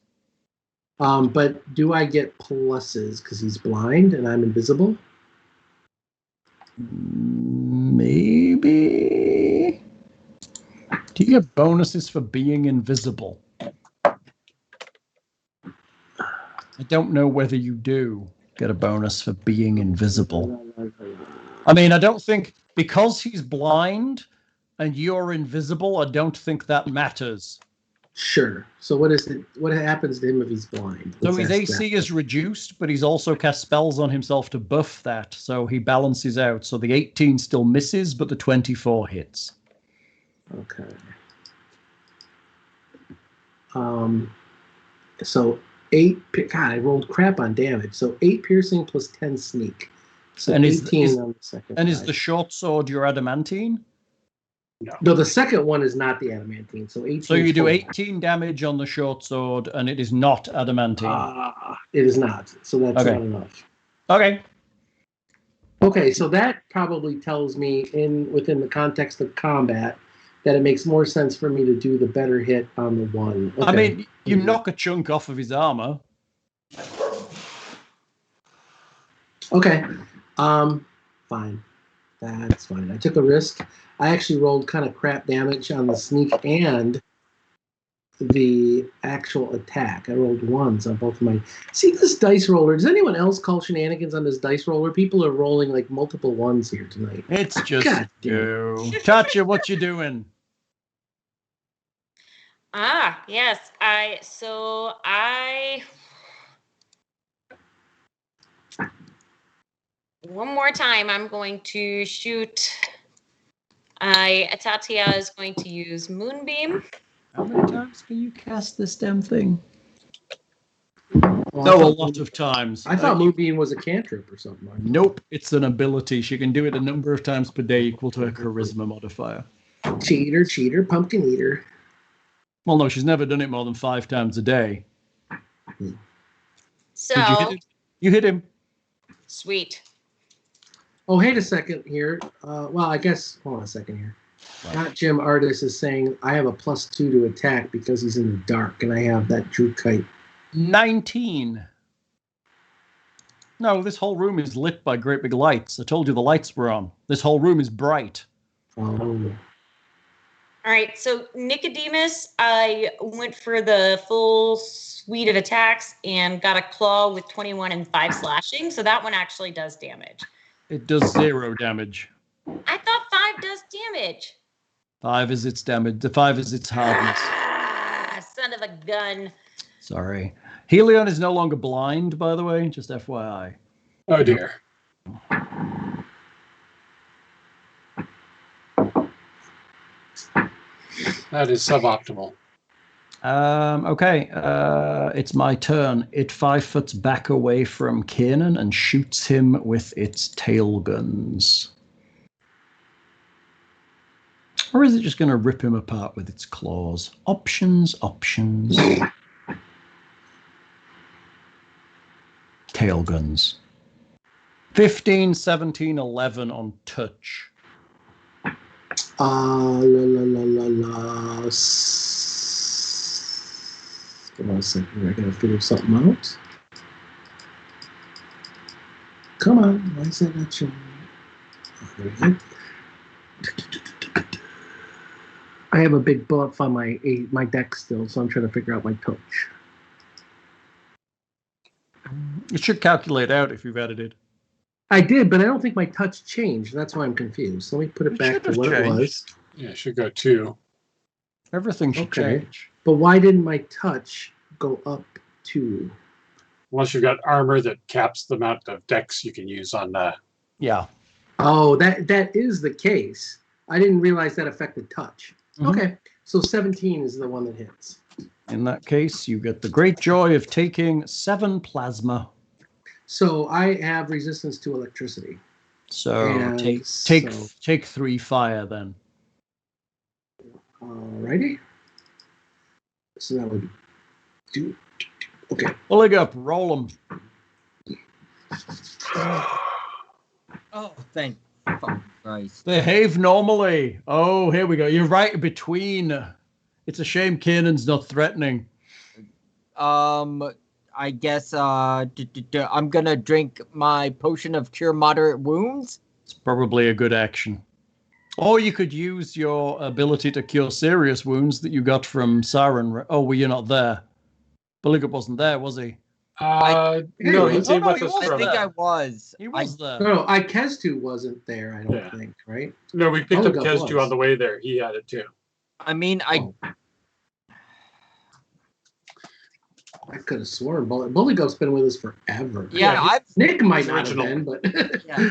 But do I get pluses because he's blind and I'm invisible? Maybe. Do you get bonuses for being invisible? I don't know whether you do get a bonus for being invisible. I mean, I don't think, because he's blind and you're invisible, I don't think that matters. Sure. So what is it? What happens to him if he's blind? So his AC is reduced, but he's also cast spells on himself to buff that, so he balances out. So the 18 still misses, but the 24 hits. Okay. So 8. God, I rolled crap on damage. So 8 piercing plus 10 sneak. So and 18 on the second. And is the short sword your adamantine? No, the second one is not the adamantine. So 18. So you do 18 damage on the short sword, and it is not adamantine. It is not. So that's okay. not enough. Okay. Okay, so that probably tells me, within the context of combat, that it makes more sense for me to do the better hit on the 1. Okay. I mean, you knock a chunk off of his armor. Okay. Fine. That's fine. I took a risk. I actually rolled kind of crap damage on the sneak and the actual attack. I rolled 1s on both of my... See this dice roller? Does anyone else call shenanigans on this dice roller? People are rolling like multiple 1s here tonight. It's just God you. Tatia, what you doing? Yes. One more time, I'm going to shoot. Tatia is going to use Moonbeam. How many times can you cast this damn thing? Well, No, a lot of times. I thought Moonbeam was a cantrip or something. Nope, it's an ability. She can do it a number of times per day equal to her charisma modifier. Cheater, pumpkin eater. Well, no, she's never done it more than 5 times a day. So Did you hit him? You hit him. sweet. Oh, wait a second here. Well, I guess, hold on a second here. Not Jim Artis is saying I have a +2 to attack because he's in the dark, and I have that Drew Kite. 19. No, this whole room is lit by great big lights. I told you the lights were on. This whole room is bright. Oh. All right, so Nicodemus, I went for the full suite of attacks and got a claw with 21 and 5 slashing, so that one actually does damage. It does 0 damage. I thought 5 does damage. 5 is its damage. The 5 is its hardness. Ah, son of a gun. Sorry. Hellion is no longer blind, by the way, just FYI. Oh dear. That is suboptimal. Okay, it's my turn. It 5-foots back away from Kiernan and shoots him with its tail guns. Or is it just going to rip him apart with its claws? Options, options. Tail guns. 15, 17, 11 on touch. La. Hold on a second. I gotta figure something out. Come on. Why is that not showing? Oh, there we go. I have a big buff on my deck still, so I'm trying to figure out my touch. It should calculate out if you've edited. I did, but I don't think my touch changed. That's why I'm confused. So let me put it back to what it was. Yeah, it should go 2. Everything should change. But why didn't my touch go up 2? Unless you've got armor that caps the amount of decks you can use on Yeah. Oh, that is the case. I didn't realize that affected touch. Mhm. Okay, so 17 is the one that hits. In that case, you get the great joy of taking 7 plasma. So I have resistance to electricity. So And take 3 fire then. Alrighty. So that would do. Okay. Buligup, roll them. Oh, thank fucking Christ. Behave normally. Oh, here we go. You're right between. It's a shame Kiernan's not threatening. I guess I'm gonna drink my potion of cure moderate wounds. It's probably a good action. Or you could use your ability to cure serious wounds that you got from Siren. Oh, well, you're not there. Buligup wasn't there, was he? no, he's Oh, with no, us he was I from. think I was. He was there. No, Ikestu wasn't there, I don't Yeah. think, right? No, we picked up Buligup Kestu was. on the way there. He had it too. I mean, I could have sworn Bulligup's been with us forever. yeah, Nick might He's not have original. been, but yeah.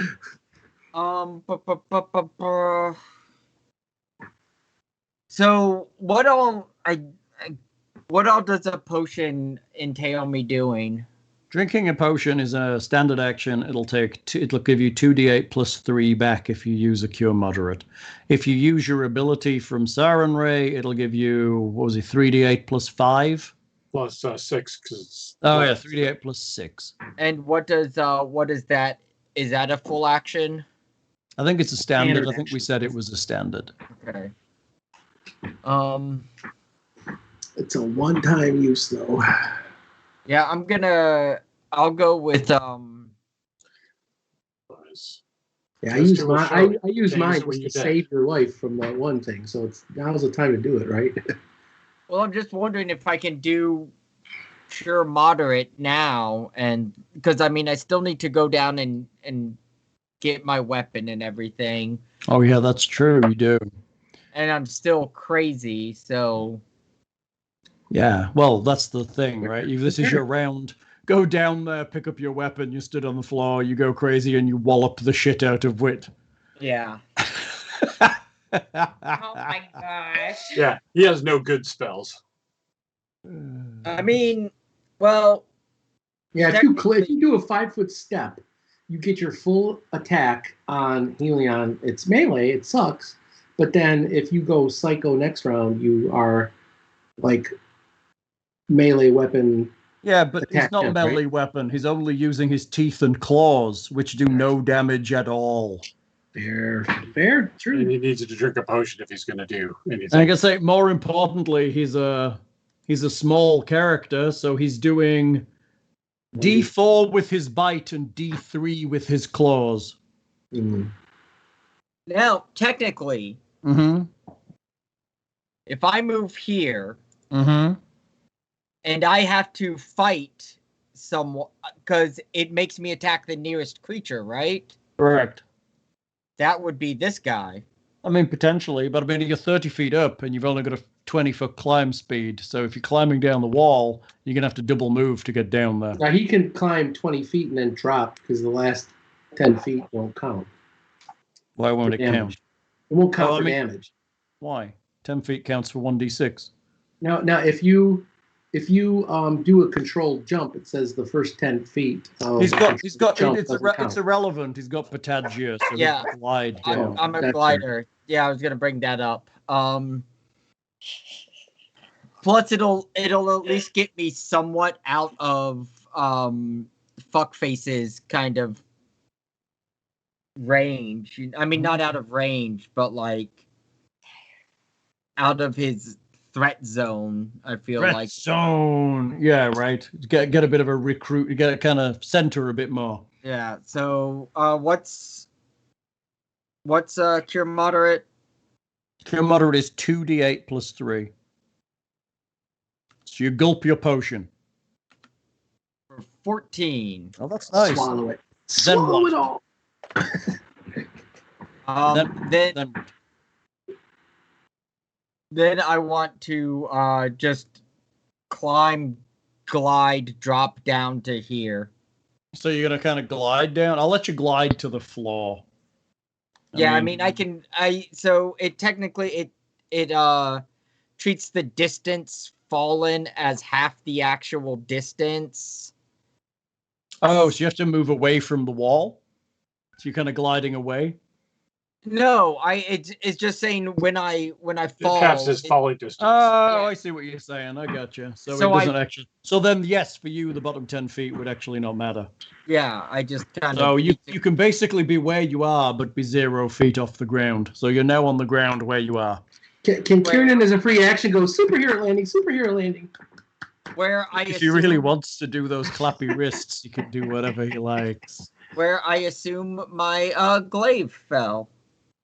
So what all does a potion entail me doing? Drinking a potion is a standard action. It'll give you 2d8 plus 3 back if you use a cure moderate. If you use your ability from Siren Ray, it'll give you 3d8 plus 5. Plus 6 because. Oh yeah, 3d8 plus 6. And what is that? Is that a full action? I think it's a standard. Standard I think we action. said it was a standard. Okay. it's a one-time use though. Yeah, I'll go with Yeah, I Just use do a mine. show. I use Yeah, mine use it when just to you're dead. save your life from that one thing. So now's the time to do it, right? well, I'm just wondering if I can do sure moderate now, and because I mean I still need to go down and get my weapon and everything, Oh yeah, that's true. You do. and I'm still crazy, so Yeah. Well, that's the thing, right? This is your round. Go down there, pick up your weapon. You stood on the floor. You go crazy, and you wallop the shit out of Wit. yeah. Oh my gosh. Yeah, he has no good spells. I mean, well, Yeah, if you do a 5-foot step, you get your full attack on Hellion. It's melee. It sucks. But then if you go psycho next round, you are like melee weapon Yeah, but it's attack not a him, melee right? weapon. He's only using his teeth and claws, which do no damage at all. Fair, And true. he needs to drink a potion if he's going to do And I anything. can say, more importantly, he's a small character, so he's doing D4 with his bite and D3 with his claws. Mm. Now, technically, Mm-hmm. if I move here Mm-hmm. and I have to fight someone, because it makes me attack the nearest creature, right? Correct. That would be this guy. I mean, potentially, but I mean, you're 30 feet up and you've only got a 20-foot climb speed. So if you're climbing down the wall, you're going to have to double move to get down there. Now he can climb 20 feet and then drop because the last 10 feet won't count. Why won't it Damage. count? It won't count Oh, I for mean- damage. Why? 10 feet counts for 1d6. Now if you do a controlled jump, it says the first 10 feet. He's got. jump It's doesn't count. irrelevant. He's got Patagia, so Yeah. he can glide down. I'm a that's glider. Yeah, I was gonna bring that up. Plus, it'll at least get me somewhat out of fuckface's kind of range. I mean, not out of range, but like out of his threat zone. I feel Threat like. zone. Yeah, right. Get a bit of a recruit. You got to kind of center a bit more. Yeah. So, what's cure moderate? Cure moderate is 2d8 plus 3. So you gulp your potion. For 14. Oh, that's nice. Swallow it. Then Swallow what? it all. Then I want to just climb, glide, drop down to here. So you're gonna kind of glide down. I'll let you glide to the floor. I mean so it technically it treats the distance fallen as half the actual distance. Oh, so you have to move away from the wall. So you're kind of gliding away. No, it's just saying when I fall. It caps his falling distance. Oh, Yeah. I see what you're saying. I gotcha. So So it doesn't actually. So then, yes, for you, the bottom 10 feet would actually not matter. Yeah, I just kind So of. you can basically be where you are, but be 0 feet off the ground. So you're now on the ground where you are. Can Kiernan, as a free action, go superhero landing? Where I If he really wants to do those clappy wrists, he can do whatever he likes. Where I assume my glaive fell.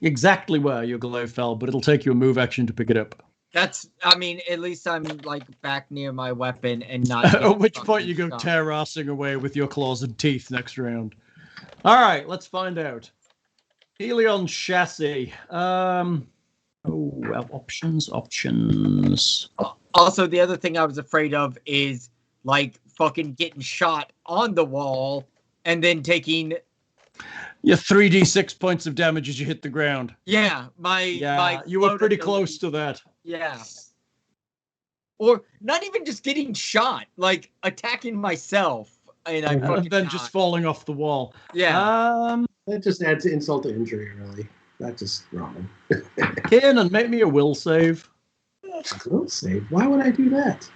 Exactly where your glaive fell, but it'll take you a move action to pick it up. That's. I mean, at least I'm like back near my weapon and not. At which fucking point you go stuck. terrassing away with your claws and teeth next round. All right, let's find out. Hellion chassis. Options. Also, the other thing I was afraid of is like fucking getting shot on the wall and then taking. Your 3d6 points of damage as you hit the ground. Yeah, my You were float pretty ability- close to that. Yeah. Or not even just getting shot, like attacking myself, and I fucking And then die. just falling off the wall. Yeah. That just adds insult to injury, really. That's just wrong. Kiernan, make me a will save. Will save. Why would I do that?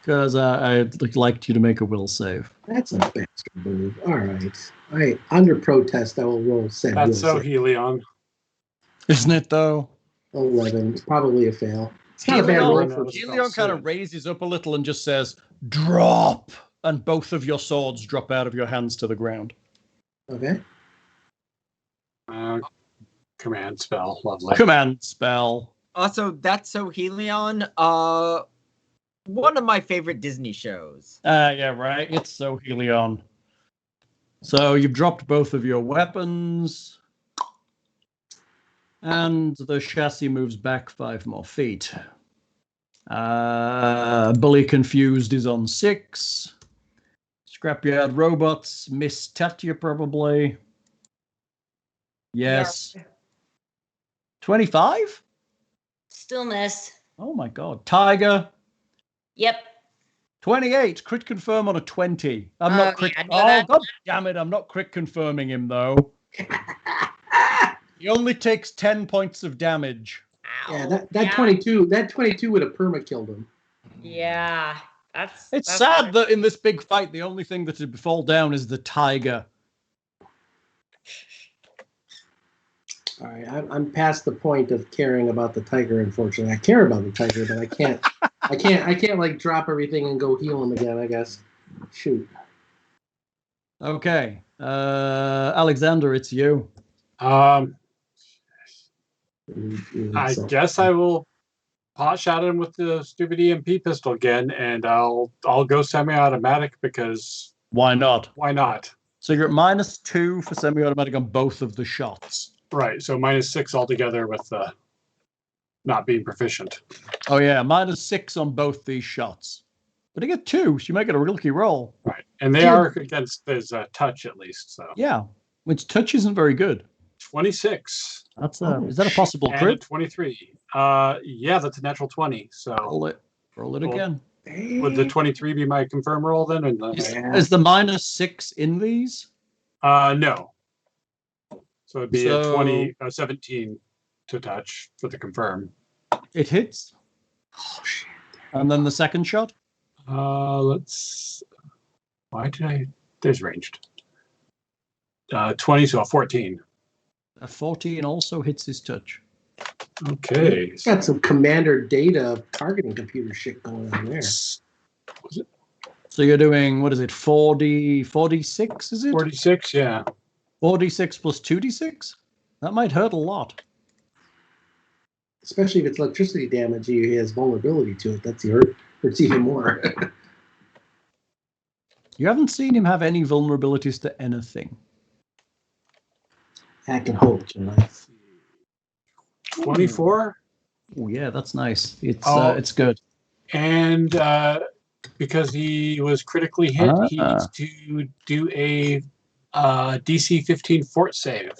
Because I'd like you to make a will save. That's a bastard move. All right. Under protest, I will roll 7. That's so Hellion. Isn't it, though? 11. It's probably a fail. It's not a bad roll Hellion- for Hellion kind of raises up a little and just says, drop! And both of your swords drop out of your hands to the ground. Okay. Command spell. Lovely. Command spell. Also, That's So Hellion, one of my favorite Disney shows. Yeah, right. It's so Hellion. So you've dropped both of your weapons. And the chassis moves back 5 more feet. Bully Confused is on 6. Scrapyard Robots, miss Tatia probably. Yes. 25? Still miss. Oh my god. Tiger, Yep. 28. Crit confirm on a 20. I'm not crit. yeah, I know Oh, that. god damn it. I'm not crit confirming him, though. He only takes 10 points of damage. Ow. Yeah, that 22 would have perma killed him. Yeah. It's sad that in this big fight, the only thing that would fall down is the tiger. All right, I'm past the point of caring about the tiger. Unfortunately, I care about the tiger, but I can't like drop everything and go heal him again. I guess. Shoot. Okay, Alexander, it's you. I guess I will pot shot him with the stupid EMP pistol again, and I'll go semi-automatic because why not? Why not? So you're at -2 for semi-automatic on both of the shots. Right. So -6 altogether with not being proficient. Oh yeah, -6 on both these shots. But you get 2, so you might get a lucky roll. Right, and they are against his touch at least. So yeah, which touch isn't very good. 26. That's is that a possible and crit? 23. Yeah, that's a natural 20. So roll it again. Would the 23 be my confirm roll then? Is the -6 in these? No. So it'd be a 17 to touch for the confirm. It hits. Oh shit! And then the second shot. Let's. Why did I? There's ranged. 20, so a 14. A 14 also hits his touch. Okay. It's got some commander data targeting computer shit going on there. Was it? So you're doing, what is it, 46, is it? 46, yeah. 46 plus 2d6? That might hurt a lot. Especially if it's electricity damage, he has vulnerability to it. That's hurts even more. You haven't seen him have any vulnerabilities to anything. I can hope, July. 24? Oh yeah, that's nice. It's good. And because he was critically hit, he needs to do a DC 15 fort save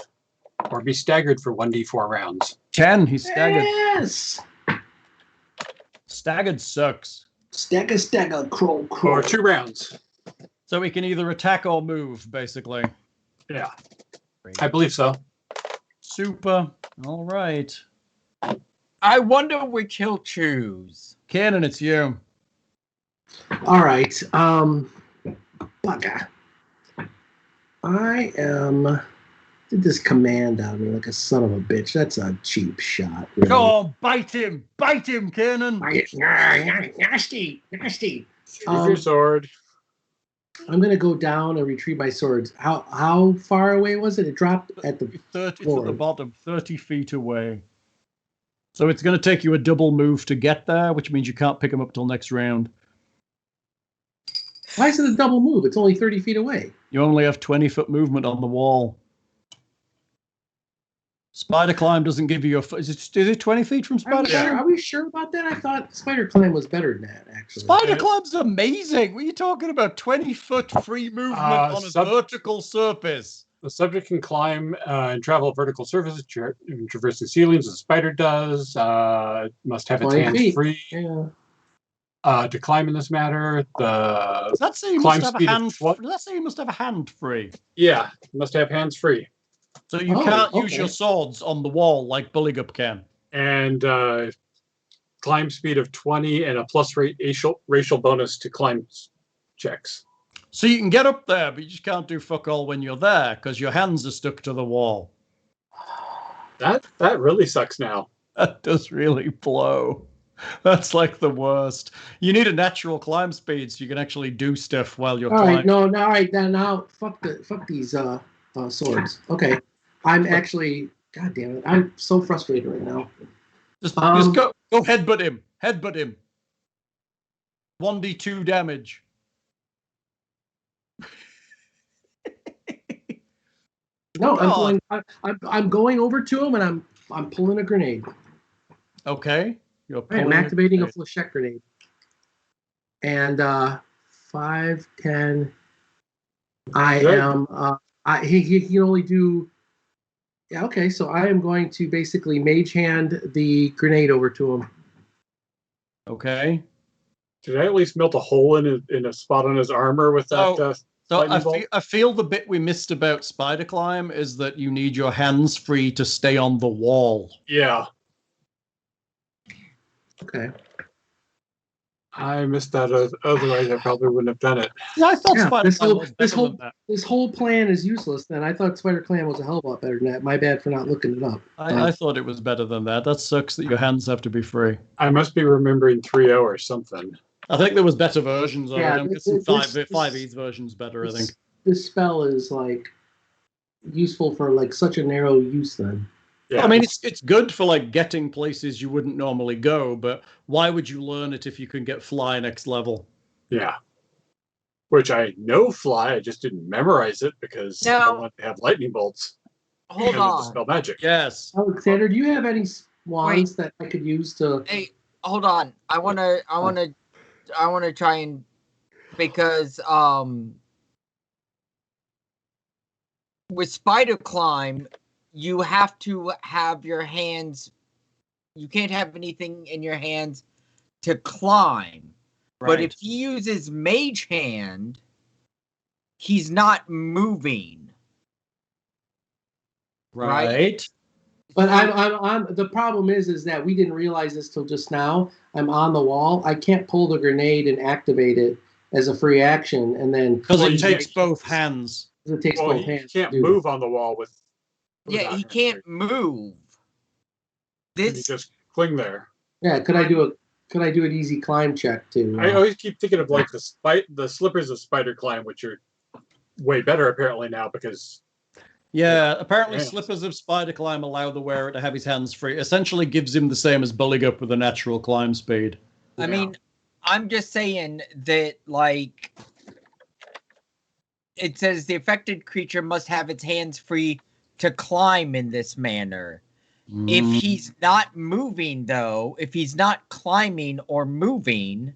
or be staggered for 1d4 rounds. 10, he's staggered. Yes! Staggered sucks. Stagger, crow. Or 2 rounds. So he can either attack or move, basically. Yeah. I believe so. Super. All right. I wonder which he'll choose. Kiernan, it's you. All right. Bugger. I did this command on me like a son of a bitch. That's a cheap shot. Really. Oh, bite him, Kiernan. Nasty. Use your sword. I'm gonna go down and retrieve my swords. How far away was it? It dropped at the 30. floor. It's at the bottom, 30 feet away. So it's going to take you a double move to get there, which means you can't pick him up till next round. Why is it a double move? It's only 30 feet away. You only have 20-foot movement on the wall. Spider climb doesn't give you a. Is it 20 feet from spider climb? Are we sure about that? I thought spider climb was better than that, actually. Spider climb's amazing. What are you talking about? 20-foot free movement on a vertical surface. The subject can climb and travel vertical surfaces, traversing ceilings as a spider does. Must have its hands free. Yeah. To climb in this matter, Does that say you must have a hand? Does that say you must have a hand free? Yeah, must have hands free. So you can't use your swords on the wall like Buligup can. And climb speed of 20 and a plus racial bonus to climb checks. So you can get up there, but you just can't do fuck all when you're there because your hands are stuck to the wall. That really sucks now. That does really blow. That's like the worst. You need a natural climb speed so you can actually do stuff while you're climbing. All right, now fuck these swords. Okay. I'm actually, god damn it, I'm so frustrated right now. Just go headbutt him. 1d2 damage. No, I'm going over to him and I'm pulling a grenade. Okay. I'm activating a flechette grenade. And 5, 10. He can only do. Yeah, okay, so I am going to basically mage hand the grenade over to him. Okay. Did I at least melt a hole in a spot on his armor with that? I feel the bit we missed about spider climb is that you need your hands free to stay on the wall. Yeah. Okay. I missed that. Otherwise, I probably wouldn't have done it. Yeah, I thought Yeah, Spider this Clan whole was this better than whole that. this whole plan is useless. Then I thought Spider Clan was a hell of a lot better than that. My bad for not looking it up. I thought it was better than that. That sucks that your hands have to be free. I must be remembering 3.0 or something. I think there was better versions of Yeah, it. I'm this- guessing this- 5E's version's better, I think. This spell is like useful for like such a narrow use. Then Yeah, I mean, it's good for like getting places you wouldn't normally go, but why would you learn it if you can get fly next level? yeah. Which I know fly. I just didn't memorize it because I No. want to have lightning bolts. Hold and to on. dispel magic. Yes. Alexander, do you have any wands that I could use to? Hey, hold on. I wanna try and because with spider climb, you have to have your hands. You can't have anything in your hands to climb. But if he uses mage hand, he's not moving. Right. But I'm on. The problem is that we didn't realize this till just now. I'm on the wall. I can't pull the grenade and activate it as a free action, and then Because Well, it you takes make- both hands. it takes Well, both he hands. can't to do move on the wall with. Yeah, without he hands can't free. move. You This just cling there. it. Yeah, could I do an easy climb check too? I always keep thinking of like the slippers of spider climb, which are way better apparently now because Yeah, apparently Hands. slippers of spider climb allow the wearer to have his hands free. Essentially gives him the same as Buligup with a natural climb speed. I mean, I'm just saying that, like, it says the affected creature must have its hands free to climb in this manner. If he's not moving, though, if he's not climbing or moving,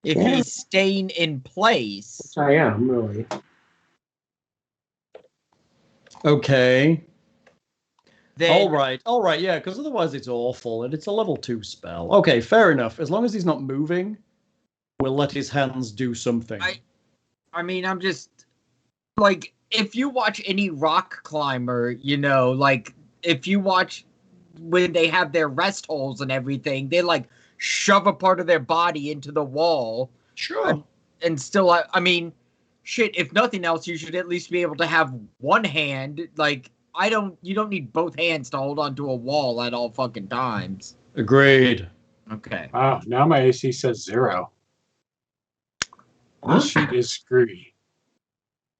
if Yeah. he's staying in place, Which I am really. Okay. then All right, yeah, because otherwise it's awful and it's a level 2 spell. Okay, fair enough. As long as he's not moving, we'll let his hands do something. I mean, I'm just like, if you watch any rock climber, you know, like if you watch when they have their rest holes and everything, they like shove a part of their body into the wall. Sure. And still, I mean, shit, if nothing else, you should at least be able to have one hand. Like, you don't need both hands to hold onto a wall at all fucking times. Agreed. Okay. wow, now my AC says 0. Huh? This sheet is screwy.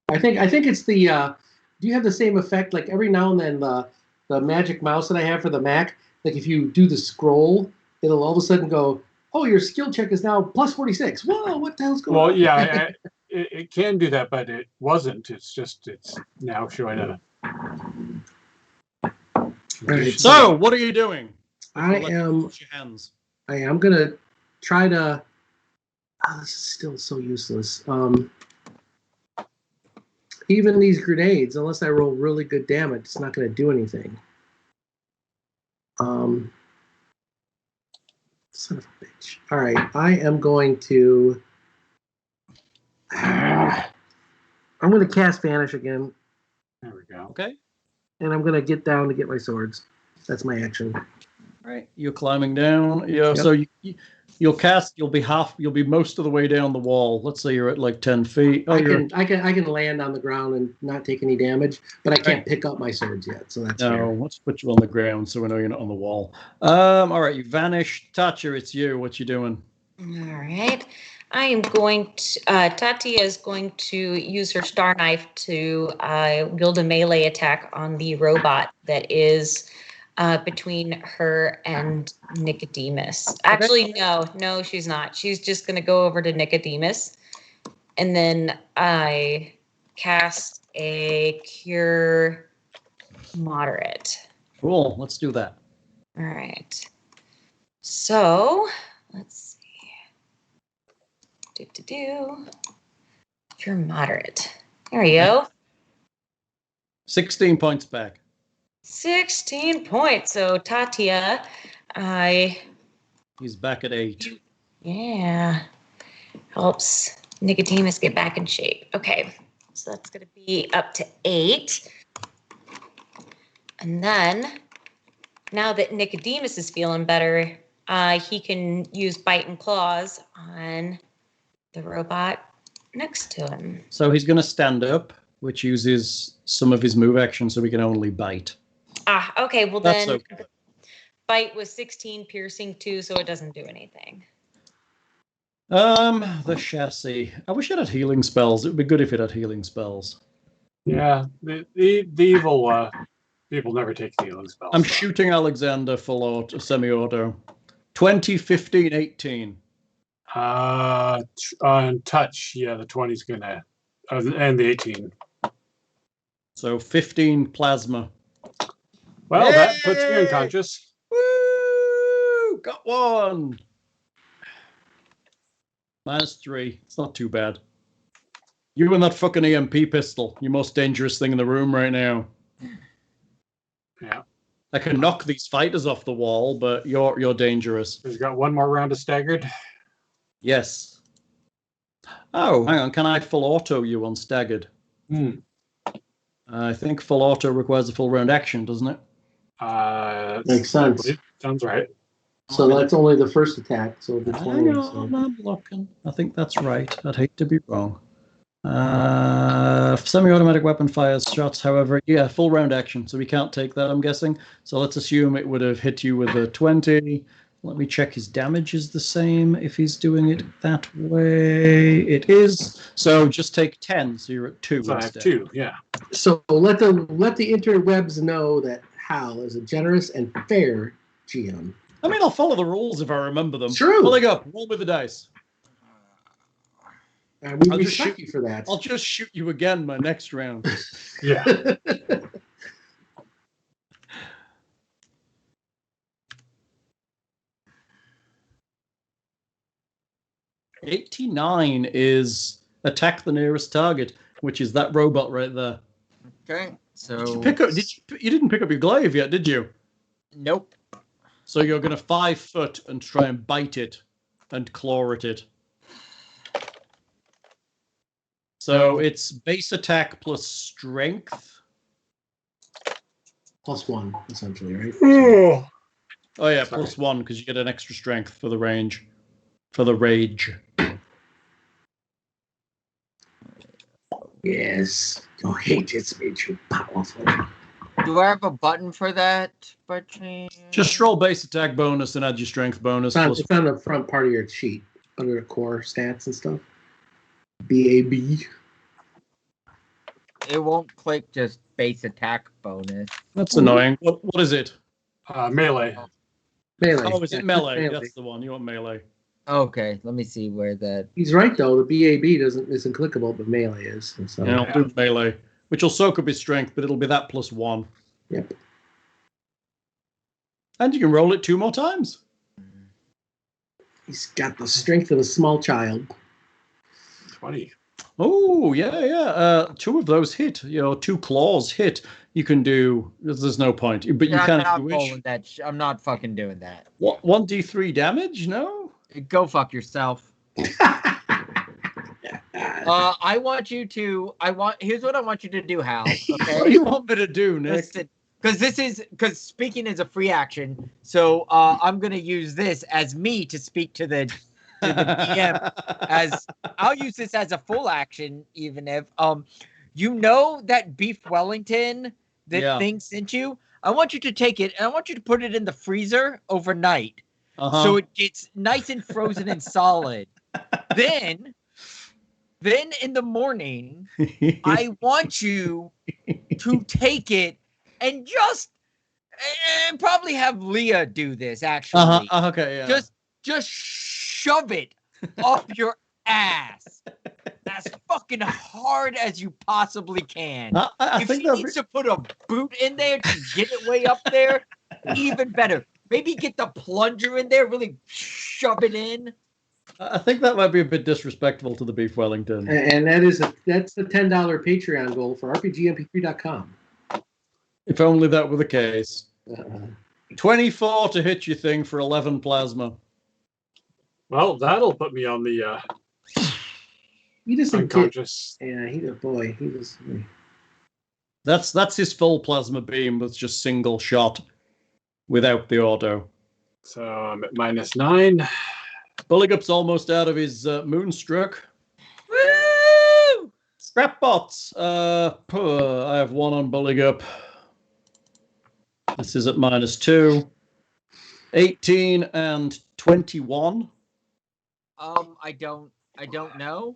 I think it's the. Do you have the same effect? Like every now and then, the magic mouse that I have for the Mac, like if you do the scroll, it'll all of a sudden go, "Oh, your skill check is now plus 46." Whoa, what the hell's going on? Well, yeah, it can do that, but it wasn't. It's now showing a. Right. So, what are you doing? I Let you am. wash your hands. I am gonna try to. Oh, this is still so useless. Even these grenades, unless I roll really good damage, it's not gonna do anything. Son of a bitch. All right, I am going to. I'm gonna cast Vanish again, There we go. Okay. and I'm gonna get down to get my swords. That's my action. Right. You're climbing down. Yeah. Yep. So you'll cast. You'll be most of the way down the wall. Let's say you're at like 10 feet. Oh, I can land on the ground and not take any damage, but I can't pick up my swords yet, so that's No, fair. let's put you on the ground so we know you're not on the wall. All right, you vanished. Tatia, it's you. What you doing? All right. I am going to, Tatia is going to use her star knife to wield a melee attack on the robot that is between her and Nicodemus. Actually, no, she's not. She's just going to go over to Nicodemus. And then I cast a cure moderate. Cool. Let's do that. All right. So let's see. Cure moderate. There we go. 16 points back. 16 points. So Tatia, He's back at 8. yeah, helps Nicodemus get back in shape. Okay, so that's going to be up to 8. And then, now that Nicodemus is feeling better, he can use bite and claws on the robot next to him. So he's going to stand up, which uses some of his move action, so we can only bite. Okay. Well, That's then okay. bite was 16, piercing 2, so it doesn't do anything. The chassis. I wish it had healing spells. It would be good if it had healing spells. Yeah, the evil people never take the healing spells. I'm shooting Alexander full auto, semi-auto. 20, 15, 18. On touch, yeah, the 20's gonna, and the 18. So 15 plasma. Well, Yay! that puts me unconscious. Woo! Got one. -3. It's not too bad. You and that fucking EMP pistol. Your most dangerous thing in the room right now. Yeah. I can knock these fighters off the wall, but you're dangerous. He's got one more round of staggered. Yes. Oh, hang on. Can I full auto you on staggered? I think full auto requires a full round action, doesn't it? Makes sense. Sounds right. So that's only the first attack. So the 20. Hang So. on, I'm looking. I think that's right. I'd hate to be wrong. Semi-automatic weapon fires shots, however, yeah, full round action, so we can't take that, I'm guessing. So let's assume it would have hit you with a 20. Let me check his damage is the same if he's doing it that way. It is. So just take 10, so you're at 2 So I have instead. 2, yeah. So let the interwebs know that Hal is a generous and fair GM. I mean, I'll follow the rules if I remember them. True. Buligup, roll with the dice. We I'll just respect shoot you for that. I'll just shoot you again my next round. Yeah. 89 is attack the nearest target, which is that robot right there. Okay, so Did you didn't pick up your glaive yet, did you? nope. So you're going to 5 foot and try and bite it and claw at it. So it's base attack plus strength. +1, essentially, right? Oh yeah, +1 because you get an extra strength for the range. For the rage. Yes. Your hate has made you powerful. Do I have a button for that? By chance? Just roll base attack bonus and add your strength bonus. It's on the front part of your sheet, under the core stats and stuff. BAB. It won't click just base attack bonus. That's annoying. What is it? Melee. Melee. Oh, is it melee? Melee. That's the one. You want melee. Okay, let me see where that. He's right though. The BAB isn't clickable, but melee is. And so. Yeah, I'll do melee, which will soak up his strength, but it'll be that +1. Yep. And you can roll it 2 more times. He's got the strength of a small child. 20. Oh, yeah. 2 of those hit. 2 claws hit. You can do. There's no point, but you I'm can. not If you rolling wish. that. I'm not fucking doing that. What 1d3 damage? No. Go fuck yourself. I want you to. Here's what I want you to do, Hal. Okay. What do you want me to do, Nick? Because speaking is a free action, so I'm gonna use this as me to speak to the DM. As I'll use this as a full action, even if that beef Wellington that thing sent you. I want you to take it and I want you to put it in the freezer overnight, so it gets nice and frozen and solid. Then in the morning, I want you to take it and probably have Leah do this, actually. Okay, yeah. Just shove it up your ass as fucking hard as you possibly can. I If think she needs to put a boot in there to get it way up there, even better. Maybe get the plunger in there, really shove it in. I think that might be a bit disrespectful to the beef Wellington. And that's the $10 Patreon goal for RPGMP3.com. If only that were the case. 24 to hit your thing for 11 plasma. Well, that'll put me on the He doesn't unconscious. He was. That's his full plasma beam that's just single shot without the auto. So I'm at -9. Buligup's almost out of his moonstruck. Woo! Scrap bots. I have 1 on Buligup. This is at -2. 18 and 21. I don't know.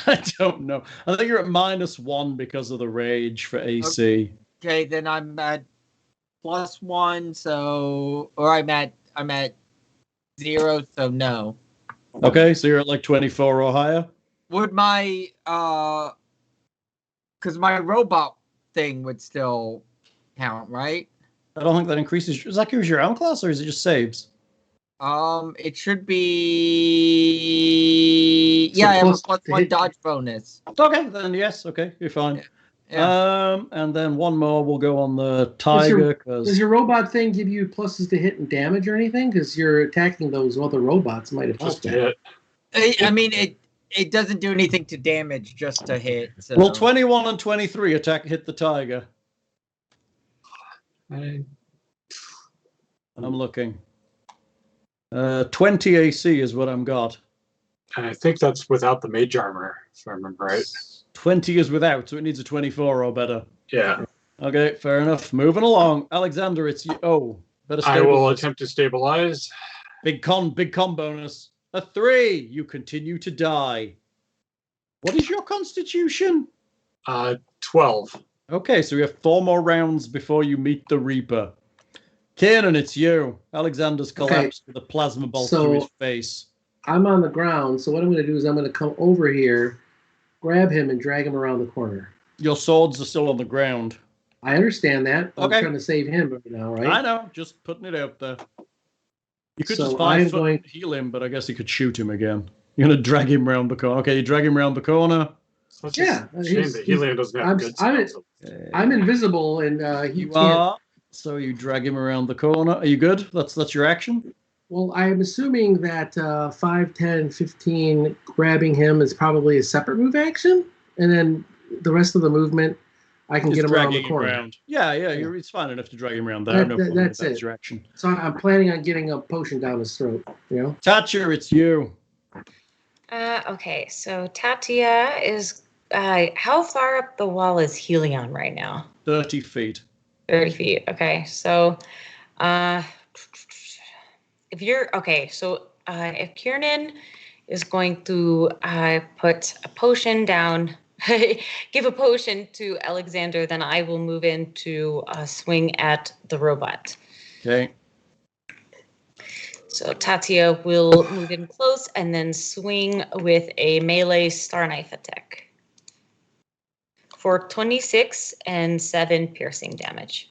I don't know. I think you're at -1 because of the rage for AC. Okay, then I'm at +1, so I'm at 0, so no. Okay, so you're at like 24 or higher. Would my because my robot thing would still count, right? I don't think that increases. Does that give your own class, or is it just saves? It should be. So Yeah, I have a plus to +1 hit- dodge bonus. Okay, then yes. Okay, you're fine. Yeah. And then 1 more will go on the Does tiger. Does your robot thing give you pluses to hit and damage or anything? Because you're attacking those other robots might have Just helped to that. hit. I mean, it doesn't do anything to damage, just to hit. So. Well, 21 and 23 hit the tiger. I- I'm looking. 20 AC is what I'm got. And I think that's without the mage armor, if I remember right. 20 is without, so it needs a 24 or better. Yeah. Okay, fair enough. Moving along. Alexander, it's you. Oh, better I will stabilize. attempt to stabilize. Big con bonus. A 3. You continue to die. What is your constitution? 12. Okay, so we have 4 more rounds before you meet the Reaper. Kiernan, it's you. Alexander's collapsed with a plasma bolt So- through his face. I'm on the ground, so what I'm going to do is I'm going to come over here, grab him, and drag him around the corner. Your swords are still on the ground. I understand that. Okay. I'm trying to save him right now, right? I know, just putting it out there. You could So just I'm 5 foot going- heal him, but I guess you could shoot him again. You're going to drag him round the corner. Okay, you drag him round the corner. Such Yeah, a shame that Hellion doesn't have I'm- good I'm- spells. I'm invisible, and he You can't. are. So you drag him around the corner. Are you good? That's your action? Well, I'm assuming that 5, 10, 15, grabbing him is probably a separate move action, and then the rest of the movement, I can Just get him around the dragging him corner. around. Yeah, it's fine enough to drag him around there. No problem That's if that's it. your action. So I'm planning on getting a potion down his throat. You know. Tatia, it's you. Okay, so Tatia is. How far up the wall is Hellion right now? 30 feet. 30 feet. Okay, so if you're okay, so if Kiernan is going to put a potion down, give a potion to Alexander, then I will move in to swing at the robot. Okay. So Tatia will move in close and then swing with a melee star knife attack for 26 and 7 piercing damage.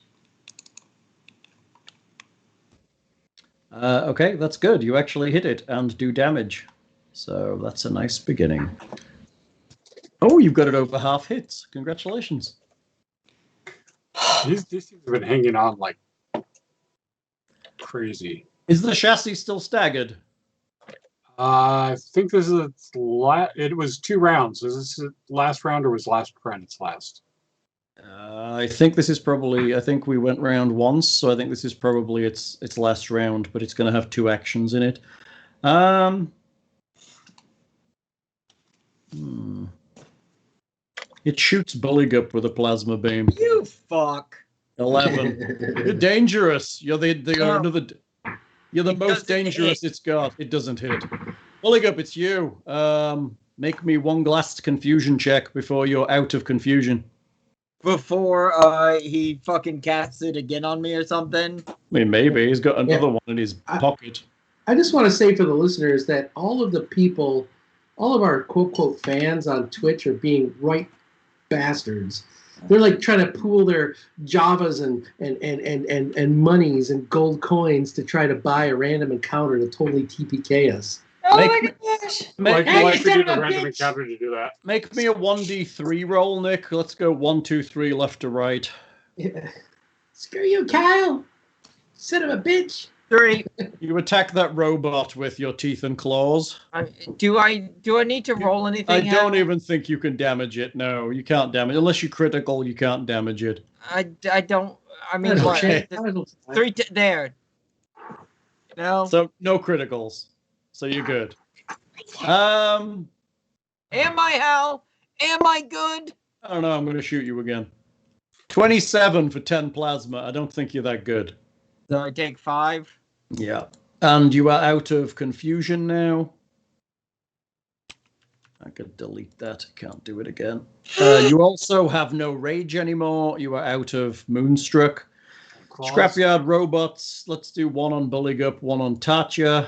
Okay, that's good. You actually hit it and do damage. So that's a nice beginning. Oh, you've got it over half hits. Congratulations. These things have been hanging on like crazy. Is the chassis still staggered? I think this is it was 2 rounds. Is this the last round or was last round its last? I think this is probably. I think we went round once, so I think this is probably its last round. But it's going to have 2 actions in it. It shoots Buligup with a plasma beam. You fuck. 11. You're dangerous. You're the You're the It most doesn't dangerous hit. it's got. It doesn't hit. Buligup, it's you. Make me 1 glass confusion check before you're out of confusion. Before he fucking casts it again on me or something. I mean, maybe he's got another Yeah. one in his pocket. I just want to say for the listeners that all of the people, all of our quote quote fans on Twitch are being right bastards. They're like trying to pool their Javas and monies and gold coins to try to buy a random encounter to totally TPK us. Oh Make my me- gosh! Like, Hey, why you should we son need of a a random bitch! encounter to do that? Make me a 1d3 roll, Nick. Let's go 1, 2, 3, left to right. Yeah. Screw you, Kyle. Son of a bitch. 3. You attack that robot with your teeth and claws. Do I need to roll anything? I don't out? even think you can damage it. No, you can't damage it. Unless you're critical, you can't damage it. I don't. I mean, That's what? okay. There's 3 there. No. So no criticals. So you're good. Am I Hal? Am I good? I don't know. I'm going to shoot you again. 27 for 10 plasma. I don't think you're that good. So I take 5. Yeah. And you are out of confusion now. I could delete that. Can't do it again. You also have no rage anymore. You are out of Moonstruck. Claws. Scrapyard robots. Let's do one on Buligup, one on Tatia.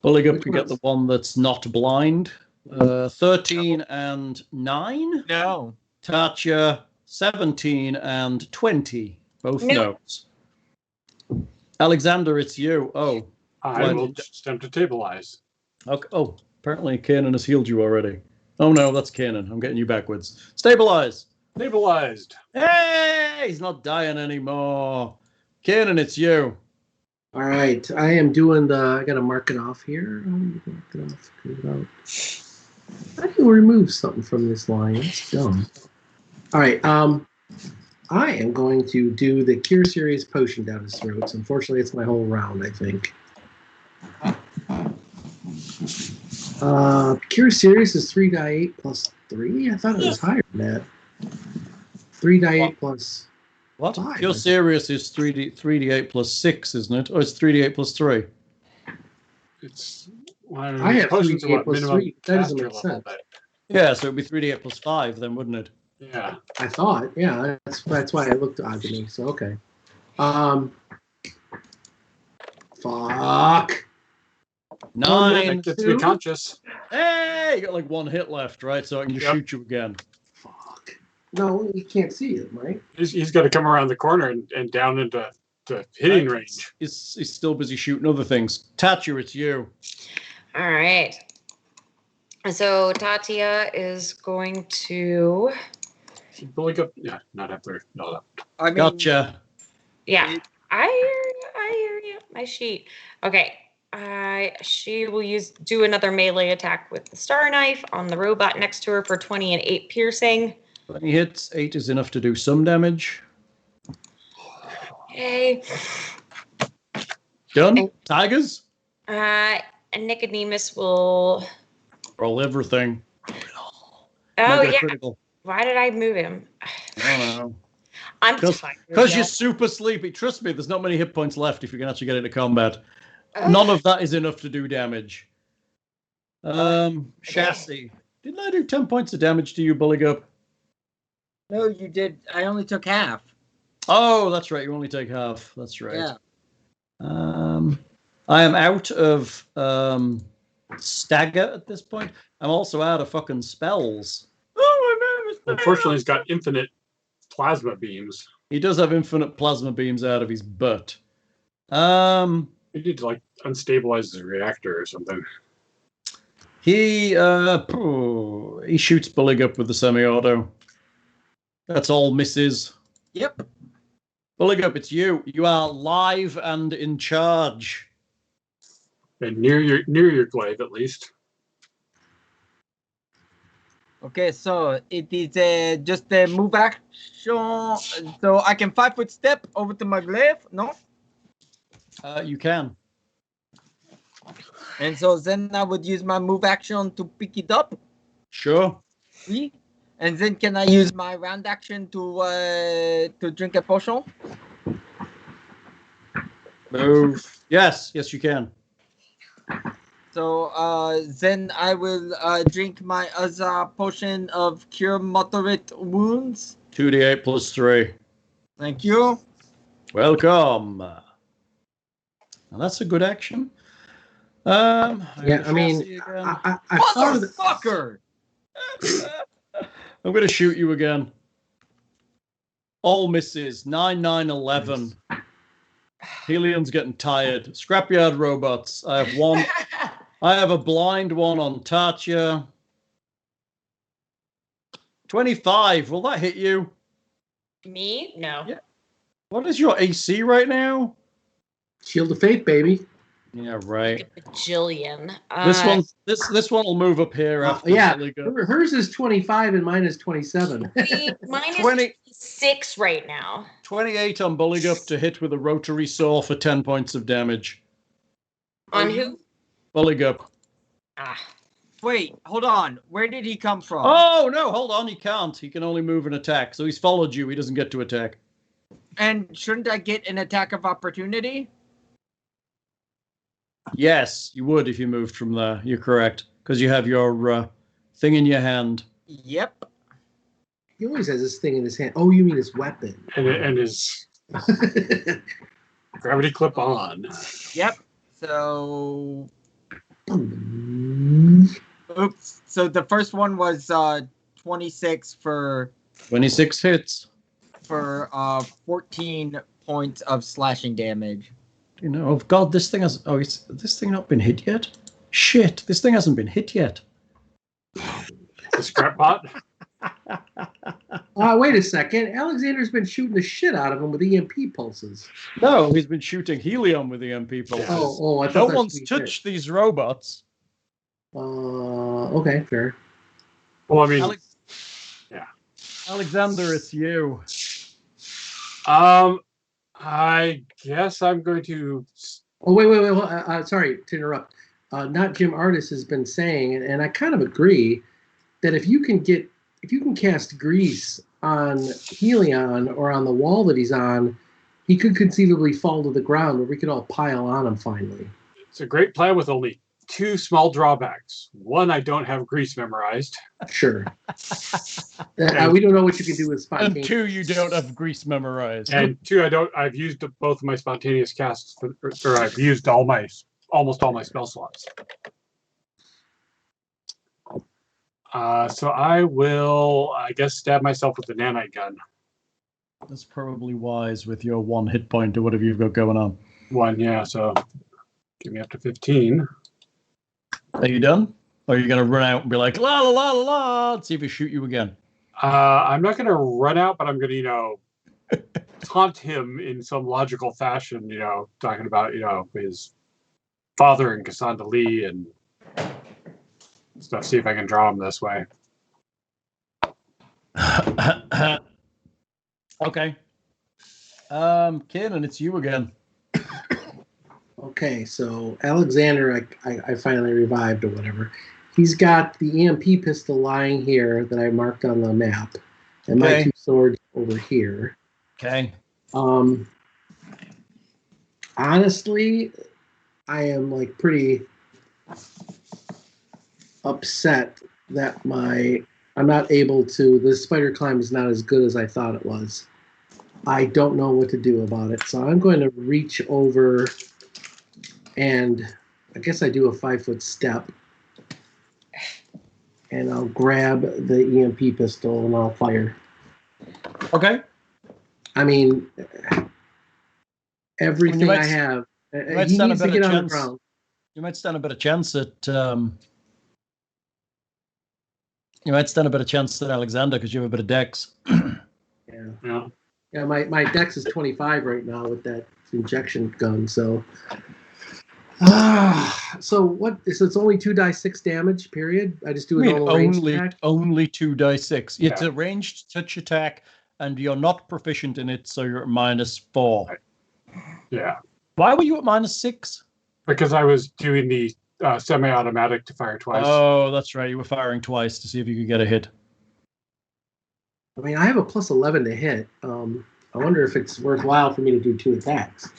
Buligup can get the one that's not blind. 13 and 9. No. Tatia, 17 and 20. Both No. no's. Alexander, it's you. Oh. I will just attempt to stabilize. Okay. Oh, apparently Kiernan has healed you already. Oh no, that's Kiernan. I'm getting you backwards. Stabilize. Stabilized. Hey, he's not dying anymore. Kiernan, it's you. All right, I am doing I got to mark it off here. Mark it off. I can remove something from this line. It's dumb. All right, I am going to do the Cure Series potion down his throat. Unfortunately, it's my whole round, I think. Cure Series is 3d8 plus 3. I thought it was higher than that. 3d8 plus What? 5. Cure Series is 3d8 plus 6, isn't it? Or it's 3d8 plus 3. It's I have potions 3d8 are plus minimum 3. That doesn't caster make level, sense. but Yeah, so it'd be 3d8 plus 5 then, wouldn't it? yeah. I thought, yeah, that's why it looked odd to me. So okay. Fuck. 9. That gets me conscious. Hey, you got like 1 hit left, right? So I can just shoot you again. Fuck. No, you can't see it, right? He's got to come around the corner and down into hitting Right. range. He's still busy shooting other things. Tatia, it's you. All right. So Tatia is going to. Buligup, yeah, not after. No. I mean, Gotcha. Yeah, I hear you. My sheet. Okay. She will do another melee attack with the star knife on the robot next to her for 20 and 8 piercing. 20 hits, 8 is enough to do some damage. Okay. Done? Tigers? And Nicodemus will. Roll everything. Oh Might get a yeah. critical. Why did I move him? I don't know. I'm Because tired. you're y'all. super sleepy. Trust me, there's not many hit points left if you can actually get into combat. None of that is enough to do damage. Chassis. Didn't I do 10 points of damage to you, Buligup? no, you did. I only took half. Oh, that's right. You only take half. That's right. Yeah. I am out of stagger at this point. I'm also out of fucking spells. Unfortunately, he's got infinite plasma beams. He does have infinite plasma beams out of his butt. You need to like unstabilize the reactor or something. He shoots Buligup with the semi-auto. That's all misses. Yep. Buligup, it's you. You are live and in charge. And near your glaive at least. Okay, so it is just a move action. So I can 5-foot step over to my glaive, no? You can. And so then I would use my move action to pick it up. Sure. Oui. And then can I use my round action to drink a potion? Move. Yes, you can. So then I will drink my other potion of cure moderate wounds. 2d8 plus 3. Thank you. Welcome. Now that's a good action. Yeah, I mean, I thought of the, Motherfucker! I'm going to shoot you again. All misses. 9, 9, 11. Hellion's getting tired. Scrapyard robots. I have one. I have a blind one on Tatia. 25. Will that hit you? Me? No. Yeah. What is your AC right now? Shield of Fate, baby. Yeah, right. Like a bajillion. This one will move up here after Yeah, Buligup. hers is 25 and mine is 27. Mine is 20 26 right now. 28 on Buligup to hit with a rotary saw for 10 points of damage. On who? Buligup. Ah. Wait, hold on. Where did he come from? Oh, no, hold on. He can't. He can only move and attack. So he's followed you. He doesn't get to attack. And shouldn't I get an attack of opportunity? Yes, you would if you moved from there. You're correct. Because you have your thing in your hand. Yep. He always has this thing in his hand. Oh, you mean his weapon. And his gravity clip on. Yep. So, Mm. oops. So the first one was 26 for 26 hits. 14 points of slashing damage. You know, oh God, this thing has. Oh, is this thing not been hit yet? Shit, this thing hasn't been hit yet. The scrap pot. Wait a second. Alexander's been shooting the shit out of him with EMP pulses. No, he's been shooting Hellion with the MP pulses. Oh, I thought No that's one's what he touched these robots. did. Okay, fair. Well, I mean, Alexander, it's you. I guess I'm going to. Oh, wait. Sorry to interrupt. Not Jim Artis has been saying, and I kind of agree, that if you can cast grease on Hellion or on the wall that he's on, he could conceivably fall to the ground where we could all pile on him finally. It's a great plan with only 2 small drawbacks. One, I don't have grease memorized. Sure. We don't know what you can do with spontaneous. And 2, you don't have grease memorized. And 2, I've used both of my spontaneous casts, or I've used almost all my spell slots. So I will, I guess, stab myself with the nanite gun. That's probably wise with your 1 hit point or whatever you've got going on. 1, yeah. So give me up to 15. Are you done? Or are you going to run out and be like, la la la la la, and see if he shoot you again? I'm not going to run out, but I'm going to, taunt him in some logical fashion, talking about, his father and Cassandra Lee and stuff. See if I can draw him this way. Okay. Kiernan, it's you again. Okay, so Alexander, I finally revived or whatever. He's got the EMP pistol lying here that I marked on the map, and my 2 swords over here. Okay. Honestly, I am pretty upset that I'm not able to. The spider climb is not as good as I thought it was. I don't know what to do about it, so I'm going to reach over, and I guess I do a 5-foot step, and I'll grab the EMP pistol and I'll fire. Okay. I mean, everything I have. He needs to get on the ground. You might stand a better chance at. You might stand a better chance at Alexander because you have a bit of dex. Yeah. My dex is 25 right now with that injection gun. So. So what? So it's only 2d6 damage. Period. I just do a normal ranged attack. Only 2d6. It's a ranged touch attack, and you're not proficient in it, so you're at -4. Yeah. Why were you at -6? Because I was doing the semi-automatic to fire twice. Oh, that's right. You were firing twice to see if you could get a hit. I mean, I have a +11 to hit. I wonder if it's worthwhile for me to do 2 attacks.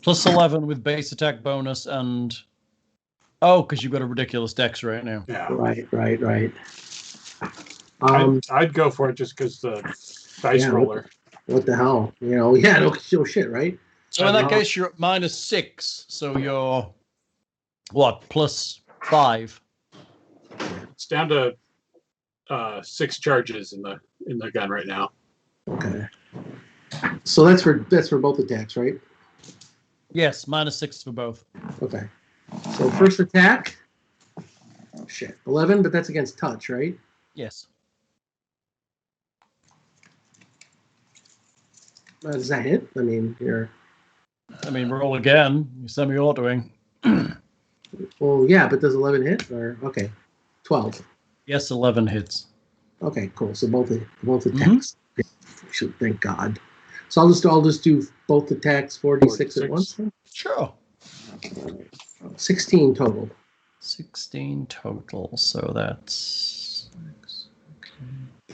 +11 with base attack bonus and... Oh, because you've got a ridiculous dex right now. Yeah. Right. I'd go for it just because the dice roller. What the hell? No shit, right? So in that case, you're at -6. So you're, what, +5? It's down to 6 charges in the gun right now. Okay. So that's for both attacks, right? Yes, -6 for both. Okay. So first attack. Oh shit. 11, but that's against touch, right? Yes. Does that hit? I mean, roll again. You're semi-autoing. Well, yeah, but does 11 hit? Or okay, 12. Yes, 11 hits. Okay, cool. So both attacks. Thank God. So I'll just do both attacks 46 at once. Then? Sure. 16 total. 16 total. So that's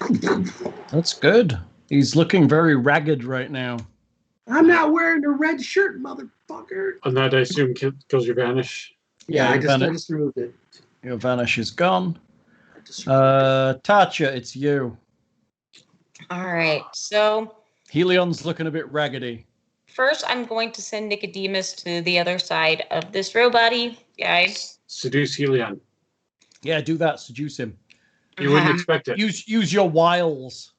okay. That's good. He's looking very ragged right now. I'm not wearing a red shirt, motherfucker. And that I assume kills your vanish. Yeah, I just removed it. Your vanish is gone. Tatia, it's you. All right. So Hellion's looking a bit raggedy. first, I'm going to send Nicodemus to the other side of this robot-y guy. Seduce Hellion. Yeah, do that. Seduce him. You wouldn't expect it. Use your wiles.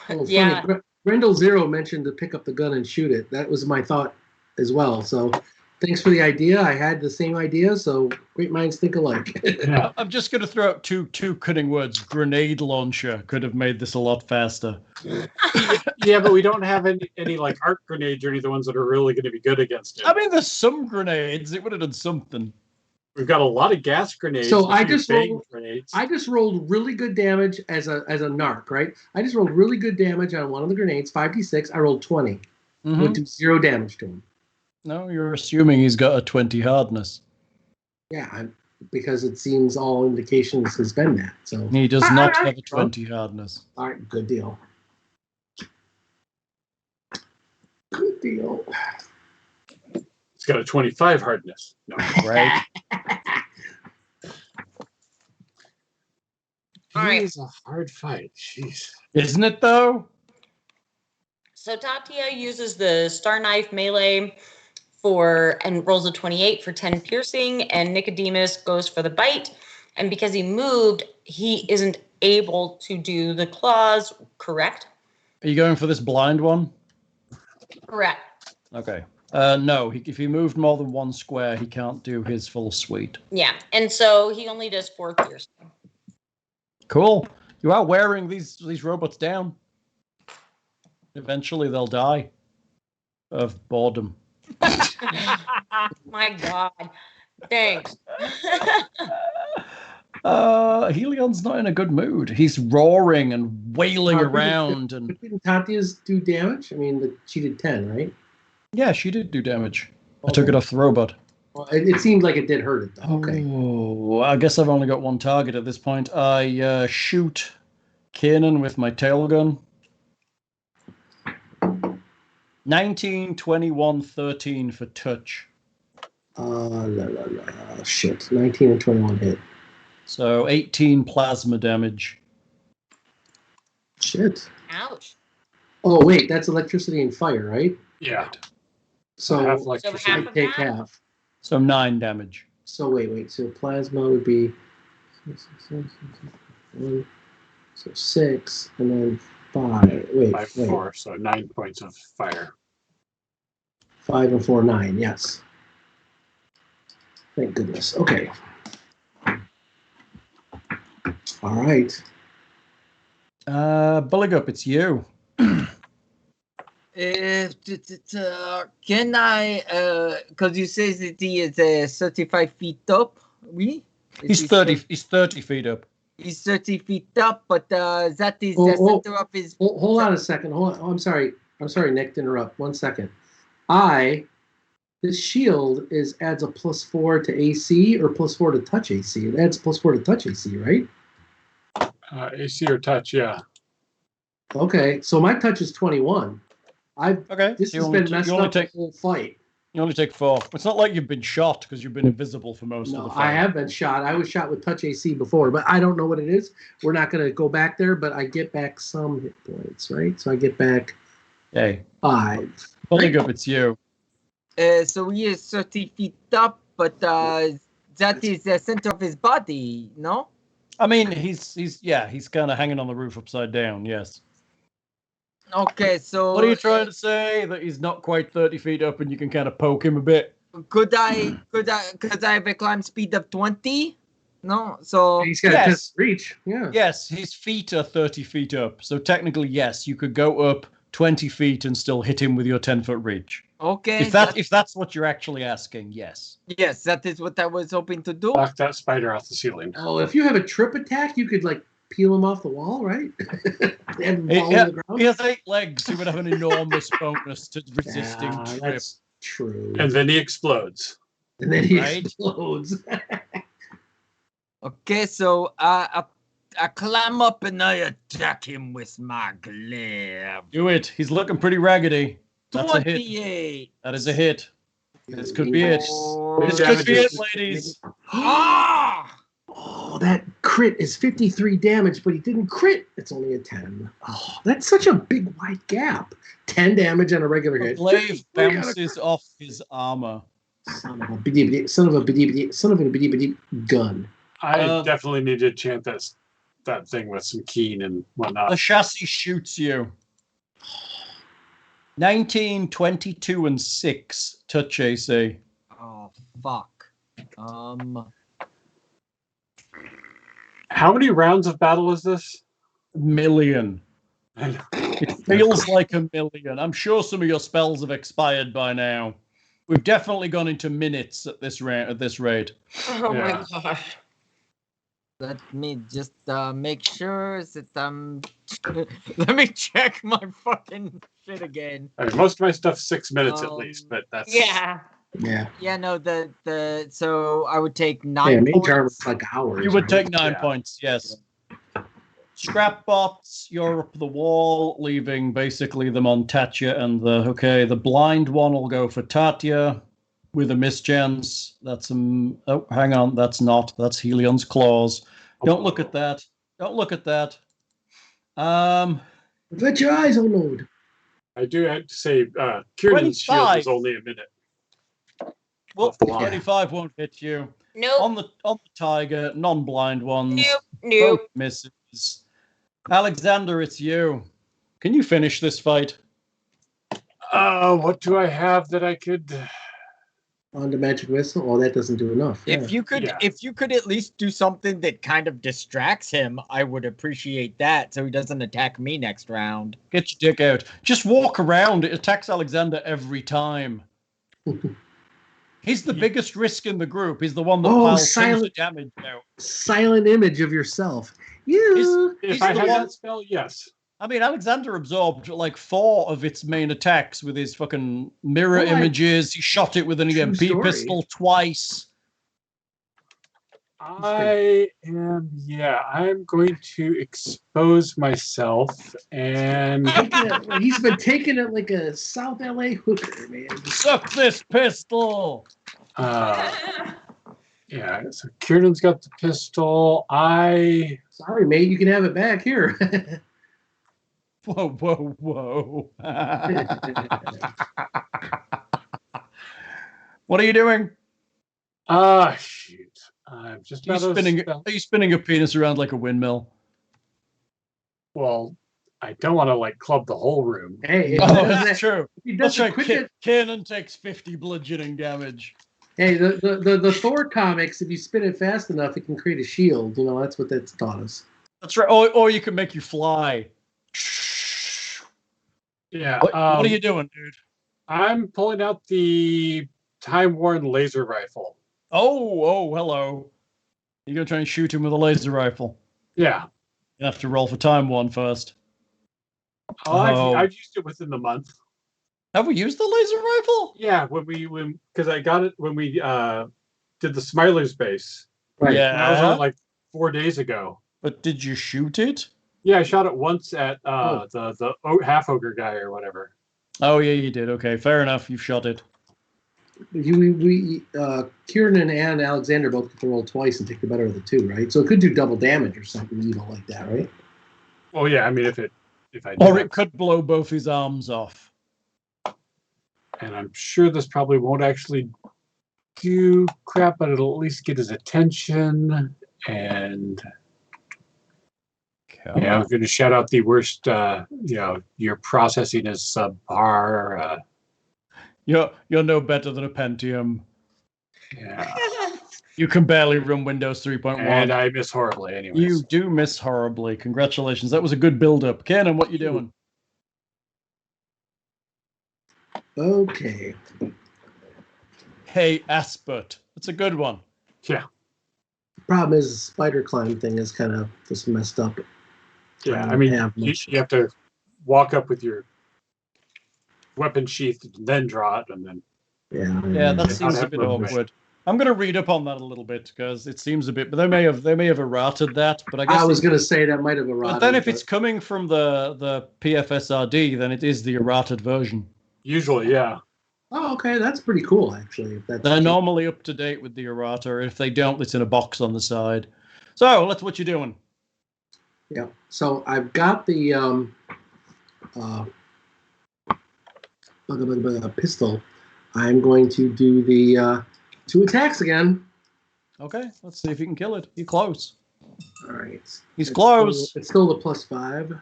Oh, Yeah. funny. Grendel Zero mentioned to pick up the gun and shoot it. That was my thought as well. So thanks for the idea. I had the same idea, so great minds think alike. Yeah. I'm just going to throw out two cunning words. Grenade launcher could have made this a lot faster. Yeah, but we don't have any like arc grenades or any of the ones that are really going to be good against it. I mean, there's some grenades. It would have done something. We've got a lot of gas grenades. So I a few just bang rolled- grenades. I just rolled really good damage as a narc, right? I just rolled really good damage on one of the grenades, 5d6. I rolled 20. Mhm. Would do 0 damage to him. No, you're assuming he's got a 20 hardness. Yeah, because it seems all indications has been that. So He does not have a 20 hardness. all right, good deal. Good deal. It's got a 25 hardness. No. Right? All right. It's a hard fight. Jeez. Isn't it, though? So Tatia uses the Star Knife melee and rolls a 28 for 10 piercing, and Nicodemus goes for the bite. And because he moved, he isn't able to do the claws, correct? Are you going for this blind one? Correct. Okay. No, if he moved more than one square, he can't do his full suite. Yeah, and so he only does 4 piercing. Cool. You are wearing these robots down. Eventually, they'll die of boredom. My God. Thanks. Hellion's not in a good mood. He's roaring and wailing around, and Didn't Tatia's do damage? I mean, she did 10, right? yeah, she did do damage. I took it off the robot. Well, it seemed like it did hurt it, though. Okay. Oh, I guess I've only got one target at this point. I shoot Kiernan with my tail gun. 19, 21, 13 for touch. Shit. 19 and 21 hit. So 18 plasma damage. Shit. Ouch. Oh, wait. That's electricity and fire, right? Yeah. So Half So electricity. half I of take that? half. So 9 damage. So wait. So plasma would be 6, and then 5. Wait, By 4, so 9 points of fire. 5 and 4, 9. Yes. Thank goodness. Okay. All right. Buligup, it's you. Can I? Because you say that he is 35 feet up. Oui? He's 30 feet up. He's 30 feet up, but that is Oh, the center of his. Hold on a second. Hold on. Oh, I'm sorry, Nick, to interrupt. 1 second. This shield adds a +4 to AC or +4 to touch AC. It adds +4 to touch AC, right? AC or touch, yeah. Okay, so my touch is 21. Okay. This you has only been messed up take, the whole fight. You only take 4. It's not like you've been shot because you've been invisible for most of No, the fight. I have been shot. I was shot with touch AC before, but I don't know what it is. We're not going to go back there, but I get back some hit points, right? So I get back Okay. 5. Buligup, it's you. So he is 30 feet up, but that is the center of his body, no? I mean, he's kind of hanging on the roof upside down. Yes. Okay, so What are you trying to say? That he's not quite 30 feet up, and you can kind of poke him a bit. Could I, because I have a climb speed of 20? No, so He's got Yes. a reach. Yeah. Yes, his feet are 30 feet up, so technically, yes, you could go up 20 feet and still hit him with your 10-foot reach. Okay. If that's what you're actually asking, yes. Yes, that is what I was hoping to do. Knock that spider off the ceiling. Oh, if you have a trip attack, you could like peel him off the wall, right? And fall He on the ground. has 8 legs. He would have an enormous bonus to resisting Yeah, trip. that's true. And then he explodes. And then he Right? explodes. Okay, so I climb up and I attack him with my glaive. Do it. He's looking pretty raggedy. That's a hit. 28. That is a hit. This could be it. This Yeah, could be it, just- ladies. Ah! Oh, that crit is 53 damage, but he didn't crit. It's only a 10. Oh, that's such a big wide gap. 10 damage on a regular The hit. glaive 53 on a bounces off his armor. Son of a bitty gun. I definitely need to chant that thing with some keen and whatnot. The chassis shoots you. 19, 22, and 6 touch AC. Oh, fuck. How many rounds of battle is this? Million. It feels like a million. I'm sure some of your spells have expired by now. We've definitely gone into minutes at this rate. Oh Yeah. my gosh. Let me just make sure that let me check my fucking shit again. I mean, most of my stuff's 6 minutes at least, but that's Yeah. Yeah. Yeah, no, so I would take 9 Yeah, mage points. armor's like hours. You would right? take 9 Yeah. points, yes. Scrap bots, you're up the wall, leaving basically them on Tatia and the blind one will go for Tatia with a mischance. That's oh, hang on, that's Hellion's claws. Don't look at that. Don't look at that. Let your eyes unload. I do have to say, Kiernan's shield 25. is only a minute. Well, Off the line. 25 won't hit you. Nope. On the tiger, non-blind ones. Nope. Both misses. Alexander, it's you. Can you finish this fight? What do I have that I could? On the magic missile? Oh, that doesn't do enough. If you could at least do something that kind of distracts him, I would appreciate that so he doesn't attack me next round. Get your dick out. Just walk around. It attacks Alexander every time. He's the biggest risk in the group. He's the one that piles tons of damage out. Silent image of yourself. You. If I had that spell, yes. I mean, Alexander absorbed like 4 of its main attacks with his fucking mirror images. He shot it with an True EMP story. pistol twice. I'm going to expose myself and He's been taking it like a South LA hooker, man. Suck this pistol. yeah, so Kiernan's got the pistol. Sorry, mate, you can have it back here. Whoa, whoa, whoa. What are you doing? Shoot. I'm just Are you, about to spinning, spell- are you spinning your penis around like a windmill? Well, I don't want to like club the whole room. Hey, Oh, that's true. He That's doesn't right. quit it. Kiernan takes 50 bludgeoning damage. Hey, the Thor comics, if you spin it fast enough, it can create a shield. You know, that's what that's taught us. That's right. Or you can make you fly. Yeah. What are you doing, dude? I'm pulling out the time-worn laser rifle. Oh, hello. You're going to try and shoot him with a laser rifle. Yeah. You have to roll for time 1 first. I've used it within the month. Have we used the laser rifle? Yeah, because I got it when we did the Smiler's base. Right. That was Yeah. only like 4 days ago. But did you shoot it? Yeah, I shot it once at the half ogre guy or whatever. Oh, yeah, you did. Okay, fair enough. You've shot it. Kiernan and Alexander both get to roll twice and take the better of the 2, right? So it could do double damage or something evil like that, right? Oh yeah, I mean if I do Or that, it could blow both his arms off. and I'm sure this probably won't actually do crap, but it'll at least get his attention. And yeah, I'm going to shout out the worst. Your processing is subpar. You're no better than a Pentium. Yeah, You can barely run Windows 3.1. and I miss horribly. Anyways, You do miss horribly. Congratulations. That was a good build-up. Kiernan, what you doing? Okay. Hey, Aspert. It's a good one. Yeah. Problem is, the spider climb thing is kind of just messed up. Yeah. don't I mean, have you much. have to walk up with your weapon sheath and then draw it, and then. Yeah, that Yeah, seems I'd a have bit movement. awkward. I'm going to read up on that a little bit because it seems a bit, but they may have errated that. But I guess I was going to say that might have errated. But then if it's coming from the PFSRD, then it is the errated version. Usually, yeah. Oh, okay, that's pretty cool, actually. If that's They're normally up to date with the errata. If they don't, it's in a box on the side. So that's what you're doing. Yeah. So I've got the pistol. I'm going to do the 2 attacks again. Okay, let's see if you can kill it. You're close. All right. He's close. It's still the +5.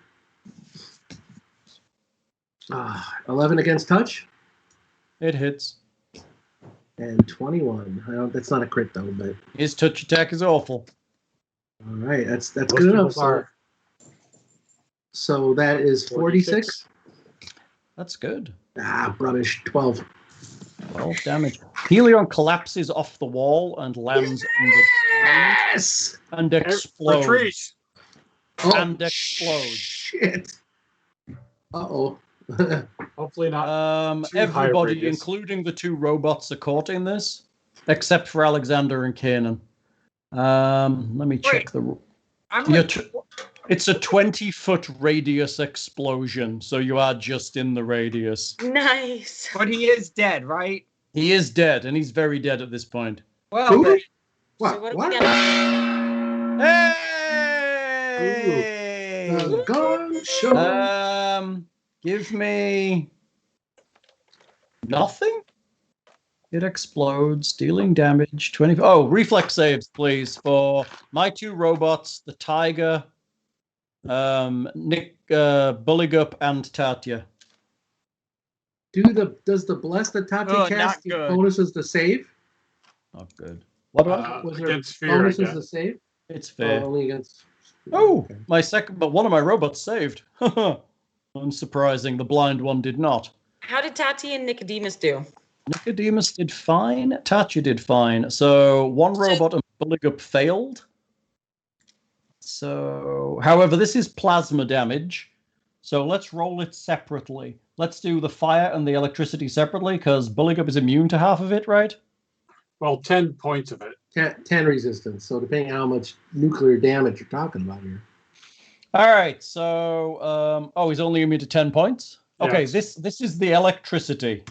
11 against touch. It hits. And 21. That's not a crit though, but His touch attack is awful. all right. That's Most good enough. people's are. So that is 46. That's good. Rubbish. 12. 12 damage. Helion collapses off the wall and lands on the ground Yes. and explodes. Retreat. And explodes. Shit. Uh-oh. Hopefully not. too high Everybody, radius. including the 2 robots, are caught in this, except for Alexander and Kiernan. Let me check the. It's a 20-foot radius explosion, so you are just in the radius. Nice. But he is dead, right? He is dead, and he's very dead at this point. Well, Who? then, So What? what are we What? gonna Hey! Gun show. Give me nothing. It explodes, dealing damage. 20. Oh, reflex saves, please, for my 2 robots, the Tiger, Buligup, and Tatia. Does the bless that Tatia Oh, cast not give good. bonuses to save? Not good. What about Was there Against fear, I bonuses guess. to save? it's Or fair? only against. Oh, Okay. my second, but one of my robots saved. Unsurprising, the blind one did not. How did Tati and Nicodemus do? Nicodemus did fine. Tatia did fine. So one robot and Buligup failed. So, however, this is plasma damage. So let's roll it separately. Let's do the fire and the electricity separately because Buligup is immune to half of it, right? Well, 10 points of it. 10 resistance. So depending on how much nuclear damage you're talking about here. All right. So, he's only immune to 10 points. Okay, Yes. this is the electricity.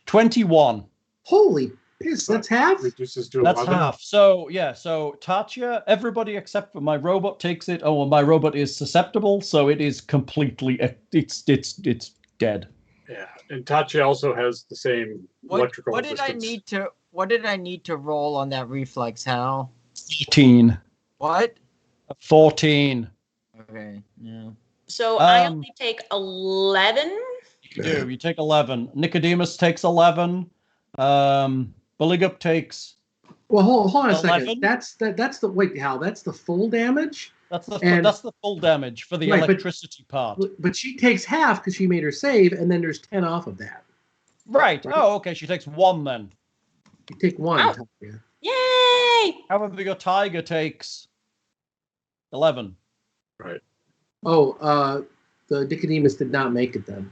21. Holy piss! That's half. Reduces to That's 11. half. So yeah, so Tatia, everybody except for my robot takes it. Oh, well, my robot is susceptible, so it is completely it's dead. Yeah, and Tachi also has the same electrical what did I resistance. need to roll on that reflex, Hal? 14. What? 14. Okay. Yeah. So I Um, only take 11. You do. You take 11. Nicodemus takes 11. Buligup takes. Well, hold on a 11? second. That's the wait, Hal. That's the full damage. That's And- the full damage for the Right, but- electricity part. But she takes half because she made her save, and then there's 10 off of that. Right. Oh, okay. She takes 1 then. You take 1. Ow. Tatia. Yay! However, your Tiger takes 11. Oh, the Nicodemus did not make it then.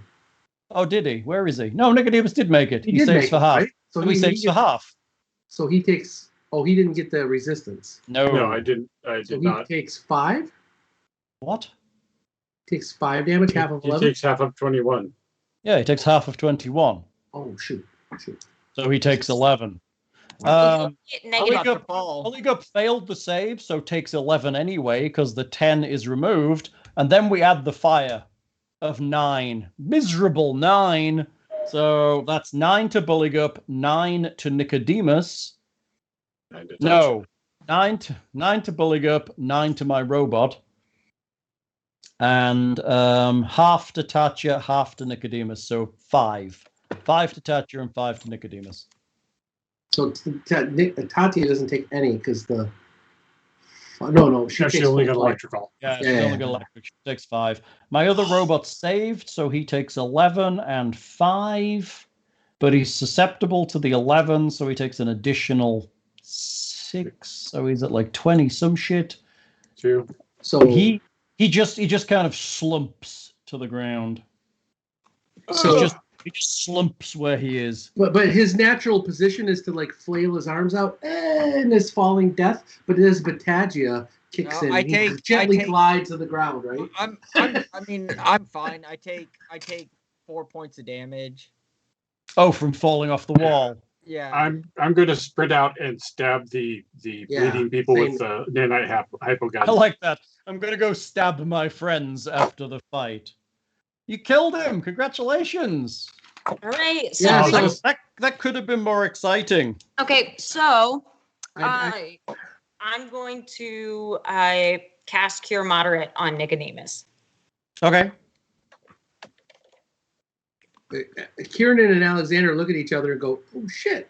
Oh, did he? Where is he? No, Nicodemus did make it. He did saves make for it, half. right? So he saves for gets- half. So he takes. Oh, he didn't get the resistance. No. No, I didn't. I So did he not. takes 5. What? Takes 5 damage, half of He 11. takes half of 21. Yeah, he takes half of 21. Oh shoot! So he takes 11. Negative. Buligup- Buligup failed the save, so takes 11 anyway, because the 10 is removed. And then we add the fire of 9. Miserable 9. So that's 9 to Buligup, 9 to Nicodemus. And it No, 9 to Buligup, 9 to my robot. And half to Tatia, half to Nicodemus. So 5. 5 to Tatia and 5 to Nicodemus. So Tatia doesn't take any because the. No, she No, takes she only full got fight. electrical. Yeah, she's Yeah. only got electric. She takes 5. My other robot's saved, so he takes 11 and 5. but he's susceptible to the 11, so he takes an additional 6. So he's at like 20 some shit. 2. So He just kind of slumps to the ground. So- He just slumps where he is. But his natural position is to like flail his arms out in this falling death. But his Batagia kicks No, in. I And he take- gently I take- glides to the ground, right? I'm fine. I take 4 points of damage. Oh, from falling off the wall. Yeah. I'm going to sprint out and stab the Yeah, bleeding people same. with the nanite hypo gun. I like that. I'm going to go stab my friends after the fight. You killed him. Congratulations. All right. So Yeah, we- so- That could have been more exciting. okay. So I- I'm going to cast Cure Moderate on Nicodemus. Okay. Kiernan and Alexander look at each other and go, "Oh shit!"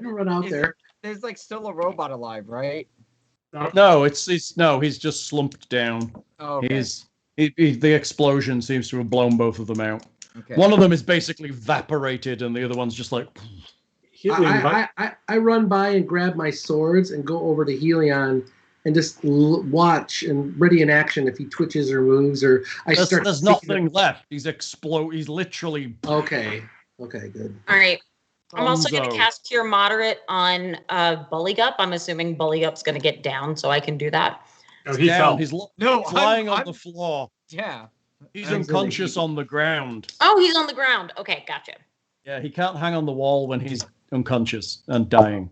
Run out is- there. There's like still a robot alive, right? No, he's just slumped down. Oh, okay. The explosion seems to have blown both of them out. Okay. One of them is basically evaporated, and the other one's just like. Helion, I run by and grab my swords and go over to Hellion and just watch and ready in action if he twitches or moves or I start. There's nothing left. He's literally. Okay, good. All right. I'm also going to Gonzo. cast Cure Moderate on Buligup. I'm assuming Buligup's going to get down, so I can do that. no, he down. fell. He's No, flying on I'm- the floor. Yeah. He's I'm unconscious gonna- on the ground. Oh, he's on the ground. Okay, gotcha. Yeah, he can't hang on the wall when he's unconscious and dying.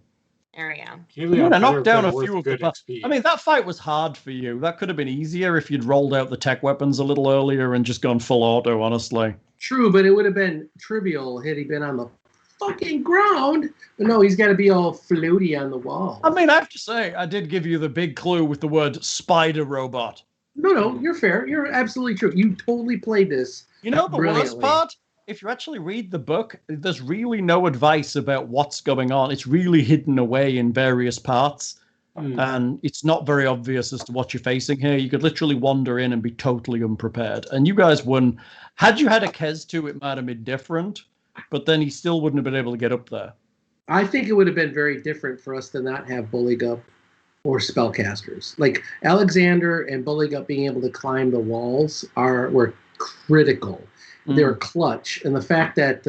There we go. Helion I knocked would down have a been few worth of the. good XP. I mean, that fight was hard for you. That could have been easier if you'd rolled out the tech weapons a little earlier and just gone full auto, honestly. True, but it would have been trivial had he been on the fucking ground. But no, he's got to be all floaty on the wall. I mean, I have to say, I did give you the big clue with the word spider robot. No, you're fair. You're absolutely true. You totally played this. You know the worst Brilliantly. part? If you actually read the book, there's really no advice about what's going on. It's really hidden away in various parts. And it's not very obvious as to what you're facing here. You could literally wander in and be totally unprepared. And you guys wouldn't. Had you had a Kez 2, it might have been different, but then he still wouldn't have been able to get up there. I think it would have been very different for us to not have Buligup or spellcasters. Like Alexander and Buligup being able to climb the walls were critical. They were clutch, and the fact that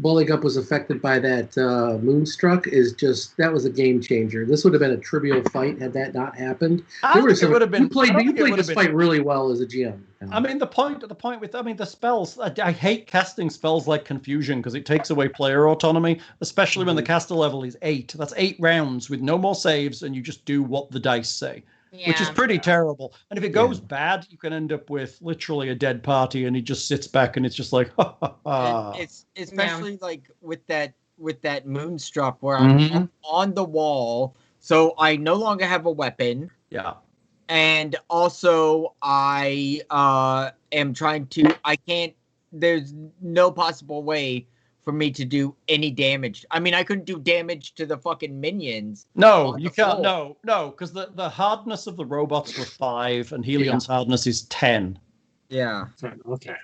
Buligup was affected by that Moonstruck that was a game changer. This would have been a trivial fight had that not happened. It would have been. You played I don't think it this would have been- fight really well as a GM. I mean, the point with, the spells, I hate casting spells like Confusion because it takes away player autonomy, especially when the caster level is 8. That's 8 rounds with no more saves, and you just do what the dice say, which is pretty terrible. And if it goes bad, you can end up with literally a dead party, and he just sits back, and it's just like, ha ha ha. And it's especially like with that Moonstruck where I'm on the wall, so I no longer have a weapon. Yeah. And also, I am trying to. I can't. There's no possible way for me to do any damage. I mean, I couldn't do damage to the fucking minions. No, on you the can't. floor. No, because the hardness of the robots were 5, and Helion's hardness is 10. Yeah. Okay.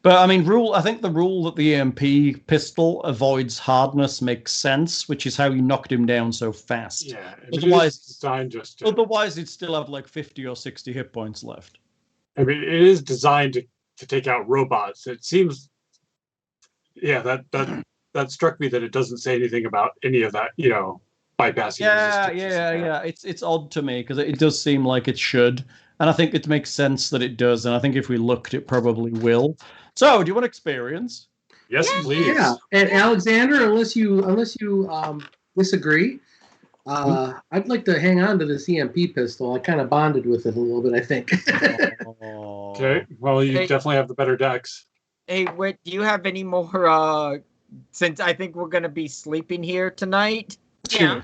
But I mean, I think the rule that the EMP pistol avoids hardness makes sense, which is how you knocked him down so fast. Yeah. Otherwise- it is designed just to, Otherwise, he'd still have like 50 or 60 hit points left. I mean, it is designed to take out robots. It seems, yeah, that struck me that it doesn't say anything about any of that, bypassing. Yeah. resistance and that. It's odd to me because it does seem like it should, and I think it makes sense that it does. And I think if we looked, it probably will. So, do you want experience? Yes, please. Yeah, and Alexander, unless you disagree, I'd like to hang on to this EMP pistol. I kind of bonded with it a little bit, I think. Okay. Well, you Hey. definitely have the better decks. Hey, Whit, do you have any more? Since I think we're gonna be sleeping here tonight, Yeah.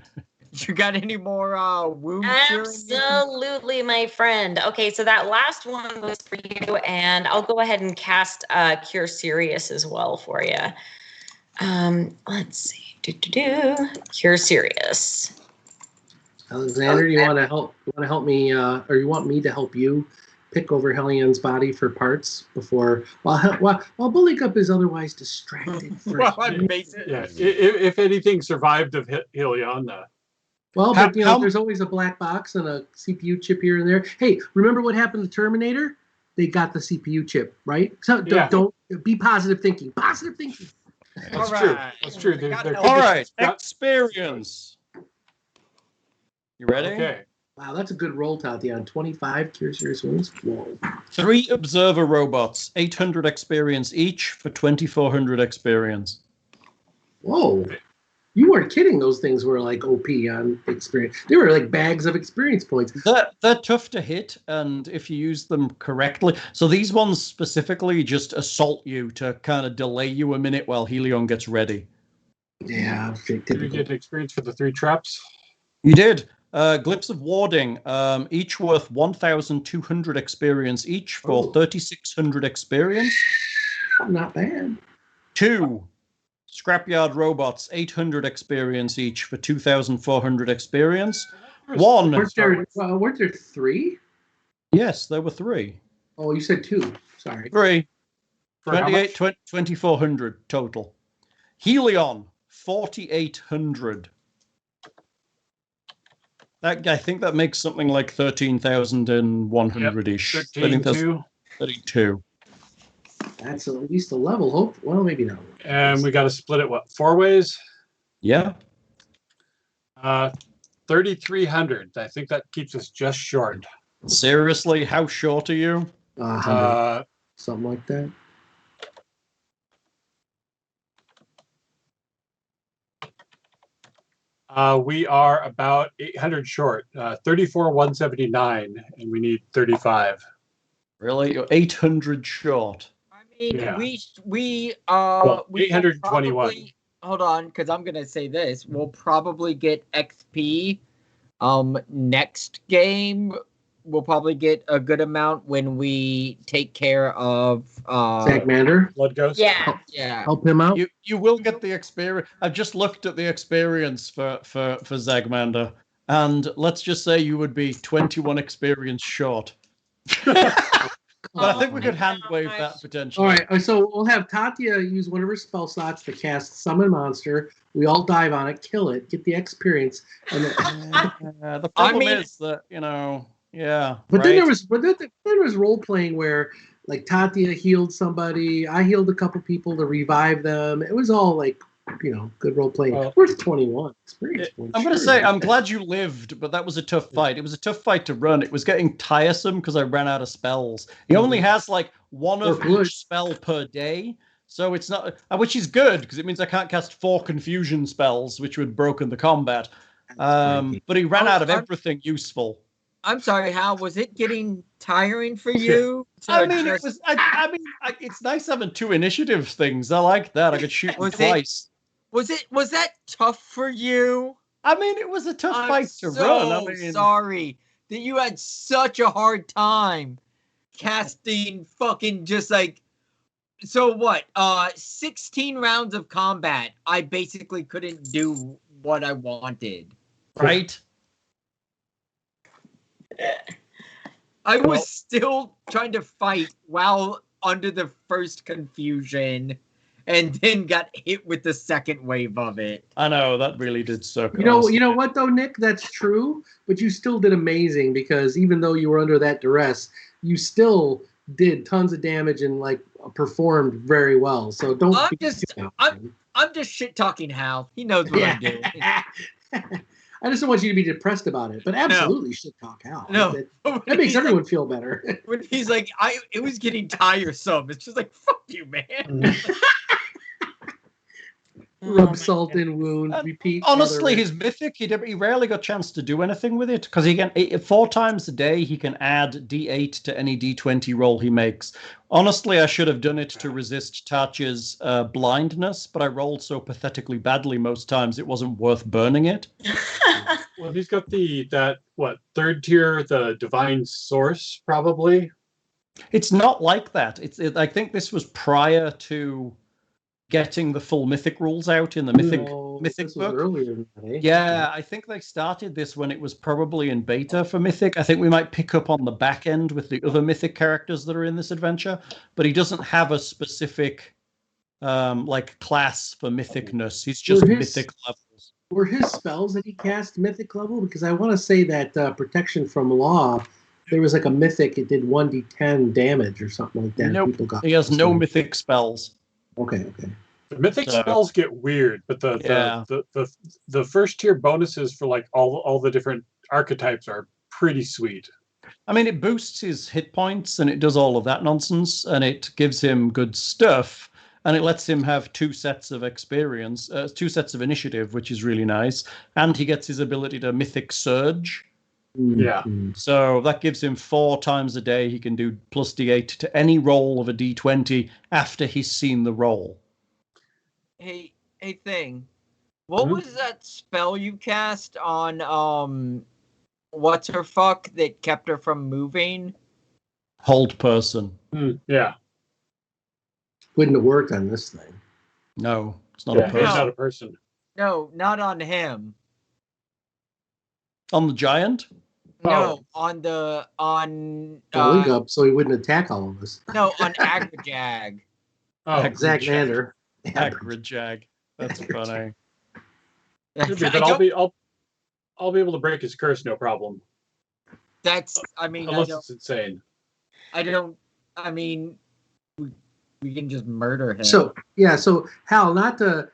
you got any more wound curing? Absolutely, my friend. Okay, so that last one was for you, and I'll go ahead and cast Cure Serious as well for you. Let's see. Cure Serious. Alexander, you want to help? You want to help me, or you want me to help you pick over Hellion's body for parts before while Buligup is otherwise distracted. Well, I'm basically. Yeah, if anything survived of Hellion, Well, How- but you know, there's always a black box and a CPU chip here and there. Hey, remember what happened to Terminator? They got the CPU chip, right? So Yeah. don't be positive thinking. Positive thinking. that's All true. right. That's true. Got They're- help. All right, Got- experience. You ready? Okay. Wow, that's a good roll, Tatia. On 25 cure serious wounds. Whoa. 3 observer robots, 800 experience each for 2,400 experience. Whoa. You weren't kidding. Those things were like OP on experience. They were like bags of experience points. They're tough to hit, and if you use them correctly. So these ones specifically just assault you to kind of delay you a minute while Hellion gets ready. Yeah, Did you typical. get experience for the 3 traps? You did. Glyphs of warding, each worth 1,200 experience each for Oh. 3,600 experience. Not bad. 2 scrapyard robots, 800 experience each for 2,400 experience. 1. Weren't there 3? Yes, there were 3. Oh, you said 2. Sorry. 3. For how 2,400 total. Hellion, 4,800. That I think that makes something like 13,100-ish. 13-2. 32. That's at least a level. Hope. Well, maybe not. And we got to split it, 4 ways? Yeah. 3,300. I think that keeps us just short. Seriously, how short are you? 100, something like that. We are about 800 short. 34,179, and we need 35. Really? You're 800 short. I mean, Yeah. we Well, we will 821. probably- hold on, because I'm gonna say this. We'll probably get XP. Next game, we'll probably get a good amount when we take care of. Zagmander, Blood Ghost? Yeah. Yeah. help him out. You will get the experience. I've just looked at the experience for Zagmander, and let's just say you would be 21 experience short. But I think we could hand wave that potentially. All right, so we'll have Tatia use one of her spell slots to cast Summon Monster. We all dive on it, kill it, get the experience, and then, The problem mean- is that, yeah. but then right? there was role playing where like Tatia healed somebody, I healed a couple people to revive them. It was all like good role playing. Well, Worth 21 experience points. I'm going to sure. say, I'm glad you lived, but that was a tough fight. It was a tough fight to run. It was getting tiresome because I ran out of spells. He only has like one of Or each spell per day. So it's not, which is good because it means I can't cast 4 confusion spells, which would have broken the combat. But he ran out of everything useful. I'm sorry, Hal. Was it getting tiring for you? I mean, it was. It's nice having 2 initiative things. I like that. I could shoot them Was it- twice. Was that tough for you? I mean, it was a tough I'm fight to so run. I mean, sorry that you had such a hard time casting fucking just like. So what? 16 rounds of combat. I basically couldn't do what I wanted. right? I was still trying to fight while under the first confusion, and then got hit with the second wave of it. I know that really did suck. You know honestly. what though, Nick? That's true, but you still did amazing because even though you were under that duress, you still did tons of damage and like performed very well. So don't. I'm be just- too I'm just shit talking Hal. He knows what I'm doing. I just don't want you to be depressed about it, but absolutely shit talk Hal. No. That makes everyone feel better. When he's like, it was getting tiresome. It's just like, fuck you, man. Rub salt in wound, repeat. Honestly, other- his mythic, he rarely got a chance to do anything with it because he can 4 times a day he can add D8 to any D20 roll he makes. Honestly, I should have done it to resist Tatia's blindness, but I rolled so pathetically badly most times it wasn't worth burning it. Well, he's got that 3rd tier, the divine source, probably. It's not like that. I think this was prior to getting the full mythic rules out in the mythic this was book. earlier than that, eh? Yeah, I think they started this when it was probably in beta for Mythic. I think we might pick up on the back end with the other Mythic characters that are in this adventure, but he doesn't have a specific like class for Mythicness. He's just Mythic levels. Were his spells that he cast Mythic level? Because I want to say that Protection from Law, there was like a Mythic, it did 1d10 damage or something like that. Nope, he has no Mythic spells. Okay. The mythic spells get weird, but the first tier bonuses for like all the different archetypes are pretty sweet. I mean, it boosts his hit points and it does all of that nonsense, and it gives him good stuff, and it lets him have 2 sets of experience, 2 sets of initiative, which is really nice, and he gets his ability to Mythic Surge. Yeah. So that gives him 4 times a day. He can do plus d8 to any roll of a d20 after he's seen the roll. Hey, Thing. What was that spell you cast on what's her fuck that kept her from moving? Hold person. Yeah. Wouldn't have worked on this thing. No, it's not a person. It's not a person. No, not on him. On the giant? No, on Buligup, so he wouldn't attack all of us. no, on Agrajag. Zagmander. Agrajag. That's funny. But I'll be able to break his curse, no problem. Unless it's insane. I mean, we can just murder him. So Hal, not to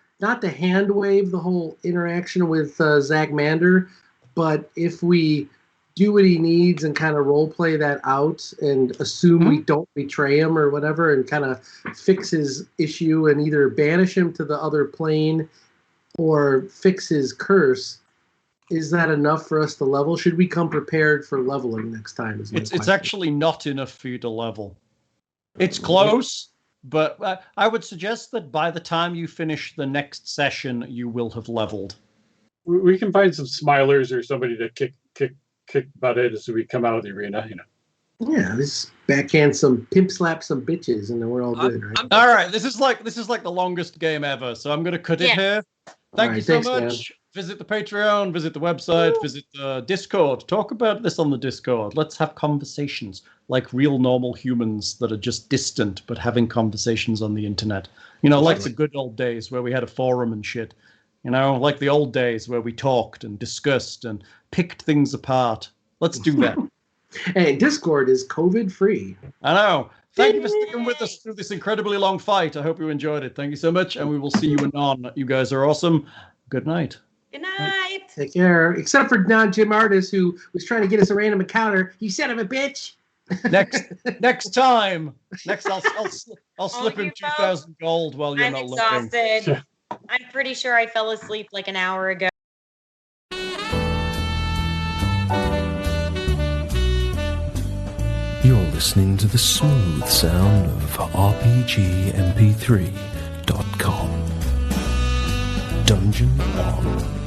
hand wave the whole interaction with Zagmander, but if we do what he needs and kind of role play that out and assume we don't betray him or whatever, and kind of fix his issue and either banish him to the other plane or fix his curse, is that enough for us to level? Should we come prepared for leveling next time? It's actually not enough for you to level. It's close, but I would suggest that by the time you finish the next session, you will have leveled. We can find some smilers or somebody to kick butt in as we come out of the arena, Yeah, this backhand some pimp slap some bitches, and then we're all good, right? All right, this is like the longest game ever, so I'm going to cut it here. Thank you so much. Man. Visit the Patreon, visit the website, visit the Discord. Talk about this on the Discord. Let's have conversations like real normal humans that are just distant but having conversations on the internet. Like the good old days where we had a forum and shit. Like the old days where we talked and discussed and picked things apart. Let's do that. Hey, Discord is COVID free. I know. Thank you for sticking with us through this incredibly long fight. I hope you enjoyed it. Thank you so much, and we will see you anon. You guys are awesome. Good night. Good night. Take care. Except for non-Jim Artist, who was trying to get us a random encounter. You son of a bitch. Next time. I'll slip him 2,000 gold while you're not looking. I'm exhausted. I'm pretty sure I fell asleep like an hour ago. You're listening to the smooth sound of RPGMP3.com. Dungeon on.